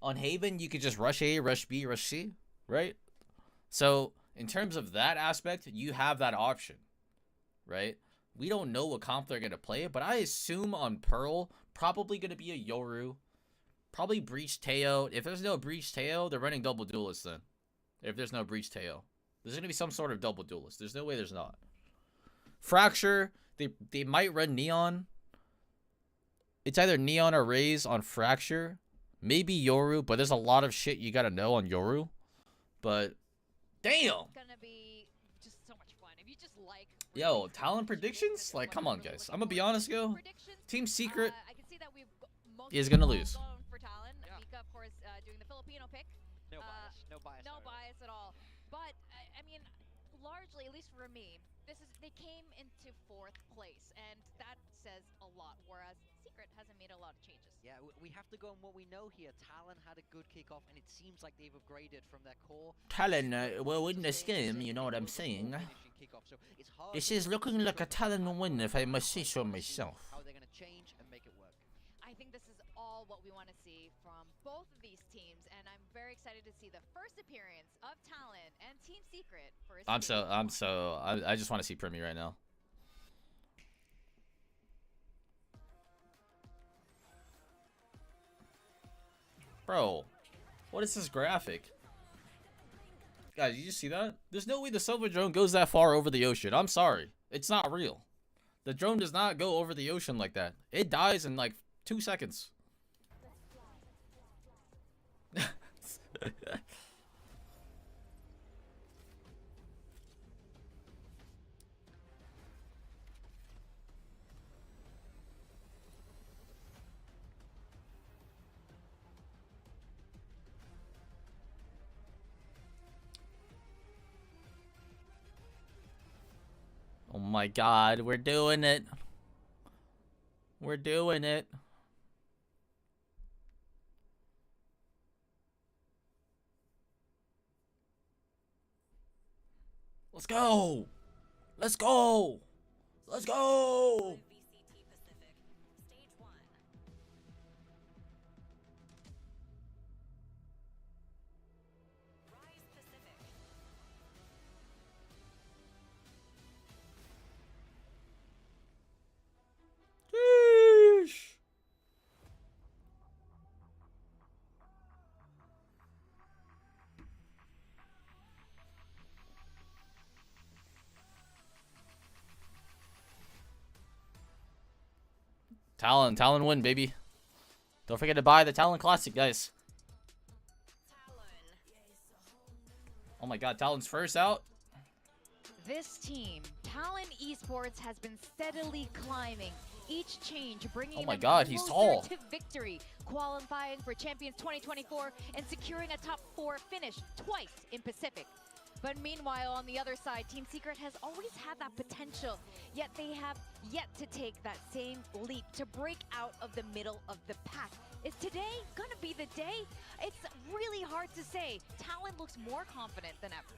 S4: On Haven, you could just rush A, rush B, rush C, right? So, in terms of that aspect, you have that option, right? We don't know what comp they're going to play, but I assume on Pearl, probably going to be a Yoru. Probably Breach Teo. If there's no Breach Teo, they're running double duelist then. If there's no Breach Teo. There's going to be some sort of double duelist. There's no way there's not. Fracture, they might run Neon. It's either Neon or Raze on Fracture. Maybe Yoru, but there's a lot of shit you got to know on Yoru. But, damn!
S1: It's gonna be just so much fun. If you just like...
S4: Yo, Talon predictions? Like, come on, guys. I'm gonna be honest, yo. Team Secret is gonna lose.
S1: For Talon. Mika, of course, doing the Filipino pick.
S2: No bias. No bias.
S1: No bias at all. But, I mean, largely, at least for me, they came into 4th place, and that says a lot, whereas Secret hasn't made a lot of changes.
S2: Yeah, we have to go on what we know here. Talon had a good kickoff, and it seems like they've upgraded from their core.
S4: Talon, well, in this game, you know what I'm saying. This is looking like a Talon win, if I must say so myself.
S2: How they're going to change and make it work.
S1: I think this is all what we want to see from both of these teams, and I'm very excited to see the first appearance of Talon and Team Secret for a
S4: I just want to see Primi right now. Bro, what is this graphic? Guys, you just see that? There's no way the Silver drone goes that far over the ocean. I'm sorry. It's not real. The drone does not go over the ocean like that. It dies in like 2 seconds. Oh my god, we're doing it. We're doing it. Let's go. Let's go. Let's go.
S12: VCT Pacific, stage 1. Rise Pacific.
S4: Sheesh. Talon win, baby. Don't forget to buy the Talon Classic, guys. Oh my god, Talon's first out.
S1: This team, Talon Esports, has been steadily climbing. Each change bringing
S4: Oh my
S1: them
S4: god, he's
S1: closer
S4: tall.
S1: to victory, qualifying for Champions 2024 and securing a top 4 finish twice in Pacific. But meanwhile, on the other side, Team Secret has always had that potential, yet they have yet to take that same leap to break out of the middle of the pack. Is today gonna be the day? It's really hard to say. Talon looks more confident than ever.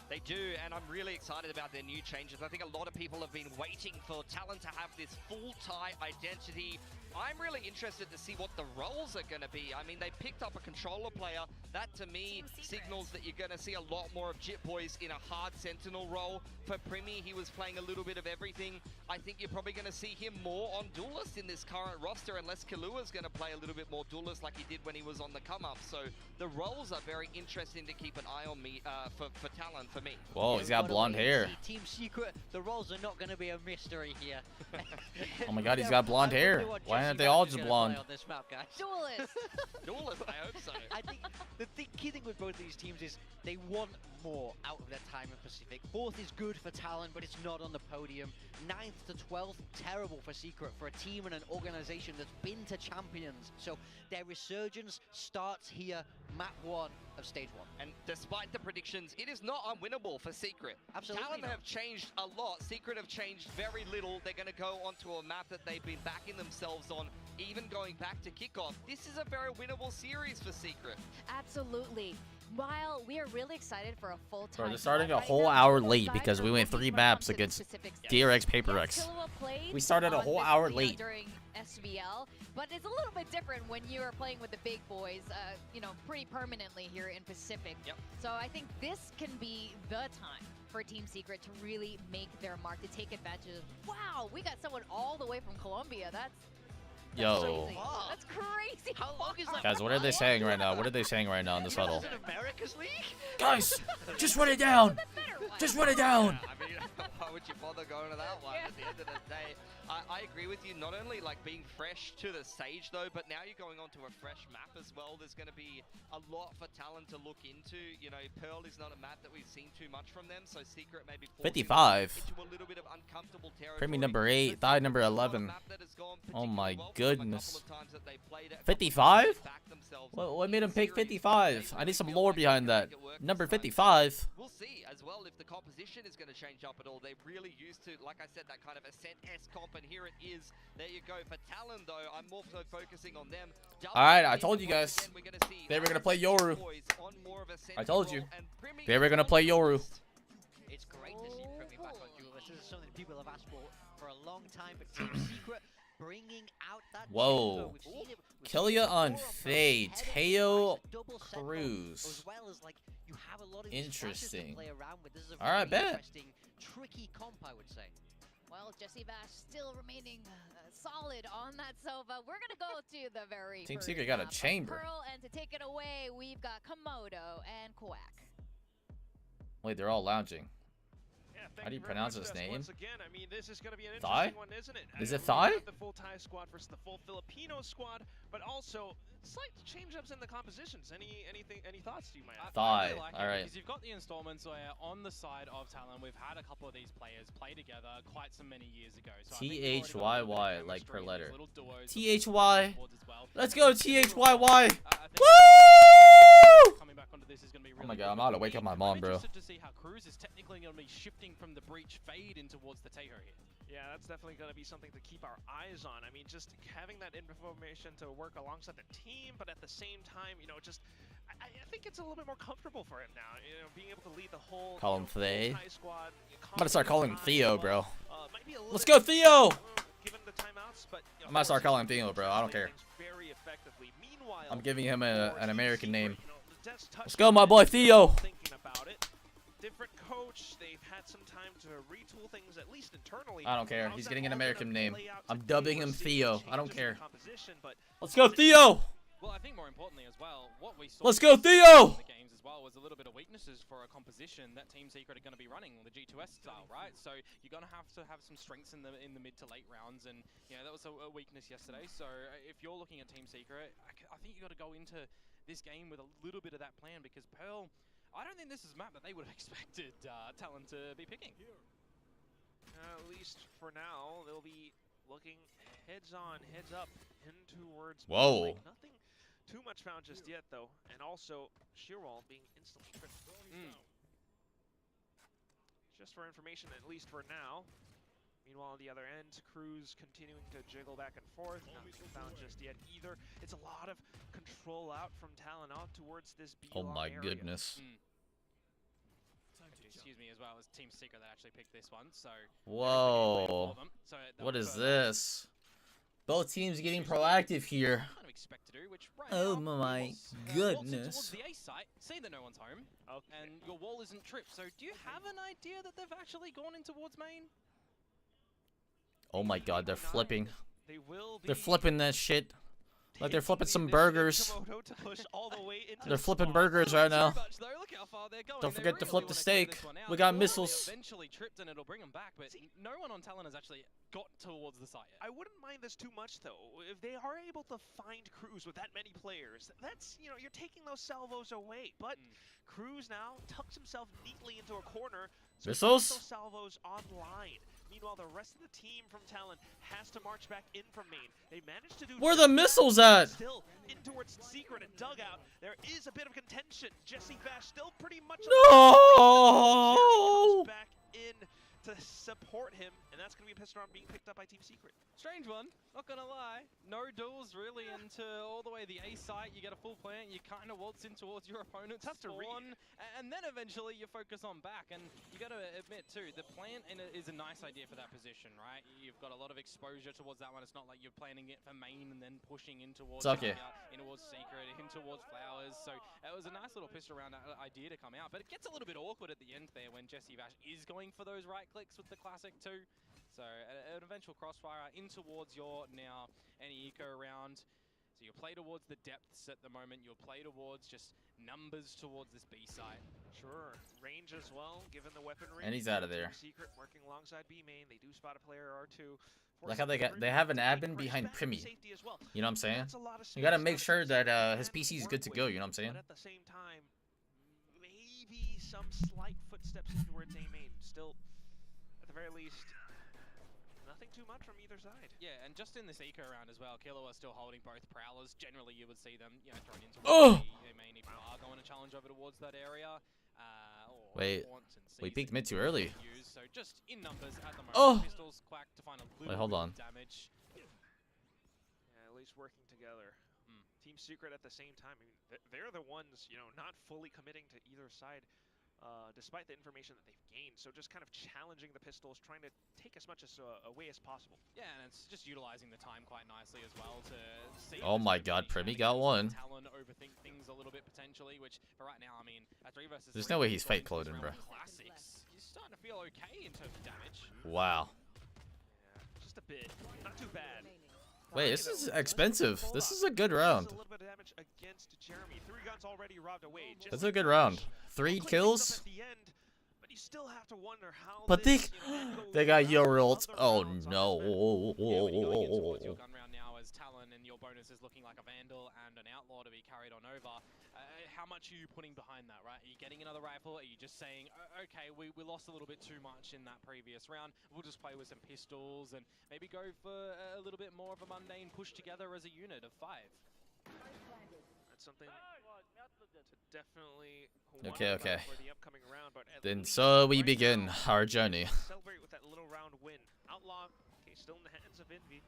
S3: They do, and I'm really excited about their new changes. I think a lot of people have been waiting for Talon to have this full tie identity. I'm really interested to see what the roles are going to be. I mean, they picked up a controller player. That, to me, signals that you're going to see a lot more of Jit Boys in a hard Sentinel role. For Primi, he was playing a little bit of everything. I think you're probably going to see him more on Duelist in this current roster, unless Kalua's going to play a little bit more Duelist like he did when he was on the come-up. So the roles are very interesting to keep an eye on me for Talon, for me.
S4: Whoa, he's got blonde hair.
S2: Team Secret, the roles are not going to be a mystery here.
S4: Oh my god, he's got blonde hair. Why aren't they all just blonde?
S2: On this map, guys.
S1: Duelist.
S3: Duelist, I hope so.
S2: I think the key thing with both these teams is they want more out of their time in Pacific. 4th is good for Talon, but it's not on the podium. 9th to 12th, terrible for Secret, for a team and an organization that's been to champions. So their resurgence starts here, map 1 of stage 1.
S3: And despite the predictions, it is not unwinnable for Secret.
S2: Absolutely
S3: Talon
S2: not.
S3: have changed a lot. Secret have changed very little. They're going to go onto a map that they've been backing themselves on, even going back to kickoff. This is a very winnable series for Secret.
S1: Absolutely. While we are really excited for a full time.
S4: Bro, they're starting a whole hour late because we went 3 maps against DRX PaperX. We started a whole hour late.
S1: During SVL, but it's a little bit different when you are playing with the big boys, you know, pretty permanently here in Pacific.
S3: Yep.
S1: So I think this can be the time for Team Secret to really make their mark, to take advantage of. Wow, we got someone all the way from Colombia. That's
S4: Yo.
S1: crazy. That's crazy.
S2: How long is that?
S4: Guys, what are they saying right now? What are they saying right now in this huddle?
S2: America's League?
S4: Guys, just run it down. Just run it down.
S3: I mean, why would you bother going to that one? At the end of the day, I agree with you. Not only like being fresh to the stage though, but now you're going on to a fresh map as well. There's going to be a lot for Talon to look into. You know, Pearl is not a map that we've seen too much from them, so Secret maybe
S4: 55.
S3: into a little bit of uncomfortable territory.
S4: Premi number 8, Thigh number 11. Oh my goodness. 55? What made him pick 55? I need some lore behind that. Number 55.
S3: We'll see as well if the composition is going to change up at all. They're really used to, like I said, that kind of Ascent-esque comp, and here it is. There you go. For Talon, though, I'm more so focusing on them.
S4: Alright, I told you guys. They were going to play Yoru. I told you. They were going to play Yoru.
S2: It's great to see Primi back on Duelist. This is something people have asked for a long time, but Team Secret bringing out that
S4: Whoa. Killia on Faye. Teo Cruz.
S2: As well as, like, you have a lot of
S4: interesting.
S2: play around with. This is a
S4: Alright,
S2: very
S4: bet.
S2: interesting, tricky comp, I would say.
S1: Well, Jesse Bash still remaining solid on that sofa. We're going to go to the very
S4: Team
S1: first
S4: Secret got a
S1: map of
S4: chamber.
S1: Pearl, and to take it away, we've got Komodo and Quack.
S4: Wait, they're all lounging.
S6: Yeah,
S4: How do you pronounce his name?
S6: Once again, I mean, this is going to be an
S4: Thigh?
S6: interesting one, isn't it?
S4: Is it
S6: We
S4: Thigh?
S6: have the full Thai squad versus the full Filipino squad, but also slight change-ups in the compositions. Any thoughts you might have?
S4: Thigh.
S5: I really like it
S4: Alright.
S5: because you've got the installments where on the side of Talon, we've had a couple of these players play together quite so many years ago. So I think you've already got a little bit of
S4: THYY, like per
S5: chemistry,
S4: letter.
S5: these little duos,
S4: THY.
S5: as well.
S4: Let's go, THYY.
S5: I think
S4: Woo!
S5: coming back onto this is going to be
S4: Oh
S5: really
S4: my
S5: good
S4: god, I'm
S5: with
S4: out
S5: the
S4: to wake up
S5: lead.
S4: my mom,
S5: I'm
S4: bro.
S5: interested to see how Cruz is technically going to be shifting from the breach fade in towards the Tejo here.
S6: Yeah, that's definitely going to be something to keep our eyes on. I mean, just having that information to work alongside the team, but at the same time, you know, just I think it's a little bit more comfortable for him now, being able to lead the whole
S4: Call him Thay.
S6: squad.
S4: I'm gonna start calling him Theo, bro.
S6: Might be a little
S4: Let's
S6: bit
S4: go, Theo!
S6: given the timeouts, but
S4: I'm gonna start calling him Theo, bro. I don't care.
S6: very effectively. Meanwhile,
S4: I'm giving him an American name.
S6: Let's
S4: Let's go, my boy Theo.
S6: Thinking about it. Different coach. They've had some time to retool things, at least internally.
S4: I don't care.
S6: How's
S4: He's
S6: that
S4: getting an
S6: all gonna
S4: American name.
S6: play out
S4: I'm
S6: to
S4: dubbing
S6: be?
S4: him
S6: We're seeing
S4: Theo.
S6: changes
S4: I don't
S6: in
S4: care.
S6: composition, but
S4: Let's go, Theo!
S5: Well, I think more importantly as well, what we saw
S4: Let's go,
S5: in
S4: Theo!
S5: the games as well was a little bit of weaknesses for a composition that Team Secret are going to be running, the G2S style, right? So you're going to have some strengths in the mid to late rounds, and that was a weakness yesterday. So if you're looking at Team Secret, I think you got to go into this game with a little bit of that plan, because Pearl, I don't think this is a map that they would have expected Talon to be picking.
S6: At least for now, they'll be looking heads on, heads up, in towards.
S4: Whoa.
S6: Nothing too much found just yet, though, and also Shearwall being instantly tripped. Just for information, at least for now. Meanwhile, on the other end, Cruz continuing to jiggle back and forth. Nothing found just yet either. It's a lot of control out from Talon out towards this B
S4: Oh my
S6: area.
S4: goodness.
S5: Excuse me, as well as Team Secret that actually picked this one. So
S4: Whoa.
S5: So
S4: What is this? Both teams getting proactive here.
S5: kind of expect to do, which right
S4: Oh
S5: now,
S4: my
S5: waltz in
S4: goodness.
S5: towards the A site, see that no one's home,
S6: Okay.
S5: and your wall isn't tripped. So do you have an idea that they've actually gone in towards main?
S4: Oh my god, they're flipping.
S6: They will be
S4: They're flipping that shit. Like they're flipping some burgers.
S6: to push all the way into
S4: They're
S6: the
S4: flipping
S6: spot.
S4: burgers right now.
S5: Much, though. Look how far they're going.
S4: Don't
S5: They
S4: forget to
S5: really
S4: flip the
S5: wanna close
S4: steak.
S5: this one out.
S4: We got
S5: They
S4: missiles.
S5: eventually tripped and it'll bring them back, but no one on Talon has actually got towards the site yet.
S6: I wouldn't mind this too much, though. If they are able to find Cruz with that many players, that's, you're taking those salvos away. But Cruz now tucks himself neatly into a corner. So he
S4: Missiles?
S6: keeps those salvos online. Meanwhile, the rest of the team from Talon has to march back in from main. They managed to do
S4: Where
S6: just
S4: the
S6: that.
S4: missiles at?
S6: Still in towards Secret and Dugout. There is a bit of contention. Jesse Bash still pretty much
S4: No!
S6: back in to support him, and that's going to be a pistol round being picked up by Team Secret.
S5: Strange one, not gonna lie. No duels really into all the way the A site. You get a full plant, you kind of waltz in towards your opponent's
S6: Tough to read.
S5: spawn, and then eventually you focus on back. And you got to admit too, the plant is a nice idea for that position, right? You've got a lot of exposure towards that one. It's not like you're planning it for main and then pushing in towards
S4: okay.
S5: in towards Secret, in towards Flowers. So it was a nice little pistol round idea to come out, but it gets a little bit awkward at the end there when Jesse Bash is going for those right clicks with the classic too. So an eventual crossfire in towards your now any eco round. So you'll play towards the depths at the moment. You'll play towards just numbers towards this B side.
S6: Sure, range as well, given the weaponry.
S4: And he's out of there.
S6: Secret working alongside B main. They do spot a player or two.
S4: Like how they have an admin behind Primi.
S6: Well.
S4: You know what I'm saying?
S6: That's a lot of
S4: You gotta
S6: space,
S4: make
S6: lot of
S4: sure
S6: space
S4: that his
S6: to
S4: PC is
S6: work
S4: good to go,
S6: with.
S4: you know what I'm saying?
S6: But at the same time, maybe some slight footsteps in towards A main. Still, at the very least, nothing too much from either side.
S5: Yeah, and just in this eco round as well, Kilo are still holding both prowlers. Generally, you would see them, thrown into the main if you are going to challenge over towards that area. Or
S4: Wait, we peeked mid too early.
S5: So just in numbers at the moment. Pistols quack to find a little
S4: hold on.
S5: damage.
S6: Yeah, at least working together. Team Secret at the same time. I mean, they're the ones, not fully committing to either side. Despite the information that they've gained. So just kind of challenging the pistols, trying to take as much away as possible.
S5: Yeah, and it's just utilizing the time quite nicely as well to see.
S4: Oh my god, Primi got one.
S5: Talon overthink things a little bit potentially, which for right now, I mean, at 3 versus
S4: There's
S5: 3,
S4: no way he's fake clothing, bro.
S5: Classics. You're starting to feel okay in terms of damage.
S4: Wow.
S6: Yeah, just a bit. Not too bad.
S4: Wait, this is expensive. This is a good round.
S6: A little bit of damage against Jeremy. 3 guns already robbed away.
S4: That's a good round. 3 kills.
S6: At the end, but you still have to wonder how
S4: But they got your ult. Oh no.
S5: Towards your gun round now as Talon and your bonus is looking like a Vandal and an Outlaw to be carried on over. How much are you putting behind that, right? Are you getting another rifle? Are you just saying, okay, we lost a little bit too much in that previous round. We'll just play with some pistols and maybe go for a little bit more of a mundane push together as a unit of 5.
S6: That's something to definitely
S4: Okay.
S6: for the upcoming round, but
S4: Then so we begin our journey.
S6: Celebrate with that little round win. Outlaw, okay, still in the hands of Envy.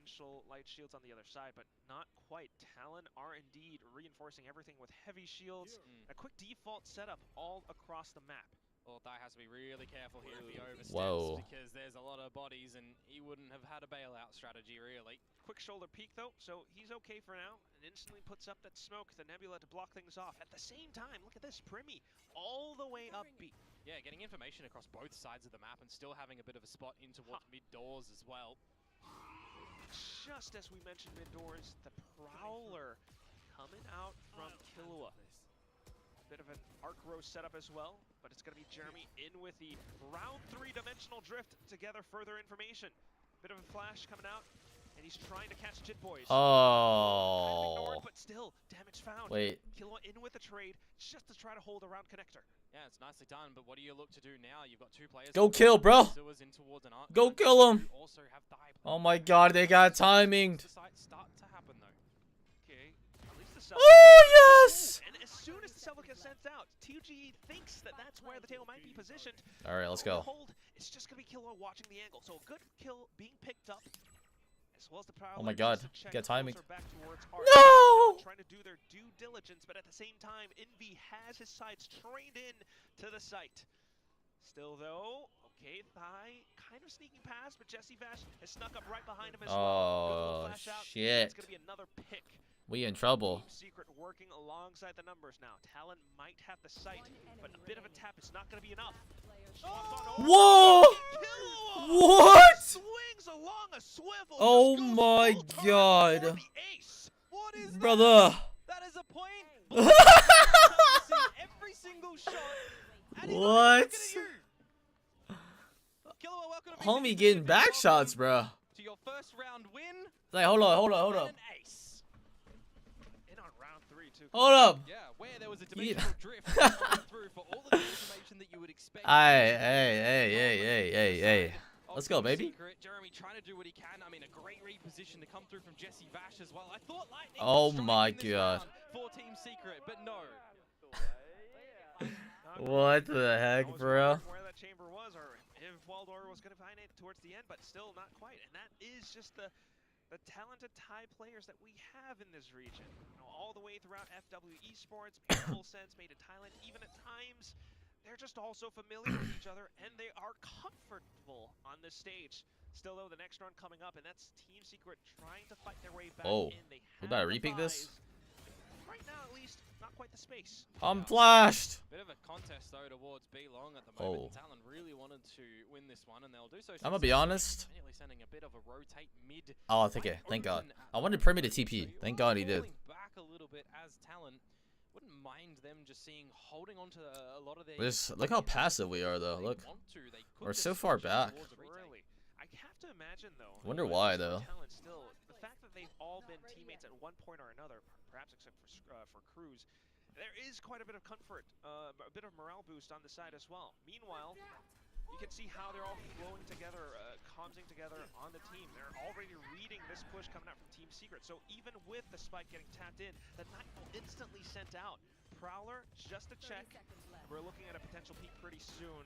S6: potential light shields on the other side, but not quite. Talon are indeed reinforcing everything with heavy shields. A quick default setup all across the map.
S5: Well, Thai has to be really careful here if he oversteps,
S4: Whoa.
S5: because there's a lot of bodies and he wouldn't have had a bailout strategy, really.
S6: Quick shoulder peek, though, so he's okay for now, and instantly puts up that smoke, the Nebula, to block things off. At the same time, look at this, Primi, all the way up B.
S5: Yeah, getting information across both sides of the map and still having a bit of a spot in towards mid doors as well.
S6: Just as we mentioned mid doors, the Prowler coming out from Killua. Bit of an arc row setup as well, but it's going to be Jeremy in with the round 3 dimensional drift to gather further information. Bit of a flash coming out, and he's trying to catch Jit Boys.
S4: Oh.
S6: Ignored, but still, damage found.
S4: Wait.
S6: Killua in with a trade just to try to hold around connector.
S5: Yeah, it's nicely done, but what do you look to do now? You've got 2 players.
S4: Go kill, bro. Go kill him. Oh my god, they got timing.
S5: Start to happen, though.
S6: Okay, at least the
S4: Oh, yes!
S6: And as soon as the Selva gets sent out, TUG thinks that that's where the tail might be positioned.
S4: All right, let's go.
S6: Hold, it's just going to be Killua watching the angle. So a good kill being picked up, as well as the Prowler.
S4: Oh my god, get timing.
S6: No! Trying to do their due diligence, but at the same time, Envy has his sights trained in to the site. Still though, okay, Thai kind of sneaking past, but Jesse Vash has snuck up right behind him as well.
S4: Oh, shit.
S6: It's going to be another pick.
S4: We in trouble.
S6: Team Secret working alongside the numbers now. Talon might have the sight, but a bit of a tap is not going to be enough.
S4: Whoa! What?
S6: Swings along a swivel.
S4: Oh my god. Brother.
S5: That is a point. Every single shot.
S4: What? Homie getting back shots, bro.
S5: To your first round win.
S4: Like, hold up.
S6: In on round 3 too.
S4: Hold up.
S5: Yeah, where there was a dimensional drift through for all of the information that you would expect.
S4: Hey. Let's go, baby.
S5: Jeremy trying to do what he can. I mean, a great reposition to come through from Jesse Vash as well. I thought Lightning
S4: Oh my god.
S5: For Team Secret, but no.
S4: What the heck, bro?
S6: Where that chamber was, or if Waldor was going to find it towards the end, but still not quite. And that is just the talented Thai players that we have in this region. You know, all the way throughout FW Esports, made full sense, made in Thailand, even at times. They're just all so familiar with each other, and they are comfortable on this stage. Still, though, the next round coming up, and that's Team Secret trying to fight their way back in. They
S4: we better repeat this?
S6: Right now, at least, not quite the space.
S4: I'm flashed.
S5: Bit of a contest, though, towards B long at the moment. Talon really wanted to win this one, and they'll do so.
S4: I'm gonna be honest.
S5: Sending a bit of a rotate mid.
S4: Oh, okay. Thank God. I wanted Primi to TP. Thank God he did.
S5: Back a little bit as Talon. Wouldn't mind them just holding on to a lot of their.
S4: Look how passive we are, though. Look, we're so far back.
S6: I have to imagine, though.
S4: Wonder why, though.
S6: Still, the fact that they've all been teammates at one point or another, perhaps except for Cruz, there is quite a bit of comfort, a bit of morale boost on the side as well. Meanwhile, you can see how they're all flowing together, commsing together on the team. They're already reading this push coming out from Team Secret. So even with the spike getting tapped in, the Nightfall instantly sent out. Prowler, just to check. We're looking at a potential peak pretty soon.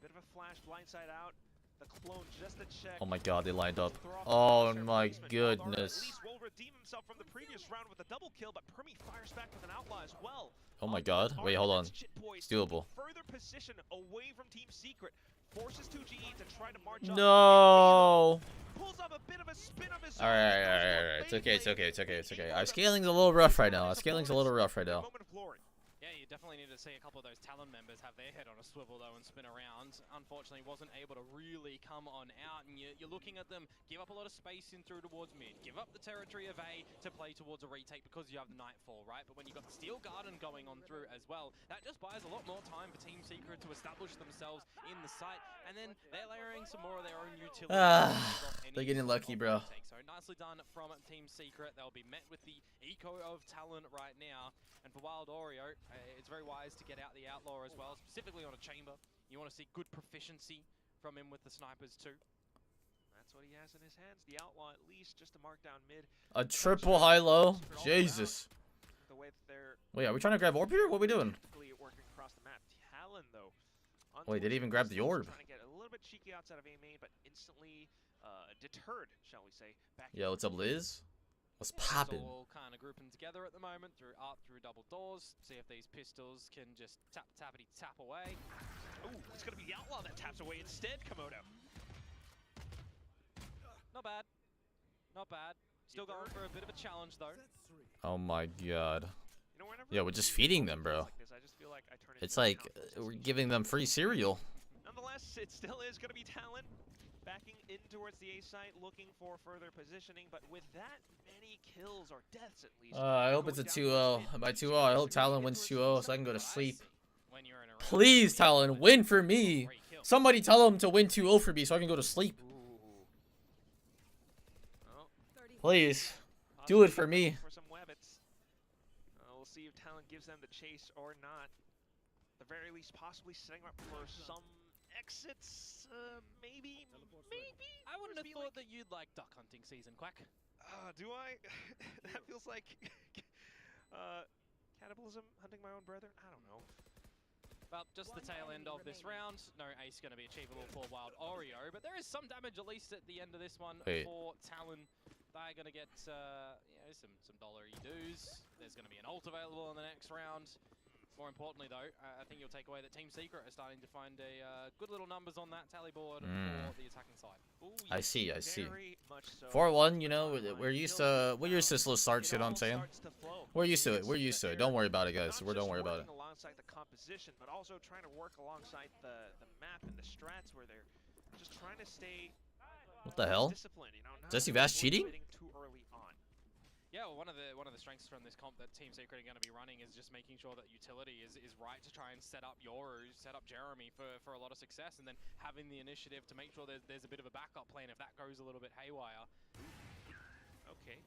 S6: Bit of a flash, blindside out. The clone just to check.
S4: Oh my god, they lined up. Oh my goodness.
S6: At least will redeem himself from the previous round with a double kill, but Primi fires back with an outlaw as well.
S4: Oh my god. Wait, hold on. It's doable.
S6: Further position away from Team Secret. Forces 2GE to try to march up.
S4: No.
S6: Pulls up a bit of a spin of his
S4: Alright. It's okay. Our scaling's a little rough right now.
S5: Yeah, you definitely need to see a couple of those Talon members have their head on a swivel, though, and spin around. Unfortunately, wasn't able to really come on out, and you're looking at them give up a lot of space in through towards mid, give up the territory of A to play towards a retake because you have the Nightfall, right? But when you've got the Steel Garden going on through as well, that just buys a lot more time for Team Secret to establish themselves in the site, and then they're layering some more of their own utility.
S4: They're getting lucky, bro.
S5: So nicely done from Team Secret. They'll be met with the eco of Talon right now. And for Wild Oreo, it's very wise to get out the Outlaw as well, specifically on a chamber. You want to see good proficiency from him with the snipers too.
S6: That's what he has in his hands. The Outlaw at least just to mark down mid.
S4: A triple high-low? Jesus.
S6: The way that they're
S4: Wait, are we trying to grab orb here? What are we doing?
S6: Working across the map. Talon, though.
S4: Wait, did he even grab the orb?
S6: Trying to get a little bit cheeky outside of A main, but instantly deterred, shall we say.
S4: Yo, what's up, Liz? What's poppin'?
S5: All kind of grouping together at the moment through double doors. See if these pistols can just tap away.
S6: Ooh, it's gonna be the Outlaw that taps away instead, Komodo.
S5: Not bad. Not bad. Still going for a bit of a challenge though.
S4: Oh my god. Yeah, we're just feeding them, bro. It's like we're giving them free cereal.
S6: Nonetheless, it still is going to be Talon backing in towards the A site, looking for further positioning. But with that many kills or deaths, at least.
S4: I hope it's a 2-0. By 2-0, I hope Talon wins 2-0 so I can go to sleep. Please, Talon, win for me. Somebody tell him to win 2-0 for me so I can go to sleep. Please, do it for me.
S6: We'll see if Talon gives them the chase or not. At the very least, possibly setting up for some exits, maybe.
S5: I wouldn't have thought that you'd like duck hunting season, Quack.
S6: Do I? That feels like cannibalism, hunting my own brethren. I don't know.
S5: Well, just the tail end of this round. No ace going to be achievable for Wild Oreo, but there is some damage at least at the end of this one for Talon. They're going to get some dollar-y dues. There's going to be an ult available in the next round. More importantly, though, I think you'll take away that Team Secret are starting to find a good little numbers on that tally board for the attacking side.
S6: Ooh,
S4: I see.
S6: so.
S4: 4-1, you know, we're used to slow starts. You know what I'm saying? We're used to it. We're used to it. Don't worry about it, guys. Don't worry about it.
S6: Alongside the composition, but also trying to work alongside the map and the strats, where they're just trying to stay.
S4: What the hell?
S6: You know,
S4: Jesse Vash cheating?
S6: Too early on.
S5: Yeah, well, one of the strengths from this comp that Team Secret are going to be running is just making sure that utility is right to try and set up Jeremy for a lot of success, and then having the initiative to make sure there's a bit of a backup plan if that goes a little bit haywire.
S6: Okay.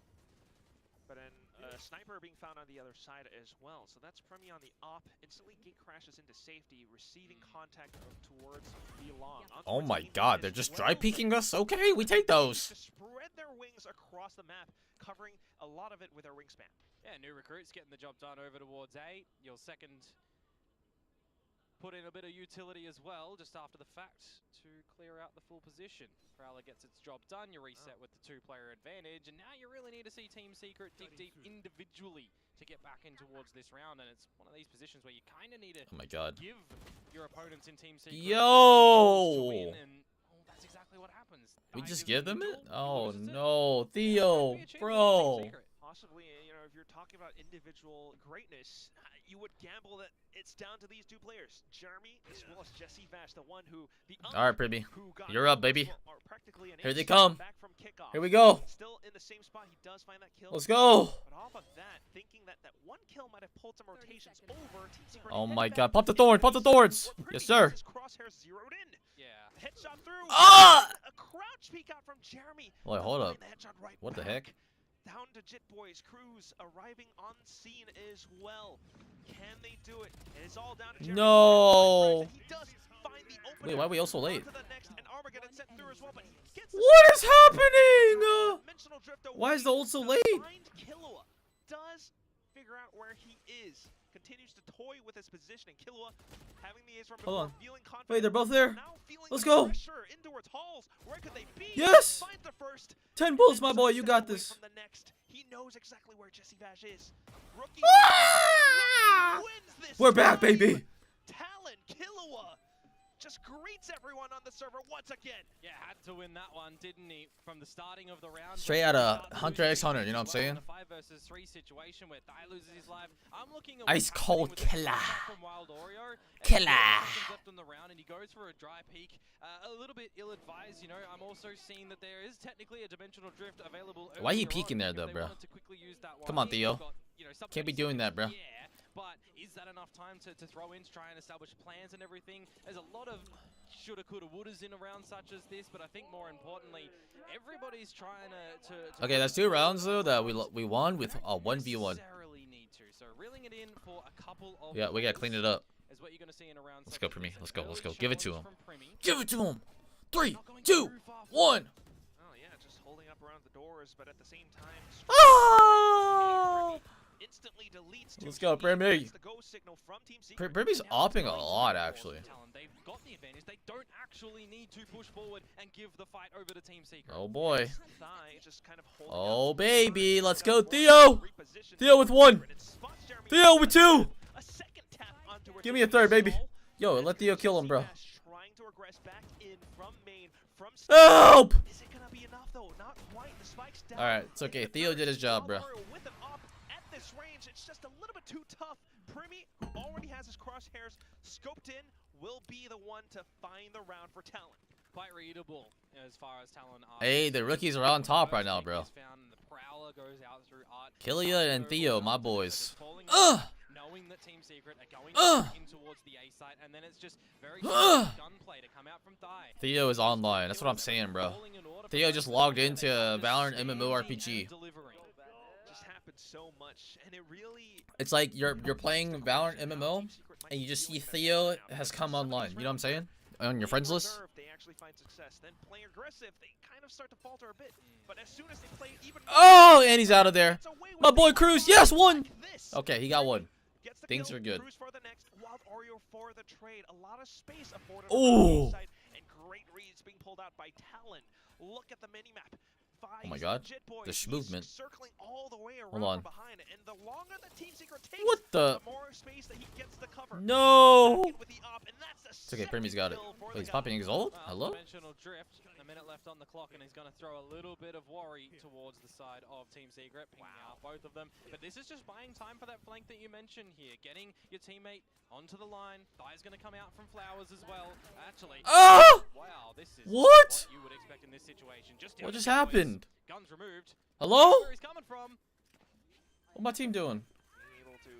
S6: But then Sniper being found on the other side as well. So that's Premi on the op. Instantly gate crashes into safety, receiving contact towards the long.
S4: Oh my god, they're just dry peeking us? Okay, we take those.
S6: To spread their wings across the map, covering a lot of it with their wingspan.
S5: Yeah, new recruits getting the job done over towards A. Your second put in a bit of utility as well, just after the fact, to clear out the full position. Prowler gets its job done, you reset with the 2-player advantage, and now you really need to see Team Secret dig deep individually to get back in towards this round, and it's one of these positions where you kind of need to give your opponents in Team Secret to win, and that's exactly what happens.
S4: We just give them it? Oh no, Theo, bro.
S6: Possibly, you know, if you're talking about individual greatness, you would gamble that it's down to these two players, Jeremy as well as Jesse Vash, the one who
S4: all right, Pribby, you're up, baby. Here they come. Here we go.
S6: Still in the same spot, he does find that kill.
S4: Let's go.
S6: But off of that, thinking that one kill might have pulled some rotations over.
S4: Oh my god, pop the thorn, pop the thorns. Yes, sir.
S6: Crosshair zeroed in.
S5: Yeah.
S6: Headshot through.
S4: Ah!
S6: A crouch peek out from Jeremy.
S4: Wait, hold up. What the heck?
S6: Down to Jit Boys, Cruz arriving on scene as well. Can they do it? It is all down to Jeremy.
S4: No.
S6: He does find the opener.
S4: Wait, why are we all so late?
S6: Well,
S4: what is happening? Why is the ult so late?
S6: Killua does figure out where he is. Continues to toy with his position, and Killua having the ace from before, feeling confident.
S4: Wait, they're both there. Let's go.
S6: Towards halls. Where could they be?
S4: Yes.
S6: Finds the first.
S4: 10 bullets, my boy. You got this.
S6: From the next. He knows exactly where Jesse Vash is. Rookie wins this.
S4: We're back, baby.
S6: Talon, Killua just greets everyone on the server once again.
S5: Yeah, had to win that one, didn't he? From the starting of the round.
S4: Straight out of Hunter x Hunter, you know what I'm saying?
S5: A 5 versus 3 situation where Thai loses his life. I'm looking at
S4: ice cold killer.
S5: From Wild Oreo.
S4: Killer.
S5: Left on the round, and he goes for a dry peek. A little bit ill-advised, you know. I'm also seeing that there is technically a dimensional drift available.
S4: Why are you peeking there, though, bro? Come on, Theo. Can't be doing that, bro.
S5: Yeah, but is that enough time to throw in, to try and establish plans and everything? There's a lot of shoulda, coulda, wouldas in a round such as this, but I think more importantly, everybody's trying to
S4: okay, that's 2 rounds though that we won with a 1v1.
S5: Need to. So reeling it in for a couple of
S4: yeah, we gotta clean it up.
S5: Is what you're gonna see in a round.
S4: Let's go, Premi. Let's go. Let's go. Give it to him. Give it to him. 3, 2, 1.
S6: Oh yeah, just holding up around the doors, but at the same time. instantly deletes
S4: Let's go, Premi.
S6: the go signal from Team Secret.
S4: Premi's opping a lot, actually.
S5: Talon, they've got the advantage. They don't actually need to push forward and give the fight over to Team Secret.
S4: Oh boy.
S6: Just kind of holding
S4: Oh baby, let's go, Theo. Theo with 1. Theo with 2.
S6: a second tap onto
S4: Give me a 3rd, baby. Yo, let Theo kill him, bro.
S6: trying to regress back in from main, from
S4: Help!
S6: Is it gonna be enough though? Not quite. The spike's down.
S4: All right, it's okay. Theo did his job, bro.
S6: With an op at this range, it's just a little bit too tough. Primi, who already has his crosshairs scoped in, will be the one to find the round for Talon.
S5: Quite readable as far as Talon are.
S4: Hey, the rookies are on top right now, bro. Killia and Theo, my boys.
S5: Knowing that Team Secret are going in towards the A site, and then it's just very gunplay to come out from Thai.
S4: Theo is online. That's what I'm saying, bro. Theo just logged into Valorant MMORPG.
S6: Just happened so much, and it really.
S4: It's like you're playing Valorant MMO, and you just see Theo has come online. You know what I'm saying? On your friends list.
S6: They actually find success. Then playing aggressive, they kind of start to falter a bit. But as soon as they play even
S4: Oh, and he's out of there. My boy Cruz, yes, 1. Okay, he got 1. Things are good.
S6: Cruz for the next, Wild Oreo for the trade. A lot of space afforded.
S4: Ooh.
S6: And great reads being pulled out by Talon. Look at the mini map.
S4: Oh my god, the movement.
S6: Circling all the way around
S4: Hold on.
S6: behind, and the longer the Team Secret takes,
S4: What the?
S6: more space that he gets to cover.
S4: No.
S6: With the op, and that's
S4: It's okay, Premi's got it. Wait, he's popping his ult? Hello?
S5: Dimensional drift. A minute left on the clock, and he's going to throw a little bit of worry towards the side of Team Secret, pinging out both of them. But this is just buying time for that flank that you mentioned here. Getting your teammate onto the line. Thai's going to come out from Flowers as well. Actually, wow, this is what you would expect in this situation.
S4: What just happened?
S5: Guns removed.
S4: Hello?
S5: Where he's coming from.
S4: What my team doing?
S6: Able to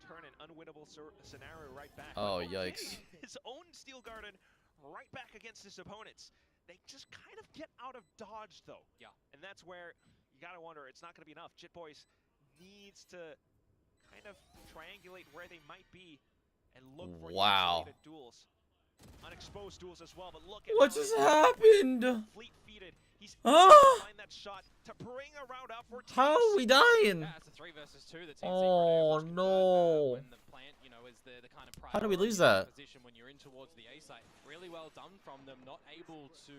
S6: turn an unwinnable scenario right back.
S4: Oh, yikes.
S6: His own Steel Garden right back against his opponents. They just kind of get out of dodge, though.
S5: Yeah.
S6: And that's where you got to wonder, it's not going to be enough. Jit Boys needs to kind of triangulate where they might be and look for isolated duels. Unexposed duels as well, but look at
S4: what just happened?
S6: Fleet-feeded. He's able to find that shot to bring a round out for
S4: How are we dying?
S5: Yeah, it's a 3 versus 2. The Team
S4: Oh no.
S5: When the plant, you know, is the kind of
S4: how do we lose that?
S5: Position when you're in towards the A site. Really well done from them, not able to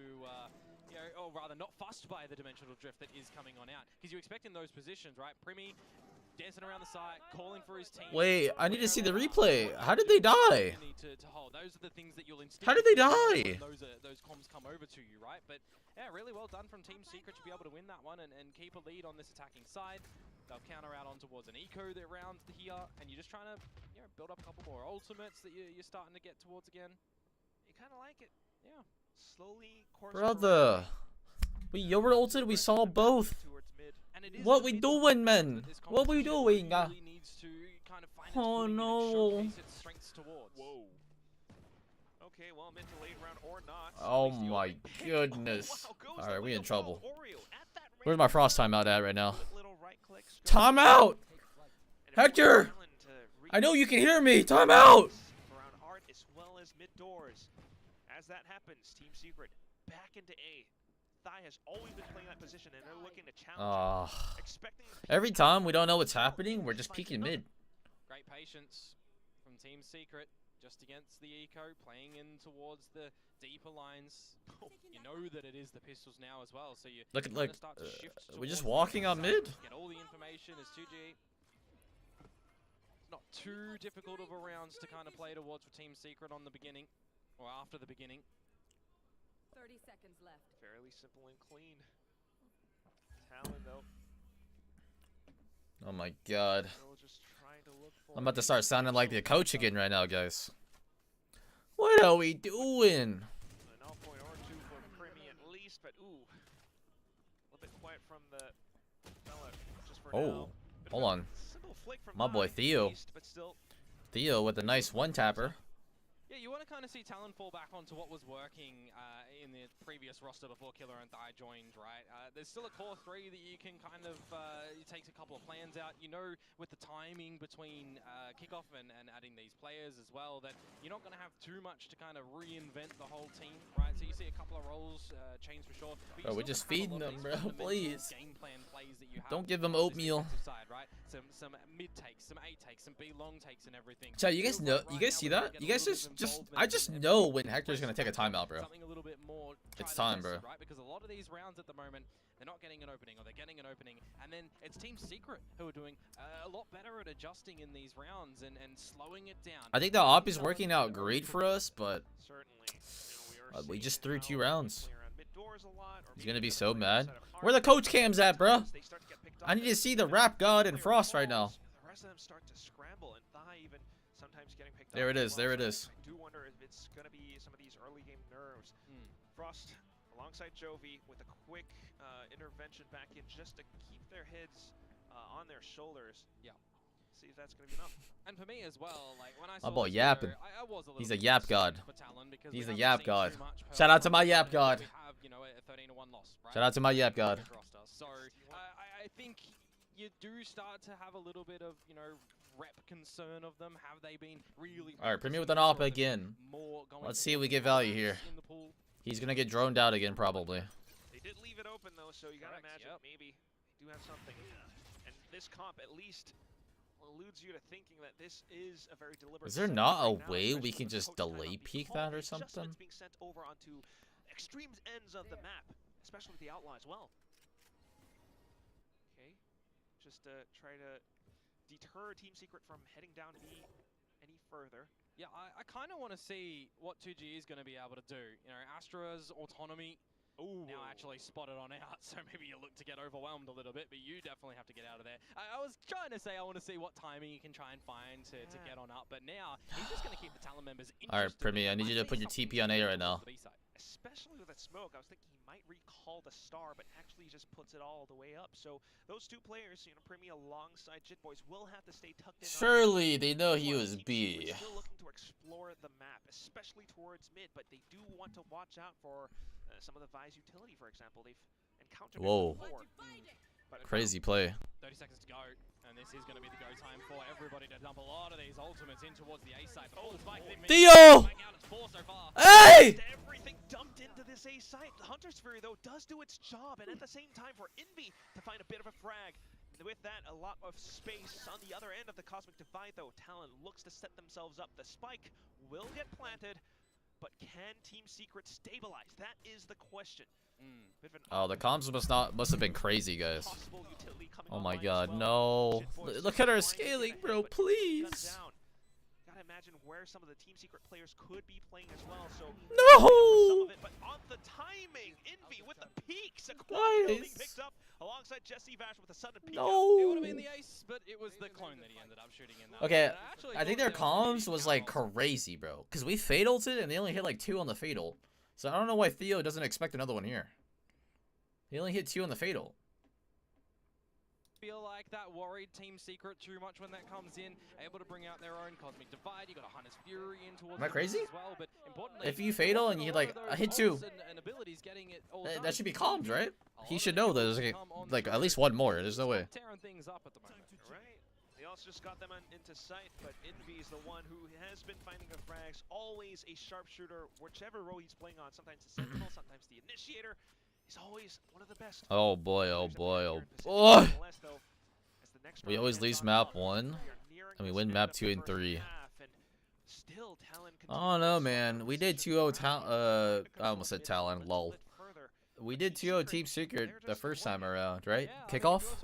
S5: you know, or rather not fussed by the dimensional drift that is coming on out. Because you expect in those positions, right? Primi dancing around the site, calling for his team.
S4: Wait, I need to see the replay. How did they die?
S5: To hold. Those are the things that you'll
S4: How did they die?
S5: Those comms come over to you, right? But yeah, really well done from Team Secret to be able to win that one and keep a lead on this attacking side. They'll counter out on towards an eco that rounds here, and you're just trying to, you know, build up a couple more ultimates that you're starting to get towards again.
S6: You kind of like it.
S5: Yeah.
S6: Slowly course
S4: Brother. We Yover ulted, we saw both. What we doing, man? What we doing? Oh no.
S6: Whoa. Okay, well, mid to late round or not.
S4: Oh my goodness. Alright, we in trouble. Where's my frost timeout at right now? Timeout! Hector! I know you can hear me! Timeout!
S6: Around art as well as mid doors. As that happens, Team Secret back into A. Thai has always been playing that position, and they're looking to challenge.
S4: Every time we don't know what's happening, we're just peeking mid.
S5: Great patience from Team Secret, just against the eco, playing in towards the deeper lines. You know that it is the pistols now as well, so you
S4: look,
S5: start to shift.
S4: We're just walking on mid.
S5: Get all the information as 2G. It's not too difficult of a rounds to kind of play towards for Team Secret on the beginning, or after the beginning.
S8: 30 seconds left.
S6: Fairly simple and clean. Talon, though.
S4: Oh my god. I'm about to start sounding like the coach again right now, guys. What are we doing?
S6: An off point or two for Primi at least, but ooh. A little bit quiet from the fella just for now.
S4: Hold on. My boy Theo. Theo with a nice one-tapper.
S5: Yeah, you want to kind of see Talon fall back onto what was working in the previous roster before Killer and Thai joined, right? There's still a core 3 that you can kind of, it takes a couple of plans out. You know, with the timing between kickoff and adding these players as well, that you're not going to have too much to kind of reinvent the whole team, right? So you see a couple of roles change for sure.
S4: Bro, we're just feeding them, bro. Please.
S5: Game plan plays that you have
S4: Don't give them
S5: on this
S4: oatmeal.
S5: defensive side, right? Some mid takes, some A takes, some B long takes, and everything.
S4: Chat, you guys know? You guys see that? You guys just I just know when Hector's gonna take a timeout, bro.
S5: Something a little bit more
S4: It's time, bro.
S5: right? Because a lot of these rounds at the moment, they're not getting an opening, or they're getting an opening, and then it's Team Secret who are doing a lot better at adjusting in these rounds and slowing it down.
S4: I think the op is working out great for us, but we just threw 2 rounds. He's gonna be so mad. Where the coach cams at, bro? I need to see the Rap God and Frost right now.
S6: The rest of them start to scramble, and Thigh even sometimes getting picked up.
S4: There it is. There it is.
S6: I do wonder if it's going to be some of these early game nerves. Frost alongside Jovi with a quick intervention back in just to keep their heads on their shoulders.
S5: Yeah.
S6: See if that's going to be enough.
S5: And for me as well, like when I
S4: My
S5: saw
S4: boy
S5: this
S4: yapping.
S5: video, I was a little
S4: He's a
S5: bit
S4: yap
S5: concerned
S4: god.
S5: for Talon because
S4: He's
S5: we
S4: a
S5: haven't
S4: yap
S5: seen
S4: god.
S5: too much
S4: Shout out to my
S5: performance
S4: yap
S5: because
S4: god.
S5: we have, you know, a 13-1 loss, right?
S4: Shout out to my yap god.
S5: So I think you do start to have a little bit of, you know, rep concern of them. Have they been really?
S4: All right, Premier with an op again. Let's see if we get value here. He's gonna get droned out again, probably.
S6: They did leave it open though, so you gotta imagine maybe they do have something. And this comp at least alludes you to thinking that this is a very deliberate.
S4: Is there not a way we can just delay peek that or something?
S6: It's being sent over onto extreme ends of the map, especially with the outlaw as well. Okay, just to try to deter Team Secret from heading down B any further.
S5: Yeah, I kind of want to see what 2G is going to be able to do. You know, Astra's autonomy now actually spotted on out, so maybe you look to get overwhelmed a little bit, but you definitely have to get out of there. I was trying to say I want to see what timing you can try and find to get on up, but now he's just going to keep the Talon members interested.
S4: All right, Premier, I need you to put your TP on A right now.
S6: Especially with that smoke, I was thinking he might recall the star, but actually just puts it all the way up. So those 2 players, you know, Premier alongside Jit Boys will have to stay tucked in.
S4: Surely they know he was B.
S6: Still looking to explore the map, especially towards mid, but they do want to watch out for some of the Vi's utility, for example. They've encountered
S4: Whoa.
S6: it before.
S4: Crazy play.
S5: 30 seconds to go, and this is going to be the go time for everybody to dump a lot of these ultimates in towards the A side.
S4: Theo! Hey!
S6: Everything dumped into this A site. The Hunter's Fury, though, does do its job, and at the same time for Envy to find a bit of a frag. With that, a lot of space on the other end of the Cosmic Divide, though. Talon looks to set themselves up. The spike will get planted, but can Team Secret stabilize? That is the question.
S4: Oh, the comms must have been crazy, guys. Oh my god, no. Look at our scaling, bro, please.
S6: Gotta imagine where some of the Team Secret players could be playing as well, so
S4: no!
S6: But on the timing, Envy with the peaks, being picked up alongside Jesse Vash with a sudden peak.
S4: No!
S5: It would have been the ace, but it was the clone that he ended up shooting in that.
S4: Okay, I think their comms was like crazy, bro. Because we fataled it and they only hit like 2 on the fatal. So I don't know why Theo doesn't expect another one here. He only hit 2 on the fatal.
S5: Feel like that worried Team Secret too much when that comes in, able to bring out their own Cosmic Divide. You got a Hunter's Fury in towards.
S4: Am I crazy?
S5: As well, but importantly,
S4: if you fatal and you like I hit 2, that should be calmed, right? He should know there's like at least 1 more. There's no way.
S5: Tearing things up at the moment.
S6: Right. They also just got them into sight, but Envy is the one who has been finding the frags. Always a sharpshooter, whichever role he's playing on. Sometimes the Sentinel, sometimes the Initiator. He's always one of the best.
S4: Oh boy, oh boy, oh boy. We always lose map 1, and we win map 2 and 3. Oh no, man. We did 2-0 I almost said Talon, lol. We did 2-0 Team Secret the first time around, right? Kickoff? It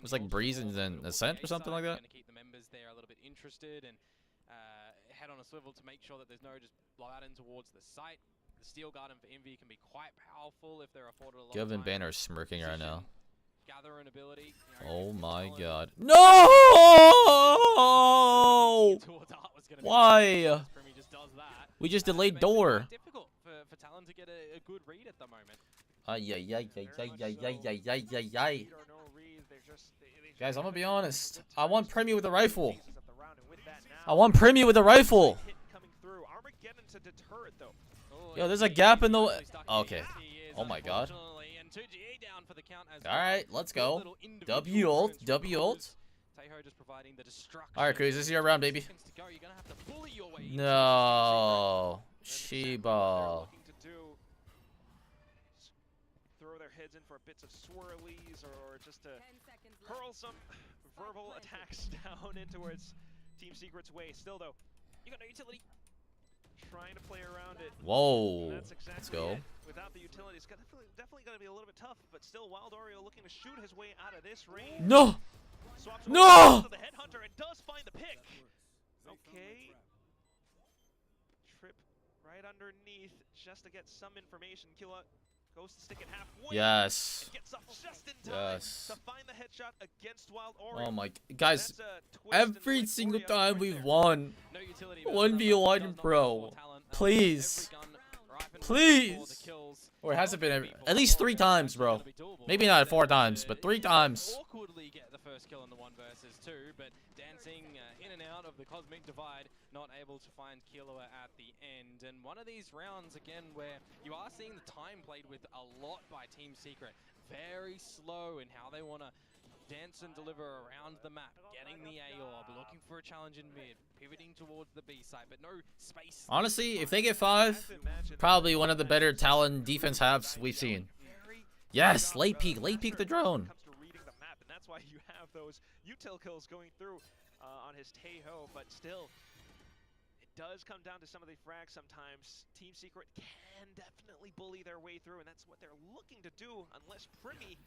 S4: was like Breeze and then Ascent or something like that.
S5: Keep the members there a little bit interested and head on a swivel to make sure that there's no just blowout in towards the site. The Steel Garden for Envy can be quite powerful if they're afforded a lot
S4: Gov
S5: of
S4: and
S5: time.
S4: Ben are smirking right now.
S5: Gather an ability.
S4: Oh my god. No! Why? We just delayed door.
S5: Difficult for Talon to get a good read at the moment.
S4: Guys, I'm gonna be honest. I want Premier with a rifle. I want Premier with a rifle. Yo, there's a gap in the. Okay. Oh my god. Alright, let's go. W ult. W ult. Alright, Cruz, this is your round, baby. No. Chiba.
S6: Looking to do throw their heads in for bits of swirlies or just to hurl some verbal attacks down in towards Team Secret's way. Still though, you got no utility. Trying to play around it.
S4: Whoa.
S6: That's exactly
S4: Let's go.
S6: it. Without the utility, it's definitely going to be a little bit tough, but still Wild Oreo looking to shoot his way out of this range.
S4: No.
S6: Swaps
S4: No.
S6: to the headhunter and does find the pick. Okay. Trip right underneath just to get some information. Killa goes to stick it halfway.
S4: Yes.
S6: And gets up just in time
S4: Yes.
S6: to find the headshot against Wild Oreo.
S4: Oh my guys,
S6: That's a twist
S4: every
S6: and
S4: single
S6: right
S4: time
S6: there.
S4: we've won
S3: No utility,
S4: 1v1, bro. Please. Please. Or it hasn't been at least 3 times, bro. Maybe not 4 times, but 3 times.
S3: Awkwardly get the first kill in the 1 versus 2, but dancing in and out of the Cosmic Divide, not able to find Killua at the end. And one of these rounds, again, where you are seeing the time played with a lot by Team Secret. Very slow in how they want to dance and deliver around the map, getting the A-orb, looking for a challenge in mid, pivoting towards the B side, but no space.
S4: Honestly, if they get 5, probably one of the better Talon defense halves we've seen. Yes, late peek the drone.
S6: Comes to reading the map, and that's why you have those util kills going through on his Taeho, but still, it does come down to some of the frags sometimes. Team Secret can definitely bully their way through, and that's what they're looking to do, unless Primi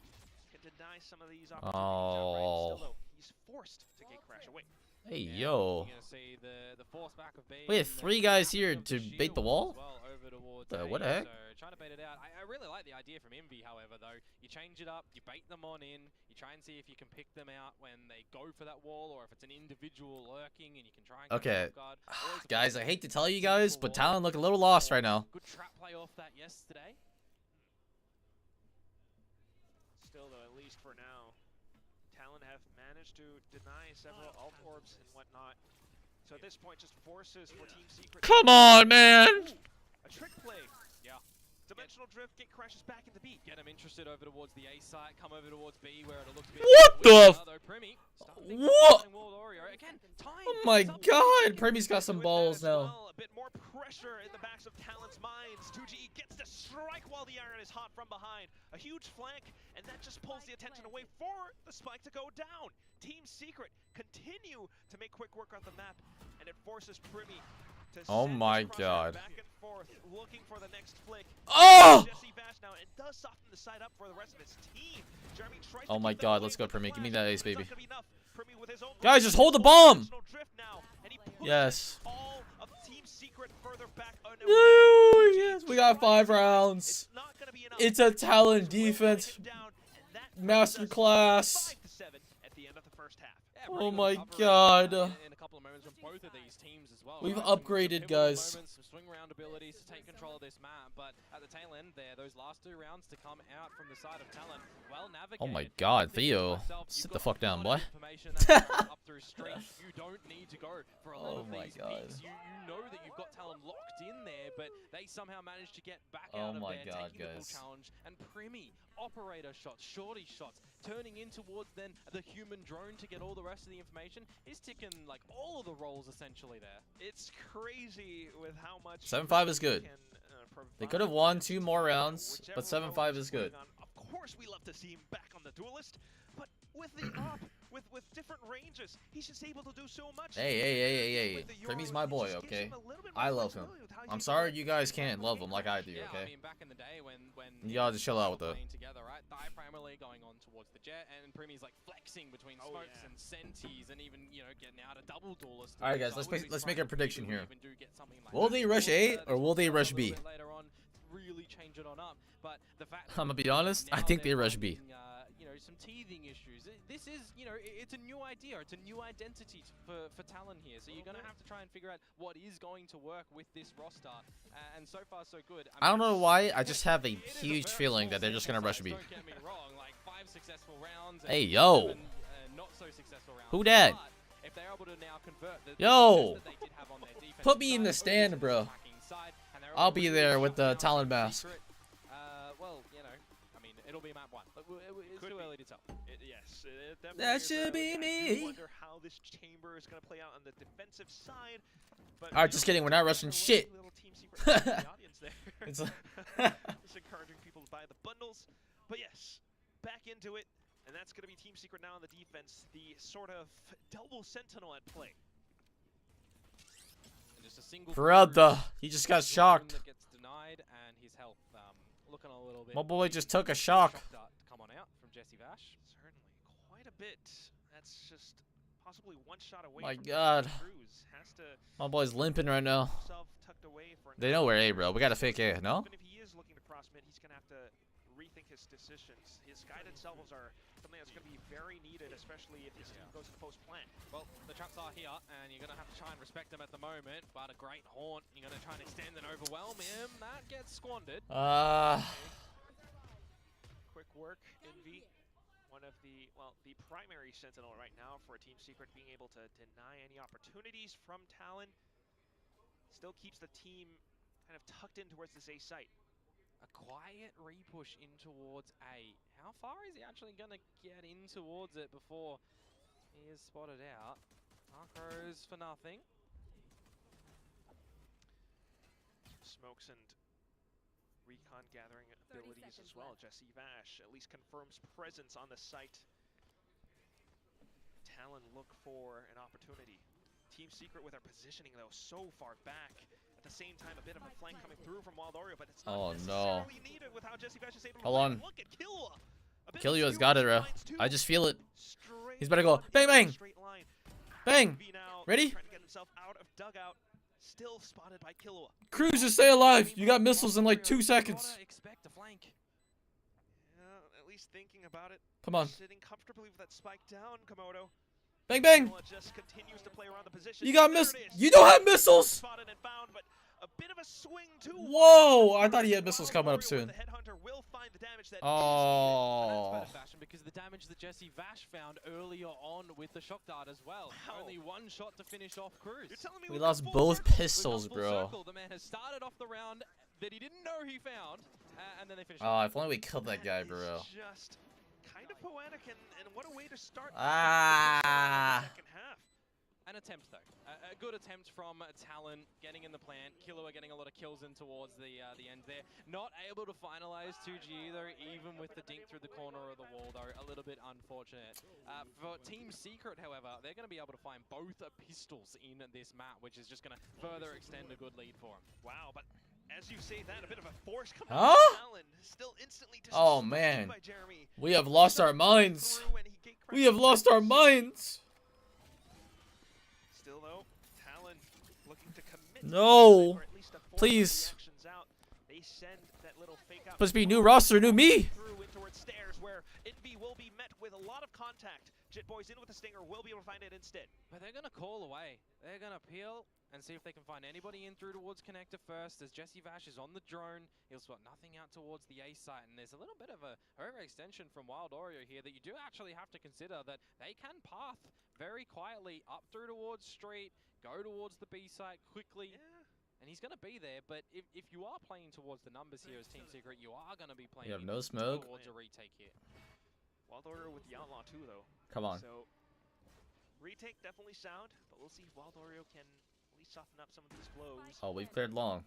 S6: can deny some of these opportunities outright. Still, though, he's forced to gate crash away.
S4: Hey, yo.
S3: See the force back of B,
S4: We have 3 guys here to bait the wall?
S3: well over towards
S4: What the heck?
S3: So trying to bait it out. I really like the idea from Envy, however, though. You change it up, you bait them on in, you try and see if you can pick them out when they go for that wall, or if it's an individual lurking and you can try and
S4: Okay.
S3: guard.
S4: Guys, I hate to tell you guys, but Talon look a little lost right now.
S3: Good trap play off that yesterday.
S6: Still, though, at least for now, Talon have managed to deny several alt orbs and whatnot. So at this point, just forces for Team Secret.
S4: Come on, man.
S6: A trick play.
S3: Yeah.
S6: Dimensional drift, get crashes back into B.
S3: Get him interested over towards the A site, come over towards B where it'll look to be
S4: What the
S3: What? Again, time.
S4: Oh my god, Premi's got some balls now.
S6: A bit more pressure in the backs of Talon's minds. 2GE gets to strike while the iron is hot from behind. A huge flank, and that just pulls the attention away for the spike to go down. Team Secret continue to make quick work on the map, and it forces Primi to
S4: Oh
S6: send
S4: my
S6: this crosser
S4: god.
S6: back and forth, looking for the next flick.
S4: Oh!
S6: Jesse Bash now, and does soften the side up for the rest of his team. Jeremy tries
S4: Oh
S6: to
S4: my
S6: keep them
S4: god,
S6: away
S4: let's go,
S6: with the
S4: Primi. Give me
S6: flash,
S4: that ace,
S6: but it's
S4: baby.
S6: not gonna be enough. Primi with his own
S4: Guys, just hold the bomb!
S6: drift now, and he pushes
S4: Yes.
S6: all of Team Secret further back.
S4: Woo, yes, we got 5 rounds. It's a Talon defense masterclass.
S6: 5-7 at the end of the first half.
S4: Oh my god.
S3: In a couple of moments from both of these teams as well.
S4: We've
S3: right?
S4: upgraded,
S3: Some pivotal
S4: guys.
S3: moments, some swing round abilities to take control of this map, but at the tail end there, those last 2 rounds to come out from the side of Talon, well navigated.
S4: Oh my god,
S3: I'm thinking to
S4: Theo.
S3: myself,
S4: Sit
S3: you've
S4: the
S3: got
S4: fuck
S3: a
S4: down,
S3: lot
S4: boy.
S3: of information that's going up through streak. You don't need to go for a lot
S4: Oh
S3: of
S4: my
S3: these
S4: god.
S3: peaks. You know that you've got Talon locked in there, but they somehow managed to get back
S4: Oh
S3: out of
S4: my
S3: there,
S4: god,
S3: taking the
S4: guys.
S3: full challenge. And Primi, operator shots, shorty shots, turning in towards then the human drone to get all the rest of the information. He's ticking like all of the roles essentially there.
S6: It's crazy with how much
S4: 7-5 is good.
S6: can,
S4: They could have won 2 more rounds, but
S6: whichever
S4: 7-5
S6: role
S4: is
S6: he's
S4: good.
S6: going on. Of course, we love to see him back on the duelist, but with the up, with different ranges, he's just able to do so much.
S4: Hey. Premi's my boy, okay? I love him. I'm sorry you guys can't love him like I do,
S3: Yeah, I
S4: okay?
S3: mean, back in the day when
S4: Y'all just chill out with it.
S3: playing together, right? Thigh primarily going on towards the jet, and Primi's like flexing between smokes and senties, and even getting out a double duelist.
S4: Alright guys,
S3: So I
S4: let's
S3: wouldn't be
S4: make a
S3: surprised if
S4: prediction
S3: we
S4: here.
S3: even do get something like
S4: Will
S3: that.
S4: they rush A or will they rush
S3: A
S4: B?
S3: little bit later on, really change it on up, but the fact that
S4: I'm gonna be honest, I
S3: now
S4: think they
S3: they're
S4: rush B.
S3: finding, some teething issues. This is, it's a new idea. It's a new identity for Talon here. So you're going to have to try and figure out what is going to work with this roster. And so far, so good.
S4: I don't know why, I just have a huge feeling that they're just gonna rush B.
S3: Don't get me wrong, like 5 successful rounds.
S4: Hey, yo.
S3: 7, not so successful rounds.
S4: Who dat?
S3: But if they're able to now convert the
S4: Yo.
S3: success that they did have on their defensive
S4: Put me in the
S3: side,
S4: stand, bro.
S3: attacking side, and they're
S4: I'll
S3: able to
S4: be
S3: really
S4: there with
S3: shut
S4: the
S3: down
S4: Talon
S3: Team
S4: mask.
S3: Secret. Well, I mean,
S5: it'll be map 1. It's too early to tell.
S6: Yes, it definitely
S4: That
S6: is
S4: should be
S6: early. I
S4: me.
S6: do wonder how this chamber is going to play out on the defensive side. But
S4: Alright, just kidding. We're not rushing shit.
S6: Little Team Secret the audience there.
S4: It's
S6: Just encouraging people to buy the bundles. But yes, back into it. And that's going to be Team Secret now on the defense. The sort of double sentinel at play.
S5: And just a single
S4: Brother, he just got shocked.
S5: that gets denied, and his health looking a little bit.
S4: My boy just took a shock.
S5: Shock dart to come on out from Jesse Vash.
S6: Certainly, quite a bit. That's just possibly one shot away.
S4: My
S6: from
S4: God.
S6: Cruz. Has to
S4: My boy's limping right now.
S6: himself tucked away for
S4: They know we're A, bro. We got to fake A, no?
S6: Even if he is looking to cross mid, he's going to have to rethink his decisions. His guided salvos are something that's going to be very needed, especially if his team goes to post plant.
S5: Well, the traps are here, and you're going to have to try and respect them at the moment, but a great haunt. You're going to try and extend and overwhelm him. That gets squandered.
S6: Quick work, Envy. One of the, well, the primary sentinel right now for Team Secret, being able to deny any opportunities from Talon. Still keeps the team kind of tucked in towards this A site.
S5: A quiet repush in towards A. How far is he actually going to get in towards it before he is spotted out? Arcos for nothing.
S6: Smokes and recon gathering abilities as well. Jesse Vash at least confirms presence on the site. Talon look for an opportunity. Team Secret with our positioning though so far back. At the same time, a bit of a flank coming through from Wild Oreo, but it's not necessarily needed with how Jesse Vash is able to
S4: Hold on.
S6: look at Killua.
S4: Killua's got it, bro. I just feel it. He's about to go bang, bang. Bang. Ready?
S6: Trying to get himself out of dugout. Still spotted by Killua.
S4: Cruz, just stay alive. You got missiles in like 2 seconds.
S5: Expect a flank.
S6: Yeah, at least thinking about it.
S4: Come on.
S6: Sitting comfortably with that spike down, Komodo.
S4: Bang, bang.
S6: Just continues to play around the position.
S4: You got missiles. You don't have missiles.
S6: Spotted and found, but a bit of a swing too.
S4: Whoa, I thought he had missiles coming up soon.
S6: The headhunter will find the damage that
S5: That's better fashion because the damage that Jesse Vash found earlier on with the shock dart as well. Only one shot to finish off Cruz.
S4: We lost both pistols, bro.
S5: The man has started off the round that he didn't know he found, and then they finished.
S4: Oh, if only we killed that guy, bro.
S6: Just kind of poetic, and what a way to start the second half.
S5: An attempt though, a good attempt from Talon, getting in the plant. Killua getting a lot of kills in towards the end there. Not able to finalize 2G either, even with the dink through the corner of the wall though. A little bit unfortunate. For Team Secret, however, they're going to be able to find both pistols in this map, which is just going to further extend a good lead for them.
S6: Wow, but as you say that, a bit of a force coming
S4: Huh?
S6: Talon, still instantly
S4: Oh man,
S6: by Jeremy.
S4: we have lost our minds. We have lost our minds.
S6: Still though, Talon looking to commit.
S4: No, please.
S6: They send that little fake out.
S4: Supposed to be new roster, new me.
S6: Through in towards stairs where Envy will be met with a lot of contact. Jit Boys in with a stinger, will be able to find it instead.
S5: But they're going to call away. They're going to peel and see if they can find anybody in through towards Connector first. As Jesse Vash is on the drone, he'll spot nothing out towards the A site. And there's a little bit of a overextension from Wild Oreo here that you do actually have to consider that they can path very quietly up through towards Street, go towards the B site quickly. Yeah. And he's going to be there, but if you are playing towards the numbers here as Team Secret, you are going to be playing
S4: You have no smoke.
S5: towards a retake here.
S6: Wild Oreo with the Outlaw too, though.
S4: Come on.
S6: So, retake definitely sound, but we'll see if Wild Oreo can at least soften up some of these blows.
S4: Oh, we've cleared long.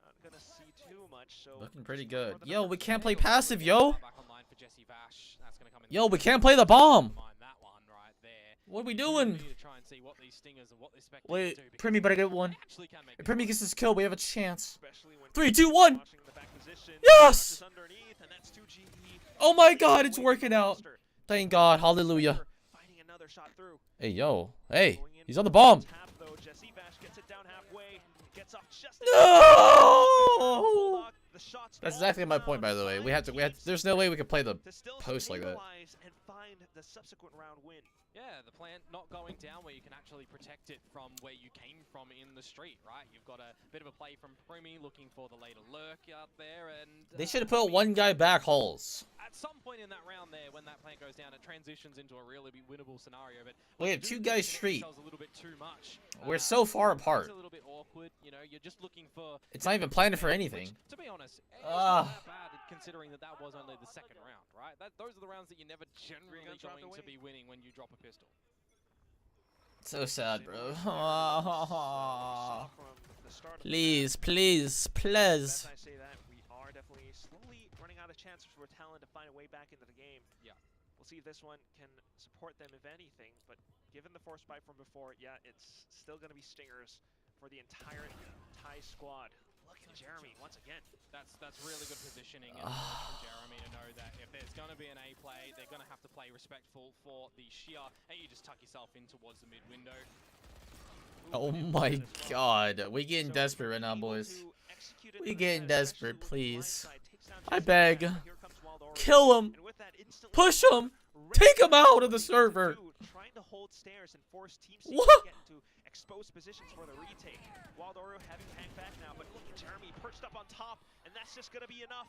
S6: Not gonna see too much, so
S4: Looking pretty good. Yo, we can't play passive, yo.
S5: Back online for Jesse Vash. That's going to come in.
S4: Yo, we can't play the bomb.
S5: That one right there.
S4: What are we doing?
S5: We need to try and see what these stingers and what they spectators
S4: Wait,
S5: do, because
S4: Primy better get one.
S5: they actually can make
S4: If Primy gets this kill, we have a chance.
S6: especially when
S4: 3, 2, 1.
S6: watching the back position,
S4: Yes!
S6: underneath, and that's 2G.
S4: Oh my God, it's working out. Thank God, hallelujah.
S6: Finding another shot through.
S4: Hey, yo, hey, he's on the bomb.
S6: Half, though, Jesse Vash gets it down halfway, gets off just
S4: No! That's exactly my point, by the way. We had to. There's no way we could play the post like that.
S6: And find the subsequent round win.
S5: Yeah, the plant not going down where you can actually protect it from where you came from in the street, right? You've got a bit of a play from Primy looking for the later lurk out there, and
S4: They should have put one guy back holes.
S5: at some point in that round there, when that plant goes down, it transitions into a really winnable scenario. But
S4: We have two guys street.
S5: a little bit too much.
S4: We're so far apart.
S5: It's a little bit awkward, you know. You're just looking for.
S4: It's not even planning for anything.
S5: Which, to be honest, it's
S4: Ah.
S5: not that bad. considering that that was only the second round, right? Those are the rounds that you're never generally going to be winning when you drop a pistol.
S4: So sad, bro. Please, please, please.
S6: As I say that, we are definitely slowly running out of chances for Talon to find a way back into the game.
S5: Yeah.
S6: We'll see if this one can support them, if anything. But given the force spike from before, yeah, it's still going to be stingers for the entire Thai squad. Look at Jeremy once again.
S5: That's really good positioning from Jeremy to know that if there's going to be an A play, they're going to have to play respectful for the sheer, and you just tuck yourself in towards the mid window.
S4: Oh my god, we getting desperate right now, boys. We getting desperate, please. I beg. Kill him. Push him. Take him out of the server.
S6: Trying to hold stairs and force Team
S4: What?
S6: to get into exposed positions for the retake. Waldorio having to hang back now, but look at Jeremy perched up on top, and that's just going to be enough.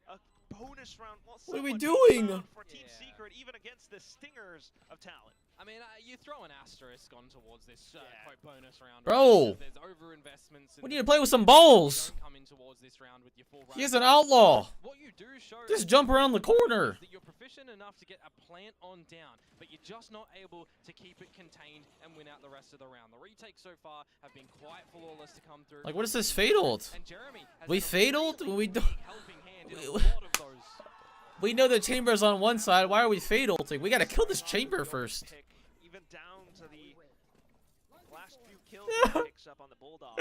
S6: A bonus round. Well,
S4: what are we
S6: somewhat
S4: doing?
S6: For Team Secret, even against the Stingers of Talon.
S5: I mean, you throw an asterisk on towards this quote bonus round.
S4: Bro,
S5: There's overinvestments.
S4: we need to play with some balls.
S5: Don't come in towards this round with your full
S4: He's an outlaw.
S5: What you do show
S4: Just jump around the corner.
S5: that you're proficient enough to get a plant on down, but you're just not able to keep it contained and win out the rest of the round. The retakes so far have been quite flawless to come through.
S4: Like, what is this fataled?
S5: And Jeremy has
S4: We
S5: had a
S4: fataled?
S5: really
S4: We
S5: big
S4: don't.
S5: helping hand in a lot of those.
S4: We know the chamber's on one side. Why are we fataled? We gotta kill this chamber first.
S6: Even down to the last few kills he picks up on the Bulldog.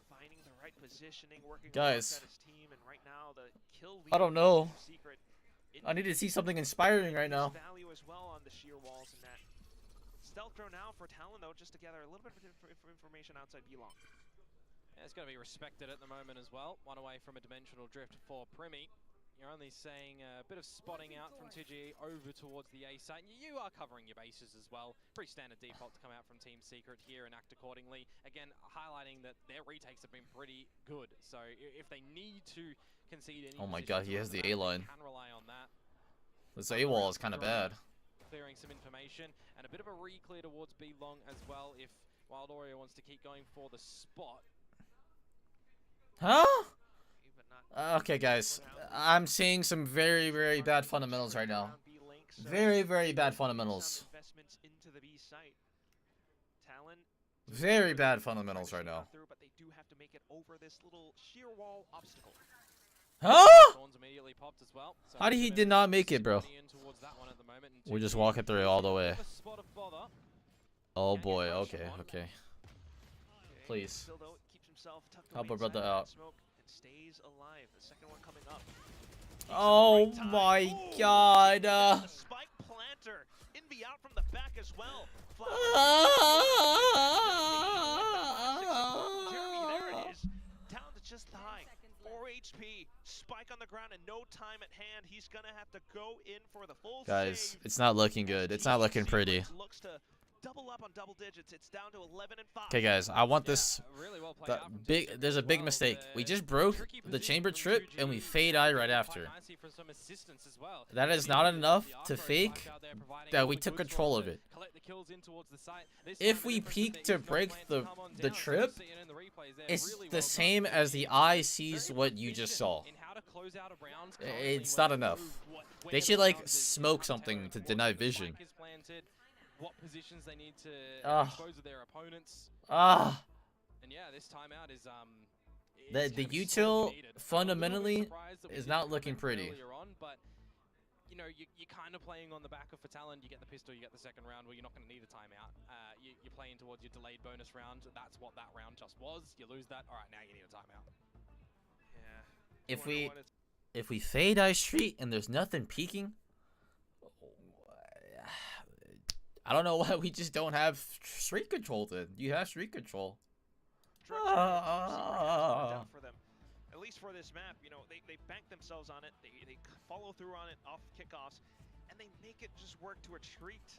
S6: Finding the right positioning, working
S4: Guys,
S6: with his team, and right now the kill
S4: I don't know.
S6: Secret.
S4: I need to see something inspiring right now.
S6: Value as well on the sheer walls and that. Stealth throw now for Talon though, just to gather a little bit of information outside B-Long.
S5: Yeah, it's going to be respected at the moment as well. One away from a dimensional drift for Primi. You're only seeing a bit of spotting out from 2G over towards the A site. You are covering your bases as well. Pretty standard default to come out from Team Secret here and act accordingly. Again, highlighting that their retakes have been pretty good. So if they need to concede any
S4: Oh my god, he has the A line.
S5: can rely on that.
S4: This A wall is kind of bad.
S5: Clearing some information and a bit of a re-clear towards B long as well if Waldorio wants to keep going for the spot.
S4: Huh? Okay, guys. I'm seeing some very, very bad fundamentals right now. Very, very bad fundamentals. Very bad fundamentals right now.
S6: But they do have to make it over this little sheer wall obstacle.
S4: Huh? How did he did not make it, bro? We're just walking through it all the way. Oh boy, okay, okay. Please. Help a brother out.
S6: Stays alive. The second one coming up.
S4: Oh my god.
S6: The spike planter. Envy out from the back as well. Jeremy, there it is. Down to just high. 4 HP. Spike on the ground and no time at hand. He's gonna have to go in for the full
S4: Guys,
S6: save.
S4: it's not looking good. It's not looking pretty.
S6: Looks to double up on double digits. It's down to 11 and 5.
S4: Okay, guys, I want this. There's a big mistake. We just broke the chamber trip and we fade eye right after. That is not enough to fake that we took control of it. If we peek to break the trip, it's the same as the eye sees what you just saw. It's not enough. They should like smoke something to deny vision.
S5: What positions they need to expose their opponents. And yeah, this timeout is
S4: the util fundamentally is not looking pretty.
S5: On, but you know, you're kind of playing on the back of for Talon. You get the pistol, you get the second round where you're not going to need a timeout. You're playing towards your delayed bonus round. That's what that round just was. You lose that. All right, now you need a timeout.
S6: Yeah.
S4: If we fade eye street and there's nothing peeking, I don't know why we just don't have street control then. You have street control.
S6: For them. At least for this map, you know, they bank themselves on it. They follow through on it off kickoffs, and they make it just work to a treat.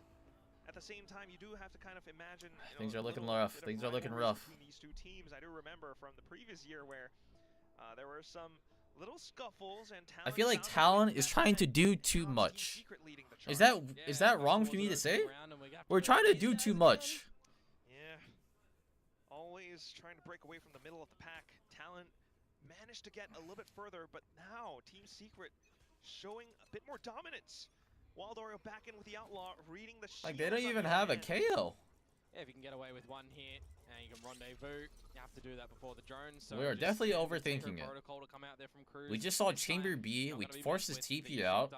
S6: At the same time, you do have to kind of imagine.
S4: Things are looking rough. Things are looking rough.
S6: Between these two teams, I do remember from the previous year where there were some little scuffles and Talon.
S4: I feel like Talon is trying to do too much. Is that wrong for me to say? We're trying to do too much.
S6: Yeah. Always trying to break away from the middle of the pack. Talon managed to get a little bit further, but now Team Secret showing a bit more dominance. Waldorio back in with the Outlaw, reading the shields.
S4: Like, they don't even have a KO.
S5: Yeah, if you can get away with one hit and you can rendezvous, you have to do that before the drone. So
S4: We are definitely overthinking it.
S5: Protocol to come out there from Cruz.
S4: We just saw Chamber B. We forced his TP out.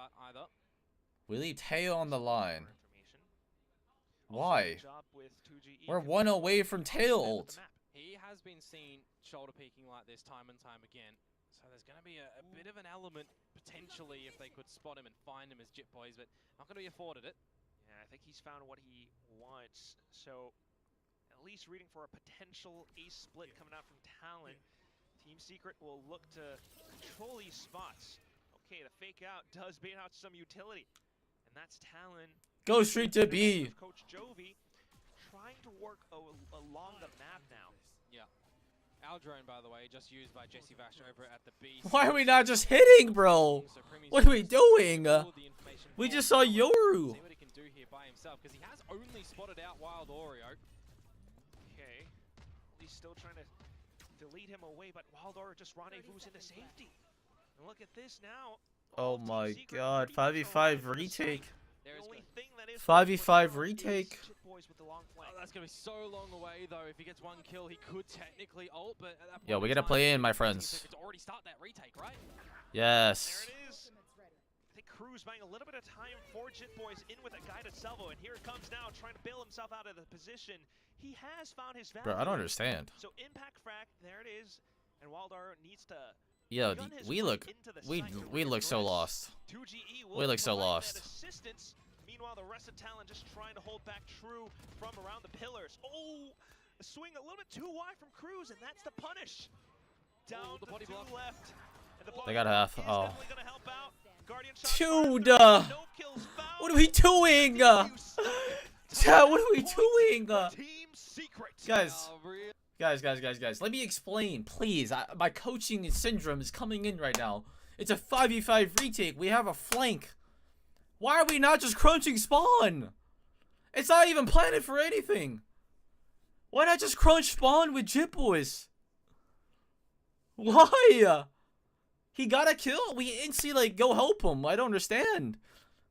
S4: We leave Teo on the line. Why? We're 1 away from Teo ult.
S5: He has been seen shoulder peeking like this time and time again. So there's going to be a bit of an element, potentially, if they could spot him and find him as Jit Boys, but not going to be afforded it.
S6: Yeah, I think he's found what he wants. So at least reading for a potential ace split coming out from Talon. Team Secret will look to control these spots. Okay, the fake out does bait out some utility. And that's Talon.
S4: Go straight to B.
S6: Coach Jovi trying to work along the map now.
S5: Yeah. Our drone, by the way, just used by Jesse Vash over at the B.
S4: Why are we not just hitting, bro? What are we doing? We just saw Yoru.
S5: See what he can do here by himself, because he has only spotted out Wild Oreo.
S6: Okay. He's still trying to delete him away, but Wild Oreo just rendezvous into safety. And look at this now.
S4: Oh my god. 5v5 retake.
S6: 5v5
S4: retake.
S5: Oh, that's going to be so long away, though. If he gets one kill, he could technically ult, but at that point
S4: Yo, we gotta play in, my friends.
S5: to already start that retake, right?
S4: Yes.
S6: There it is. I think Cruz buying a little bit of time for Jit Boys in with a guided salvo, and here it comes now, trying to bail himself out of the position. He has found his value.
S4: Bro, I don't understand.
S6: So impact frag, there it is, and Waldar needs to.
S4: Yo, we look so lost. We look so lost.
S6: Meanwhile, the rest of Talon just trying to hold back True from around the pillars. Oh, a swing a little bit too wide from Cruz, and that's the punish. Down
S5: the body block
S6: left. And the
S4: They got half. Oh.
S6: Dude,
S4: Dude, what are we doing? Chat, what are we doing? Guys, let me explain, please. My coaching syndrome is coming in right now. It's a 5v5 retake. We have a flank. Why are we not just crunching spawn? It's not even planted for anything. Why not just crunch spawn with Jit Boys? Why? He got a kill. We instantly like go help him. I don't understand.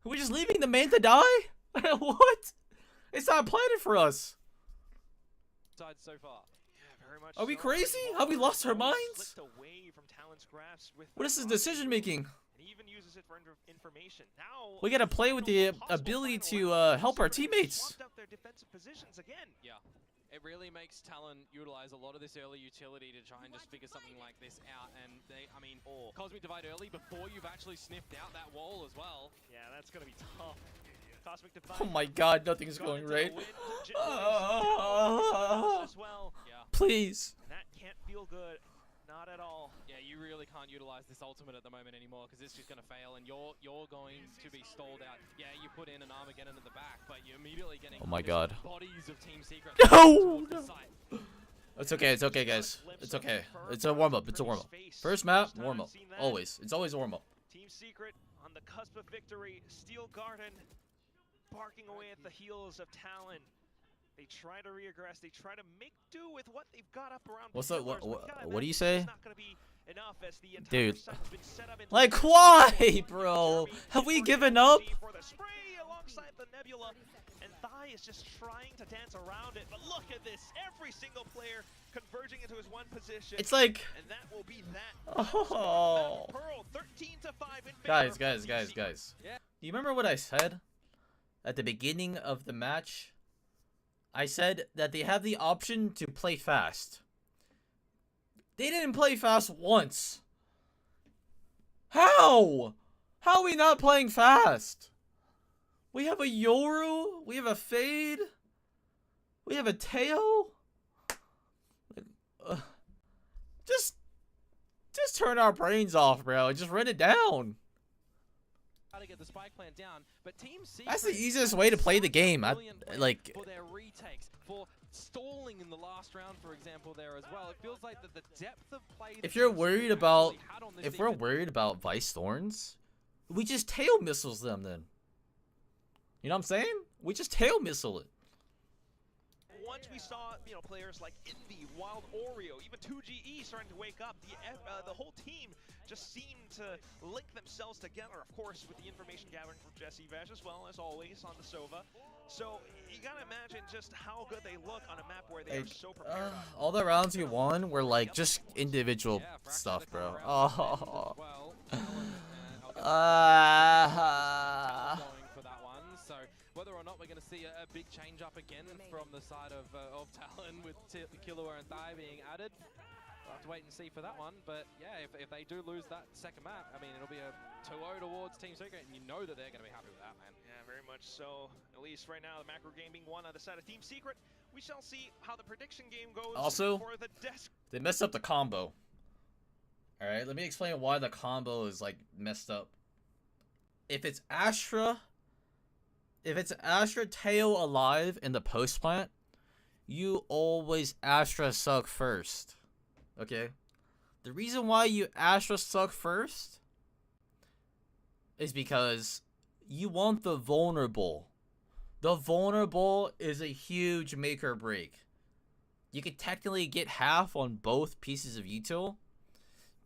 S4: Are we just leaving the man to die? What? It's not planted for us.
S5: So far.
S4: Are we crazy? Have we lost our minds? What is his decision making? We gotta play with the ability to help our teammates.
S5: Yeah, it really makes Talon utilize a lot of this early utility to try and just figure something like this out. And I mean, Cosmic Divide early before you've actually sniffed out that wall as well.
S6: Yeah, that's gonna be tough. Cosmic Divide.
S4: Oh my god, nothing's going right. Please.
S6: And that can't feel good. Not at all.
S5: Yeah, you really can't utilize this ultimate at the moment anymore, because it's just going to fail, and you're going to be stalled out. Yeah, you put in an Armageddon at the back, but you're immediately getting bodies of Team Secret.
S4: No! It's okay, guys. It's okay. It's a warm-up. First map, warm-up. Always. It's always warm-up.
S6: Team Secret on the cusp of victory. Steel Garden barking away at the heels of Talon. They try to reaggress. They try to make do with what they've got up around.
S4: What's up? What do you say? Dude,
S6: like
S4: why, bro? Have we given up?
S6: Alongside the Nebula, and Thai is just trying to dance around it. But look at this! Every single player converging into his one position.
S4: It's like,
S6: and that will be that.
S4: Oh.
S6: Pearl, 13-5 in
S4: guys. Do you remember what I said at the beginning of the match? I said that they have the option to play fast. They didn't play fast once. How? How are we not playing fast? We have a Yoru. We have a Fade. We have a Teo. Just turn our brains off, bro. Just run it down.
S5: To get the spike plant down, but Team Secret,
S4: that's the easiest way to play the game. Like
S5: for their retakes, for stalling in the last round, for example, there as well. It feels like that the depth of play.
S4: If you're worried about, if we're worried about Vice Thorns, we just tail missiles them then. You know what I'm saying? We just tail missile it.
S6: once we saw, you know, players like Envy, Wild Oreo, even 2GE starting to wake up, the whole team just seemed to link themselves together, of course, with the information gathering from Jesse Vesh as well, as always, on the Sova. So you gotta imagine just how good they look on a map where they are so prepared.
S4: All the rounds you won were like just individual stuff, bro. Oh.
S5: Going for that one. So whether or not we're going to see a big change up again from the side of Talon with Killua and Thai being added. We'll have to wait and see for that one. But yeah, if they do lose that second map, I mean, it'll be a 2-0 towards Team Secret, and you know that they're going to be happy with that, man.
S6: Yeah, very much so. At least right now, the Macro Game being won on the side of Team Secret. We shall see how the prediction game goes
S4: Also,
S6: for the desk.
S4: They messed up the combo. Alright, let me explain why the combo is like messed up. If it's Astra tail alive in the post plant, you always Astra suck first. Okay? The reason why you Astra suck first is because you want the vulnerable. The vulnerable is a huge make or break. You could technically get half on both pieces of util,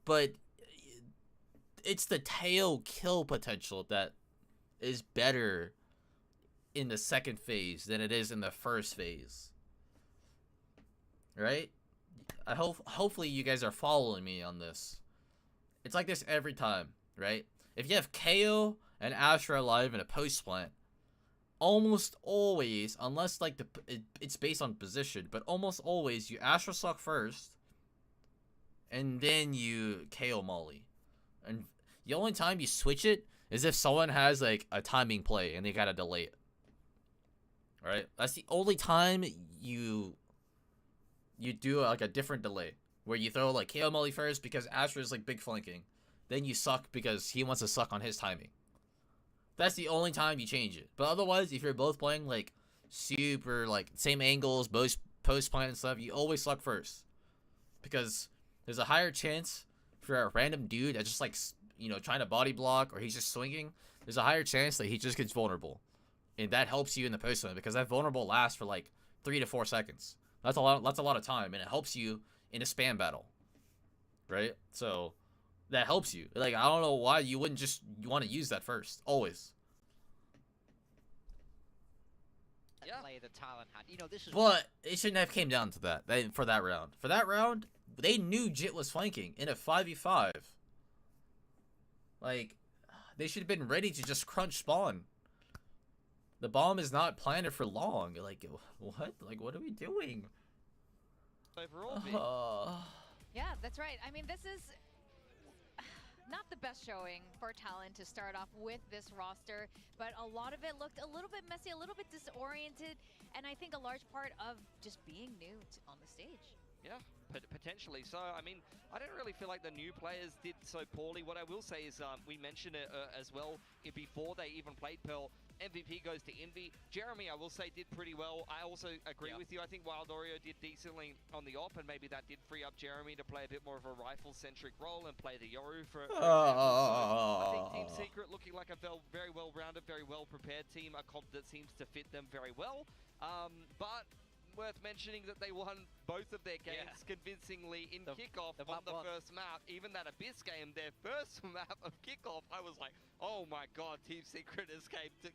S4: but it's the tail kill potential that is better in the second phase than it is in the first phase. Right? Hopefully you guys are following me on this. It's like this every time, right? If you have KO and Astra alive in a post plant, almost always, unless like it's based on position, but almost always you Astra suck first, and then you KO Molly. And the only time you switch it is if someone has like a timing play and they gotta delay it. Right? That's the only time you do like a different delay, where you throw like KO Molly first because Astra is like big flanking, then you suck because he wants to suck on his timing. That's the only time you change it. But otherwise, if you're both playing like super like same angles, both post plant and stuff, you always suck first, because there's a higher chance for a random dude that's just like, you know, trying to body block, or he's just swinging. There's a higher chance that he just gets vulnerable, and that helps you in the post plant because that vulnerable lasts for like 3 to 4 seconds. That's a lot of time, and it helps you in a spam battle, right? So that helps you. Like, I don't know why you wouldn't just want to use that first, always.
S2: Yeah. Play the Talon had. You know, this is.
S4: But it shouldn't have came down to that. For that round. For that round, they knew Jit was flanking in a 5v5. Like, they should have been ready to just crunch spawn. The bomb is not planted for long. Like, what? Like, what are we doing?
S3: Overall,
S1: yeah, that's right. I mean, this is not the best showing for Talon to start off with this roster, but a lot of it looked a little bit messy, a little bit disoriented, and I think a large part of just being new on the stage.
S3: Yeah, potentially. So, I mean, I don't really feel like the new players did so poorly. What I will say is, we mentioned it as well before they even played Pearl. MVP goes to Envy. Jeremy, I will say, did pretty well. I also agree with you. I think Wild Oreo did decently on the op, and maybe that did free up Jeremy to play a bit more of a rifle-centric role and play the Yoru for example. So I think Team Secret looking like a very well-rounded, very well-prepared team, a comp that seems to fit them very well. But worth mentioning that they won both of their games convincingly in kickoff on the first map. Even that Abyss game, their first map of kickoff, I was like, oh my god, Team Secret has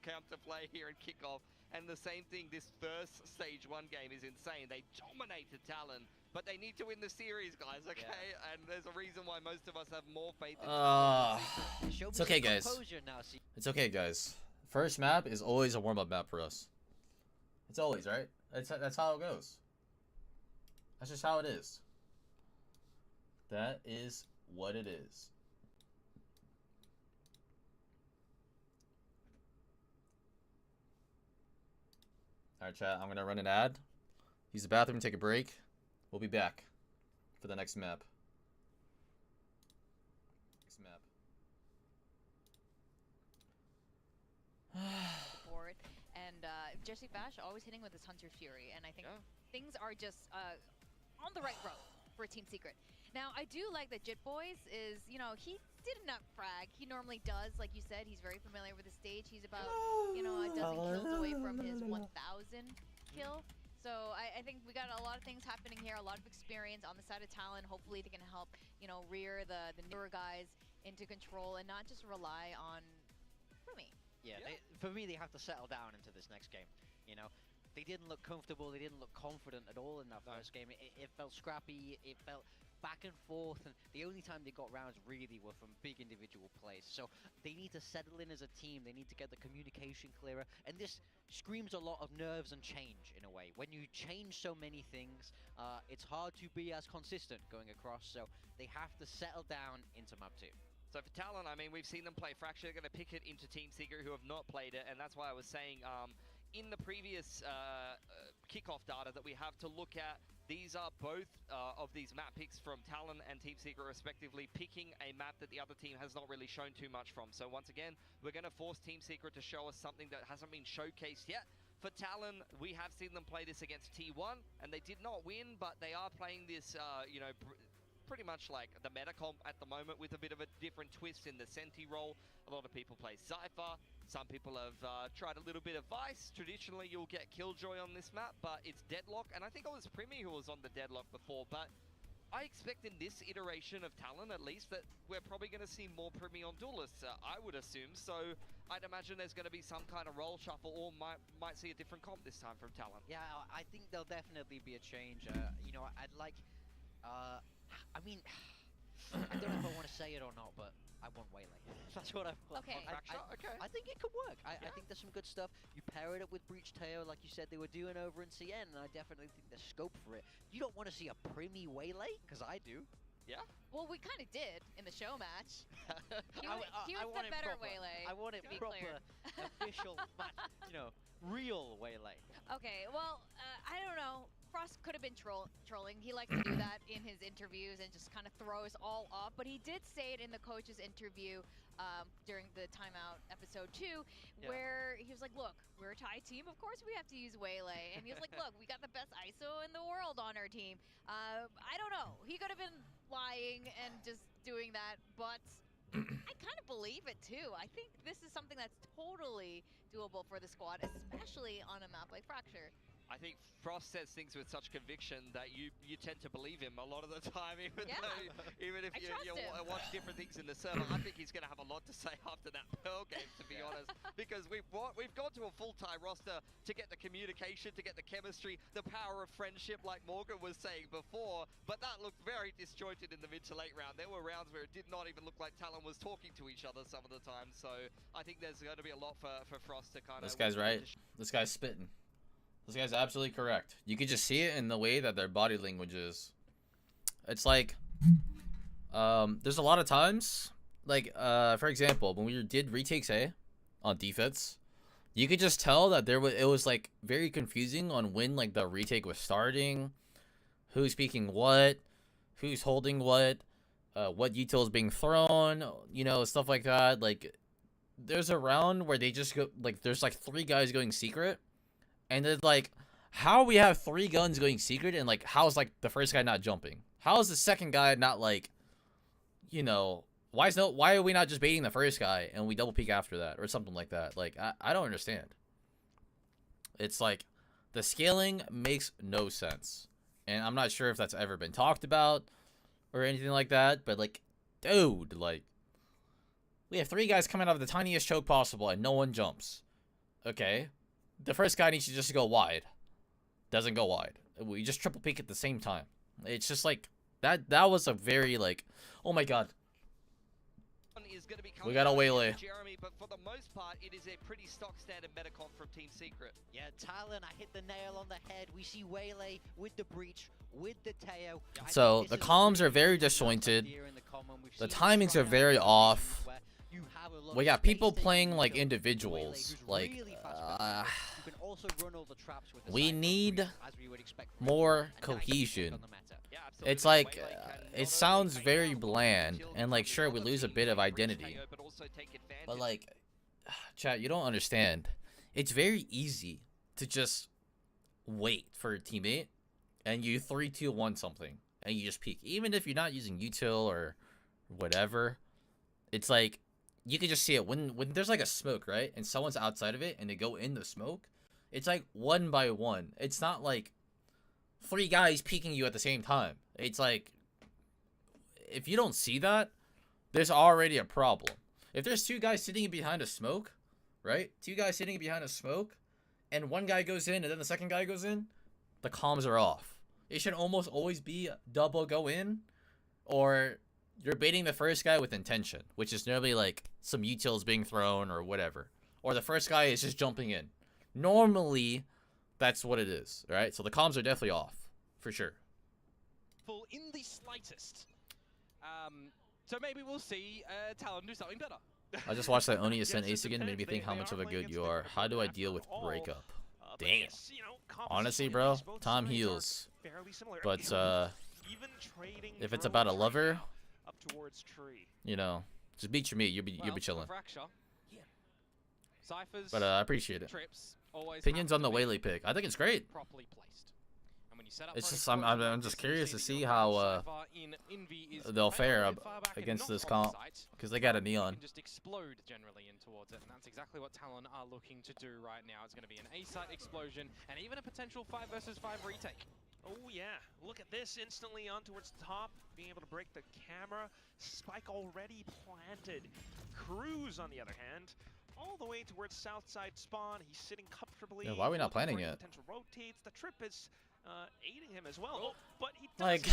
S3: come to play here in kickoff. And the same thing, this first stage 1 game is insane. They dominated Talon, but they need to win the series, guys, okay? Yeah. And there's a reason why most of us have more faith in
S4: It's okay, guys. It's okay, guys. First map is always a warm-up map for us. It's always, right? That's how it goes. That's just how it is. That is what it is. Alright, chat, I'm gonna run an ad, use the bathroom, take a break. We'll be back for the next map.
S1: Board. And Jesse Bash always hitting with his Hunter Fury, and I think things are just on the right road for Team Secret. Now, I do like that Jit Boys is, you know, he did not frag. He normally does, like you said, he's very familiar with the stage. He's about, you know, a dozen kills away from his 1,000 kill. So I think we got a lot of things happening here, a lot of experience on the side of Talon. Hopefully they can help, you know, rear the newer guys into control and not just rely on Rumi.
S2: Yeah, for me, they have to settle down into this next game. You know, they didn't look comfortable, they didn't look confident at all in that first game. It felt scrappy, it felt back and forth, and the only time they got rounds really were from big individual plays. So they need to settle in as a team, they need to get the communication clearer, and this screams a lot of nerves and change in a way. When you change so many things, it's hard to be as consistent going across, so they have to settle down into map 2.
S3: So for Talon, I mean, we've seen them play Fracture. They're going to pick it into Team Secret, who have not played it, and that's why I was saying in the previous kickoff data that we have to look at, these are both of these map picks from Talon and Team Secret respectively, picking a map that the other team has not really shown too much from. So once again, we're going to force Team Secret to show us something that hasn't been showcased yet. For Talon, we have seen them play this against T1, and they did not win, but they are playing this, you know, pretty much like the meta comp at the moment, with a bit of a different twist in the Senti role. A lot of people play Cypher. Some people have tried a little bit of Vice. Traditionally, you'll get Killjoy on this map, but it's Deadlock. And I think it was Primi who was on the Deadlock before. But I expect in this iteration of Talon, at least, that we're probably going to see more Primi on Duelists, I would assume. So I'd imagine there's going to be some kind of role shuffle, or might see a different comp this time from Talon.
S2: Yeah, I think there'll definitely be a change. You know, I'd like... I mean, I don't know if I want to say it or not, but I want Waylay. That's what I've got.
S1: Okay.
S2: I think it could work. I think there's some good stuff. You pair it up with Breach Teo, like you said they were doing over in CN, and I definitely think there's scope for it. You don't want to see a Primi Waylay? Because I do.
S3: Yeah?
S1: Well, we kind of did in the show match. He
S2: I
S1: was
S2: want
S1: the
S2: it
S1: better
S2: proper.
S1: Waylay.
S2: I want it proper, official match, you know, real Waylay.
S1: Okay, well, I don't know. Frost could have been trolling. He liked to do that in his interviews and just kind of throw us all off. But he did say it in the coach's interview during the timeout episode 2, where he was like, look, we're a Thai team. Of course we have to use Waylay. And he was like, look, we got the best ISO in the world on our team. I don't know. He could have been lying and just doing that. But I kind of believe it, too. I think this is something that's totally doable for the squad, especially on a map like Fracture.
S3: I think Frost says things with such conviction that you tend to believe him a lot of the time, even if you watch different things in the server. I think he's going to have a lot to say after that Pearl game, to be honest, because we've gone to a full Thai roster to get the communication, to get the chemistry, the power of friendship, like Morgan was saying before, but that looked very disjointed in the mid to late round. There were rounds where it did not even look like Talon was talking to each other some of the time, so I think there's going to be a lot for Frost to kind of...
S4: This guy's right. This guy's spitting. This guy's absolutely correct. You could just see it in the way that their body language is. It's like, there's a lot of times, like, for example, when we did retakes A on defense, you could just tell that it was like very confusing on when like the retake was starting, who's speaking what, who's holding what util is being thrown, you know, stuff like that. Like, there's a round where they just go, like, there's like 3 guys going secret. And it's like, how we have 3 guns going secret, and like, how's like the first guy not jumping? How is the second guy not like, you know, why are we not just baiting the first guy and we double peek after that or something like that? Like, I don't understand. It's like, the scaling makes no sense, and I'm not sure if that's ever been talked about or anything like that. But like, dude, like, we have 3 guys coming out of the tiniest choke possible and no one jumps. Okay. The first guy needs to just go wide. Doesn't go wide. We just triple peek at the same time. It's just like, that was a very like, oh my god. We got a Waylay.
S3: Jeremy, but for the most part, it is a pretty stock standard metacon from Team Secret.
S2: Yeah, Talon, I hit the nail on the head. We see Waylay with the Breach, with the Teo.
S4: So the comms are very disjointed. The timings are very off. We got people playing like individuals. Like, we need more cohesion. It's like, it sounds very bland, and like, sure, we lose a bit of identity, but like, chat, you don't understand. It's very easy to just wait for a teammate, and you 3-2-1 something, and you just peek. Even if you're not using util or whatever, it's like, you can just see it when there's like a smoke, right? And someone's outside of it and they go in the smoke. It's like 1 by 1. It's not like 3 guys peeking you at the same time. It's like, if you don't see that, there's already a problem. If there's 2 guys sitting behind a smoke, right? 2 guys sitting behind a smoke, and 1 guy goes in and then the second guy goes in, the comms are off. It should almost always be double go in, or you're baiting the first guy with intention, which is normally like some utils being thrown or whatever. Or the first guy is just jumping in. Normally, that's what it is, right? So the comms are definitely off, for sure.
S5: In the slightest. So maybe we'll see Talon do something better.
S4: I just watched that Oni Ascent Ace again, made me think how much of a good you are. How do I deal with breakup? Damn. Honestly, bro, Tom heals. But if it's about a lover, you know, just beat your meat. You'll be chilling. But I appreciate it. Opinions on the Waylay pick. I think it's great. It's just I'm just curious to see how they'll fare against this comp, because they got a neon.
S5: Just explode generally in towards it, and that's exactly what Talon are looking to do right now. It's going to be an A-site explosion and even a potential 5 versus 5 retake.
S6: Oh yeah, look at this, instantly on towards the top, being able to break the camera. Spike already planted. Cruz, on the other hand, all the way towards south side spawn. He's sitting comfortably.
S4: Yeah, why are we not planning yet?
S6: Potential rotates. The trip is aiding him as well. Oh, but he
S4: like,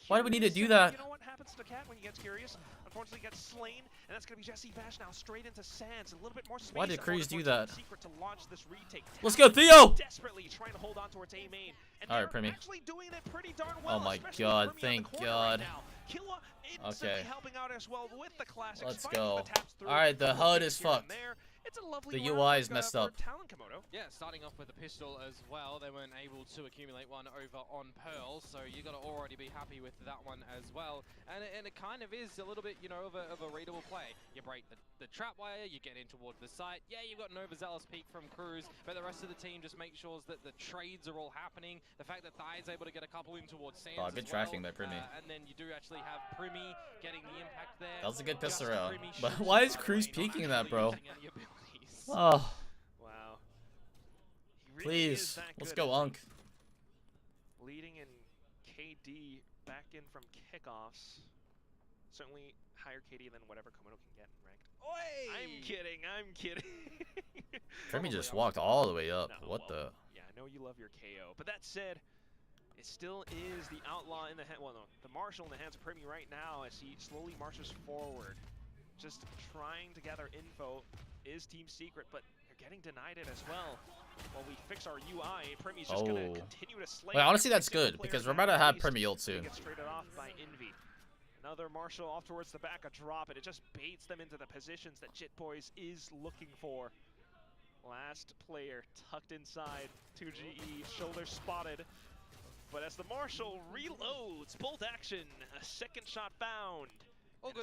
S6: why
S4: do we need to do that?
S6: You know what happens to the cat when he gets curious? Unfortunately, gets slain, and that's going to be Jesse Bash now straight into Sands. A little bit more space.
S4: Why did Cruz do that?
S6: Secret to launch this retake.
S4: Let's go, Theo!
S6: Desperately trying to hold on towards A main.
S4: All right, Primi.
S6: Actually doing it pretty darn well.
S4: Oh my God! Thank God.
S6: Okay. Helping out as well with the classic.
S4: Let's go. All right, the HUD is fucked. The UI is messed up.
S5: Yeah, starting off with a pistol as well. They weren't able to accumulate one over on Pearl, so you got to already be happy with that one as well. And it kind of is a little bit, you know, of a readable play. You break the trap wire, you get in towards the site. Yeah, you've got an overzealous peek from Cruz, but the rest of the team just make sure that the trades are all happening. The fact that Thai is able to get a couple in towards Sands.
S4: Oh, good tracking there, Primi.
S5: And then you do actually have Primi getting the impact there.
S4: That was a good pistol round. But why is Cruz peeking that, bro? Oh.
S6: Wow.
S4: Please, let's go, Unk.
S6: Leading in KD back in from kickoffs. Certainly higher KD than whatever Komodo can get in ranked. Oi! I'm kidding.
S4: Primi just walked all the way up.
S6: No,
S4: what the?
S6: Yeah, I know you love your KO. But that said, it still is the outlaw in the hand. Well, no, the marshal in the hands of Primi right now as he slowly marches forward. Just trying to gather info. Is Team Secret, but they're getting denied it as well. While we fix our UI, Primi's just gonna continue to slay.
S4: Wait, honestly, that's good because we're about to have Primi ult soon.
S6: Gets traded off by Envy. Another Marshall off towards the back, a drop, and it just baits them into the positions that Jit Boys is looking for. Last player tucked inside, 2GE, shoulder spotted. But as the Marshall reloads, bolt action, a second shot found.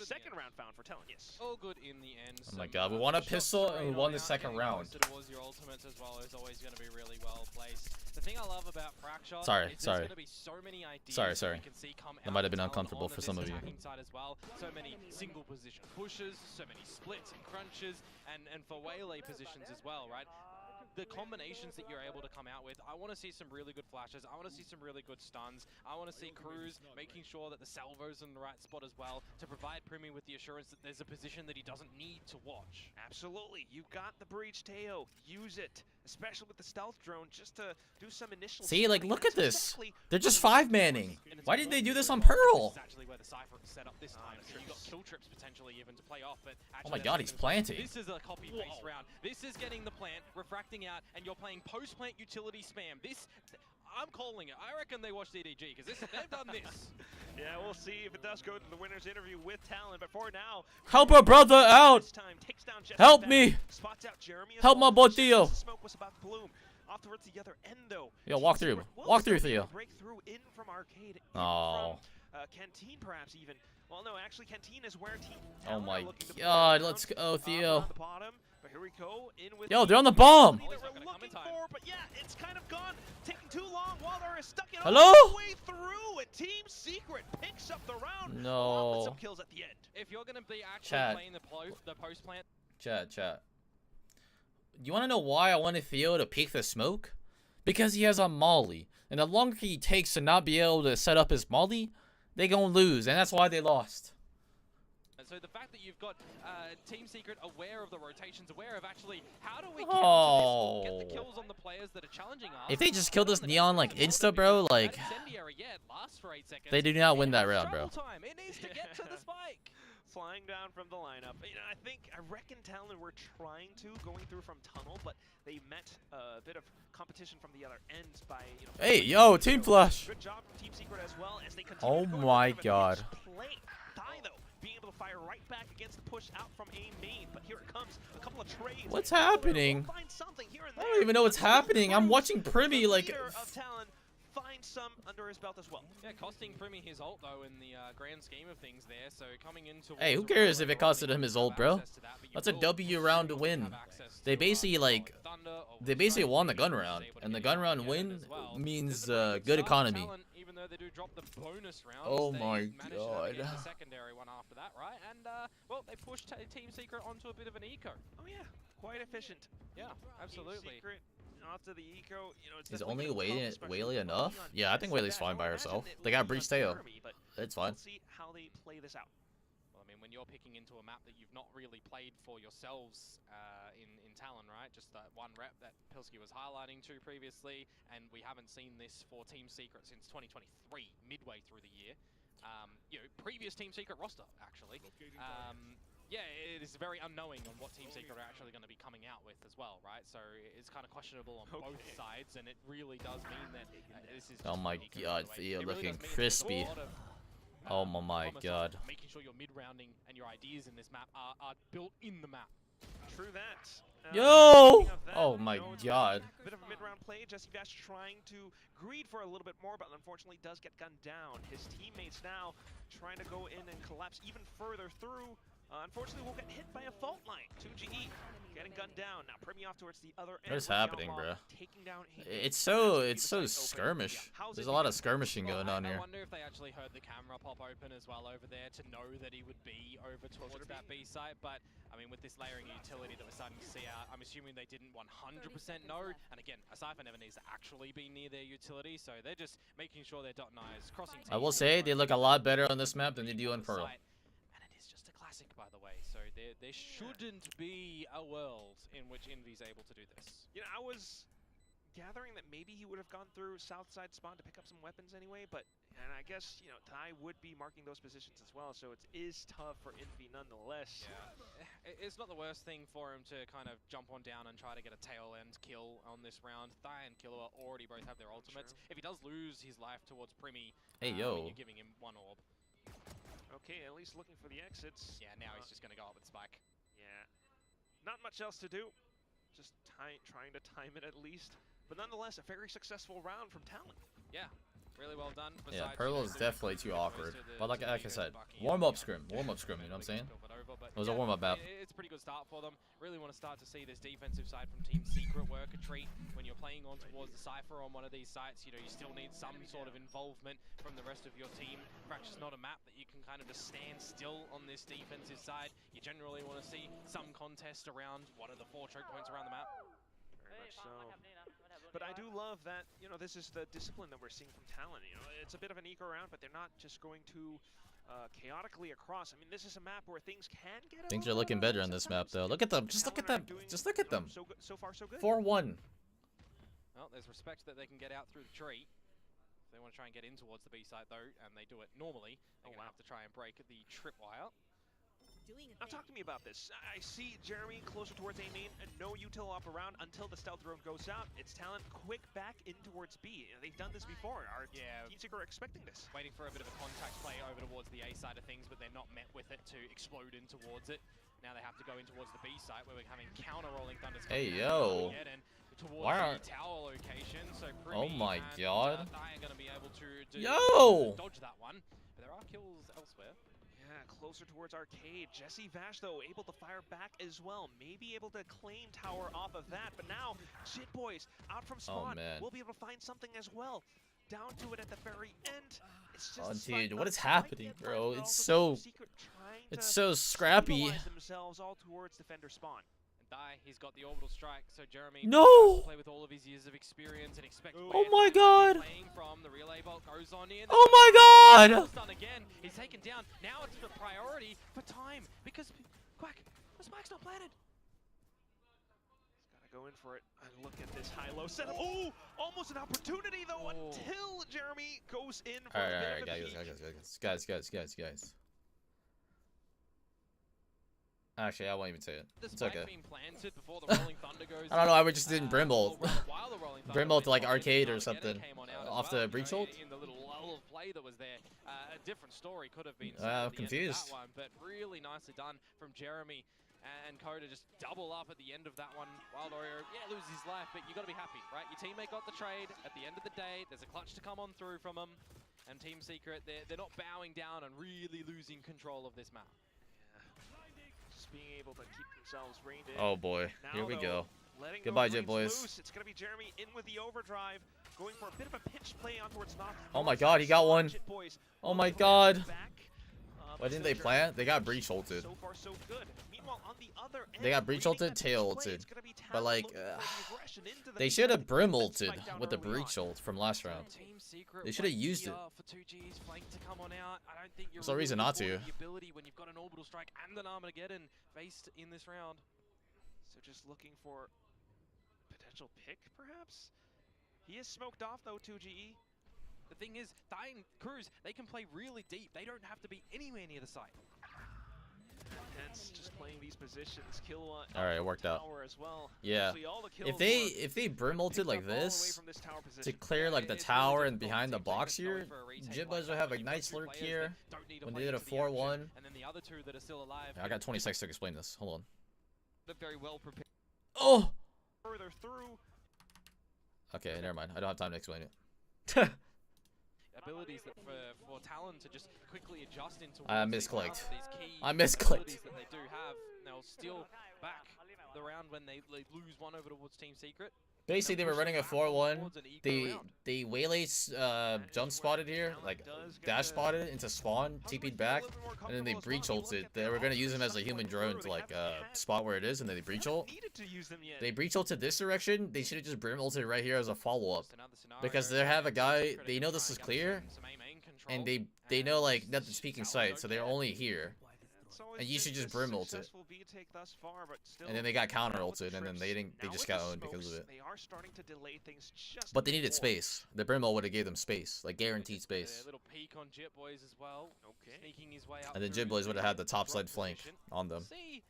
S6: Second round found for Talon, yes.
S5: All good in the end.
S4: Oh my God, we won a pistol and we won the second round.
S5: Towards your ultimates as well is always going to be really well placed. The thing I love about Fracture
S4: sorry.
S5: is there's going to be so many ideas
S4: Sorry.
S5: you can see come
S4: That might have been
S5: out
S4: uncomfortable
S5: on
S4: for some of you.
S5: side as well. So many single position pushes, so many splits and crunches, and for Waylay positions as well, right? The combinations that you're able to come out with, I want to see some really good flashes. I want to see some really good stuns. I want to see Cruz making sure that the salvo's in the right spot as well to provide Primi with the assurance that there's a position that he doesn't need to watch.
S6: Absolutely. You got the breach, Teo. Use it, especially with the stealth drone, just to do some initial.
S4: See, like, look at this. They're just 5-manning. Why did they do this on Pearl?
S5: That's actually where the Cypher is set up this time. So you got kill trips potentially even to play off, but
S4: oh my God, he's planting.
S5: This is a copy-paste round. This is getting the plant, refracting out, and you're playing post-plant utility spam. This, I'm calling it. I reckon they watched EDG, because they've done this.
S6: Yeah, we'll see if it does go to the winner's interview with Talon, but for now...
S4: Help a brother out! Help me! Help my boy Theo!
S6: Smoke was about to bloom. Off towards the other end, though.
S4: Yo, walk through. Walk through, Theo.
S6: Breakthrough in from Arcade.
S4: Oh.
S6: From Canteen, perhaps, even. Well, no, actually, Canteen is where Team
S4: Oh my God, let's go, Theo.
S6: The bottom, but here we go, in with
S4: Yo, they're on the bomb!
S6: That we're looking for, but yeah, it's kind of gone. Taking too long. Waller is stuck in
S4: Hello?
S6: all the way through, and Team Secret picks up the round.
S4: No.
S6: With some kills at the end.
S5: If you're going to be actually playing the post-plant...
S4: Chat. You want to know why I wanted Theo to peek the smoke? Because he has a molly. And the longer he takes to not be able to set up his molly, they gonna lose. And that's why they lost.
S5: And so the fact that you've got Team Secret aware of the rotations, aware of actually how do we get the kills on the players that are challenging us.
S4: If they just kill this Neon like insta, bro, like they do not win that round, bro.
S5: It needs to get to the spike.
S6: Flying down from the lineup. You know, I reckon Talon were trying to going through from tunnel, but they met a bit of competition from the other end by, you know.
S4: Hey, yo, team flush.
S6: Good job from Team Secret as well as they continue.
S4: Oh my god.
S6: Die though, being able to fire right back against the push out from A main, but here it comes, a couple of trades.
S4: What's happening? I don't even know what's happening. I'm watching Primi like.
S6: Of Talon finds some under his belt as well.
S5: Yeah, costing Primi his ult though in the grand scheme of things there. So coming into.
S4: Hey, who cares if it costed him his ult, bro? That's a W round to win. They basically won the gun round, and the gun round win means good economy.
S5: Even though they do drop the bonus round,
S4: oh my god.
S5: The secondary one after that, right? And well, they pushed Team Secret onto a bit of an eco.
S6: Oh yeah, quite efficient.
S5: Yeah, absolutely.
S6: Secret, after the eco, you know, it's
S4: is only Whaley enough? Yeah, I think Whaley's fine by herself. They got Breach Tail. It's fine.
S6: Let's see how they play this out.
S5: Well, I mean, when you're picking into a map that you've not really played for yourselves in Talon, right? Just that one rep that Pilsky was highlighting to previously, and we haven't seen this for Team Secret since 2023, midway through the year. You know, previous Team Secret roster, actually. Yeah, it is very unknowing on what Team Secret are actually going to be coming out with as well, right? So it's kind of questionable on both sides, and it really does mean that this is.
S4: Oh my god, Theo looking crispy. Oh my god.
S5: Making sure your mid-rounding and your ideas in this map are built in the map.
S6: True that.
S4: Yo! Oh my god.
S6: A bit of a mid-round play. Jesse Vash trying to greed for a little bit more, but unfortunately does get gunned down. His teammates now trying to go in and collapse even further through. Unfortunately, we'll get hit by a fault line. 2GE getting gunned down. Now Primi off towards the other end.
S4: What is happening, bro?
S6: Taking down
S4: it's so skirmish. There's a lot of skirmishing going on here.
S5: I wonder if they actually heard the camera pop open as well over there to know that he would be over towards that B site. But I mean, with this layering utility that we're starting to see out, I'm assuming they didn't 100% know. And again, a Cypher never needs to actually be near their utility, so they're just making sure they're dotting I's, crossing T's.
S4: I will say they look a lot better on this map than they do on Pearl.
S5: By the way, so there shouldn't be a world in which Envy's able to do this.
S6: You know, I was gathering that maybe he would have gone through Southside spawn to pick up some weapons anyway, and I guess, you know, Ty would be marking those positions as well, so it is tough for Envy nonetheless.
S5: Yeah, it's not the worst thing for him to kind of jump on down and try to get a tail end kill on this round. Ty and Killua already both have their ultimates. If he does lose his life towards Primi, you're giving him one orb.
S6: Okay, at least looking for the exits.
S5: Yeah, now he's just going to go up with Spike.
S6: Yeah. Not much else to do. Just trying to time it at least. But nonetheless, a very successful round from Talon.
S5: Yeah, really well done.
S4: Yeah, Pearl is definitely too awkward. But like I said, warm-up scrim, you know what I'm saying? It was a warm-up map.
S5: It's a pretty good start for them. Really want to start to see this defensive side from Team Secret work a treat. When you're playing on towards the Cypher on one of these sites, you know, you still need some sort of involvement from the rest of your team. Fracture's not a map that you can kind of just stand still on this defensive side. You generally want to see some contest around one of the 4 choke points around the map.
S6: Very much so. But I do love that, you know, this is the discipline that we're seeing from Talon. You know, it's a bit of an eco round, but they're not just going to chaotically across. I mean, this is a map where things can get.
S4: Things are looking better on this map, though. Look at them. Just look at them. Just look at them.
S6: So far, so good.
S4: 4-1.
S5: Well, there's respect that they can get out through the tree. If they want to try and get in towards the B site, though, and they do it normally, they're going to have to try and break the tripwire.
S6: Now talk to me about this. I see Jeremy closer towards A main and no util up around until the stealth drone goes out. It's Talon quick back in towards B. They've done this before. Our Team Secret are expecting this.
S5: Waiting for a bit of a contact play over towards the A side of things, but they're not met with it to explode in towards it. Now they have to go in towards the B site where we're having counter-rolling thunders.
S4: Hey, yo.
S5: Why the tower location, so
S4: oh my god.
S5: Are going to be able to dodge that one, but there are kills elsewhere.
S6: Yeah, closer towards Arcade. Jesse Vash, though, able to fire back as well. Maybe able to claim tower off of that. But now, Shit Boys out from spawn. We'll be able to find something as well. Down to it at the very end. It's just
S4: dude, what is happening, bro? It's so scrappy.
S6: themselves all towards defender spawn.
S5: die. He's got the orbital strike, so Jeremy
S4: No!
S5: has to play with all of his years of experience and expect.
S4: Oh my god!
S5: Playing from the relay bolt goes on in.
S4: Oh my god!
S5: Almost done again. He's taken down. Now it's the priority for time because Quack, the spike's not planted.
S6: Go in for it and look at this high-low setup. Oh, almost an opportunity though until Jeremy goes in for a bit of a peek.
S4: Guys. Actually, I won't even say it. It's okay. I don't know, I just didn't Brimbolt. Brimbolt to like arcade or something off the breach ult.
S5: In the little lull of play that was there, a different story could have been.
S4: I'm confused.
S5: That one, but really nicely done from Jeremy. And Coda just double up at the end of that one. Wild Oreo, yeah, loses his life, but you got to be happy, right? Your teammate got the trade. At the end of the day, there's a clutch to come on through from them. And Team Secret, they're not bowing down and really losing control of this map.
S6: Yeah. Just being able to keep themselves reined in.
S4: Oh boy,
S6: now,
S4: here we go.
S6: Goodbye,
S4: Jet boys.
S6: It's going to be Jeremy in with the overdrive, going for a bit of a pitch play on towards Knock.
S4: Oh my god, he got one. Oh my god. Why didn't they plant? They got breach ulted.
S6: So far, so good. Meanwhile, on the other end,
S4: they got breach ulted, tail ulted. But like, they should have brim ulted with the breach ult from last round. They should have used it. There's no reason not to.
S5: When you've got an orbital strike and an Armageddon faced in this round.
S6: So just looking for potential pick, perhaps? He is smoked off, though, 2GE.
S5: The thing is, Dying Cruz, they can play really deep. They don't have to be anywhere near the site.
S6: Hence, just playing these positions. Kill
S4: all right, it worked out.
S6: As well.
S4: Yeah. If they brim ulted like this to clear like the tower and behind the box here, Jitboys would have a nice lurk here. When they did a 4-1.
S5: And then the other two that are still alive.
S4: I got 20 seconds to explain this. Hold on.
S3: They're very well prepared.
S4: Oh.
S6: Further through.
S4: Okay, never mind. I don't have time to explain it.
S5: Abilities that for Talon to just quickly adjust into
S4: I misclicked. I misclicked.
S5: That they do have. They'll steal back the round when they lose one over towards Team Secret.
S4: Basically, they were running a 4-1. The Waylay jump spotted here, like dash spotted into spawn, TP'd back, and then they breach ulted. They were gonna use him as a human drone to like spot where it is, and then they breach ult. They breach ulted this direction. They should have just brim ulted right here as a follow up, because they have a guy. They know this is clear, and they know like nothing's peeking sight, so they're only here. And you should just brim ult it. And then they got counter ulted, and then they just got owned because of it. But they needed space. The brim ult would have gave them space, like guaranteed space. And then Jitboys would have had the top side flank on them.
S5: See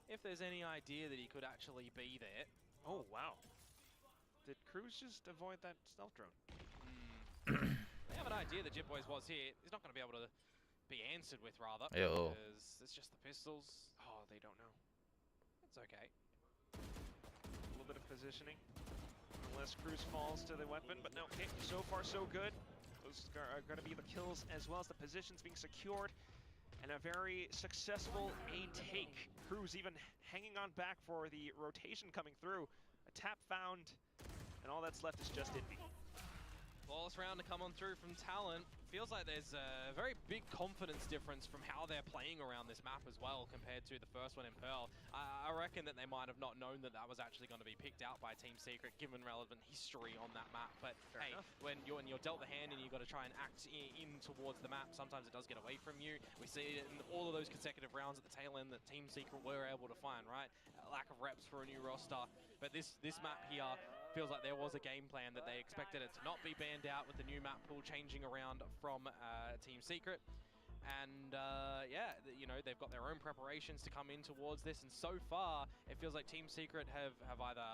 S5: if there's any idea that he could actually be there.
S6: Oh wow! Did Cruz just avoid that stealth drone?
S5: They have an idea that Jitboys was here. He's not going to be able to be answered with, rather.
S4: Ew.
S5: Because it's just the pistols.
S6: Oh, they don't know.
S5: It's okay.
S6: A little bit of positioning. Unless Cruz falls to the weapon, but no, okay, so far so good. Those are going to be the kills as well as the positions being secured. And a very successful A take. Cruz even hanging on back for the rotation coming through. A tap found, and all that's left is just Indy.
S5: Flawless round to come on through from Talon. Feels like there's a very big confidence difference from how they're playing around this map as well compared to the first one in Pearl. I reckon that they might have not known that that was actually going to be picked out by Team Secret given relevant history on that map. But hey, when you're dealt the hand and you've got to try and act in towards the map, sometimes it does get away from you. We see it in all of those consecutive rounds at the tail end that Team Secret were able to find, right? A lack of reps for a new roster. But this map here feels like there was a game plan that they expected it to not be banned out with the new map pool changing around from Team Secret. And yeah, you know, they've got their own preparations to come in towards this, and so far it feels like Team Secret have either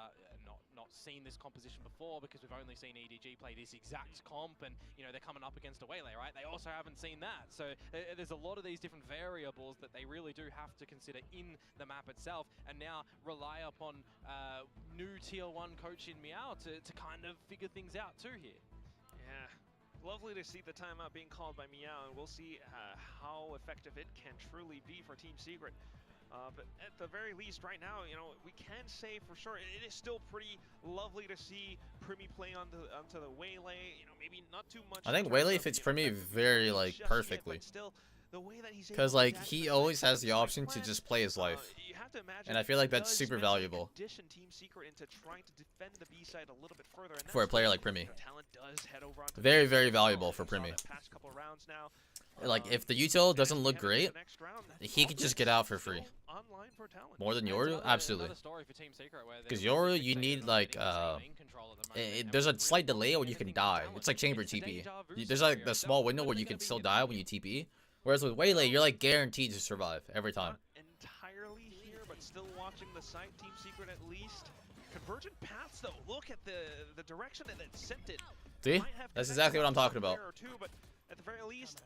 S5: not seen this composition before, because we've only seen EDG play this exact comp, and you know, they're coming up against a Waylay, right? They also haven't seen that, so there's a lot of these different variables that they really do have to consider in the map itself, and now rely upon new Tier 1 coach in Meow to kind of figure things out too here.
S6: Yeah. Lovely to see the timeout being called by Meow, and we'll see how effective it can truly be for Team Secret. But at the very least, right now, you know, we can say for sure it is still pretty lovely to see Primi play onto the Waylay. You know, maybe not too much.
S4: I think Waylay fits Primi very like perfectly. Because like he always has the option to just play his life.
S6: have to imagine
S4: And I feel like that's
S6: does
S4: super
S6: maybe
S4: valuable
S6: condition Team Secret into trying to defend the B side a little bit further. And
S4: for a
S6: that's
S4: player
S6: where,
S4: like Primi.
S6: Talon does head over onto
S4: Very,
S6: the
S4: very
S6: field.
S4: valuable for
S6: We saw
S4: Primi.
S6: the past couple rounds now.
S4: Like, if the util doesn't look
S6: Heading
S4: great,
S6: into the next round,
S4: he could just get out for free.
S6: still online for Talon.
S4: More than
S5: It's
S4: Yoru? Absolutely.
S5: another story for Team Secret where
S4: Because
S5: they're
S4: Yoru,
S5: really
S4: you
S5: fixated
S4: need,
S5: on
S4: like,
S5: getting the team in control at the moment, and
S4: there's
S5: we
S4: a
S5: really
S4: slight delay
S5: want
S4: where you
S5: them
S4: can
S5: to
S4: die.
S5: Talon.
S4: It's like chamber
S5: It's a
S4: TP.
S5: deja vu
S4: There's like
S5: scenario.
S4: the
S5: So
S4: small window
S5: when
S4: where
S5: are
S4: you
S5: they
S4: can
S5: gonna
S4: still
S5: be
S4: die when you TP. Whereas with Waylay, you're like guaranteed to survive every time.
S6: Not entirely here, but still watching the site. Team Secret at least. Convergent paths, though. Look at the direction that it sent it.
S4: See?
S6: Might have
S4: That's
S6: connected
S4: exactly what I'm
S6: on
S4: talking about.
S6: there or two, but at the very least,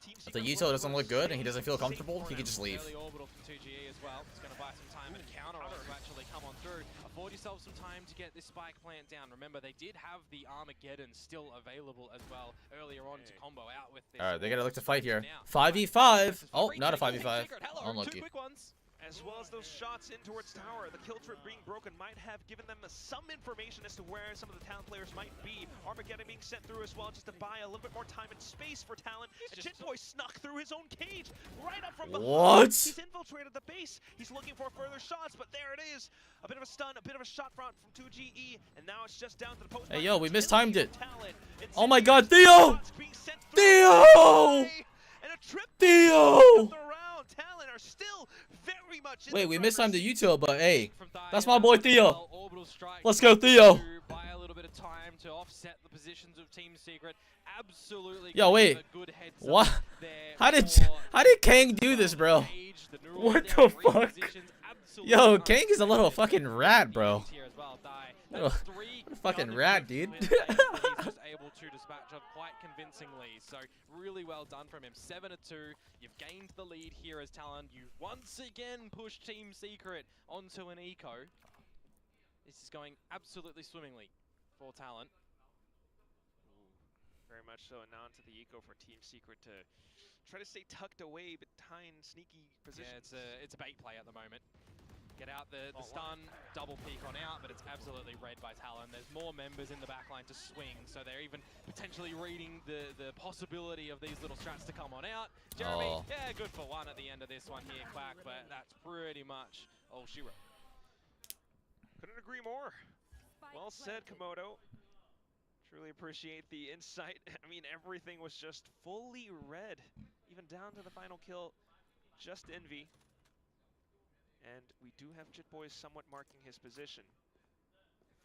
S6: Team
S4: If the
S6: Secret
S4: util doesn't look good and he doesn't feel
S6: safe
S4: comfortable,
S6: for
S4: he
S6: now.
S4: could just leave.
S5: Early orbital from 2GE as well. It's going to buy some time and counter to actually come on through. Afford yourself some time to get this spike plant down. Remember, they did have the Armageddon still available as well earlier on to combo out with this.
S4: Alright, they gotta look to fight here.
S5: Now,
S4: 5v5. Oh, not a 5v5.
S5: Hello,
S4: Unlucky.
S5: two quick ones.
S6: As well as those shots in towards tower, the kill trip being broken might have given them some information as to where some of the Talon players might be. Armageddon being sent through as well, just to buy a little bit more time and space for Talon. And Chitboy snuck through his own cage, right up from behind.
S4: What?
S6: He's infiltrated the base. He's looking for further shots, but there it is. A bit of a stun, a bit of a shot front from 2GE, and now it's just down to the post.
S4: Hey, yo, we mistimed it.
S6: Talon.
S4: Oh my god, Theo!
S6: Shots being sent through.
S4: Theo!
S6: And a trip
S4: Theo!
S6: Talon are still very much in
S4: Wait,
S6: the
S4: we
S6: driver's
S4: mistimed the
S6: seat.
S4: util, but hey, that's my boy Theo. Let's go, Theo.
S5: Buy a little bit of time to offset the positions of Team Secret. Absolutely.
S4: Yo, wait. What? How did Kang do this, bro? What the fuck? Yo, Kang is a little fucking rat, bro. What a fucking rat, dude.
S5: He's just able to dispatch of quite convincingly. So really well done from him. 7-2. You've gained the lead here as Talon. You once again push Team Secret onto an eco. This is going absolutely swimmingly for Talon.
S6: Very much so, and now into the eco for Team Secret to try to stay tucked away behind sneaky positions.
S5: Yeah, it's a bait play at the moment. Get out the stun, double peek on out, but it's absolutely read by Talon. There's more members in the backline to swing, so they're even potentially reading the possibility of these little strats to come on out. Jeremy, yeah, good for one at the end of this one here, Quack, but that's pretty much all she wrote.
S6: Couldn't agree more. Well said, Komodo. Truly appreciate the insight. I mean, everything was just fully read, even down to the final kill. Just Envy. And we do have Chitboy somewhat marking his position.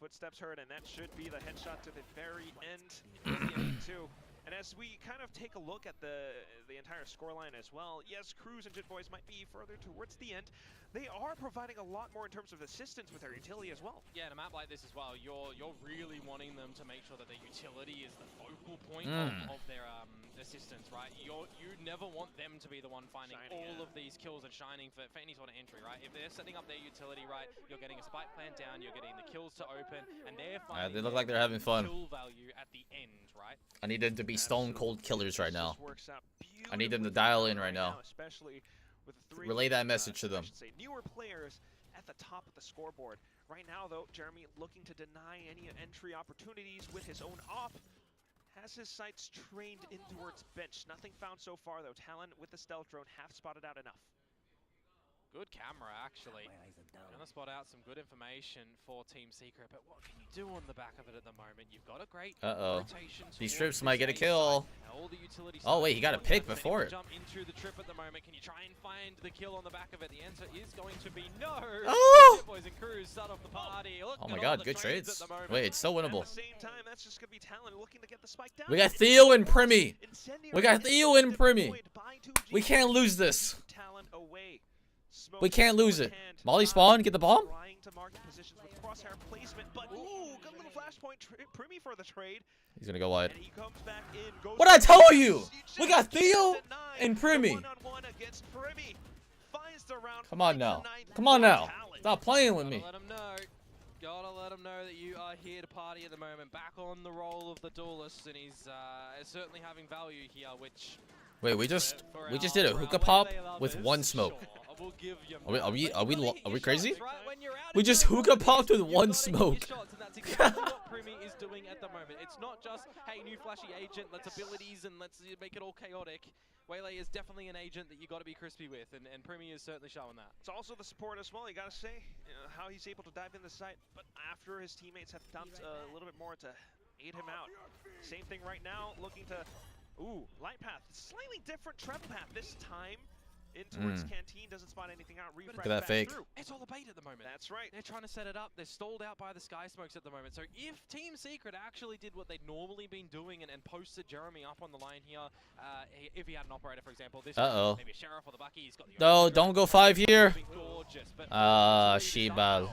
S6: Footsteps heard, and that should be the headshot to the very end of the MV2. And as we kind of take a look at the entire scoreline as well, yes, Cruz and Chitboys might be further towards the end. They are providing a lot more in terms of assistance with their utility as well.
S5: Yeah, in a map like this as well, you're really wanting them to make sure that their utility is the focal point of their assistance, right? You never want them to be the one finding all of these kills and shining for any sort of entry, right? If they're setting up their utility right, you're getting a spike plant down, you're getting the kills to open, and they're finding
S4: they look like they're having fun.
S5: kill value at the end, right?
S4: I need them to be stone cold killers right now. I need them to dial in right now.
S6: Especially with the three,
S4: Relay that message to them.
S6: Newer players at the top of the scoreboard. Right now, though, Jeremy looking to deny any entry opportunities with his own op. Has his sights trained in towards bench. Nothing found so far, though. Talon with the stealth drone have spotted out enough.
S5: Good camera, actually. Gonna spot out some good information for Team Secret, but what can you do on the back of it at the moment? You've got a great rotation.
S4: These trips might get a kill. Oh wait, he got a pick before it.
S5: Jump into the trip at the moment. Can you try and find the kill on the back of it? The answer is going to be no.
S4: Oh!
S5: Boys and Crews start off the party. Look
S4: Oh my
S5: at
S4: god,
S5: all the
S4: good
S5: trades
S4: trades.
S5: at the moment.
S4: Wait, it's still winnable.
S6: At the same time, that's just gonna be Talon looking to get the spike down.
S4: We got Theo and Primi. We got Theo and Primi. We can't lose this.
S6: Talon away.
S4: We can't lose it. Molly spawn, get the bomb.
S6: Trying to mark positions with crosshair placement, but ooh, good little flashpoint Primi for the trade.
S4: He's gonna go wide.
S6: And he comes back in, goes
S4: What I told you? We got Theo and Primi.
S6: One-on-one against Primi. Finds the round.
S4: Come on now. Come on now. Stop playing with me.
S5: Gotta let him know. Gotta let him know that you are here to party at the moment. Back on the role of the duelist, and he's certainly having value here, which.
S4: Wait, we just did a hookah pop with one smoke. Are we crazy? We just hookah popped with one smoke.
S5: That's exactly what Primi is doing at the moment. It's not just, hey, new flashy agent, let's abilities and let's make it all chaotic. Waylay is definitely an agent that you got to be crispy with, and Primi is certainly showing that.
S6: It's also the support as well, you got to say, how he's able to dive in the site, but after his teammates have dumped a little bit more to aid him out. Same thing right now, looking to, light path, slightly different travel path this time. In towards Canteen, doesn't spot anything out. Refresh
S4: Look at that fake.
S6: through.
S5: It's all a bait at the moment.
S6: That's right.
S5: They're trying to set it up. They're stalled out by the Sky Smokes at the moment. So if Team Secret actually did what they'd normally been doing and posted Jeremy up on the line here, if he had an operator, for example, this maybe a Sheriff or the Bucky, he's got the
S4: No, don't go 5 here.
S5: Shebal.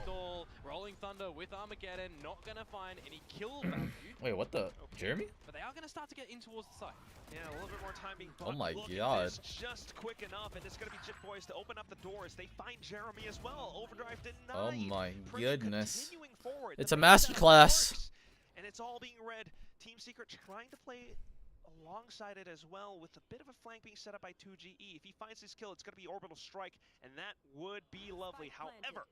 S5: Rolling Thunder with Armageddon, not going to find any kill value.
S4: Wait, what the? Jeremy?
S5: But they are going to start to get in towards the site.
S6: Yeah, a little bit more time being
S4: Oh my
S6: Look
S4: god.
S6: at this, just quick enough, and it's going to be Jit Boys to open up the doors. They find Jeremy as well. Overdrive denied.
S4: Oh my
S6: Primi
S4: goodness.
S6: continuing forward.
S4: It's
S6: The
S4: a
S6: best
S4: masterclass.
S6: works, and it's all being read. Team Secret trying to play alongside it as well, with a bit of a flank being set up by 2GE. If he finds his kill, it's going to be Orbital Strike, and that would be lovely. However,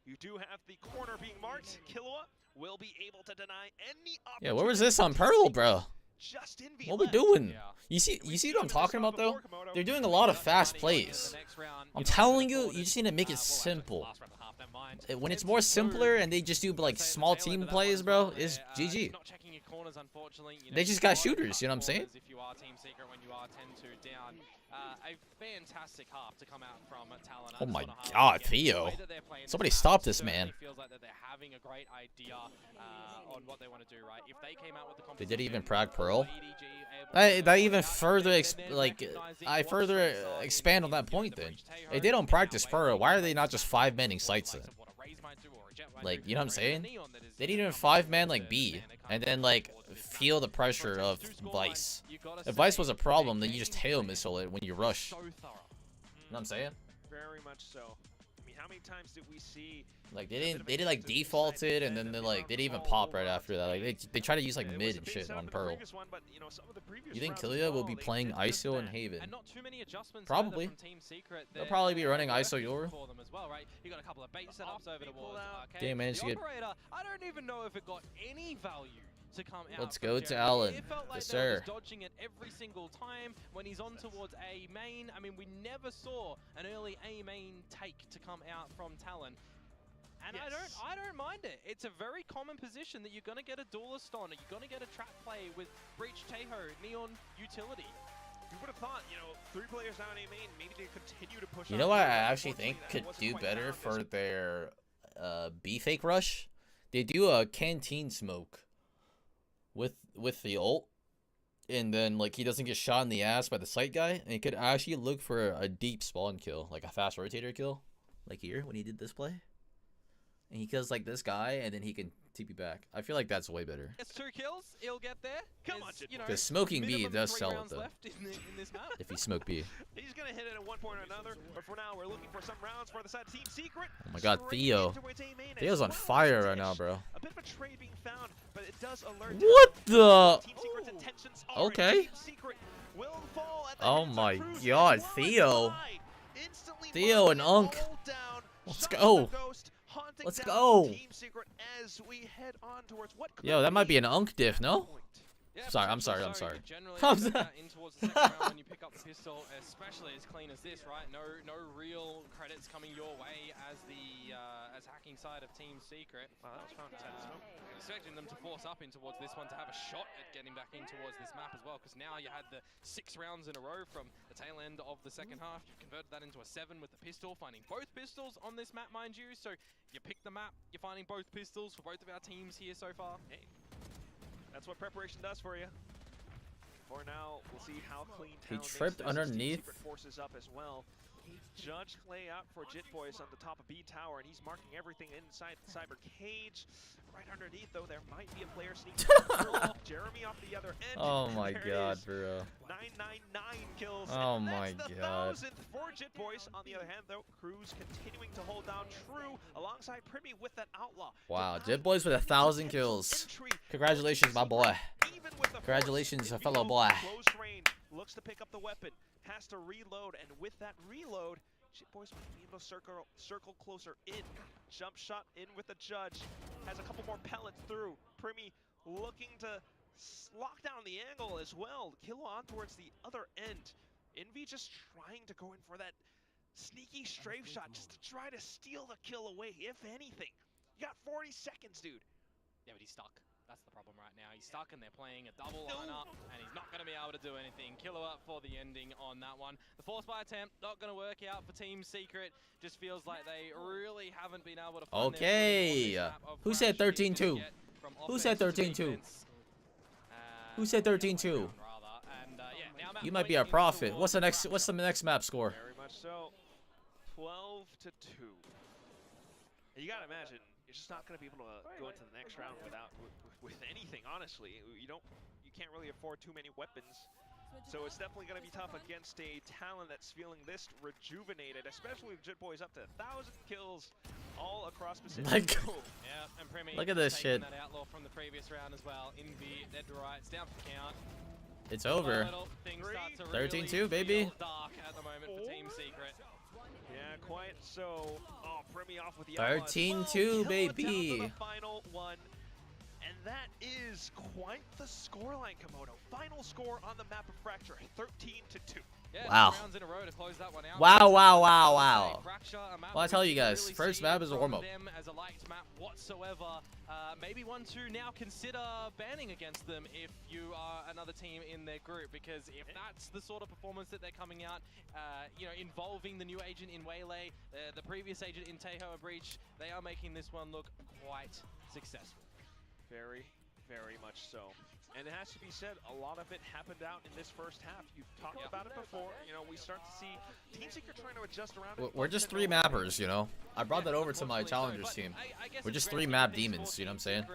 S6: you do have the corner being marked. Killua will be able to deny any opportunity.
S4: Yeah, where was this on Pearl, bro?
S6: Just in
S4: What we doing? You see what I'm talking about though? They're doing a lot of fast plays. I'm telling you, you just need to make it simple. When it's more simpler and they just do like small team plays, bro, it's GG. They just got shooters, you know what I'm saying?
S5: If you are Team Secret when you are 10-2 down. A fantastic half to come out from Talon.
S4: Oh my god, Theo. Somebody stop this man.
S5: Feels like that they're having a great idea on what they want to do, right? If they came out with the
S4: They did even Prague Pearl. I even further expand on that point then. They did on practice Pearl. Why are they not just 5-manning sites then? Like, you know what I'm saying? They didn't even 5-man like B, and then like feel the pressure of Vice. If Vice was a problem, then you just tail missile it when you rush. You know what I'm saying?
S6: Very much so. I mean, how many times did we see?
S4: Like they did like defaulted, and then they didn't even pop right after that. Like they try to use like mid and shit on Pearl. You think Killia will be playing ISO and Haven? Probably. They'll probably be running ISO Yoru. Didn't manage to get.
S5: I don't even know if it got any value to come out.
S4: Let's go to Allen.
S5: It felt like
S4: Yes, sir.
S5: Dodging it every single time when he's on towards A main. I mean, we never saw an early A main take to come out from Talon. And I don't mind it. It's a very common position that you're going to get a duelist on. You're going to get a trap play with Breach Teho, Neon utility.
S6: You would have thought, 3 players down A main, maybe they continue to push.
S4: You know what I actually think could do better for their B fake rush? They do a canteen smoke with the ult, and then like he doesn't get shot in the ass by the site guy, and he could actually look for a deep spawn kill, like a fast rotator kill, like here when he did this play. And he kills like this guy, and then he can TP back. I feel like that's way better.
S5: It's 2 kills. He'll get there. Come on,
S4: Because smoking B does sell it though.
S5: In this map.
S4: If you smoke B.
S6: He's gonna hit it at one point or another, but for now we're looking for some rounds for the side of Team Secret.
S4: Oh my god, Theo. Theo's on fire right now, bro.
S6: A bit of a trade being found, but it does alert.
S4: What the?
S6: Team Secret's intentions are
S4: Okay.
S6: Team Secret will fall at the
S4: Oh
S6: hands of
S4: my
S6: Cruz.
S4: god, Theo. Theo and Unk. Let's go. Let's go. Yo, that might be an Unk diff, no? Sorry, I'm sorry.
S5: Generally, in towards the second round when you pick up the pistol, especially as clean as this, right? No real credits coming your way as the hacking side of Team Secret.
S6: Wow, that was fun.
S5: Expecting them to force up in towards this one to have a shot at getting back in towards this map as well, because now you had the 6 rounds in a row from the tail end of the second half. You converted that into a 7 with the pistol, finding both pistols on this map, mind you. So you pick the map, you're finding both pistols for both of our teams here so far.
S6: Hey. That's what preparation does for you. For now, we'll see how clean
S4: He
S6: Talon
S4: tripped
S6: makes this.
S4: underneath.
S6: Secret forces up as well. Judge play out for Jit Boys on the top of B tower, and he's marking everything inside the cyber cage. Right underneath, though, there might be a player sneaking through. Jeremy off the other end.
S4: Oh my
S6: There it
S4: god,
S6: is.
S4: bro.
S6: 999 kills.
S4: Oh
S6: and
S4: my
S6: that's the
S4: god.
S6: 1,000th for Jit Boys. On the other hand, though, Cruz continuing to hold down True alongside Primi with that outlaw.
S4: Wow, Jit Boys with 1,000 kills. Congratulations, my boy. Congratulations, fellow boy.
S6: Close range, looks to pick up the weapon, has to reload, and with that reload, Jit Boys might be able to circle closer in. Jump shot in with the judge. Has a couple more pellets through. Primi looking to lock down the angle as well. Kilo on towards the other end. Envy just trying to go in for that sneaky strafe shot just to try to steal the kill away, if anything. You got 40 seconds, dude.
S5: Yeah, but he's stuck. That's the problem right now. He's stuck and they're playing a double lineup and he's not going to be able to do anything. Killer up for the ending on that one. The force buy attempt not going to work out for Team Secret. Just feels like they really haven't been able to find
S4: okay. Who said 13-2? Who said 13-2? Who said 13-2? You might be a prophet. What's the next map score?
S6: Very much so. 12-2. You gotta imagine you're just not gonna be able to go into the next round with anything. Honestly, you can't really afford too many weapons. So it's definitely gonna be tough against a Talon that's feeling this rejuvenated, especially with Jit Boys up to 1,000 kills all across Pacific.
S4: Like,
S5: yeah, and Primi
S4: look at this shit.
S5: That outlaw from the previous round as well. Envy, dead to right, it's down for count.
S4: It's over. 13-2, baby.
S5: Dark at the moment for Team Secret.
S6: Yeah, quite so. Oh, Primi off with the
S4: 13-2, baby.
S6: The final one. And that is quite the scoreline, Komodo. Final score on the map of Fracture, 13-2.
S5: Yeah,
S4: wow.
S5: 2 rounds in a row to close that one out.
S4: Wow, wow, wow, wow. Well, I tell you guys,
S5: really
S4: first map is a warm-up.
S5: Them as a liked map whatsoever. Maybe one to now consider banning against them if you are another team in their group, because if that's the sort of performance that they're coming out, you know, involving the new agent in Waylay, the previous agent in Teho and Breach, they are making this one look quite successful.
S6: Very, very much so. And it has to be said, a lot of it happened out in this first half. You've talked about it before. You know, we start to see Team Secret trying to adjust around.
S4: We're just 3 mappers, you know. I brought that over to my challengers team. We're just 3 map demons, you know what I'm saying?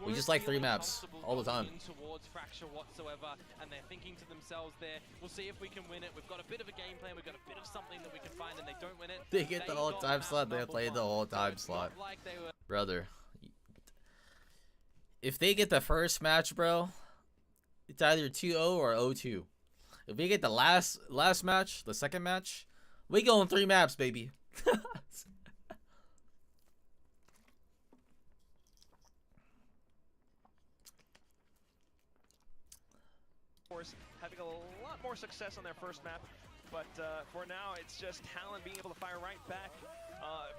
S4: We just like 3 maps all the time.
S5: Towards Fracture whatsoever, and they're thinking to themselves there, we'll see if we can win it. We've got a bit of a game plan, we've got a bit of something that we can find, and they don't win it.
S4: They get the whole time slot, they played the whole time slot. Brother. If they get the first match, bro, it's either 2-0 or 0-2. If we get the last match, the second match, we going 3 maps, baby.
S6: Having a lot more success on their first map, but for now it's just Talon being able to fire right back.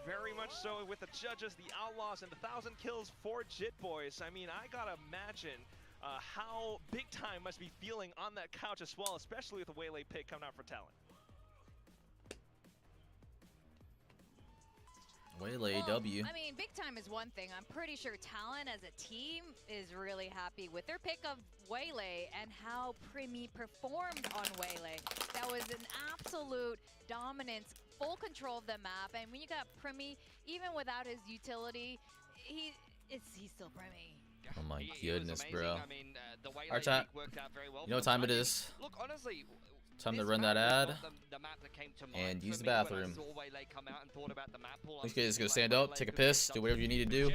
S6: Very much so with the judges, the Outlaws, and the 1,000 kills for Jit Boys. I mean, I gotta imagine how Big Time must be feeling on that couch as well, especially with the Waylay pick coming out for Talon.
S4: Waylay
S1: well,
S4: W.
S1: I mean, Big Time is one thing. I'm pretty sure Talon as a team is really happy with their pick of Waylay and how Primi performed on Waylay. That was an absolute dominance, full control of the map. And when you got Primi, even without his utility, he's still Primi.
S4: Oh my goodness, bro.
S3: I mean, the
S4: Our time.
S3: worked out very well.
S4: You know what time it is?
S3: Look, honestly,
S4: time to run that ad
S3: the map that came to
S4: and use the
S3: when I
S4: bathroom.
S3: saw Waylay come out and thought about the map pool,
S4: These guys gonna stand up, take a piss, do whatever you need to do.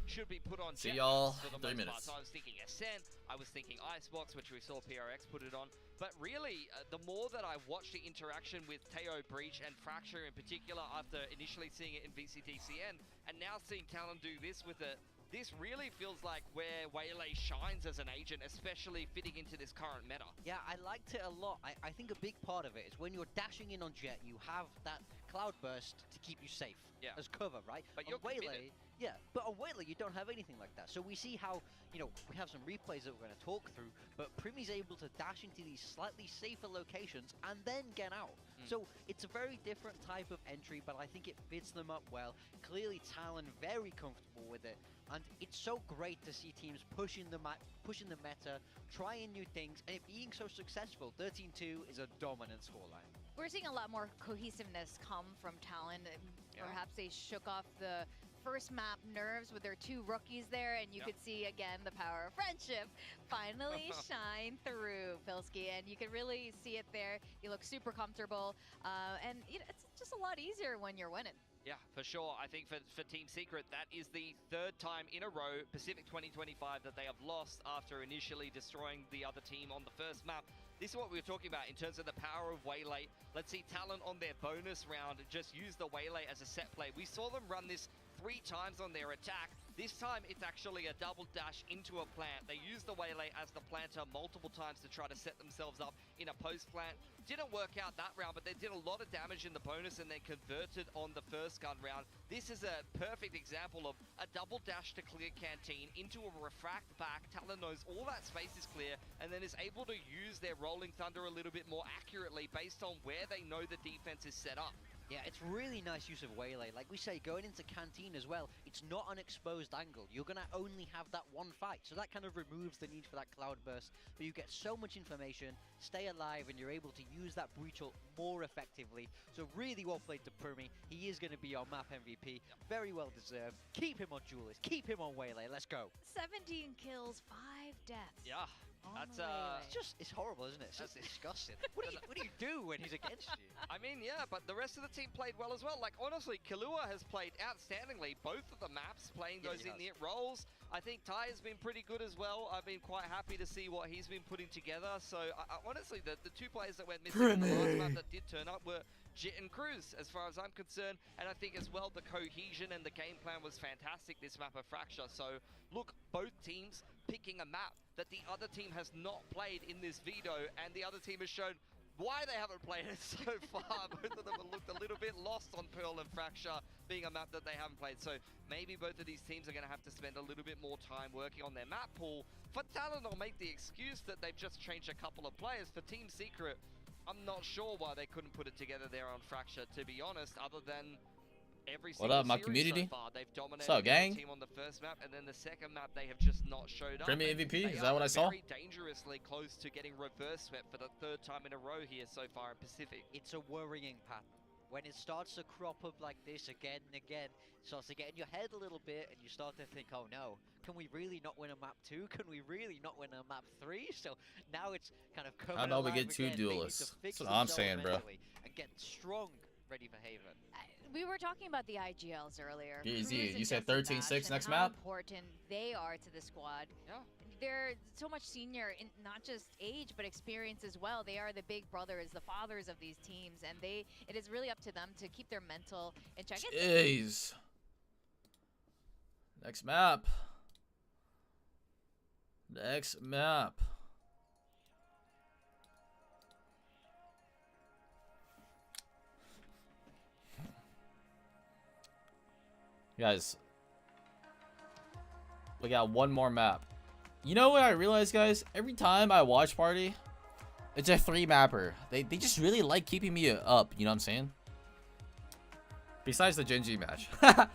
S3: Should be put on
S4: See
S3: Jet
S4: y'all
S3: for the
S4: in 3
S3: most
S4: minutes.
S3: part. So I was thinking Ascent, I was thinking Icebox, which we saw PRX put it on. But really, the more that I've watched the interaction with Teo, Breach, and Fracture in particular, after initially seeing it in VCT CN, and now seeing Talon do this with it, this really feels like where Waylay shines as an agent, especially fitting into this current meta.
S2: Yeah, I liked it a lot. I think a big part of it is when you're dashing in on Jet, you have that cloud burst to keep you safe as cover, right?
S3: But
S2: on
S3: you're
S2: Waylay, yeah, but on Waylay you don't have anything like that. So we see how, you know, we have some replays that we're going to talk through, but Primi's able to dash into these slightly safer locations and then get out. So it's a very different type of entry, but I think it fits them up well. Clearly Talon very comfortable with it, and it's so great to see teams pushing the meta, trying new things, and it being so successful. 13-2 is a dominant scoreline.
S1: We're seeing a lot more cohesiveness come from Talon. Perhaps they shook off the first map nerves with their 2 rookies there, and you could see again the power of friendship finally shine through, Pilsky, and you can really see it there. You look super comfortable, and you know, it's just a lot easier when you're winning.
S3: Yeah, for sure. I think for Team Secret, that is the 3rd time in a row, Pacific 2025, that they have lost after initially destroying the other team on the first map. this is what we were talking about in terms of the power of Waylay. Let's see Talon on their bonus round just use the Waylay as a set play. We saw them run this 3 times on their attack. This time it's actually a double dash into a plant. They use the Waylay as the planter multiple times to try to set themselves up in a post plant. Didn't work out that round, but they did a lot of damage in the bonus and then converted on the first gun round. This is a perfect example of a double dash to clear Canteen into a refract back. Talon knows all that space is clear and then is able to use their Rolling Thunder a little bit more accurately based on where they know the defense is set up.
S2: Yeah, it's really nice use of Waylay. Like we say, going into Canteen as well, it's not an exposed angle. You're going to only have that one fight. So that kind of removes the need for that cloud burst. But you get so much information, stay alive, and you're able to use that Breachel more effectively. So really well played to Permi. He is going to be our map MVP. Very well deserved. Keep him on Duelist. Keep him on Waylay. Let's go.
S1: 17 kills, 5 deaths.
S3: Yeah. That's
S2: it's horrible, isn't it? It's just disgusting. What do you do when he's against you?
S3: I mean, yeah, but the rest of the team played well as well. Like, honestly, Kahlua has played outstandingly both of the maps, playing those in-it roles. I think Ty has been pretty good as well. I've been quite happy to see what he's been putting together. So, honestly, the 2 players that went missing in the last map that did turn up were Jit and Cruz, as far as I'm concerned. And I think as well, the cohesion and the game plan was fantastic this map of Fracture. So, look, both teams picking a map that the other team has not played in this veto, and the other team has shown why they haven't played it so far. Both of them have looked a little bit lost on Pearl and Fracture being a map that they haven't played. So maybe both of these teams are going to have to spend a little bit more time working on their map pool. For Talon, I'll make the excuse that they've just changed a couple of players. For Team Secret, I'm not sure why they couldn't put it together there on Fracture, to be honest, other than
S4: what up, my community?
S3: So far, they've dominated
S4: What's up, gang?
S3: the team on the first map, and then the second map they have just not showed up.
S4: Premier MVP? Is that what I saw?
S3: Very dangerously close to getting reverse swept for the 3rd time in a row here so far in Pacific.
S2: It's a worrying pattern. When it starts to crop up like this again and again, it starts to get in your head a little bit, and you start to think, oh no, can we really not win a map 2? Can we really not win a map 3? So now it's kind of coming
S4: How about we
S2: alive
S4: get 2
S2: again.
S4: duelists? That's what I'm saying, bro.
S2: And get strong, ready for Haven.
S1: We were talking about the IGLs earlier.
S4: Easy. You said 13-6 next
S1: how
S4: map?
S1: important they are to the squad.
S3: Yeah.
S1: They're so much senior in not just age, but experience as well. They are the big brothers, the fathers of these teams, and it is really up to them to keep their mental in check.
S4: Jeez. Next map. Next map. Guys, we got one more map. You know what I realized, guys? Every time I watch Party, it's a 3-mapper. They just really like keeping me up, you know what I'm saying? Besides the Genji match. But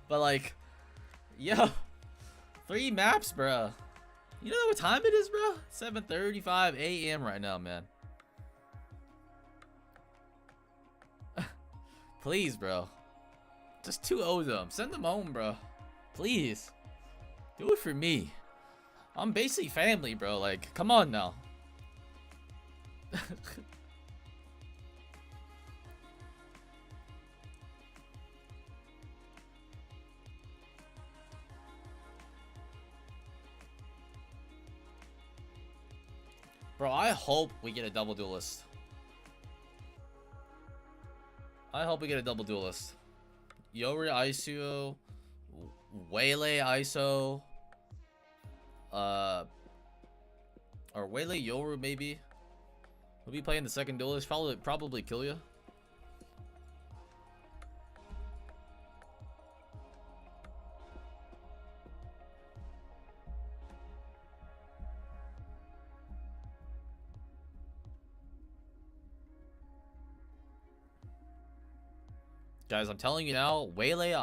S4: like, yo, 3 maps, bro. You know what time it is, bro? 7:35 a.m. right now, man. Please, bro. Just 2-0 them. Send them home, bro. Please. Do it for me. I'm basically family, bro. Like, come on now. Bro, I hope we get a double duelist. I hope we get a double duelist. Yori ISO, Waylay ISO, or Waylay Yoru maybe. We'll be playing the second duelist. Probably kill you. Guys, I'm telling you now, Waylay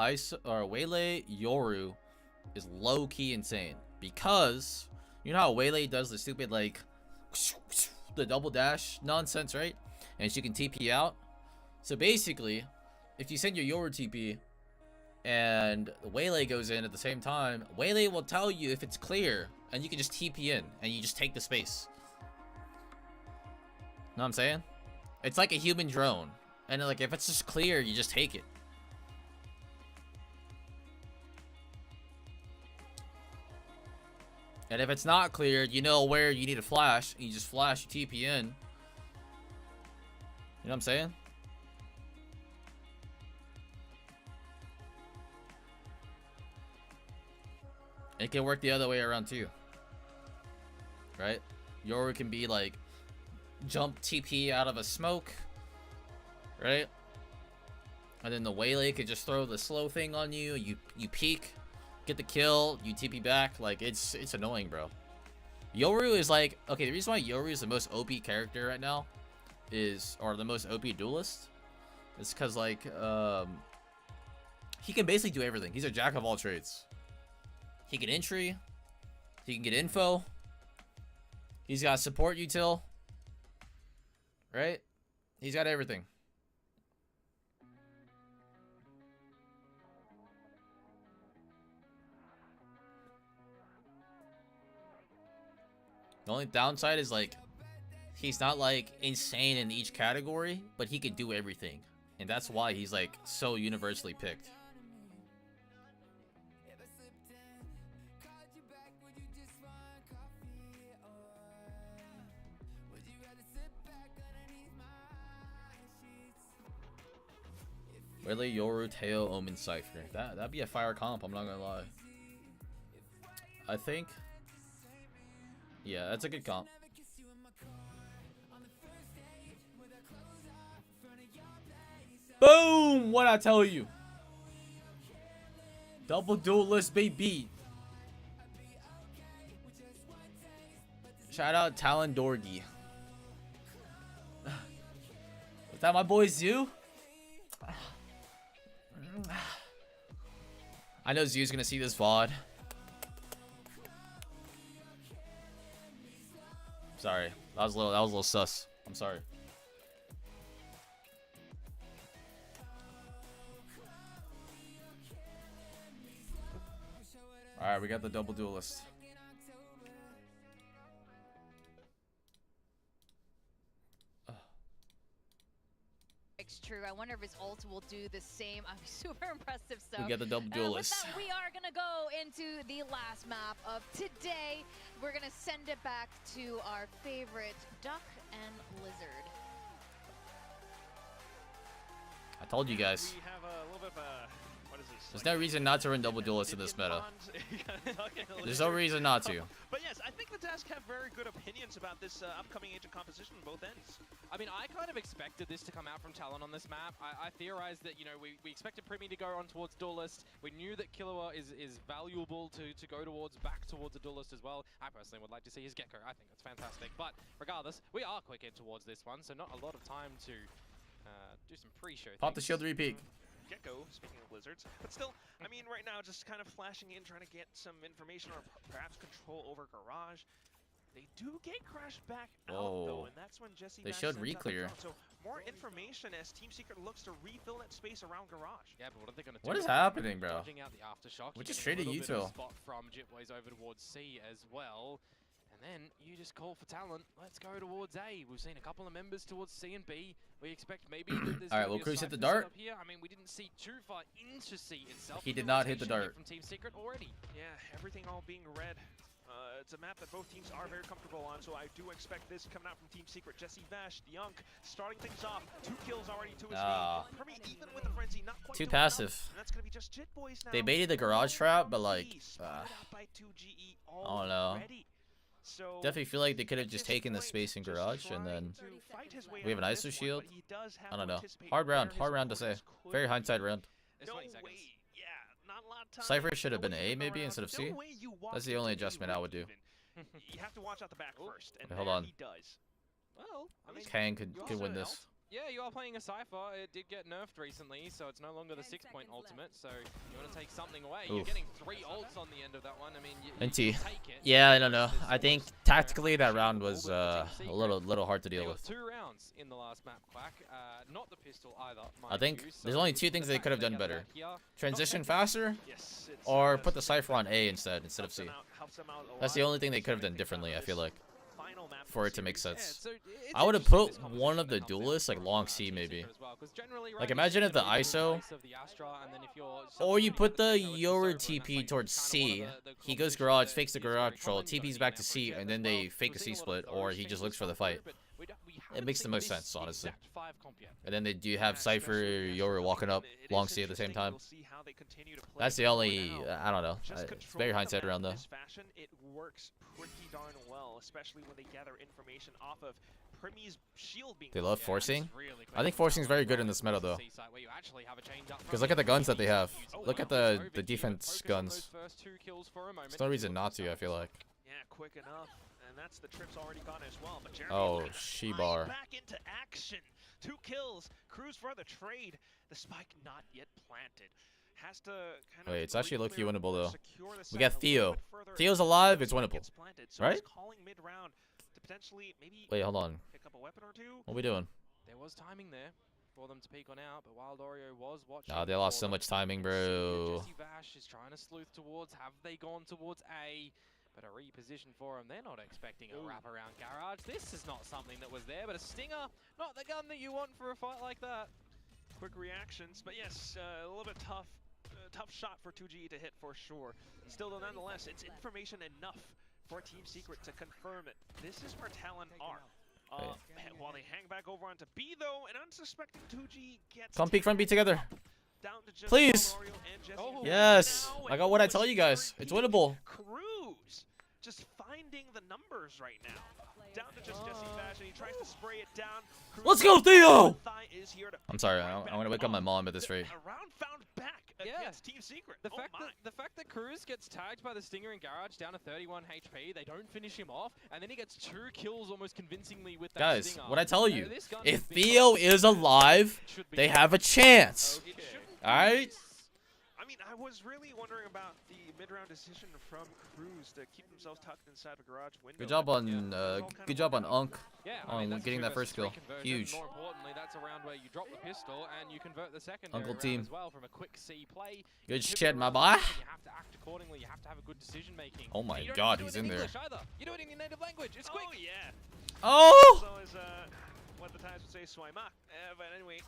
S4: Yoru is low-key insane. Because, you know how Waylay does the stupid, like, the double dash nonsense, right? And she can TP out. So basically, if you send your Yoru TP and Waylay goes in at the same time, Waylay will tell you if it's clear, and you can just TP in, and you just take the space. Know what I'm saying? It's like a human drone. And like, if it's just clear, you just take it. And if it's not cleared, you know where you need to flash. And you just flash, you TP in. You know what I'm saying? It can work the other way around too. Right? Yoru can be like jump TP out of a smoke. Right? And then the Waylay could just throw the slow thing on you. You peek, get the kill, you TP back. Like it's annoying, bro. Yoru is like, okay, the reason why Yoru is the most OP character right now is, or the most OP duelist, is because like he can basically do everything. He's a jack of all trades. He can entry, he can get info, he's got support util, right? He's got everything. The only downside is like he's not like insane in each category, but he can do everything. And that's why he's like so universally picked. Really, Yoru, Teo, Omen, Cypher. That'd be a fire comp, I'm not gonna lie. I think. Yeah, that's a good comp. Boom! What I tell you? Double duelist, baby. Shout out Talon Dorgy. Was that my boy Zoo? I know Zoo's gonna see this VOD. Sorry, that was a little sus. I'm sorry. All right, we got the double duelist.
S1: It's true. I wonder if his ult will do the same. I'm super impressive. So
S4: we get the double duelist.
S1: With that, we are gonna go into the last map of today. We're gonna send it back to our favorite duck and lizard.
S4: I told you guys.
S6: We have a little bit of a, what is this?
S4: There's no reason not to run double duelist in this meta. There's no reason not to.
S6: But yes, I think the Desk have very good opinions about this upcoming agent composition on both ends.
S5: I mean, I kind of expected this to come out from Talon on this map. I theorized that, you know, we expected Primi to go on towards Duelist. We knew that Killua is valuable to go back towards a Duelist as well. I personally would like to see his Gecko. I think that's fantastic. But regardless, we are quick in towards this one, so not a lot of time to do some pre-show
S4: Pop the shield repeat.
S6: Gecko, speaking of lizards, but still, I mean, right now, just kind of flashing in, trying to get some information or perhaps control over Garage. They do get Crash back out, though, and that's when Jesse
S4: They showed re-clear.
S6: So more information as Team Secret looks to refill that space around Garage.
S5: Yeah, but what are they going to do?
S4: What is happening, bro?
S5: Out the aftershock.
S4: We just traded util.
S5: Spot from Jitboys over towards C as well. And then you just call for Talent. Let's go towards A. We've seen a couple of members towards C and B. We expect maybe
S4: all right, will Cruz hit the dart?
S5: Here. I mean, we didn't see too far into C itself.
S4: He did not hit the dart.
S5: From Team Secret already.
S6: Yeah, everything all being red. It's a map that both teams are very comfortable on, so I do expect this coming out from Team Secret. Jesse Vash, the Yunk, starting things off. 2 kills already to his name. Primi, even with the frenzy, not quite
S4: too passive.
S6: And that's gonna be just Jitboys now.
S4: They baited the garage trap, but like, I don't know.
S6: So
S4: definitely feel like they could have just taken the space in garage, and then we have an ISO shield. I don't know. Hard round to say. Very hindsight round.
S6: No way. Yeah, not a lot of time.
S4: Cypher should have been A maybe instead of C. That's the only adjustment I would do.
S6: You have to watch out the back first, and
S4: hold on.
S6: he does.
S5: Well, I mean,
S4: Kang could win this.
S5: Yeah, you are playing a Cypher. It did get nerfed recently, so it's no longer the 6-point ultimate. So you want to take something away. Oof. You're getting 3 ults on the end of that one. I mean, you take it.
S4: Yeah, I don't know. I think tactically that round was a little hard to deal with.
S5: 2 rounds in the last map, Quack. Not the pistol either.
S4: I think there's only 2 things they could have done better: transition faster, or put the Cypher on A instead of C. That's the only thing they could have done differently, I feel like. for it to make sense. I would have put one of the duelists like long C maybe. Like imagine if the ISO, or you put the Yoru TP towards C. He goes garage, fakes the garage troll, TP's back to C, and then they fake a C split, or he just looks for the fight. It makes the most sense, honestly. And then do you have Cypher, Yoru walking up long C at the same time? That's the only, I don't know. It's very hindsight around though.
S6: It works pretty darn well, especially when they gather information off of Primmy's shield being.
S4: They love forcing. I think forcing is very good in this meta though. Because look at the guns that they have. Look at the defense guns. There's no reason not to, I feel like.
S6: Yeah, quick enough. And that's the trip's already gone as well. But Jeremy
S4: oh, She-Bar.
S6: back into action. 2 kills. Cruz for the trade. The spike not yet planted. Has to kind of.
S4: Wait, it's actually low-key winnable though. We got Theo. Theo's alive. It's winnable, right? Wait, hold on. What are we doing?
S5: There was timing there for them to peek on out, but Wild Oreo was watching.
S4: Nah, they lost so much timing, bro.
S5: Jesse Vash is trying to sleuth towards. Have they gone towards A? But a reposition for him. They're not expecting a wraparound garage. This is not something that was there, but a stinger, not the gun that you want for a fight like that.
S6: Quick reactions, but yes, a little bit tough shot for 2G to hit for sure. Still, though, nonetheless, it's information enough for Team Secret to confirm it. This is where Talon are. While they hang back over onto B, though, an unsuspecting 2G gets.
S4: Come peek from B together. Please. Yes. I got what I tell you guys. It's winnable.
S6: Cruz just finding the numbers right now. Down to just Jesse Vash, and he tries to spray it down.
S4: Let's go, Theo! I'm sorry. I'm gonna wake up my mom at this rate.
S6: A round found back against Team Secret.
S5: The fact that Cruz gets tagged by the stinger in garage down to 31 HP, they don't finish him off, and then he gets 2 kills almost convincingly with that
S4: Guys,
S5: stinger.
S4: what I tell you, if Theo is alive, they have a chance. Alright?
S6: I mean, I was really wondering about the mid-round decision from Cruz to keep themselves tucked inside a garage window.
S4: Good job on Unk on getting that first kill. Huge.
S5: More importantly, that's a round where you drop the pistol and you convert the secondary
S4: Uncle team.
S5: as well from a quick C play.
S4: Good shit, my boy.
S5: You have to act accordingly. You have to have a good decision making.
S4: Oh my God, he's in there.
S5: You do it in your native language. It's quick.
S6: Oh yeah.
S4: Oh.
S6: So is what the times would say, Swaima. But anyway,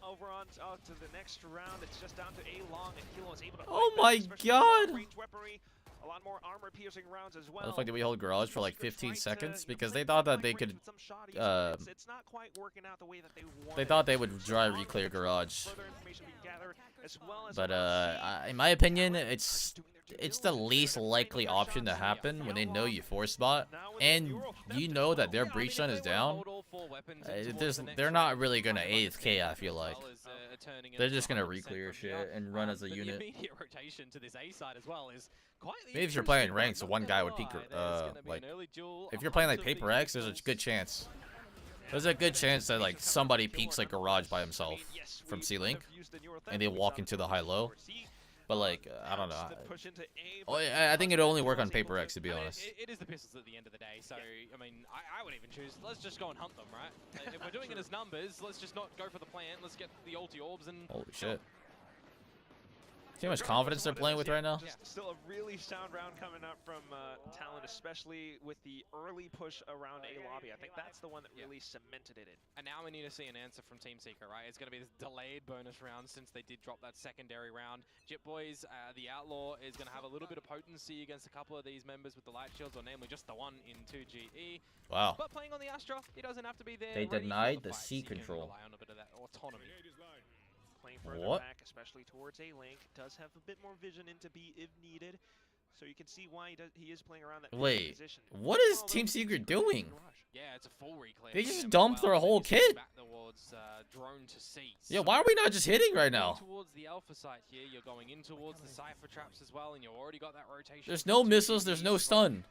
S6: over on to the next round, it's just down to A long, and Kilo is able to.
S4: Oh my God.
S6: A lot more armor-piercing rounds as well.
S4: How the fuck did we hold garage for like 15 seconds? Because they thought that they could.
S6: It's not quite working out the way that they wanted.
S4: They thought they would dry reclear garage. But in my opinion, it's the least likely option to happen when they know you force bot and you know that their breach stun is down. They're not really gonna AFK. I feel like they're just gonna reclear shit and run as a unit. Maybe if you're playing ranked, so one guy would peek. Like if you're playing like Paper X, there's a good chance. There's a good chance that like somebody peeks like garage by himself from C-Link, and they walk into the high-low. But like, I don't know. I think it'd only work on Paper X, to be honest.
S5: It is the pistols at the end of the day, so I mean, I would even choose. Let's just go and hunt them, right? If we're doing it as numbers, let's just not go for the plant. Let's get the ulti orbs and.
S4: Holy shit! See how much confidence they're playing with right now?
S6: Still a really sound round coming up from Talon, especially with the early push around A lobby. I think that's the one that really cemented it in.
S5: And now we need to see an answer from Team Secret, right? It's going to be this delayed bonus round since they did drop that secondary round. Jit Boys, the Outlaw, is going to have a little bit of potency against a couple of these members with the light shields, or namely just the one in 2GE.
S4: Wow.
S5: But playing on the Astra, he doesn't have to be there.
S4: They denied the C control.
S5: Rely on a bit of that autonomy.
S6: Playing further back, especially towards A-Link, does have a bit more vision into B if needed, so you can see why he is playing around that position.
S4: What is Team Secret doing?
S5: Yeah, it's a full reclear.
S4: They just dumped their whole kit. Yeah, why are we not just hitting right now?
S5: Towards the alpha site here, you're going in towards the cipher traps as well, and you already got that rotation.
S4: There's no missiles, there's no stun.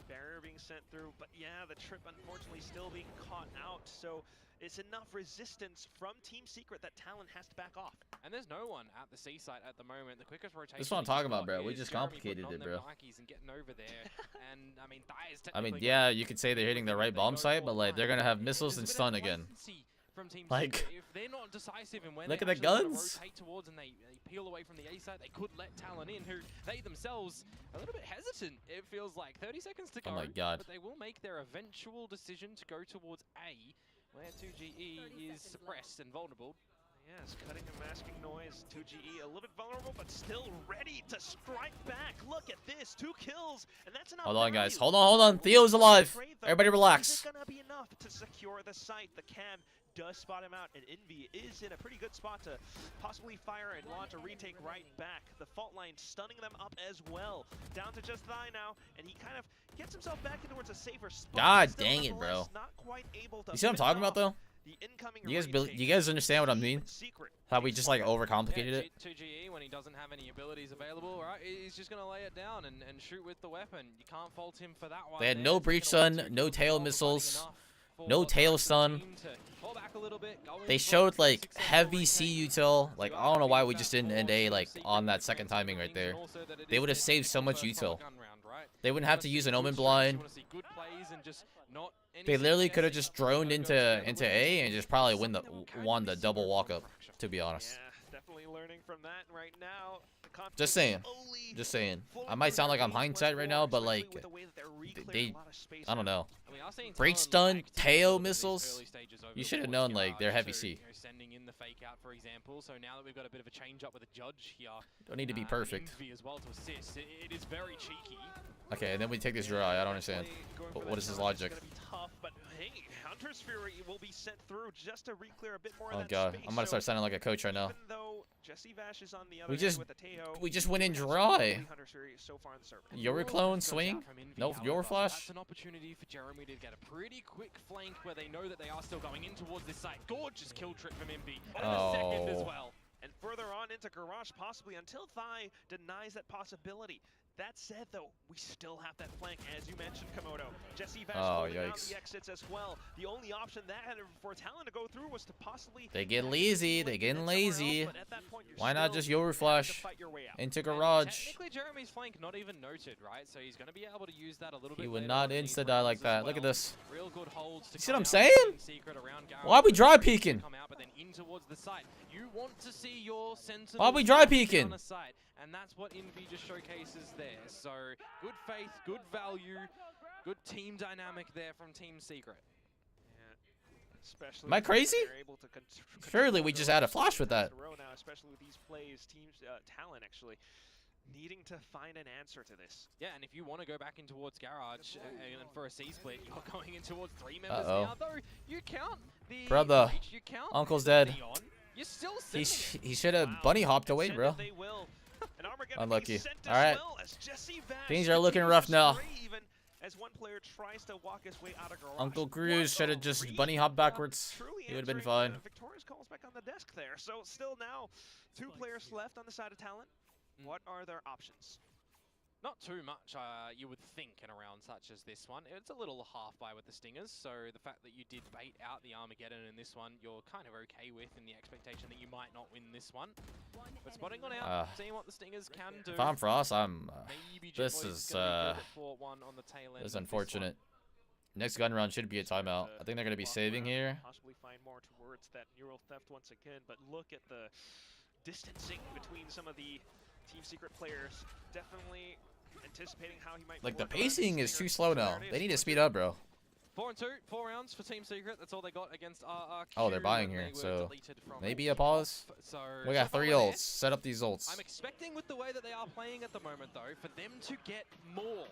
S6: Barrier being sent through, but yeah, the trip unfortunately still being caught out, so it's enough resistance from Team Secret that Talon has to back off.
S5: And there's no one at the C site at the moment. The quickest rotation.
S4: That's what I'm talking about, bro. We just complicated it, bro.
S5: And getting over there. And
S4: I mean, yeah, you could say they're hitting the right bomb site, but like they're gonna have missiles and stun again.
S5: from Team
S4: Like,
S5: Secret. If they're not decisive in when
S4: look
S5: they
S4: at the
S5: actually wanna
S4: guns.
S5: rotate towards and they peel away from the A side, they could let Talon in, who they themselves a little bit hesitant. It feels like 30 seconds to go.
S4: Oh my god.
S5: But they will make their eventual decision to go towards A, where 2GE is suppressed and vulnerable.
S6: Yes, cutting and masking noise. 2GE a little bit vulnerable, but still ready to strike back. Look at this, 2 kills, and that's enough.
S4: Hold on, guys. Hold on. Theo's alive. Everybody relax.
S6: Is it gonna be enough to secure the site? The cam does spot him out, and Envy is in a pretty good spot to possibly fire and launch a retake right back. The fault line stunning them up as well. Down to just Thigh now, and he kind of gets himself back towards a safer spot.
S4: God dang it, bro.
S6: Not quite able to
S4: You see what I'm talking about, though?
S6: the incoming
S4: You guys understand what I mean? How we just like overcomplicated it?
S5: 2GE, when he doesn't have any abilities available, right, he's just going to lay it down and shoot with the weapon. You can't fault him for that one.
S4: They had no breach stun, no tail missiles, no tail stun. They showed like heavy C util. Like, I don't know why we just didn't end A like on that second timing right there. They would have saved so much util. They wouldn't have to use an Omen Blind. They literally could have just droned into A and just probably won the double walk up, to be honest.
S6: Yeah, definitely learning from that right now.
S4: Just saying. I might sound like I'm hindsight right now, but like I don't know. Break stun, tail missiles. You should have known like they're heavy C.
S5: Sending in the fake out, for example. So now that we've got a bit of a change up with a judge here,
S4: don't need to be perfect.
S5: As well to assist. It is very cheeky.
S4: Okay, and then we take this dry. I don't understand. What is his logic?
S6: But hey, Hunter's Fury will be sent through just to re-clear a bit more.
S4: Oh god, I'm gonna start sounding like a coach right now. We just went in dry. Your clone swing? No, your flash.
S5: That's an opportunity for Jeremy to get a pretty quick flank where they know that they are still going in towards this site. Gorgeous kill trick from Envy. And a second as well.
S6: And further on into Garage, possibly, until Thigh denies that possibility. That said, though, we still have that flank, as you mentioned, Komodo. Jesse Vash holding out the exits as well. The only option that had for Talon to go through was to possibly...
S4: They get lazy. They getting lazy. Why not just Yoru Flash into Garage?
S5: Technically, Jeremy's flank not even noted, right? So he's going to be able to use that a little bit.
S4: He would not insta-die like that. Look at this.
S5: Real good holds to
S4: you see what I'm saying? Why are we dry peeking?
S5: You want to see your
S4: Why are we dry peeking?
S5: And that's what Envy just showcases there. So good faith, good value, good team dynamic there from Team Secret.
S6: Yeah,
S4: am I crazy? Surely we just had a flash with that.
S6: Especially with these plays, Talon actually needing to find an answer to this.
S5: Yeah, and if you want to go back in towards Garage and for a C split, you're going in towards 3 members now. Though you count the
S4: brother,
S5: breach, you count
S4: Uncle's dead.
S5: Neon, you're still
S4: he should have bunny hopped away, bro. Unlucky. All right. Things are looking rough now.
S6: As one player tries to walk his way out of Garage.
S4: Uncle Cruz should have just bunny hopped backwards. He would have been fine.
S6: Victoria's calls back on the desk there. So still now 2 players left on the side of Talon. What are their options?
S5: Not too much, you would think, in a round such as this one. It's a little half by with the Stingers, so the fact that you did bait out the Armageddon in this one, you're kind of okay with, in the expectation that you might not win this one. But spotting on out, seeing what the Stingers can do.
S4: If I'm Frost, I'm. This is unfortunate. Next gun round should be a timeout. I think they're going to be saving here.
S6: Possibly find more towards that neural theft once again, but look at the distancing between some of the Team Secret players. Definitely anticipating how he might.
S4: Like the pacing is too slow now. They need to speed up, bro.
S5: 4 and 2, 4 rounds for Team Secret. That's all they got against RRQ.
S4: Oh, they're buying here, so maybe a pause.
S5: So
S4: we got 3 ults. Set up these ults.
S5: I'm expecting, with the way that they are playing at the moment, though, for them to get more.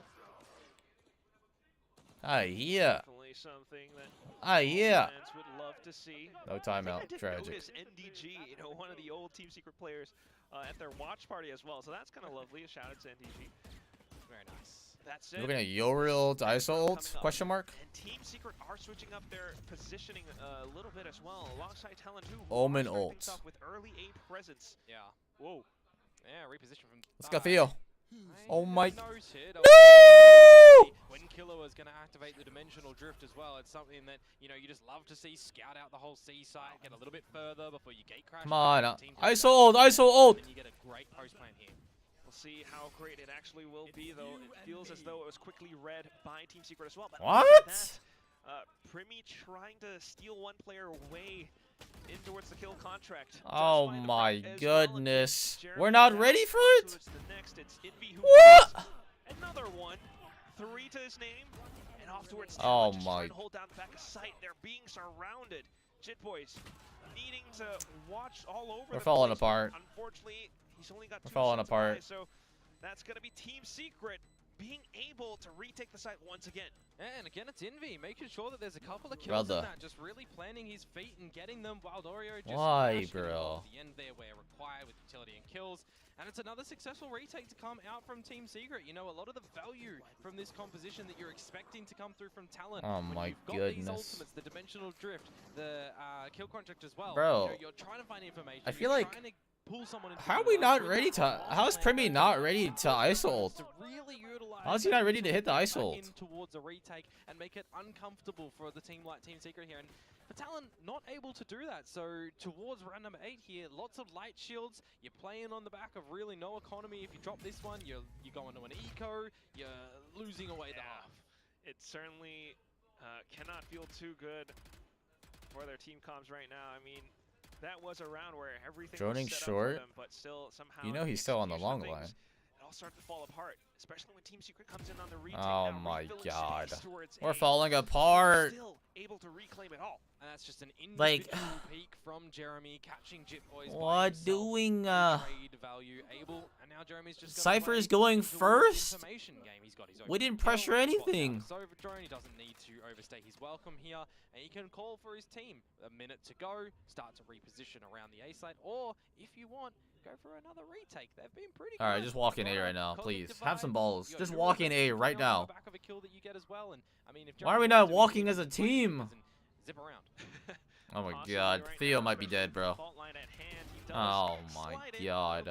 S4: Ah, yeah.
S6: Definitely something that fans would love to see.
S4: No timeout. Tragic.
S6: Notice NDG, one of the old Team Secret players, at their watch party as well. So that's kind of lovely. A shout out to NDG.
S5: Very nice.
S6: That's it.
S4: Looking at Yoru ult, ISO ult? Question mark.
S6: And Team Secret are switching up their positioning a little bit as well, alongside Talon, who
S4: Omen ult.
S6: with early A presence.
S5: Yeah.
S6: Whoa.
S5: Yeah, reposition from.
S4: Let's go, Theo. Oh my.
S5: No! When Killer was going to activate the dimensional drift as well, it's something that you just love to see. Scout out the whole C site, get a little bit further before you gate crash.
S4: Come on, ISO ult, ISO ult.
S5: And you get a great post plan here.
S6: We'll see how great it actually will be, though. It feels as though it was quickly read by Team Secret as well. But
S4: what?
S6: Primi trying to steal one player away in towards the kill contract.
S4: Oh my goodness. We're not ready for it? What?
S6: Another one. 3 to his name. And off towards
S4: Oh
S6: Talon, just
S4: my.
S6: trying to hold down the back of sight. They're being surrounded. Jit Boys needing to watch all over.
S4: We're falling apart.
S6: Unfortunately, he's only got 2
S4: We're falling
S6: shots
S4: apart.
S6: away, so that's going to be Team Secret being able to retake the site once again.
S3: And again, it's Envy, making sure that there's a couple of kills in that, just really planting his feet and getting them. Wild Oreo just
S4: Why, bro?
S3: The end there where required with utility and kills. And it's another successful retake to come out from Team Secret. You know, a lot of the value from this composition that you're expecting to come through from Talon.
S4: Oh
S3: when
S4: my
S3: you've got
S4: goodness.
S3: these ultimates, the dimensional drift, the kill contract as well.
S4: Bro,
S3: you know, you're trying to find information.
S4: I feel like,
S3: pull someone into
S4: how are we not ready to, how is Primi not ready to ISO ult? How is he not ready to hit the ISO ult?
S3: Towards a retake and make it uncomfortable for the team like Team Secret here. And for Talon, not able to do that. So towards round number 8 here, lots of light shields. You're playing on the back of really no economy. If you drop this one, you go into an eco. You're losing away the half.
S6: It certainly cannot feel too good for their team comms right now. I mean, that was a round where everything
S4: Droning
S6: was set
S4: short.
S6: up for them, but still somehow
S4: You know he's still on the long line.
S6: It all started to fall apart, especially when Team Secret comes in on the retake.
S4: Oh
S6: now,
S4: my
S6: refilling
S4: god.
S6: space towards
S4: We're
S6: A,
S4: falling apart.
S6: Still able to reclaim it all.
S3: And that's just an
S4: Like,
S3: individual peak from Jeremy, catching Jit Boys.
S4: What doing?
S3: Trade value able, and now Jeremy's just
S4: Cypher is going first. We didn't pressure anything.
S3: So Drone, he doesn't need to overstay his welcome here, and he can call for his team. A minute to go, start to reposition around the A side, or if you want, go for another retake. They've been pretty good.
S4: Alright, just walk in A right now, please. Have some balls. Just walk in A right now. Why are we not walking as a team? Oh my god, Theo might be dead, bro. Oh my god.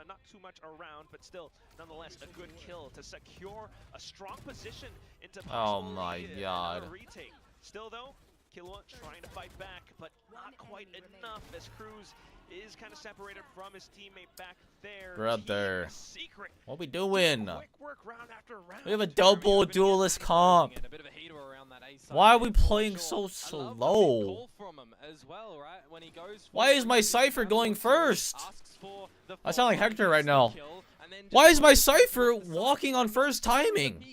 S6: Not too much around, but still, nonetheless, a good kill to secure a strong position into
S4: Oh my god.
S6: retake. Still though, Killua trying to fight back, but not quite enough as Cruz is kind of separated from his teammate back there.
S4: Brother.
S6: Secret.
S4: What we doing?
S6: Quick work round after round.
S4: We have a double duelist comp. Why are we playing so slow? Why is my Cypher going first? I sound like Hector right now. Why is my Cypher walking on first timing?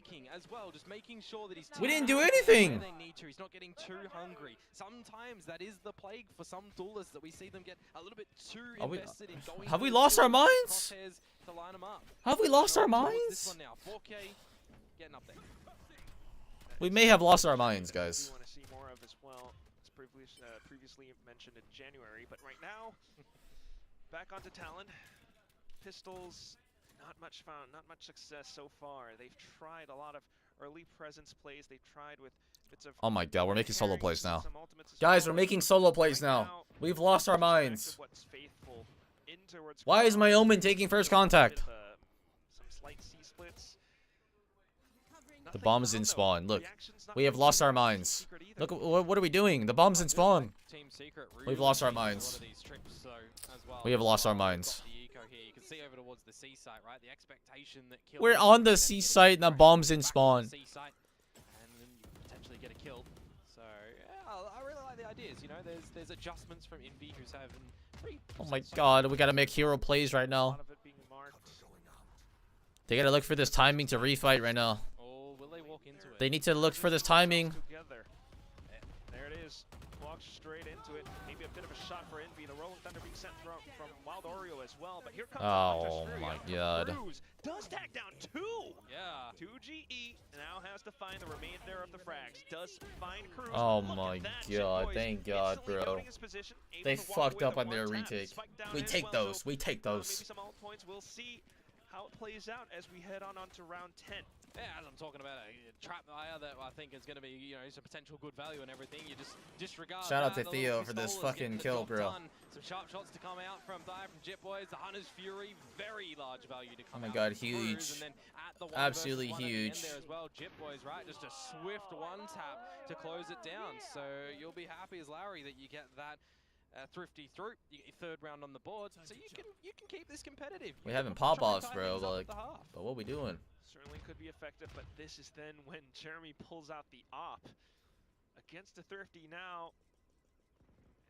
S4: We didn't do anything.
S3: He's not getting too hungry. Sometimes that is the plague for some duelists that we see them get a little bit too invested in going.
S4: Have we lost our minds? Have we lost our minds? We may have lost our minds, guys.
S6: We want to see more of as well, as previously mentioned in January. But right now, back onto Talon. Pistols, not much found, not much success so far. They've tried a lot of early presence plays. They've tried with bits of.
S4: Oh my god, we're making solo plays now. Guys, we're making solo plays now. We've lost our minds. Why is my Omen taking first contact?
S6: Some slight C splits.
S4: The bomb's in spawn. Look, we have lost our minds. Look, what are we doing? The bomb's in spawn. We've lost our minds. We have lost our minds. We're on the C site and the bomb's in spawn.
S3: I really like the ideas. You know, there's adjustments from Envy who's having pretty.
S4: Oh my god, we gotta make hero plays right now. They gotta look for this timing to refight right now.
S3: Oh, will they walk into it?
S4: They need to look for this timing.
S6: There it is. Walks straight into it. Maybe a bit of a shot for Envy. The Rolling Thunder being sent from Wild Oreo as well. But here comes
S4: Oh my god.
S6: Cruz does tag down 2.
S3: Yeah.
S6: 2GE now has to find the remainder of the frags. Does find Cruz.
S4: Oh my god, thank god, bro. They fucked up on their retake. We take those. We take those.
S6: Maybe some alt points. We'll see how it plays out as we head on to round 10.
S3: Yeah, as I'm talking about a trap buyer that I think is going to be, you know, some potential good value and everything. You just disregard.
S4: Shout out to Theo for this fucking kill, bro.
S3: Some sharp shots to come out from Jit Boys. The Hunter's Fury, very large value to come out.
S4: Oh my god, huge. Absolutely huge.
S3: There as well, Jit Boys, right? Just a swift one tap to close it down. So you'll be happy as Larry that you get that
S5: Thrifty through. You get your third round on the board, so you can keep this competitive.
S4: We having pop-offs, bro. Like, but what we doing?
S6: Certainly could be effective, but this is then when Jeremy pulls out the op against the Thrifty now,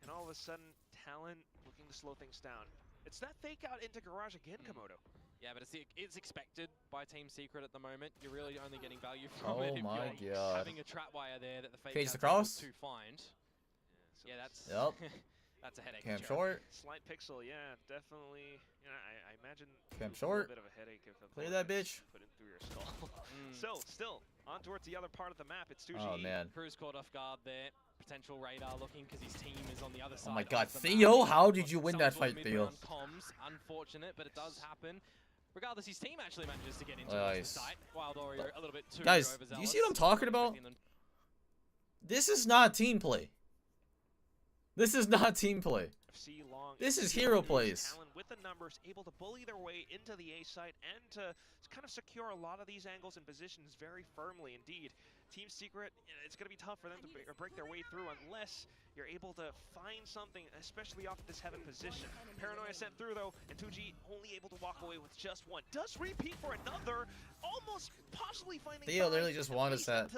S6: and all of a sudden Talon looking to slow things down. It's that fake out into garage again, Komodo.
S5: Yeah, but it's expected by Team Secret at the moment. You're really only getting value from it if you're having a trap wire there that the fake out's able to find. Yeah, that's that's a headache.
S4: Camp short.
S6: Slight pixel, yeah, definitely. You know, I imagine
S4: Camp short.
S6: A bit of a headache if
S4: clear that bitch.
S6: Put it through your skull. So still on towards the other part of the map. It's 2G.
S4: Oh man.
S5: Cruz caught off guard there. Potential radar looking because his team is on the other side.
S4: Oh my God, Theo, how did you win that fight, Theo?
S5: Comms, unfortunate, but it does happen. Regardless, his team actually manages to get into the site. Wild Oreo a little bit too
S4: Guys, do you see what I'm talking about? This is not team play. This is not team play. This is hero plays.
S6: Talon with the numbers, able to bully their way into the A site and to kind of secure a lot of these angles and positions very firmly indeed. Team Secret, it's going to be tough for them to break their way through unless you're able to find something, especially off of this heaven position. Paranoia sent through though, and 2G only able to walk away with just one. Does repeat for another, almost possibly finding
S4: Theo literally just won us that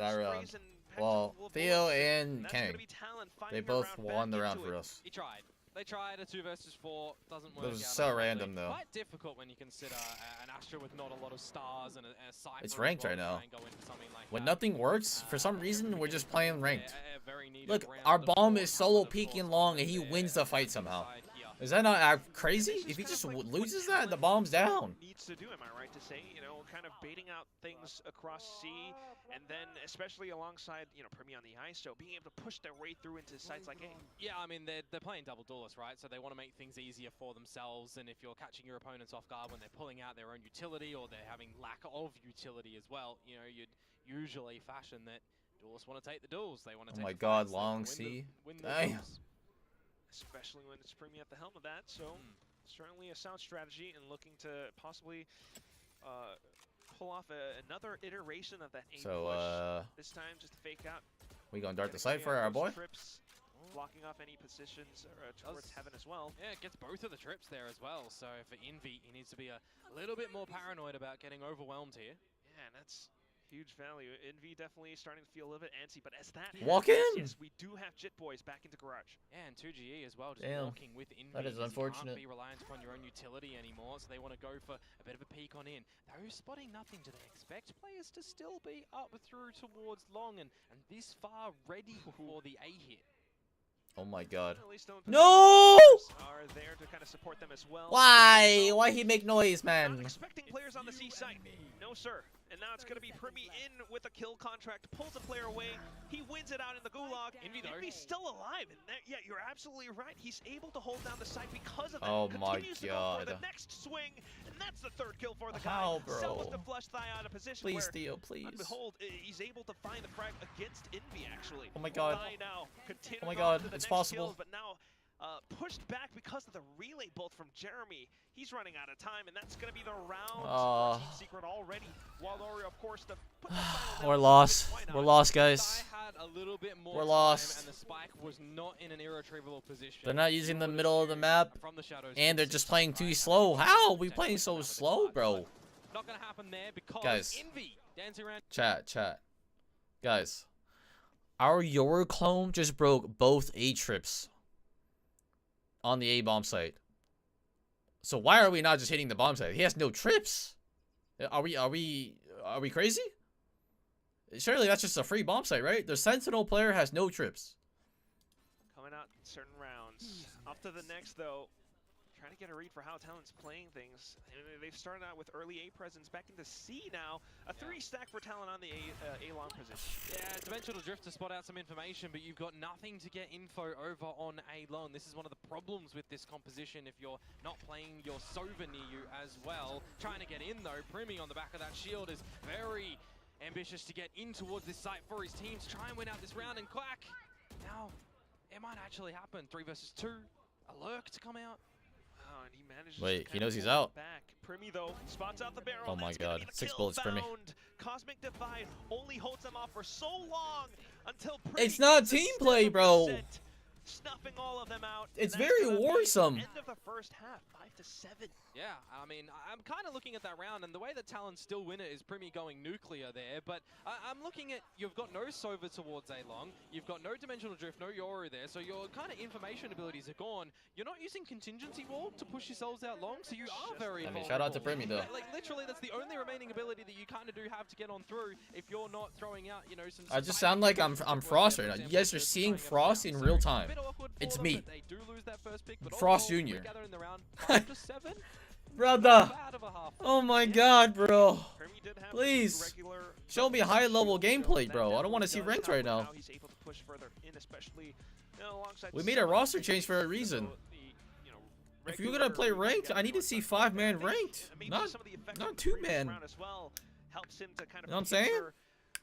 S4: round. Well, Theo and Kang, they both won the round for us.
S5: He tried. They tried a 2 versus 4, doesn't work out.
S4: It was so random though.
S5: Quite difficult when you consider an Astra with not a lot of stars and a Cypher.
S4: It's ranked right now. When nothing works, for some reason, we're just playing ranked. Look, our bomb is solo peeking long and he wins the fight somehow. Is that not crazy? If he just loses that, the bomb's down.
S6: Needs to do, am I right to say? You know, kind of baiting out things across C, and then especially alongside, you know, Primi on the ice, so being able to push their way through into sites like A.
S5: Yeah, I mean, they're playing double duelist, right? So they want to make things easier for themselves, and if you're catching your opponents off guard when they're pulling out their own utility or they're having lack of utility as well, you know, you'd usually fashion that duelists want to take the duels. They want to take the
S4: God,
S5: fights,
S4: long C. Damn.
S6: Especially when it's Primi at the helm of that, so certainly a sound strategy and looking to possibly pull off another iteration of that A push. This time just to fake out.
S4: We gonna dart the site for our boy?
S6: Trips, blocking off any positions towards heaven as well.
S5: Yeah, it gets both of the trips there as well, so for Envy, he needs to be a little bit more paranoid about getting overwhelmed here.
S6: Yeah, and that's huge value. Envy definitely starting to feel a little bit antsy, but as that
S4: walk in.
S6: Yes, we do have Jit Boys back into garage.
S5: Yeah, and 2GE as well, just walking with Envy.
S4: That is unfortunate.
S5: You can't be reliant upon your own utility anymore, so they want to go for a bit of a peek on in. Though spotting nothing, do they expect players to still be up through towards long and this far ready for the A hit?
S4: Oh my God.
S6: No! Are there to kind of support them as well.
S4: Why? Why he make noise, man?
S6: Not expecting players on the C site. No, sir. And now it's going to be Primi in with a kill contract, pulls a player away. He wins it out in the gulag. Envy's still alive. And yeah, you're absolutely right. He's able to hold down the site because of that.
S4: Oh my
S6: Continues to go for the next swing, and that's the third kill for the guy.
S4: How, bro?
S6: Self to flush thigh out of position.
S4: Please, Theo, please.
S6: Behold, he's able to find the frag against Envy, actually.
S4: Oh my God.
S6: Now,
S4: oh my God, it's possible.
S6: Kills, but now pushed back because of the relay bolt from Jeremy. He's running out of time, and that's going to be the round. Team Secret already. Wild Oreo, of course, to put the
S4: we're lost. We're lost, guys.
S5: Had a little bit more
S4: we're lost.
S5: And the spike was not in an irretrievable position.
S4: They're not using the middle of the map, and they're just playing too slow. How are we playing so slow, bro?
S5: Not going to happen there because
S4: guys,
S5: Envy dancing around.
S4: Chat. Guys, our Euro clone just broke both A trips on the A bomb site. So why are we not just hitting the bomb site? He has no trips. Are we crazy? Surely that's just a free bomb site, right? The Sentinel player has no trips.
S6: Coming out in certain rounds. Off to the next though. Trying to get a read for how Talon's playing things. They've started out with early A presence, back into C now. A 3-stack for Talon on the A long position.
S5: Yeah, Dimensional Drift to spot out some information, but you've got nothing to get info over on A long. This is one of the problems with this composition if you're not playing your Sova near you as well. Trying to get in though, Primi on the back of that shield is very ambitious to get in towards this site for his team to try and win out this round, and Quack. Now, it might actually happen. 3 versus 2, a lurk to come out.
S6: And he manages
S4: wait, he knows he's out.
S6: Back. Primi though spots out the barrel.
S4: Oh my God, 6 bullets, Primi.
S6: Cosmic Divide only holds them off for so long until Primi
S4: it's not team play, bro.
S6: snuffing all of them out.
S4: It's very worrisome.
S6: End of the first half, 5-7.
S5: Yeah, I mean, I'm kind of looking at that round, and the way that Talon still win it is Primi going nuclear there, but I'm looking at, you've got no Sova towards A-Long, you've got no Dimensional Drift, no Yoru there, so your kind of information abilities are gone. You're not using Contingency Wall to push yourselves out long, so you are very vulnerable.
S4: Shout out to Primi, though.
S5: Like, literally, that's the only remaining ability that you kind of do have to get on through if you're not throwing out, you know, some...
S4: I just sound like I'm Frost right now. You guys are seeing Frost in real time. It's me. Frost Jr. Brother. Oh my god, bro. Please. Show me high level gameplay, bro. I don't want to see ranked right now. We made a roster change for a reason. If you're gonna play ranked, I need to see 5-man ranked. Not 2-man. You know what I'm saying?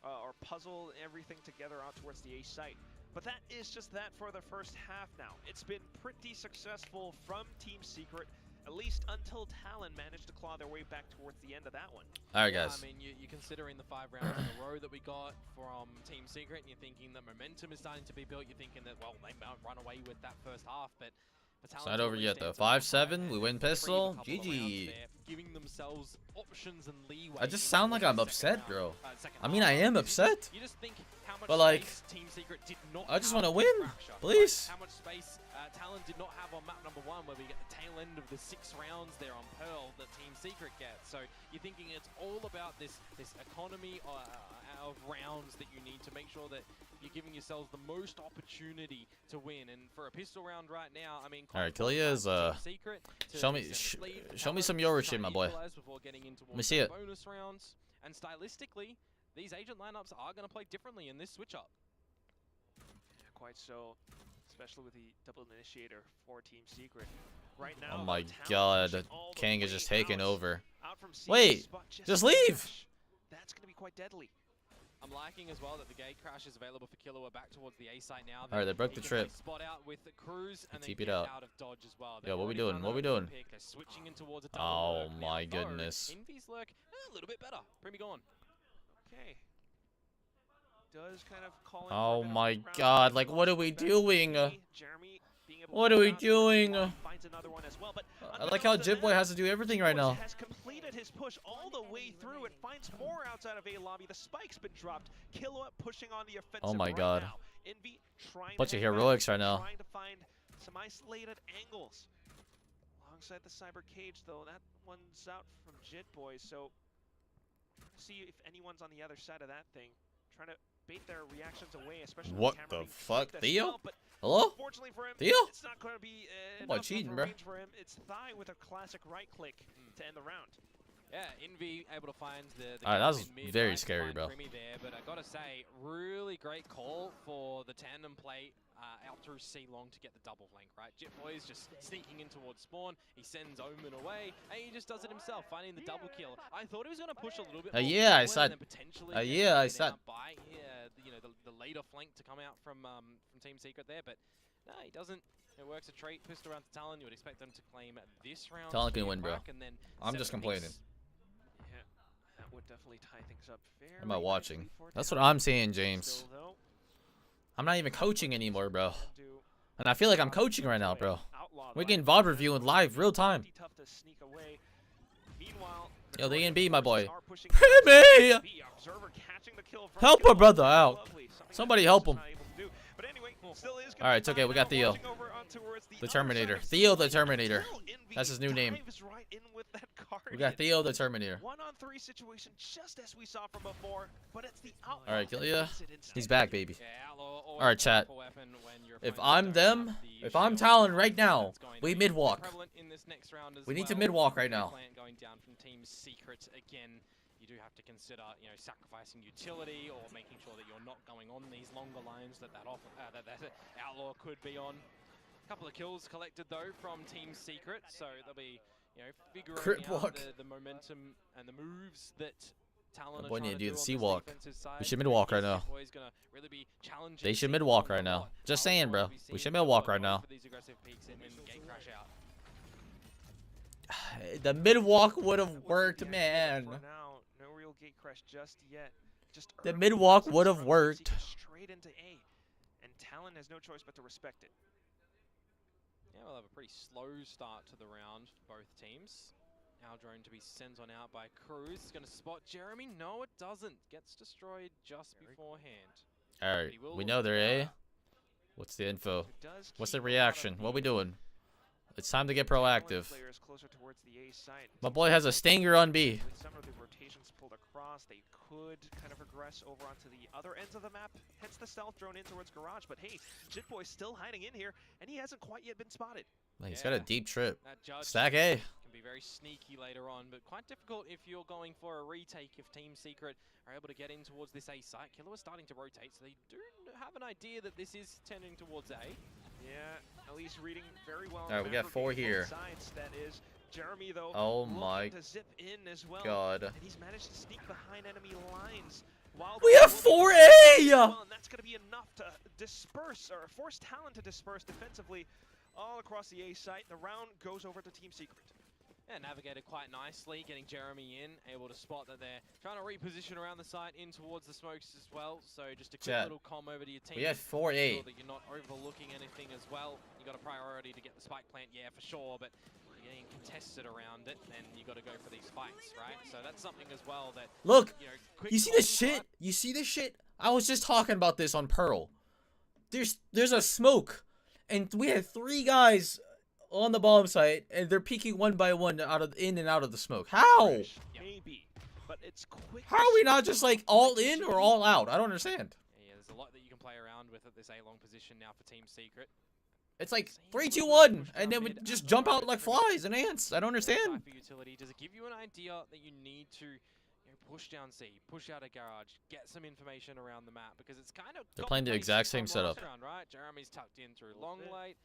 S6: Or puzzle everything together out towards the A site. But that is just that for the first half now. It's been pretty successful from Team Secret, at least until Talon managed to claw their way back towards the end of that one.
S4: All right, guys.
S5: I mean, you're considering the 5 rounds in a row that we got from Team Secret, and you're thinking that momentum is starting to be built. You're thinking that, well, they might run away with that first half, but...
S4: It's not over yet, though. 5-7, we win pistol. GG.
S5: Giving themselves options and leeway.
S4: I just sound like I'm upset, bro. I mean, I am upset. But, like, I just want to win. Please.
S5: How much space Talon did not have on map number 1, where we get the tail end of the 6 rounds there on Pearl that Team Secret gets. So you're thinking it's all about this economy of rounds that you need to make sure that you're giving yourselves the most opportunity to win. And for a pistol round right now, I mean,
S4: all right, Killia is show me some Yoru shit, my boy. Let me see it.
S5: Bonus rounds, and stylistically, these agent lineups are going to play differently in this switch up.
S6: Yeah, quite so, especially with the double initiator for Team Secret. Right now,
S4: oh my god, Kang is just taking over. Wait, just leave.
S6: That's going to be quite deadly.
S5: I'm liking as well that the gate crash is available for Killua back towards the A site now.
S4: All right, they broke the trip.
S5: Spot out with the Cruz and
S4: keep
S5: then
S4: it out.
S5: Out of dodge as well.
S4: Yo, what we doing? What we doing?
S5: They're switching in towards a
S4: oh my goodness.
S5: Envy's lurk a little bit better. Primi gone.
S6: Okay. Does kind of call
S4: oh my god, like what are we doing? What are we doing? I like how Jibboy has to do everything right now.
S6: Has completed his push all the way through and finds more outside of A lobby. The spike's been dropped. Killua pushing on the offensive.
S4: Oh my god.
S6: Envy trying
S4: bunch of heroics right now.
S6: Trying to find some isolated angles. Alongside the cyber cage though, that one's out from Jitboy, so see if anyone's on the other side of that thing. Trying to bait their reactions away, especially
S4: what the fuck, Theo?
S6: Well,
S4: hello?
S6: Fortunately for him,
S4: Theo?
S6: it's not going to be
S4: enough cheating, bro.
S6: For him. It's Thigh with a classic right click to end the round.
S5: Yeah, Envy able to find the
S4: that was very scary, bro.
S5: There, but I gotta say, really great call for the tandem play out through C long to get the double flank, right? Jitboy is just sneaking in towards spawn. He sends Omen away, and he just does it himself, finding the double kill. I thought he was gonna push a little bit more.
S4: Yeah, I said.
S5: Yeah, I said. By you know the later flank to come out from Team Secret there, but no, he doesn't. It works a trait pistol around to Talon. You would expect them to claim this round.
S4: Talon can win, bro.
S5: Then
S4: I'm just complaining.
S6: Yeah, that would definitely tie things up fairly.
S4: Am I watching? That's what I'm saying, James. I'm not even coaching anymore, bro. And I feel like I'm coaching right now, bro. We're getting VOD reviewing live, real time. Yo, the E&B, my boy. Primi! Help a brother out. Somebody help him. Alright, it's okay. We got Theo. The Terminator. Theo the Terminator. That's his new name. We got Theo the Terminator.
S6: 1-on-3 situation just as we saw from before, but it's the
S4: Alright, Killia. He's back, baby. Alright, chat. If I'm them, if I'm Talon right now, we mid-walk. We need to mid-walk right now.
S5: Going down from Team Secret again. You do have to consider, you know, sacrificing utility or making sure that you're not going on these longer lines that Outlaw could be on. A couple of kills collected though from Team Secret, so they'll be, you know, figuring out the momentum and the moves that Talon
S4: boy need to do the C-walk. We should mid-walk right now. They should mid-walk right now. Just saying, bro. We should mid-walk right now. The mid-walk would have worked, man.
S6: Gate crash just yet.
S4: The mid-walk would have worked.
S6: Straight into A, and Talon has no choice but to respect it.
S5: Yeah, we'll have a pretty slow start to the round for both teams. Now drone to be sent on out by Cruz. It's going to spot Jeremy. No, it doesn't. Gets destroyed just beforehand.
S4: All right, we know they're A. What's the info? What's the reaction? What we doing? It's time to get proactive. My boy has a stinger on B.
S6: With some of the rotations pulled across, they could kind of regress over onto the other ends of the map. Hence the stealth drone in towards Garage. But hey, Jitboy's still hiding in here, and he hasn't quite yet been spotted.
S4: Man, he's got a deep trip.
S5: That
S4: Stack A.
S5: Can be very sneaky later on, but quite difficult if you're going for a retake. If Team Secret are able to get in towards this A site, Killer was starting to rotate, so they do have an idea that this is tending towards A.
S6: Yeah, at least reading very well.
S4: All right, we got 4 here.
S6: Sides, that is Jeremy, though.
S4: Oh my
S6: to zip in as well.
S4: God.
S6: And he's managed to sneak behind enemy lines.
S4: We have 4A!
S6: Well, and that's going to be enough to disperse or force Talon to disperse defensively all across the A site. The round goes over to Team Secret.
S5: Yeah, navigated quite nicely, getting Jeremy in, able to spot that they're trying to reposition around the site in towards the smokes as well. So just a quick little comm over to your team.
S4: We have 4A.
S5: Sure that you're not overlooking anything as well. You got a priority to get the spike plant, yeah, for sure, but you're getting contested around it, and you got to go for these spikes, right? So that's something as well that
S4: Look,
S5: you
S4: you see this shit? You see this shit? I was just talking about this on Pearl. There's a smoke, and we had 3 guys on the bomb site, and they're peeking one by one in and out of the smoke. How?
S6: Maybe, but it's quick.
S4: How are we not just like all in or all out? I don't understand.
S5: Yeah, there's a lot that you can play around with at this A-long position now for Team Secret.
S4: It's like 3, 2, 1, and then we just jump out like flies and ants. I don't understand.
S5: For utility, does it give you an idea that you need to push down C, push out a garage, get some information around the map, because it's kind of
S4: they're playing the exact same setup.
S5: Round, right? Jeremy's tucked in through long late.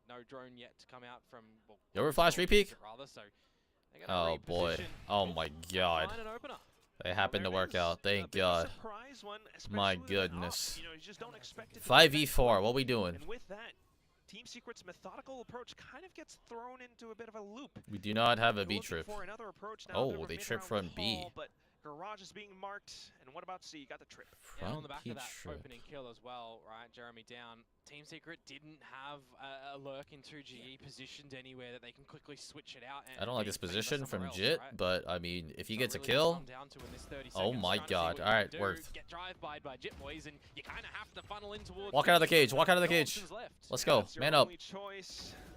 S5: No drone yet to come out from. Well,
S4: you ever flash repeat?
S5: Rather, so
S4: oh boy! Oh my God! They happened to work out. Thank God. My goodness. 5v4. What we doing?
S6: And with that, Team Secret's methodical approach kind of gets thrown into a bit of a loop.
S4: We do not have a B trip.
S6: Oh,
S4: they trip from B.
S6: But Garage is being marked, and what about C? You got the trip.
S5: Yeah, on the back of that opening kill as well, right? Jeremy down. Team Secret didn't have a lurk in 2GE positioned anywhere that they can quickly switch it out. And
S4: I don't like this position from Jit, right? But I mean, if he gets a kill, oh my God! All right, worth.
S5: Get drive-by'd by Jit boys, and you kind of have to funnel in towards.
S4: Walk out of the cage. Walk out of the cage. Let's go. Man up.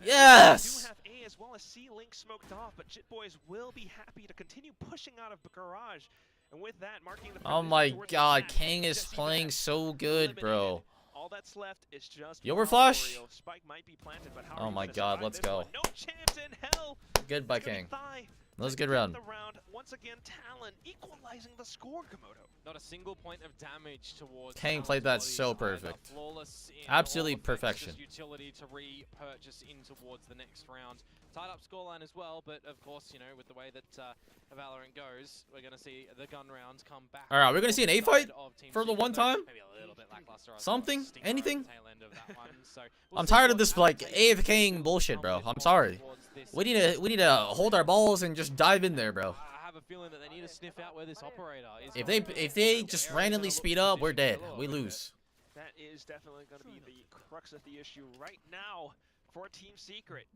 S6: Yes. Do have A as well as C link smoked off, but Jit boys will be happy to continue pushing out of Garage. And with that, marking the
S4: oh my God, Kang is playing so good, bro.
S6: All that's left is just
S4: you overflash.
S6: Spike might be planted, but how
S4: oh my God, let's go.
S6: No chance in hell.
S4: Good by Kang. That was a good round.
S6: Once again, Talon equalizing the score, Komodo.
S5: Not a single point of damage towards.
S4: Kang played that so perfect. Absolutely perfection.
S5: Utility to repurchase in towards the next round. Tied up scoreline as well, but of course, you know, with the way that Valorant goes, we're going to see the gun rounds come back.
S4: All right, we're going to see an A fight for the one time?
S5: Maybe a little bit lackluster.
S4: Something? Anything?
S5: So
S4: I'm tired of this like AFKing bullshit, bro. I'm sorry. We need to hold our balls and just dive in there, bro.
S5: I have a feeling that they need to sniff out where this operator is.
S4: If they just randomly speed up, we're dead. We lose.
S6: That is definitely going to be the crux of the issue right now for Team Secret.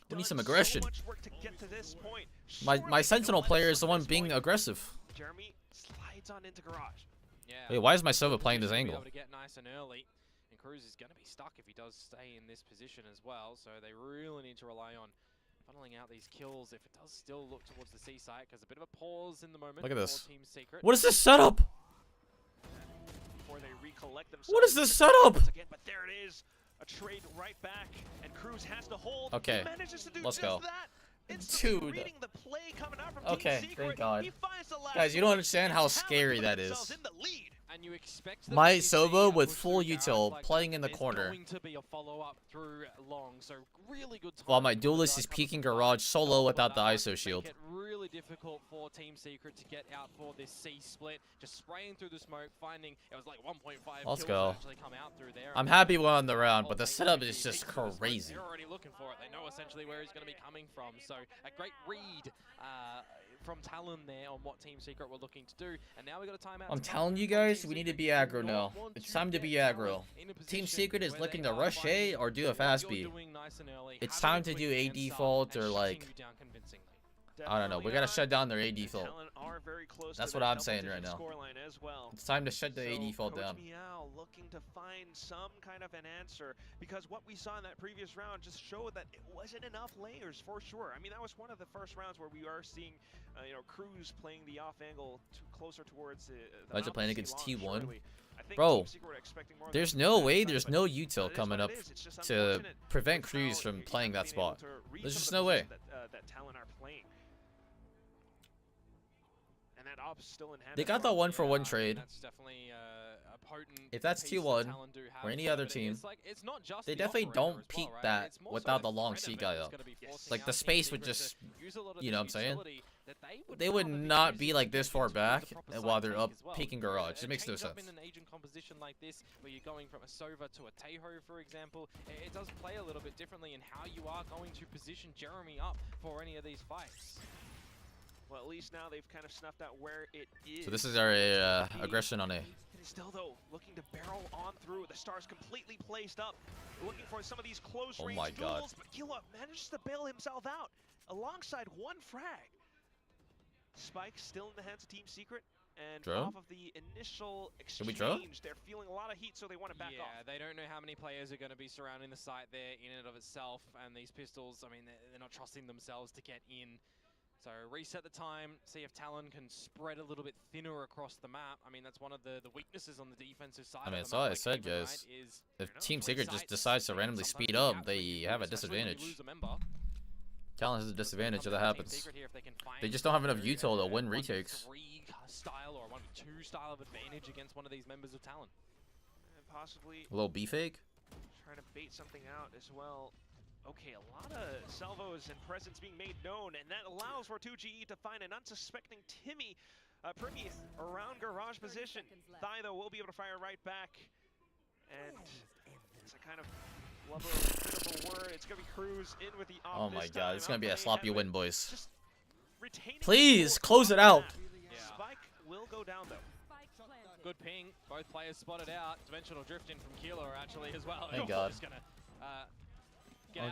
S4: We need some aggression.
S6: So much work to get to this point.
S4: My Sentinel player is the one being aggressive.
S6: Jeremy slides on into Garage.
S5: Yeah.
S4: Wait, why is my Sova playing this angle?
S5: To get nice and early, and Cruz is going to be stuck if he does stay in this position as well. So they really need to rely on funneling out these kills if it does still look towards the C site, because a bit of a pause in the moment.
S4: Look at this.
S5: Team Secret.
S4: What is this setup?
S6: Before they recollect themselves.
S4: What is this setup?
S6: Again, but there it is. A trade right back, and Cruz has to hold.
S4: Okay, let's go. Dude. Okay, thank God. Guys, you don't understand how scary that is. My Sova with full util playing in the corner. While my duelist is peeking Garage solo without the ISO shield.
S5: difficult for Team Secret to get out for this C split. Just spraying through the smoke, finding it was like 1.5
S4: Let's
S5: kills
S4: go.
S5: actually come out through there.
S4: I'm happy we won the round, but the setup is just crazy.
S5: They're already looking for it. They know essentially where he's going to be coming from. So a great read from Talon there on what Team Secret were looking to do. And now we got a timeout.
S4: I'm telling you guys, we need to be aggro now. It's time to be aggro. Team Secret is looking to rush A or do a fast B. It's time to do A default or like, I don't know. We gotta shut down their A default. That's what I'm saying right now. It's time to shut the A default down.
S6: Meow looking to find some kind of an answer, because what we saw in that previous round just showed that it wasn't enough layers for sure. I mean, that was one of the first rounds where we are seeing, you know, Cruz playing the off angle closer towards the
S4: Imagine playing against T1.
S6: surely.
S4: Bro, there's no way there's no util coming up to prevent Cruz from playing that spot. There's just no way.
S6: That Talon are playing. And that op's still in hand.
S4: They got the 1-for-1 trade.
S5: That's definitely a potent
S4: If that's
S5: piece that
S4: T1
S5: Talon do have,
S4: or any other team,
S5: it's not just
S4: they
S5: the
S4: definitely
S5: operator
S4: don't
S5: as
S4: peek
S5: well, right?
S4: that
S5: It's more
S4: without
S5: so
S4: the long
S5: Red
S4: C
S5: Event
S4: guy
S5: is
S4: up.
S5: gonna be forcing
S4: Like
S5: out
S4: the
S5: Team
S4: space would
S5: Secret
S4: just,
S5: to use a lot of
S4: you know what I'm
S5: this
S4: saying?
S5: utility that
S4: They would not be like this far back while they're up peeking garage. It makes no sense.
S5: In an agent composition like this, where you're going from a Sova to a Teho, for example, it does play a little bit differently in how you are going to position Jeremy up for any of these fights.
S6: Well, at least now they've kind of snuffed out where it is.
S4: So this is our aggression on A.
S6: Still though, looking to barrel on through. The Star's completely placed up, looking for some of these close range duels, but Killa manages to bail himself out alongside one frag. Spike still in the hands of Team Secret, and off of the initial exchange, they're feeling a lot of heat, so they want to back off.
S5: Yeah, they don't know how many players are going to be surrounding the site there in and of itself, and these pistols, I mean, they're not trusting themselves to get in. So reset the time, see if Talon can spread a little bit thinner across the map. I mean, that's one of the weaknesses on the defensive side.
S4: I mean,
S5: of
S4: that's
S5: the
S4: all
S5: map,
S4: I
S5: like
S4: said,
S5: Kevin,
S4: guys.
S5: right, is,
S4: If Team Secret just decides to randomly speed up, they have a disadvantage. Talon has a disadvantage if that happens. They just don't have enough util to win retakes.
S5: 1v3 style or 1v2 style of advantage against one of these members of Talon.
S6: And possibly
S4: A little B fake.
S6: trying to bait something out as well. Okay, a lot of salvos and presence being made known, and that allows for 2GE to find an unsuspecting Timmy Primi around garage position. Thigh, though, will be able to fire right back. And it's a kind of lover of a bit of a word. It's going to be Cruz in with the op.
S4: Oh my god, it's going to be a sloppy win, boys.
S6: Retaining
S4: Please, close it out.
S6: Yeah. Spike will go down, though.
S5: Good ping. Both players spotted out. Dimensional drift in from Kilo actually as well.
S4: Thank God.
S5: Just gonna,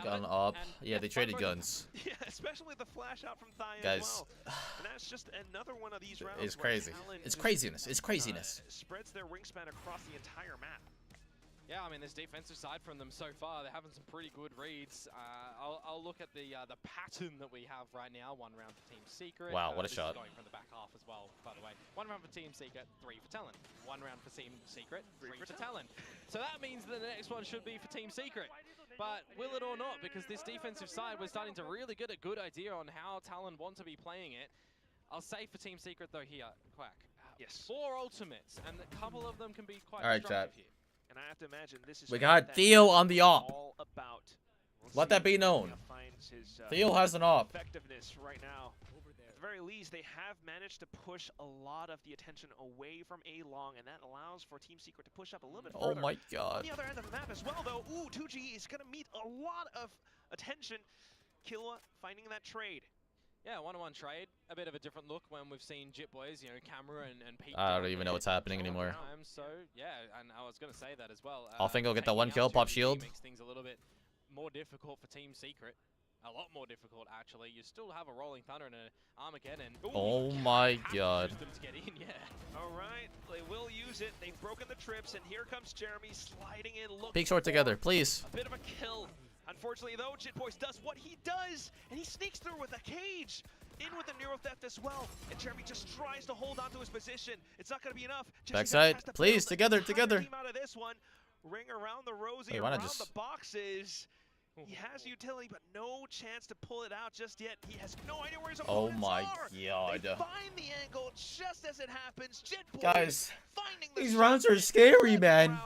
S4: gun up. Yeah, they traded guns.
S6: Yeah, especially the flash out from Thigh
S4: Guys,
S6: as well. And that's just another one of these rounds.
S4: It's crazy. It's craziness. It's craziness.
S6: Spreads their wingspan across the entire map.
S5: Yeah, I mean, this defensive side from them so far, they're having some pretty good reads. I'll look at the pattern that we have right now. 1 round for Team Secret.
S4: Wow, what a
S5: this
S4: shot.
S5: Is going from the back half as well, by the way. 1 round for Team Secret, 3 for Talon. 1 round for Team Secret, 3 for Talon. So that means that the next one should be for Team Secret. But will it or not? Because this defensive side, we're starting to really get a good idea on how Talon want to be playing it. I'll say for Team Secret, though, here, Quack.
S6: Yes.
S5: 4 ultimates, and a couple of them can be quite
S4: chat.
S5: destructive here.
S6: And I have to imagine this is
S4: We got Theo on the op.
S6: all about.
S4: Let that be known. Theo has an op.
S6: Effectiveness right now. At the very least, they have managed to push a lot of the attention away from A long, and that allows for Team Secret to push up a little bit further.
S4: Oh my god.
S6: On the other end of the map as well, though, 2G is going to meet a lot of attention. Killa finding that trade.
S5: Yeah, 1-on-1 trade. A bit of a different look when we've seen Jit Boys, you know, Camera and Pete.
S4: I don't even know what's happening anymore.
S5: So, yeah, and I was going to say that as well.
S4: I'll think I'll get that 1 kill, pop shield.
S5: Makes things a little bit more difficult for Team Secret. A lot more difficult, actually. You still have a Rolling Thunder and an Armageddon.
S4: Oh my god.
S5: Use them to get in, yeah.
S6: All right, they will use it. They've broken the trips, and here comes Jeremy sliding in.
S4: Peek short together, please.
S6: A bit of a kill. Unfortunately, though, Jit Boys does what he does, and he sneaks through with a cage. In with the Neuro Theft as well, and Jeremy just tries to hold on to his position. It's not going to be enough.
S4: Backside, please, together.
S6: Team out of this one. Ring around the rosy,
S4: Wait,
S6: around the boxes. He has utility, but no chance to pull it out just yet. He has no idea where his opponents are.
S4: Oh my god.
S6: They find the angle just as it happens. Jit Boys
S4: Guys, These rounds are scary, man.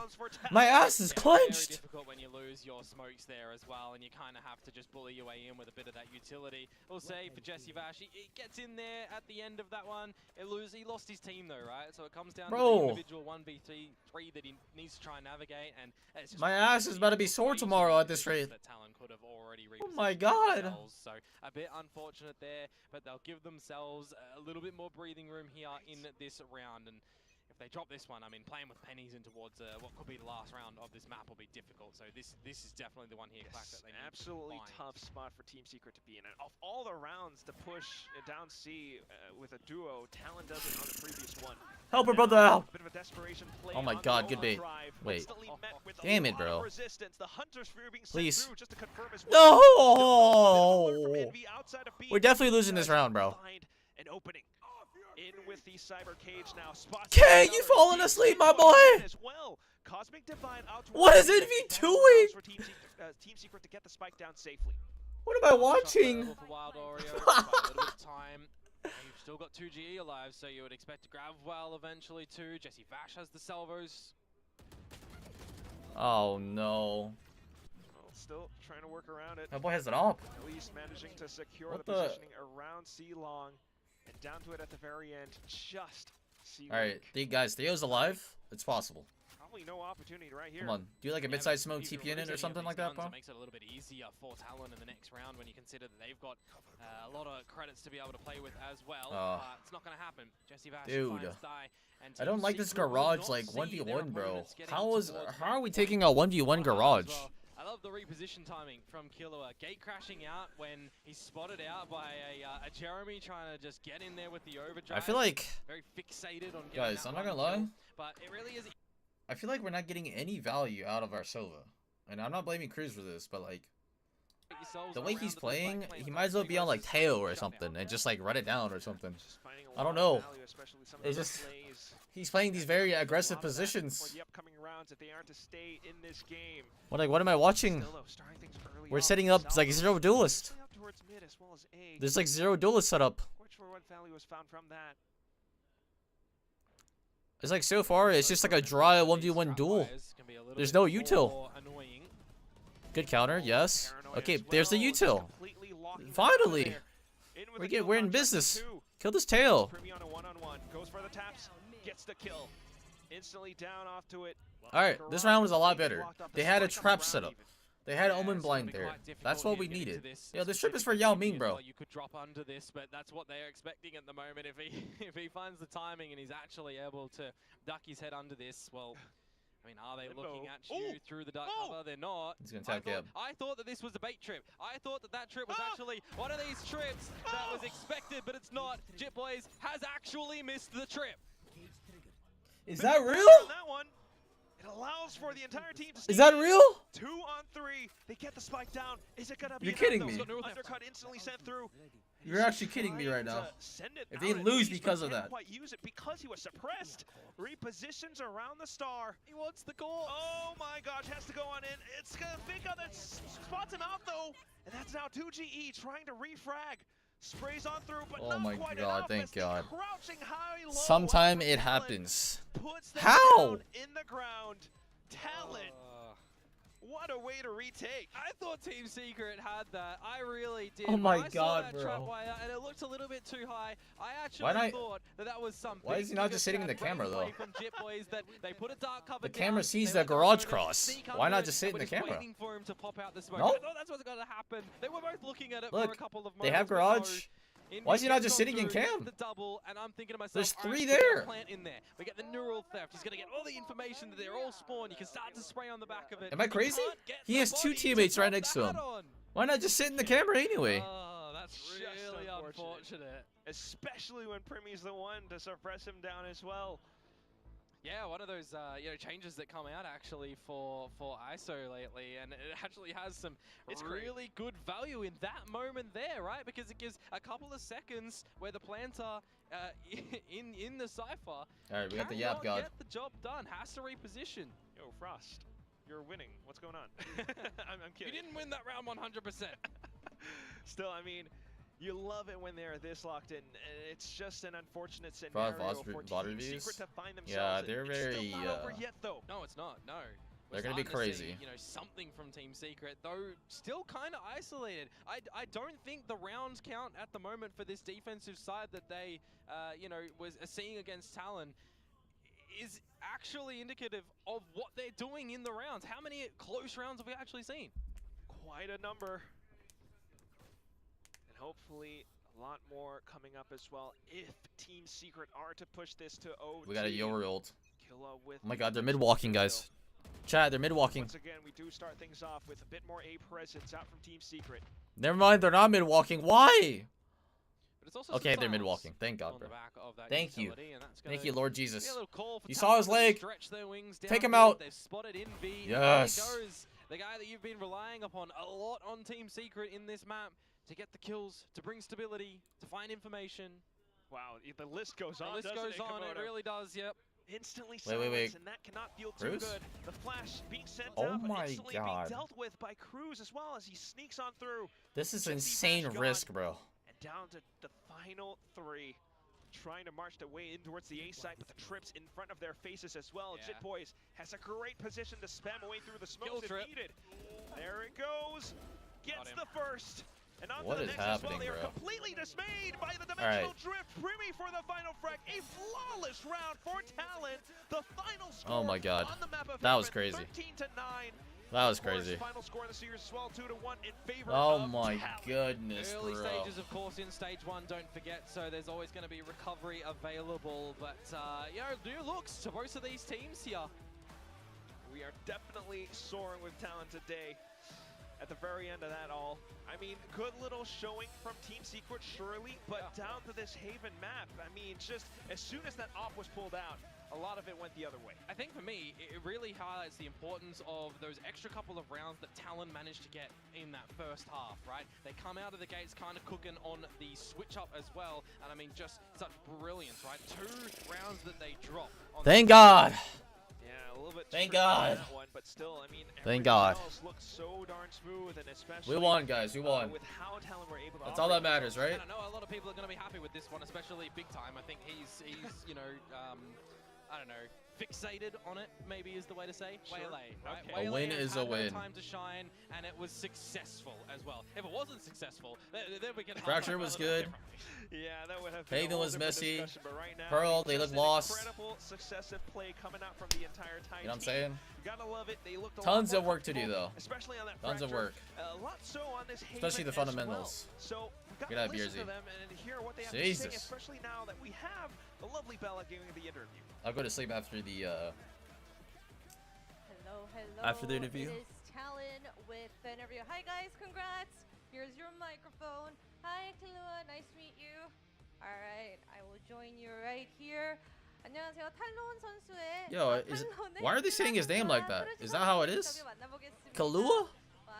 S4: My ass is clenched.
S5: Very difficult when you lose your smokes there as well, and you kind of have to just bully your way in with a bit of that utility. We'll say for Jesse Vash, he gets in there at the end of that one. He lost his team though, right? So it comes down to the individual 1v3 that he needs to try and navigate. And it's just
S4: my ass is about to be sore tomorrow at this rate.
S5: That Talon could have already
S4: oh my god.
S5: So a bit unfortunate there, but they'll give themselves a little bit more breathing room here in this round. And if they drop this one, I mean, playing with pennies in towards what could be the last round of this map will be difficult. So this is definitely the one here, Clack, that they need
S6: absolutely
S5: to
S6: tough spot for Team Secret to be in. And of all the rounds to push down C with a duo, Talon does it on the previous one.
S4: Help her, brother! Help!
S6: Bit of a desperation play
S4: oh my god, good bait. Wait. Damn it, bro. Please. No! We're definitely losing this round, bro.
S6: An opening. In with the cyber cage now.
S4: Kay, you falling asleep, my boy?
S6: As well. Cosmic Divide out
S4: what is it doing?
S6: For Team Secret to get the spike down safely.
S4: What am I watching?
S5: For Wild Oreo, a little bit of time. You've still got 2 GE alive, so you would expect to grab well eventually too. Jesse Vash has the salvos.
S4: Oh no.
S6: Well, still trying to work around it.
S4: That boy has it up.
S6: At least managing to secure the positioning around C long. And down to it at the very end, just C.
S4: Alright, guys, Theo's alive. It's possible.
S6: Probably no opportunity right here.
S4: Come on, do like a mid-sized smoke TP in it or something like that, bro?
S5: It makes it a little bit easier for Talon in the next round when you consider that they've got a lot of credits to be able to play with as well. It's not going to happen. Jesse Vash finds die. And
S4: I don't like this garage like 1v1, bro. How are we taking a 1v1 garage?
S5: I love the reposition timing from Killua. Gate crashing out when he's spotted out by a Jeremy trying to just get in there with the overdrive.
S4: I feel like
S5: very fixated on
S4: guys, I'm not gonna lie.
S5: But it really is.
S4: I feel like we're not getting any value out of our Sova. And I'm not blaming Cruz for this, but like the way he's playing, he might as well be on like Teo or something and just like run it down or something. I don't know. It's just he's playing these very aggressive positions. What am I watching? We're setting up like 0 duelist. There's like 0 duelist set up. It's like so far it's just like a dry 1v1 duel. There's no util. Good counter, yes. Okay, there's the util. Finally, we're in business. Kill this tail.
S6: Goes for the taps, gets the kill. Instantly down off to it.
S4: All right, this round was a lot better. They had a trap setup. They had Omen blind there. That's what we needed. Yo, this trip is for Yao Ming, bro.
S5: You could drop under this, but that's what they're expecting at the moment. If he finds the timing and he's actually able to duck his head under this, well. I mean, are they looking at you through the dark cover? They're not.
S4: He's gonna tap Gab.
S5: I thought that this was a bait trip. I thought that trip was actually one of these trips that was expected, but it's not. Jit Boys has actually missed the trip.
S4: Is that real?
S6: That one. It allows for the entire team to
S4: Is that real?
S6: 2 on 3. They get the spike down. Is it gonna be?
S4: You're kidding me.
S6: Undercut instantly sent through.
S4: You're actually kidding me right now. If they lose because of that.
S6: Quite use it because he was suppressed. Repositions around the star.
S5: He wants the goal.
S6: Oh my gosh, has to go on in. It's gonna fake out that spots him out though. And that's now 2GE trying to refrag. Sprays on through, but
S4: oh
S6: not
S4: my
S6: quite
S4: god,
S6: enough.
S4: thank god.
S6: High, low,
S4: sometime it happens.
S6: How? In the ground. Talon. What a way to retake.
S5: I thought Team Secret had that. I really did.
S4: Oh my
S5: god,
S4: god,
S5: that
S4: bro.
S5: Trapwire, and it looked a little bit too high. I actually thought that was something.
S4: Why is he not just sitting in the camera though?
S5: From Jit Boys that they put a dark cover
S4: the camera sees the garage cross. Why not just sit in the camera?
S5: Waiting for him to pop out the smoke.
S4: No.
S5: I thought that's what's going to happen. They were both looking at it for a couple of moments.
S4: They have garage. Why is he not just sitting in cam?
S5: The double, and I'm thinking to myself,
S4: there's 3
S5: right,
S4: there.
S5: Plant in there. We get the neural theft. He's gonna get all the information that they're all spawned. You can start to spray on the back of it.
S4: Am I crazy? He has 2 teammates right next to him. Why not just sit in the camera anyway?
S5: Oh, that's really unfortunate.
S6: Especially when Primmy's the one to suppress him down as well.
S5: Yeah, one of those changes that come out actually for ISO lately, and it actually has some really good value in that moment there, right? Because it gives a couple of seconds where the planter in the cipher.
S4: All right, we got the Yap God.
S5: Get the job done. Has to reposition.
S6: Yo, Frost, you're winning. What's going on? I'm kidding.
S5: You didn't win that round 100%.
S6: Still, I mean, You love it when they're this locked in, and it's just an unfortunate scenario for Team Secret to find themselves.
S4: Yeah, they're very.
S6: It's still not over yet, though.
S5: No, it's not. No.
S4: They're gonna be crazy.
S5: See, something from Team Secret, though still kind of isolated. I don't think the rounds count at the moment for this defensive side that they, was seeing against Talon is actually indicative of what they're doing in the rounds. How many close rounds have we actually seen?
S6: Quite a number. Hopefully a lot more coming up as well if Team Secret are to push this to OG.
S4: We got a Yori ult. Oh my god, they're mid-walking, guys. Chat, they're mid-walking.
S6: Once again, we do start things off with a bit more A presence out from Team Secret.
S4: Never mind, they're not mid-walking. Why?
S5: But it's also
S4: okay, they're mid-walking. Thank God, bro. Thank you. Thank you, Lord Jesus. You
S5: Talon
S4: saw his leg. Take him
S5: mid.
S4: out.
S5: They've spotted Envy.
S4: Yes.
S5: There goes the guy that you've been relying upon a lot on Team Secret in this map. To get the kills, to bring stability, to find information.
S6: Wow, the list goes on.
S5: The list goes on, it really does, yep.
S6: Instantly
S4: wait.
S6: and that cannot feel
S4: Cruz?
S6: too good. The flash being sent
S4: oh
S6: out,
S4: my
S6: instantly
S4: god.
S6: being dealt with by Cruz as well as he sneaks on through.
S4: This is insane risk, bro.
S6: And down to the final 3. Trying to march their way in towards the A side, but the trips in front of their faces as well.
S5: Yeah.
S6: Jit Boys has a great position to spam away through the smokes if
S5: trip.
S6: needed. There it goes. Gets the first. And on
S4: what
S6: to the
S4: is
S6: next
S4: happening,
S6: as well. They
S4: bro?
S6: are completely dismayed by the dimensional drift. Privy for the final frag. A flawless round for Talon. The final score
S4: Oh my god.
S6: on the map of
S4: that was
S6: Heaven,
S4: crazy.
S6: 13-9.
S4: That was crazy.
S6: Final score in the series as well, 2-1 in favor
S4: oh
S6: of
S4: my
S6: Talon.
S4: goodness,
S5: Early
S4: bro.
S5: stages, of course, in stage 1, don't forget, so there's always going to be recovery available. But, new looks to both of these teams here.
S6: We are definitely soaring with Talon today. At the very end of that all, I mean, good little showing from Team Secret, surely, but down to this Haven map, I mean, just as soon as that op was pulled out, a lot of it went the other way.
S5: I think for me, it really highlights the importance of those extra couple of rounds that Talon managed to get in that first half, right? They come out of the gates kind of cooking on the switch up as well, and I mean, just such brilliance, right? 2 rounds that they drop.
S4: Thank God.
S6: Yeah, a little bit.
S4: Thank God.
S6: That one, but still, I mean,
S4: thank God.
S6: Else looks so darn smooth, and especially
S4: we won, guys. We won.
S6: With how Talon were able to
S4: That's all that matters, right?
S5: I know a lot of people are going to be happy with this one, especially big time. I think he's I don't know, fixated on it, maybe is the way to say.
S6: Sure.
S5: Waylay, right?
S6: Okay.
S4: A win is a win.
S5: Time to shine, and it was successful as well. If it wasn't successful, then we can.
S4: Fracture was good.
S6: Yeah, that would have.
S4: Haven was messy.
S6: Right now,
S4: Pearl, they look lost.
S6: Incredible successive play coming out from the entire Thai
S4: You know what I'm
S6: team.
S4: saying?
S6: You gotta love it. They looked a
S4: Tons
S6: lot
S4: of
S6: more
S4: work to do, though.
S6: especially on that
S4: Tons of
S6: fracture.
S4: work.
S6: A lot so on this
S4: Especially the
S6: Haven as
S4: fundamentals.
S6: well. So we got
S4: Get
S6: to
S4: out,
S6: listen
S4: BRZ.
S6: to them and hear what they have
S4: Jesus.
S6: to say, especially now that we have the lovely Bella giving the interview.
S4: I'll go to sleep after the
S9: Hello.
S4: After the interview.
S9: It is Talon with the interview. Hi guys, congrats. Here's your microphone. Hi Kalua, nice to meet you. Alright, I will join you right here. 안녕하세요. 탈론 선수의
S4: Yo, why are they saying his name like that? Is that how it is? Kalua?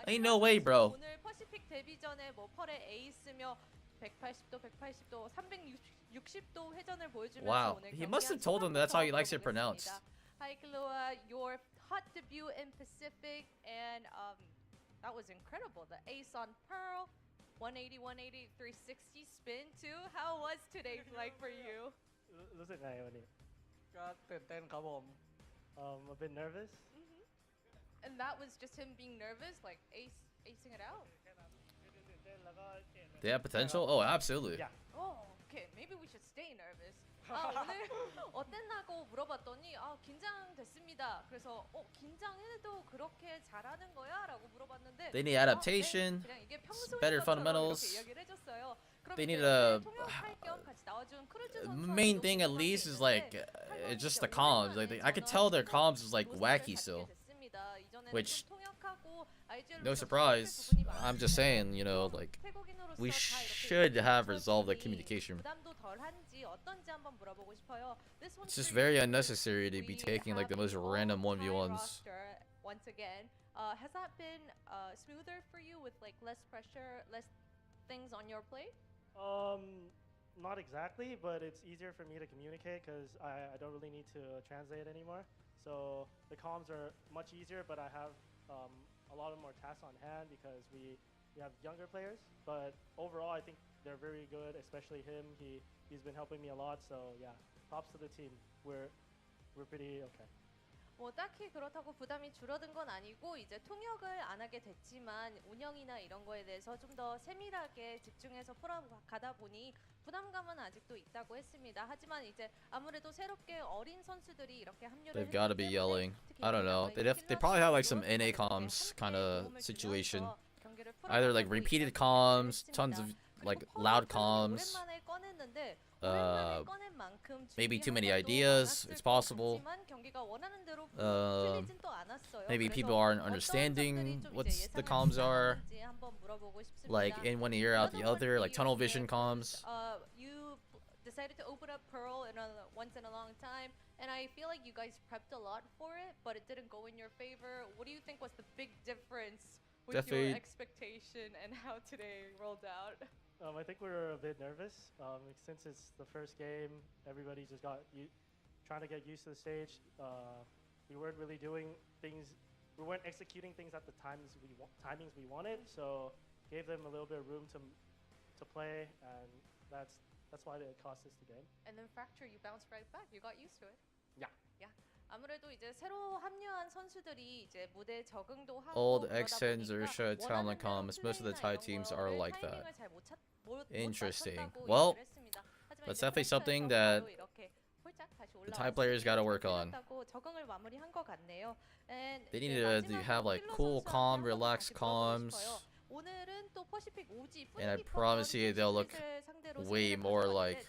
S4: Ain't no way, bro.
S9: 오늘 퍼시픽 데뷔 전에 뭐 펄에 에이스며 180도, 180도, 360도 회전을 보여주면서
S4: Wow,
S9: 오늘
S4: he must have
S9: 경기한
S4: told them that's how he likes it
S9: 소감부터
S4: pronounced.
S9: 물어보겠습니다. Hi Kalua, your hot debut in Pacific, and that was incredible. The ace on Pearl, 180, 180, 360 spin too. How was today like for you?
S11: รู้สึกไงวันนี้ก็ตื่นเต้นครับผมa bit nervous
S9: And that was just him being nervous, like acing it out.
S4: They have potential? Oh, absolutely.
S11: Yeah.
S9: Oh, okay. Maybe we should stay nervous. 오늘 어땠나고 물어봤더니 긴장됐습니다. 그래서 긴장해도 그렇게 잘하는 거야? 라고 물어봤는데
S4: They need adaptation,
S9: 그냥 이게 평소인
S4: better
S9: 것처럼
S4: fundamentals.
S9: 이렇게 이야기를 해줬어요. 그럼
S4: They need
S9: 이제
S4: a
S9: 통역할 겸 같이 나와준 크루즈
S4: the
S9: 선수와도
S4: main thing at
S9: 소통한 게
S4: least is
S9: 있는데
S4: like it's just the comms. Like I could tell their comms is like
S9: 도전을
S4: wacky
S9: 갖게
S4: still.
S9: 됐습니다. 이전에는
S4: Which
S9: 좀 통역하고 IGL
S4: no
S9: 로서
S4: surprise.
S9: 부분이 많았는데
S4: I'm just saying, you know, like
S9: 태국인으로서
S4: we
S9: 다 이렇게
S4: should have resolved the
S9: 소통이
S4: communication.
S9: 부담도 덜한지 어떤지 한번 물어보고 싶어요. This one's
S4: It's just
S9: for
S4: very
S9: you.
S4: unnecessary to be
S9: We
S4: taking like the
S9: have
S4: most
S9: an
S4: random
S9: all-time
S4: 1v1s.
S9: roster once again. Has that been smoother for you with like less pressure, less things on your plate?
S11: not exactly, but it's easier for me to communicate because I don't really need to translate anymore. So the comms are much easier, but I have a lot of more tasks on hand because we
S15: we have younger players, but overall I think they're very good, especially him. He's been helping me a lot. So yeah, props to the team. We're pretty okay.
S9: 뭐 딱히 그렇다고 부담이 줄어든 건 아니고 이제 통역을 안 하게 됐지만 운영이나 이런 거에 대해서 좀 더 세밀하게 집중해서 풀어가다 보니 부담감은 아직도 있다고 했습니다. 하지만 이제 아무래도 새롭게 어린 선수들이 이렇게 합류를
S4: They've got to be yelling. I don't know. They probably have like some NA comms kind of situation. Either like repeated comms, tons of like loud comms. Maybe too many ideas. It's possible. Maybe people aren't understanding what the comms are. Like in one ear out the other, like tunnel vision comms.
S9: You decided to open up Pearl once in a long time, and I feel like you guys prepped a lot for it, but it didn't go in your favor. What do you think was the big difference with your expectation and how today rolled out?
S15: I think we were a bit nervous since it's the first game. Everybody just got trying to get used to the stage. We weren't really doing things. We weren't executing things at the timings we wanted. So gave them a little bit of room to play, and that's why it cost us the game.
S9: And then Fracture, you bounced right back. You got used to it.
S15: Yeah.
S9: Yeah. 아무래도 이제 새로 합류한 선수들이 이제 무대 적응도 하고
S4: Old Xens or Talon comms. Most of the Thai teams are like that. Interesting. Well, that's definitely something that the Thai players got to work on. They need to have like cool, calm, relaxed comms. And I promise you they'll look way more like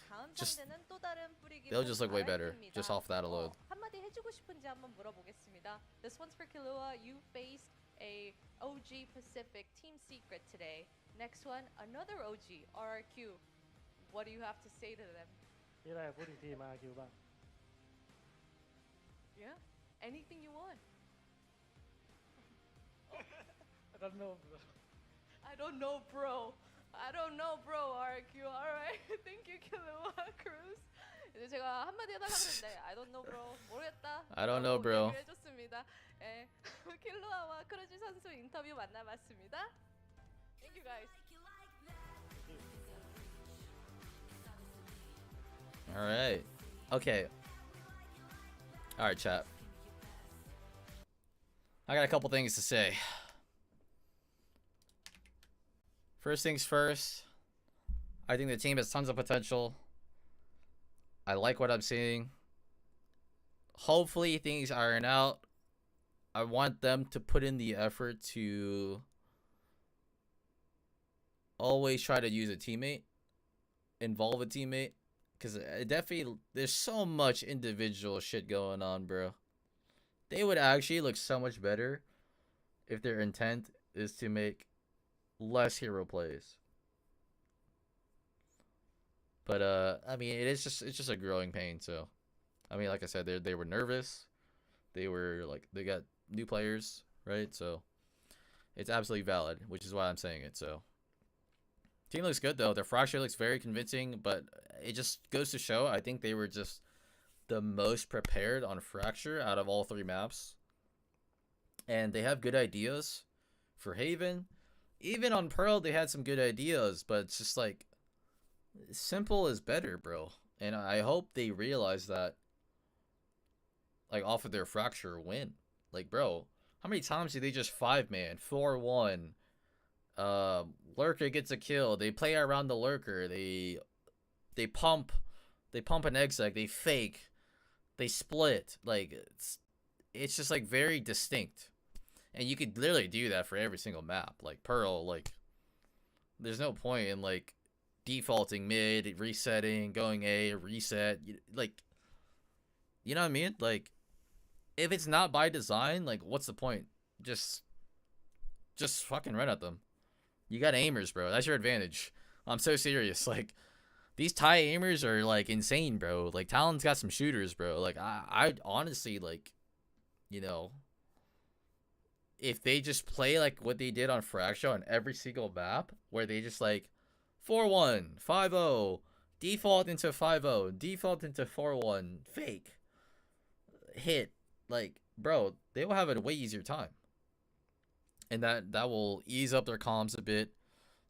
S4: they'll just look way better just off that alone.
S9: 한마디 해주고 싶은지 한번 물어보겠습니다. This one's for Killua. You faced a OG Pacific team secret today. Next one, another OG, RRQ. What do you have to say to them? Yeah, anything you want.
S15: I don't know, bro.
S9: I don't know, bro. I don't know, bro. RRQ. All right. Thank you, Killua Cruz. 이제 제가 한마디 하다가 그랬는데 I don't know, bro. 모르겠다.
S4: I don't know, bro.
S9: 해줬습니다. 예, 킬루아와 크루지 선수 인터뷰 만나봤습니다. Thank you, guys.
S4: All right. Okay. All right, chat. I got a couple things to say. First things first, I think the team has tons of potential. I like what I'm seeing. Hopefully things iron out. I want them to put in the effort to always try to use a teammate, involve a teammate, because definitely there's so much individual shit going on, bro. They would actually look so much better if their intent is to make less hero plays. But I mean, it's just a growing pain. So, I mean, like I said, they were nervous. They got new players, right? So, it's absolutely valid, which is why I'm saying it. So, team looks good though. Their Fracture looks very convincing, but it just goes to show I think they were just the most prepared on Fracture out of all three maps, and they have good ideas for Haven. Even on Pearl, they had some good ideas, but it's just like simple is better, bro. And I hope they realize that, like, off of their Fracture win. Like, bro, how many times do they just 5-man, 4-1? Lurker gets a kill. They play around the Lurker. They pump an exec. They fake. They split. Like, it's just like very distinct. And you could literally do that for every single map. Like Pearl, like, there's no point in like defaulting mid, resetting, going A, reset. Like, you know what I mean? Like, if it's not by design, like, what's the point? Just fucking run at them. You got aimers, bro. That's your advantage. I'm so serious. Like, these Thai aimers are like insane, bro. Like, Talon's got some shooters, bro. Like, I honestly, like, you know, if they just play like what they did on Fracture on every single map, where they just like 4-1, 5-0, default into 5-0, default into 4-1, fake, hit, like, bro, they will have a way easier time. and that will ease up their comms a bit.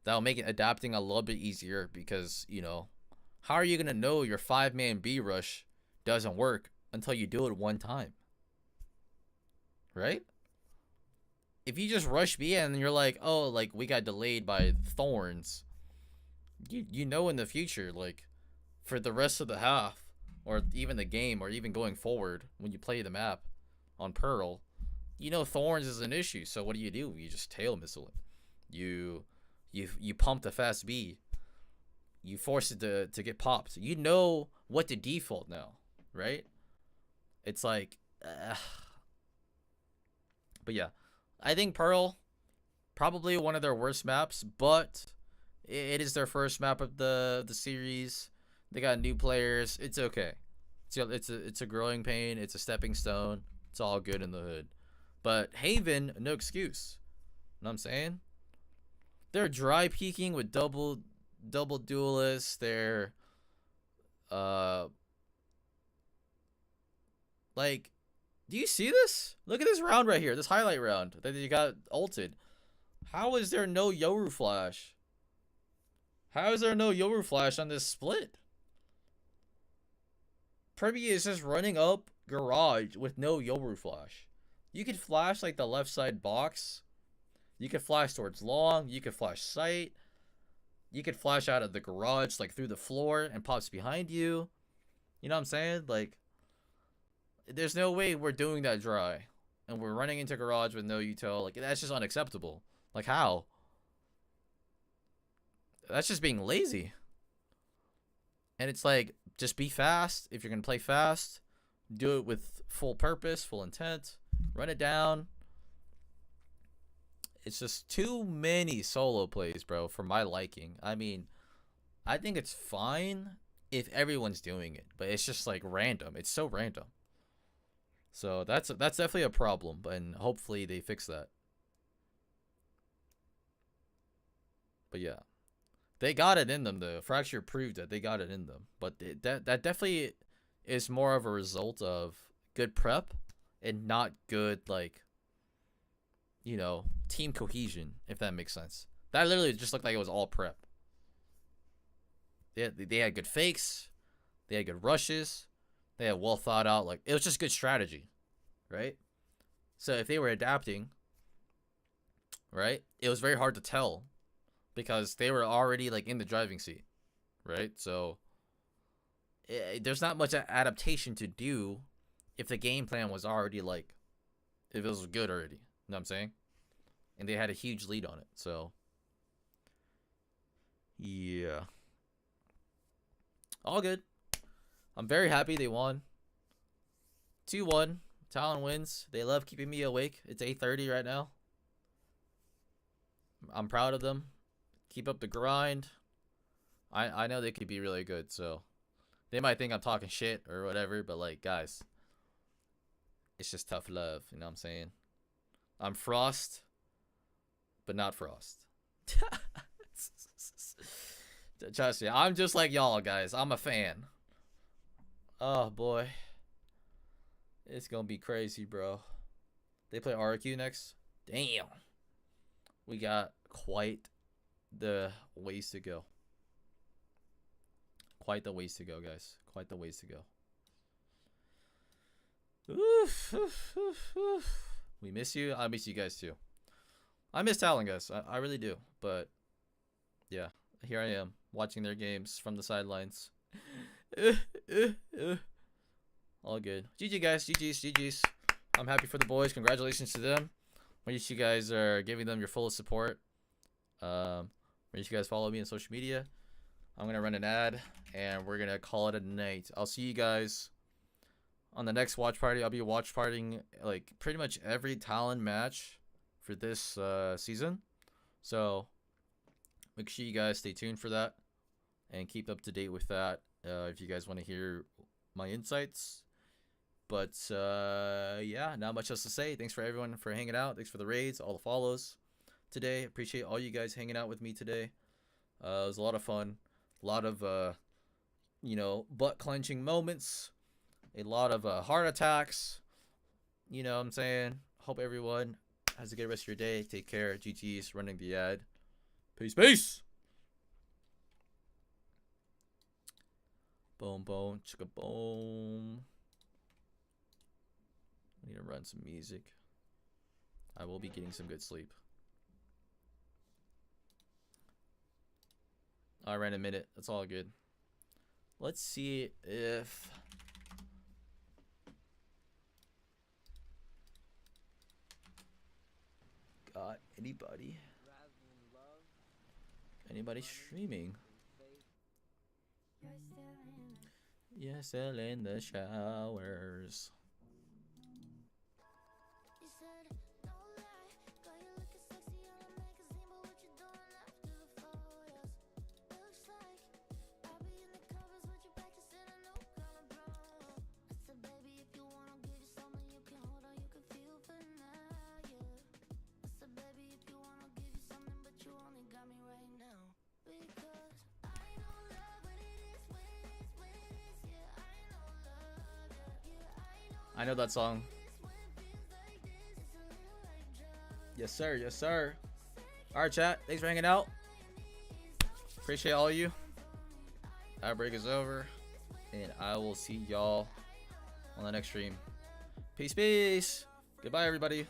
S4: That'll make it adapting a little bit easier because, you know, how are you gonna know your 5-man B rush doesn't work until you do it one time, right? If you just rush B and you're like, oh, like we got delayed by thorns, you know in the future, like for the rest of the half or even the game or even going forward when you play the map on Pearl, you know thorns is an issue. So what do? You just tail missile it. You pump the fast B. You force it to get popped. You know what to default now, right? It's like, but yeah, I think Pearl probably one of their worst maps, but it is their first map of the series. They got new players. It's okay. It's a growing pain. It's a stepping stone. It's all good in the hood. But Haven, no excuse. You know what I'm saying? They're dry peeking with double duelists. They're like, do you see this? Look at this round right here. This highlight round that you got ulted. How is there no Yoru flash? How is there no Yoru flash on this split? Kirby is just running up garage with no Yoru flash. You could flash like the left side box. You could flash towards long. You could flash sight. You could flash out of the garage like through the floor and pops behind you. You know what I'm saying? Like, there's no way we're doing that dry. And we're running into garage with no util. Like, that's just unacceptable. Like, how? That's just being lazy. And it's like, just be fast. If you're going to play fast, do it with full purpose, full intent. Run it down. It's just too many solo plays, bro, for my liking. I mean, I think it's fine if everyone's doing it, but it's just like random. It's so random. So that's definitely a problem, and hopefully they fix that. But yeah, they got it in them. The Fracture proved that they got it in them. But that definitely is more of a result of good prep and not good, like, you know, team cohesion, if that makes sense. That literally just looked like it was all prep. They had good fakes. They had good rushes. They had well thought out, like, it was just good strategy, right? So if they were adapting, right, it was very hard to tell because they were already, like, in the driving seat, right? So there's not much adaptation to do if the game plan was already, like, if it was good already. You know what I'm saying? And they had a huge lead on it. So, yeah. All good. I'm very happy they won. 2-1. Talon wins. They love keeping me awake. It's 8:30 right now. I'm proud of them. Keep up the grind. I know they could be really good, so they might think I'm talking shit or whatever, but, like, guys, it's just tough love. You know what I'm saying? I'm Frost, but not Frost. Trust me, I'm just like y'all, guys. I'm a fan. Oh, boy. It's gonna be crazy, bro. They play RQ next? Damn. We got quite the ways to go. Quite the ways to go, guys. Quite the ways to go. Oof, oof, oof, oof. We miss you. I miss you guys too. I miss Talon, guys. I really do. But yeah, here I am watching their games from the sidelines. All good. GG, guys. GG's. I'm happy for the boys. Congratulations to them. Wish you guys are giving them your fullest support. Wish you guys follow me on social media. I'm gonna run an ad and we're gonna call it a night. I'll see you guys on the next watch party. I'll be watch partying like pretty much every Talon match for this season. So make sure you guys stay tuned for that and keep up to date with that if you guys want to hear my insights. But yeah, not much else to say. Thanks for everyone for hanging out. Thanks for the raids, all the follows today. Appreciate all you guys hanging out with me today. It was a lot of fun. A lot of you know, butt clenching moments. A lot of heart attacks. You know what I'm saying? Hope everyone Have a good rest of your day. Take care. GG's running the ad. Peace, peace. Boom, boom, chicka, boom. I need to run some music. I will be getting some good sleep. I ran a minute. That's all good. Let's see if got anybody streaming. You're still in the showers. I know that song. Yes, sir. Yes, sir. All right, chat. Thanks for hanging out. Appreciate all of you. Our break is over, and I will see y'all on the next stream. Peace, peace. Goodbye, everybody.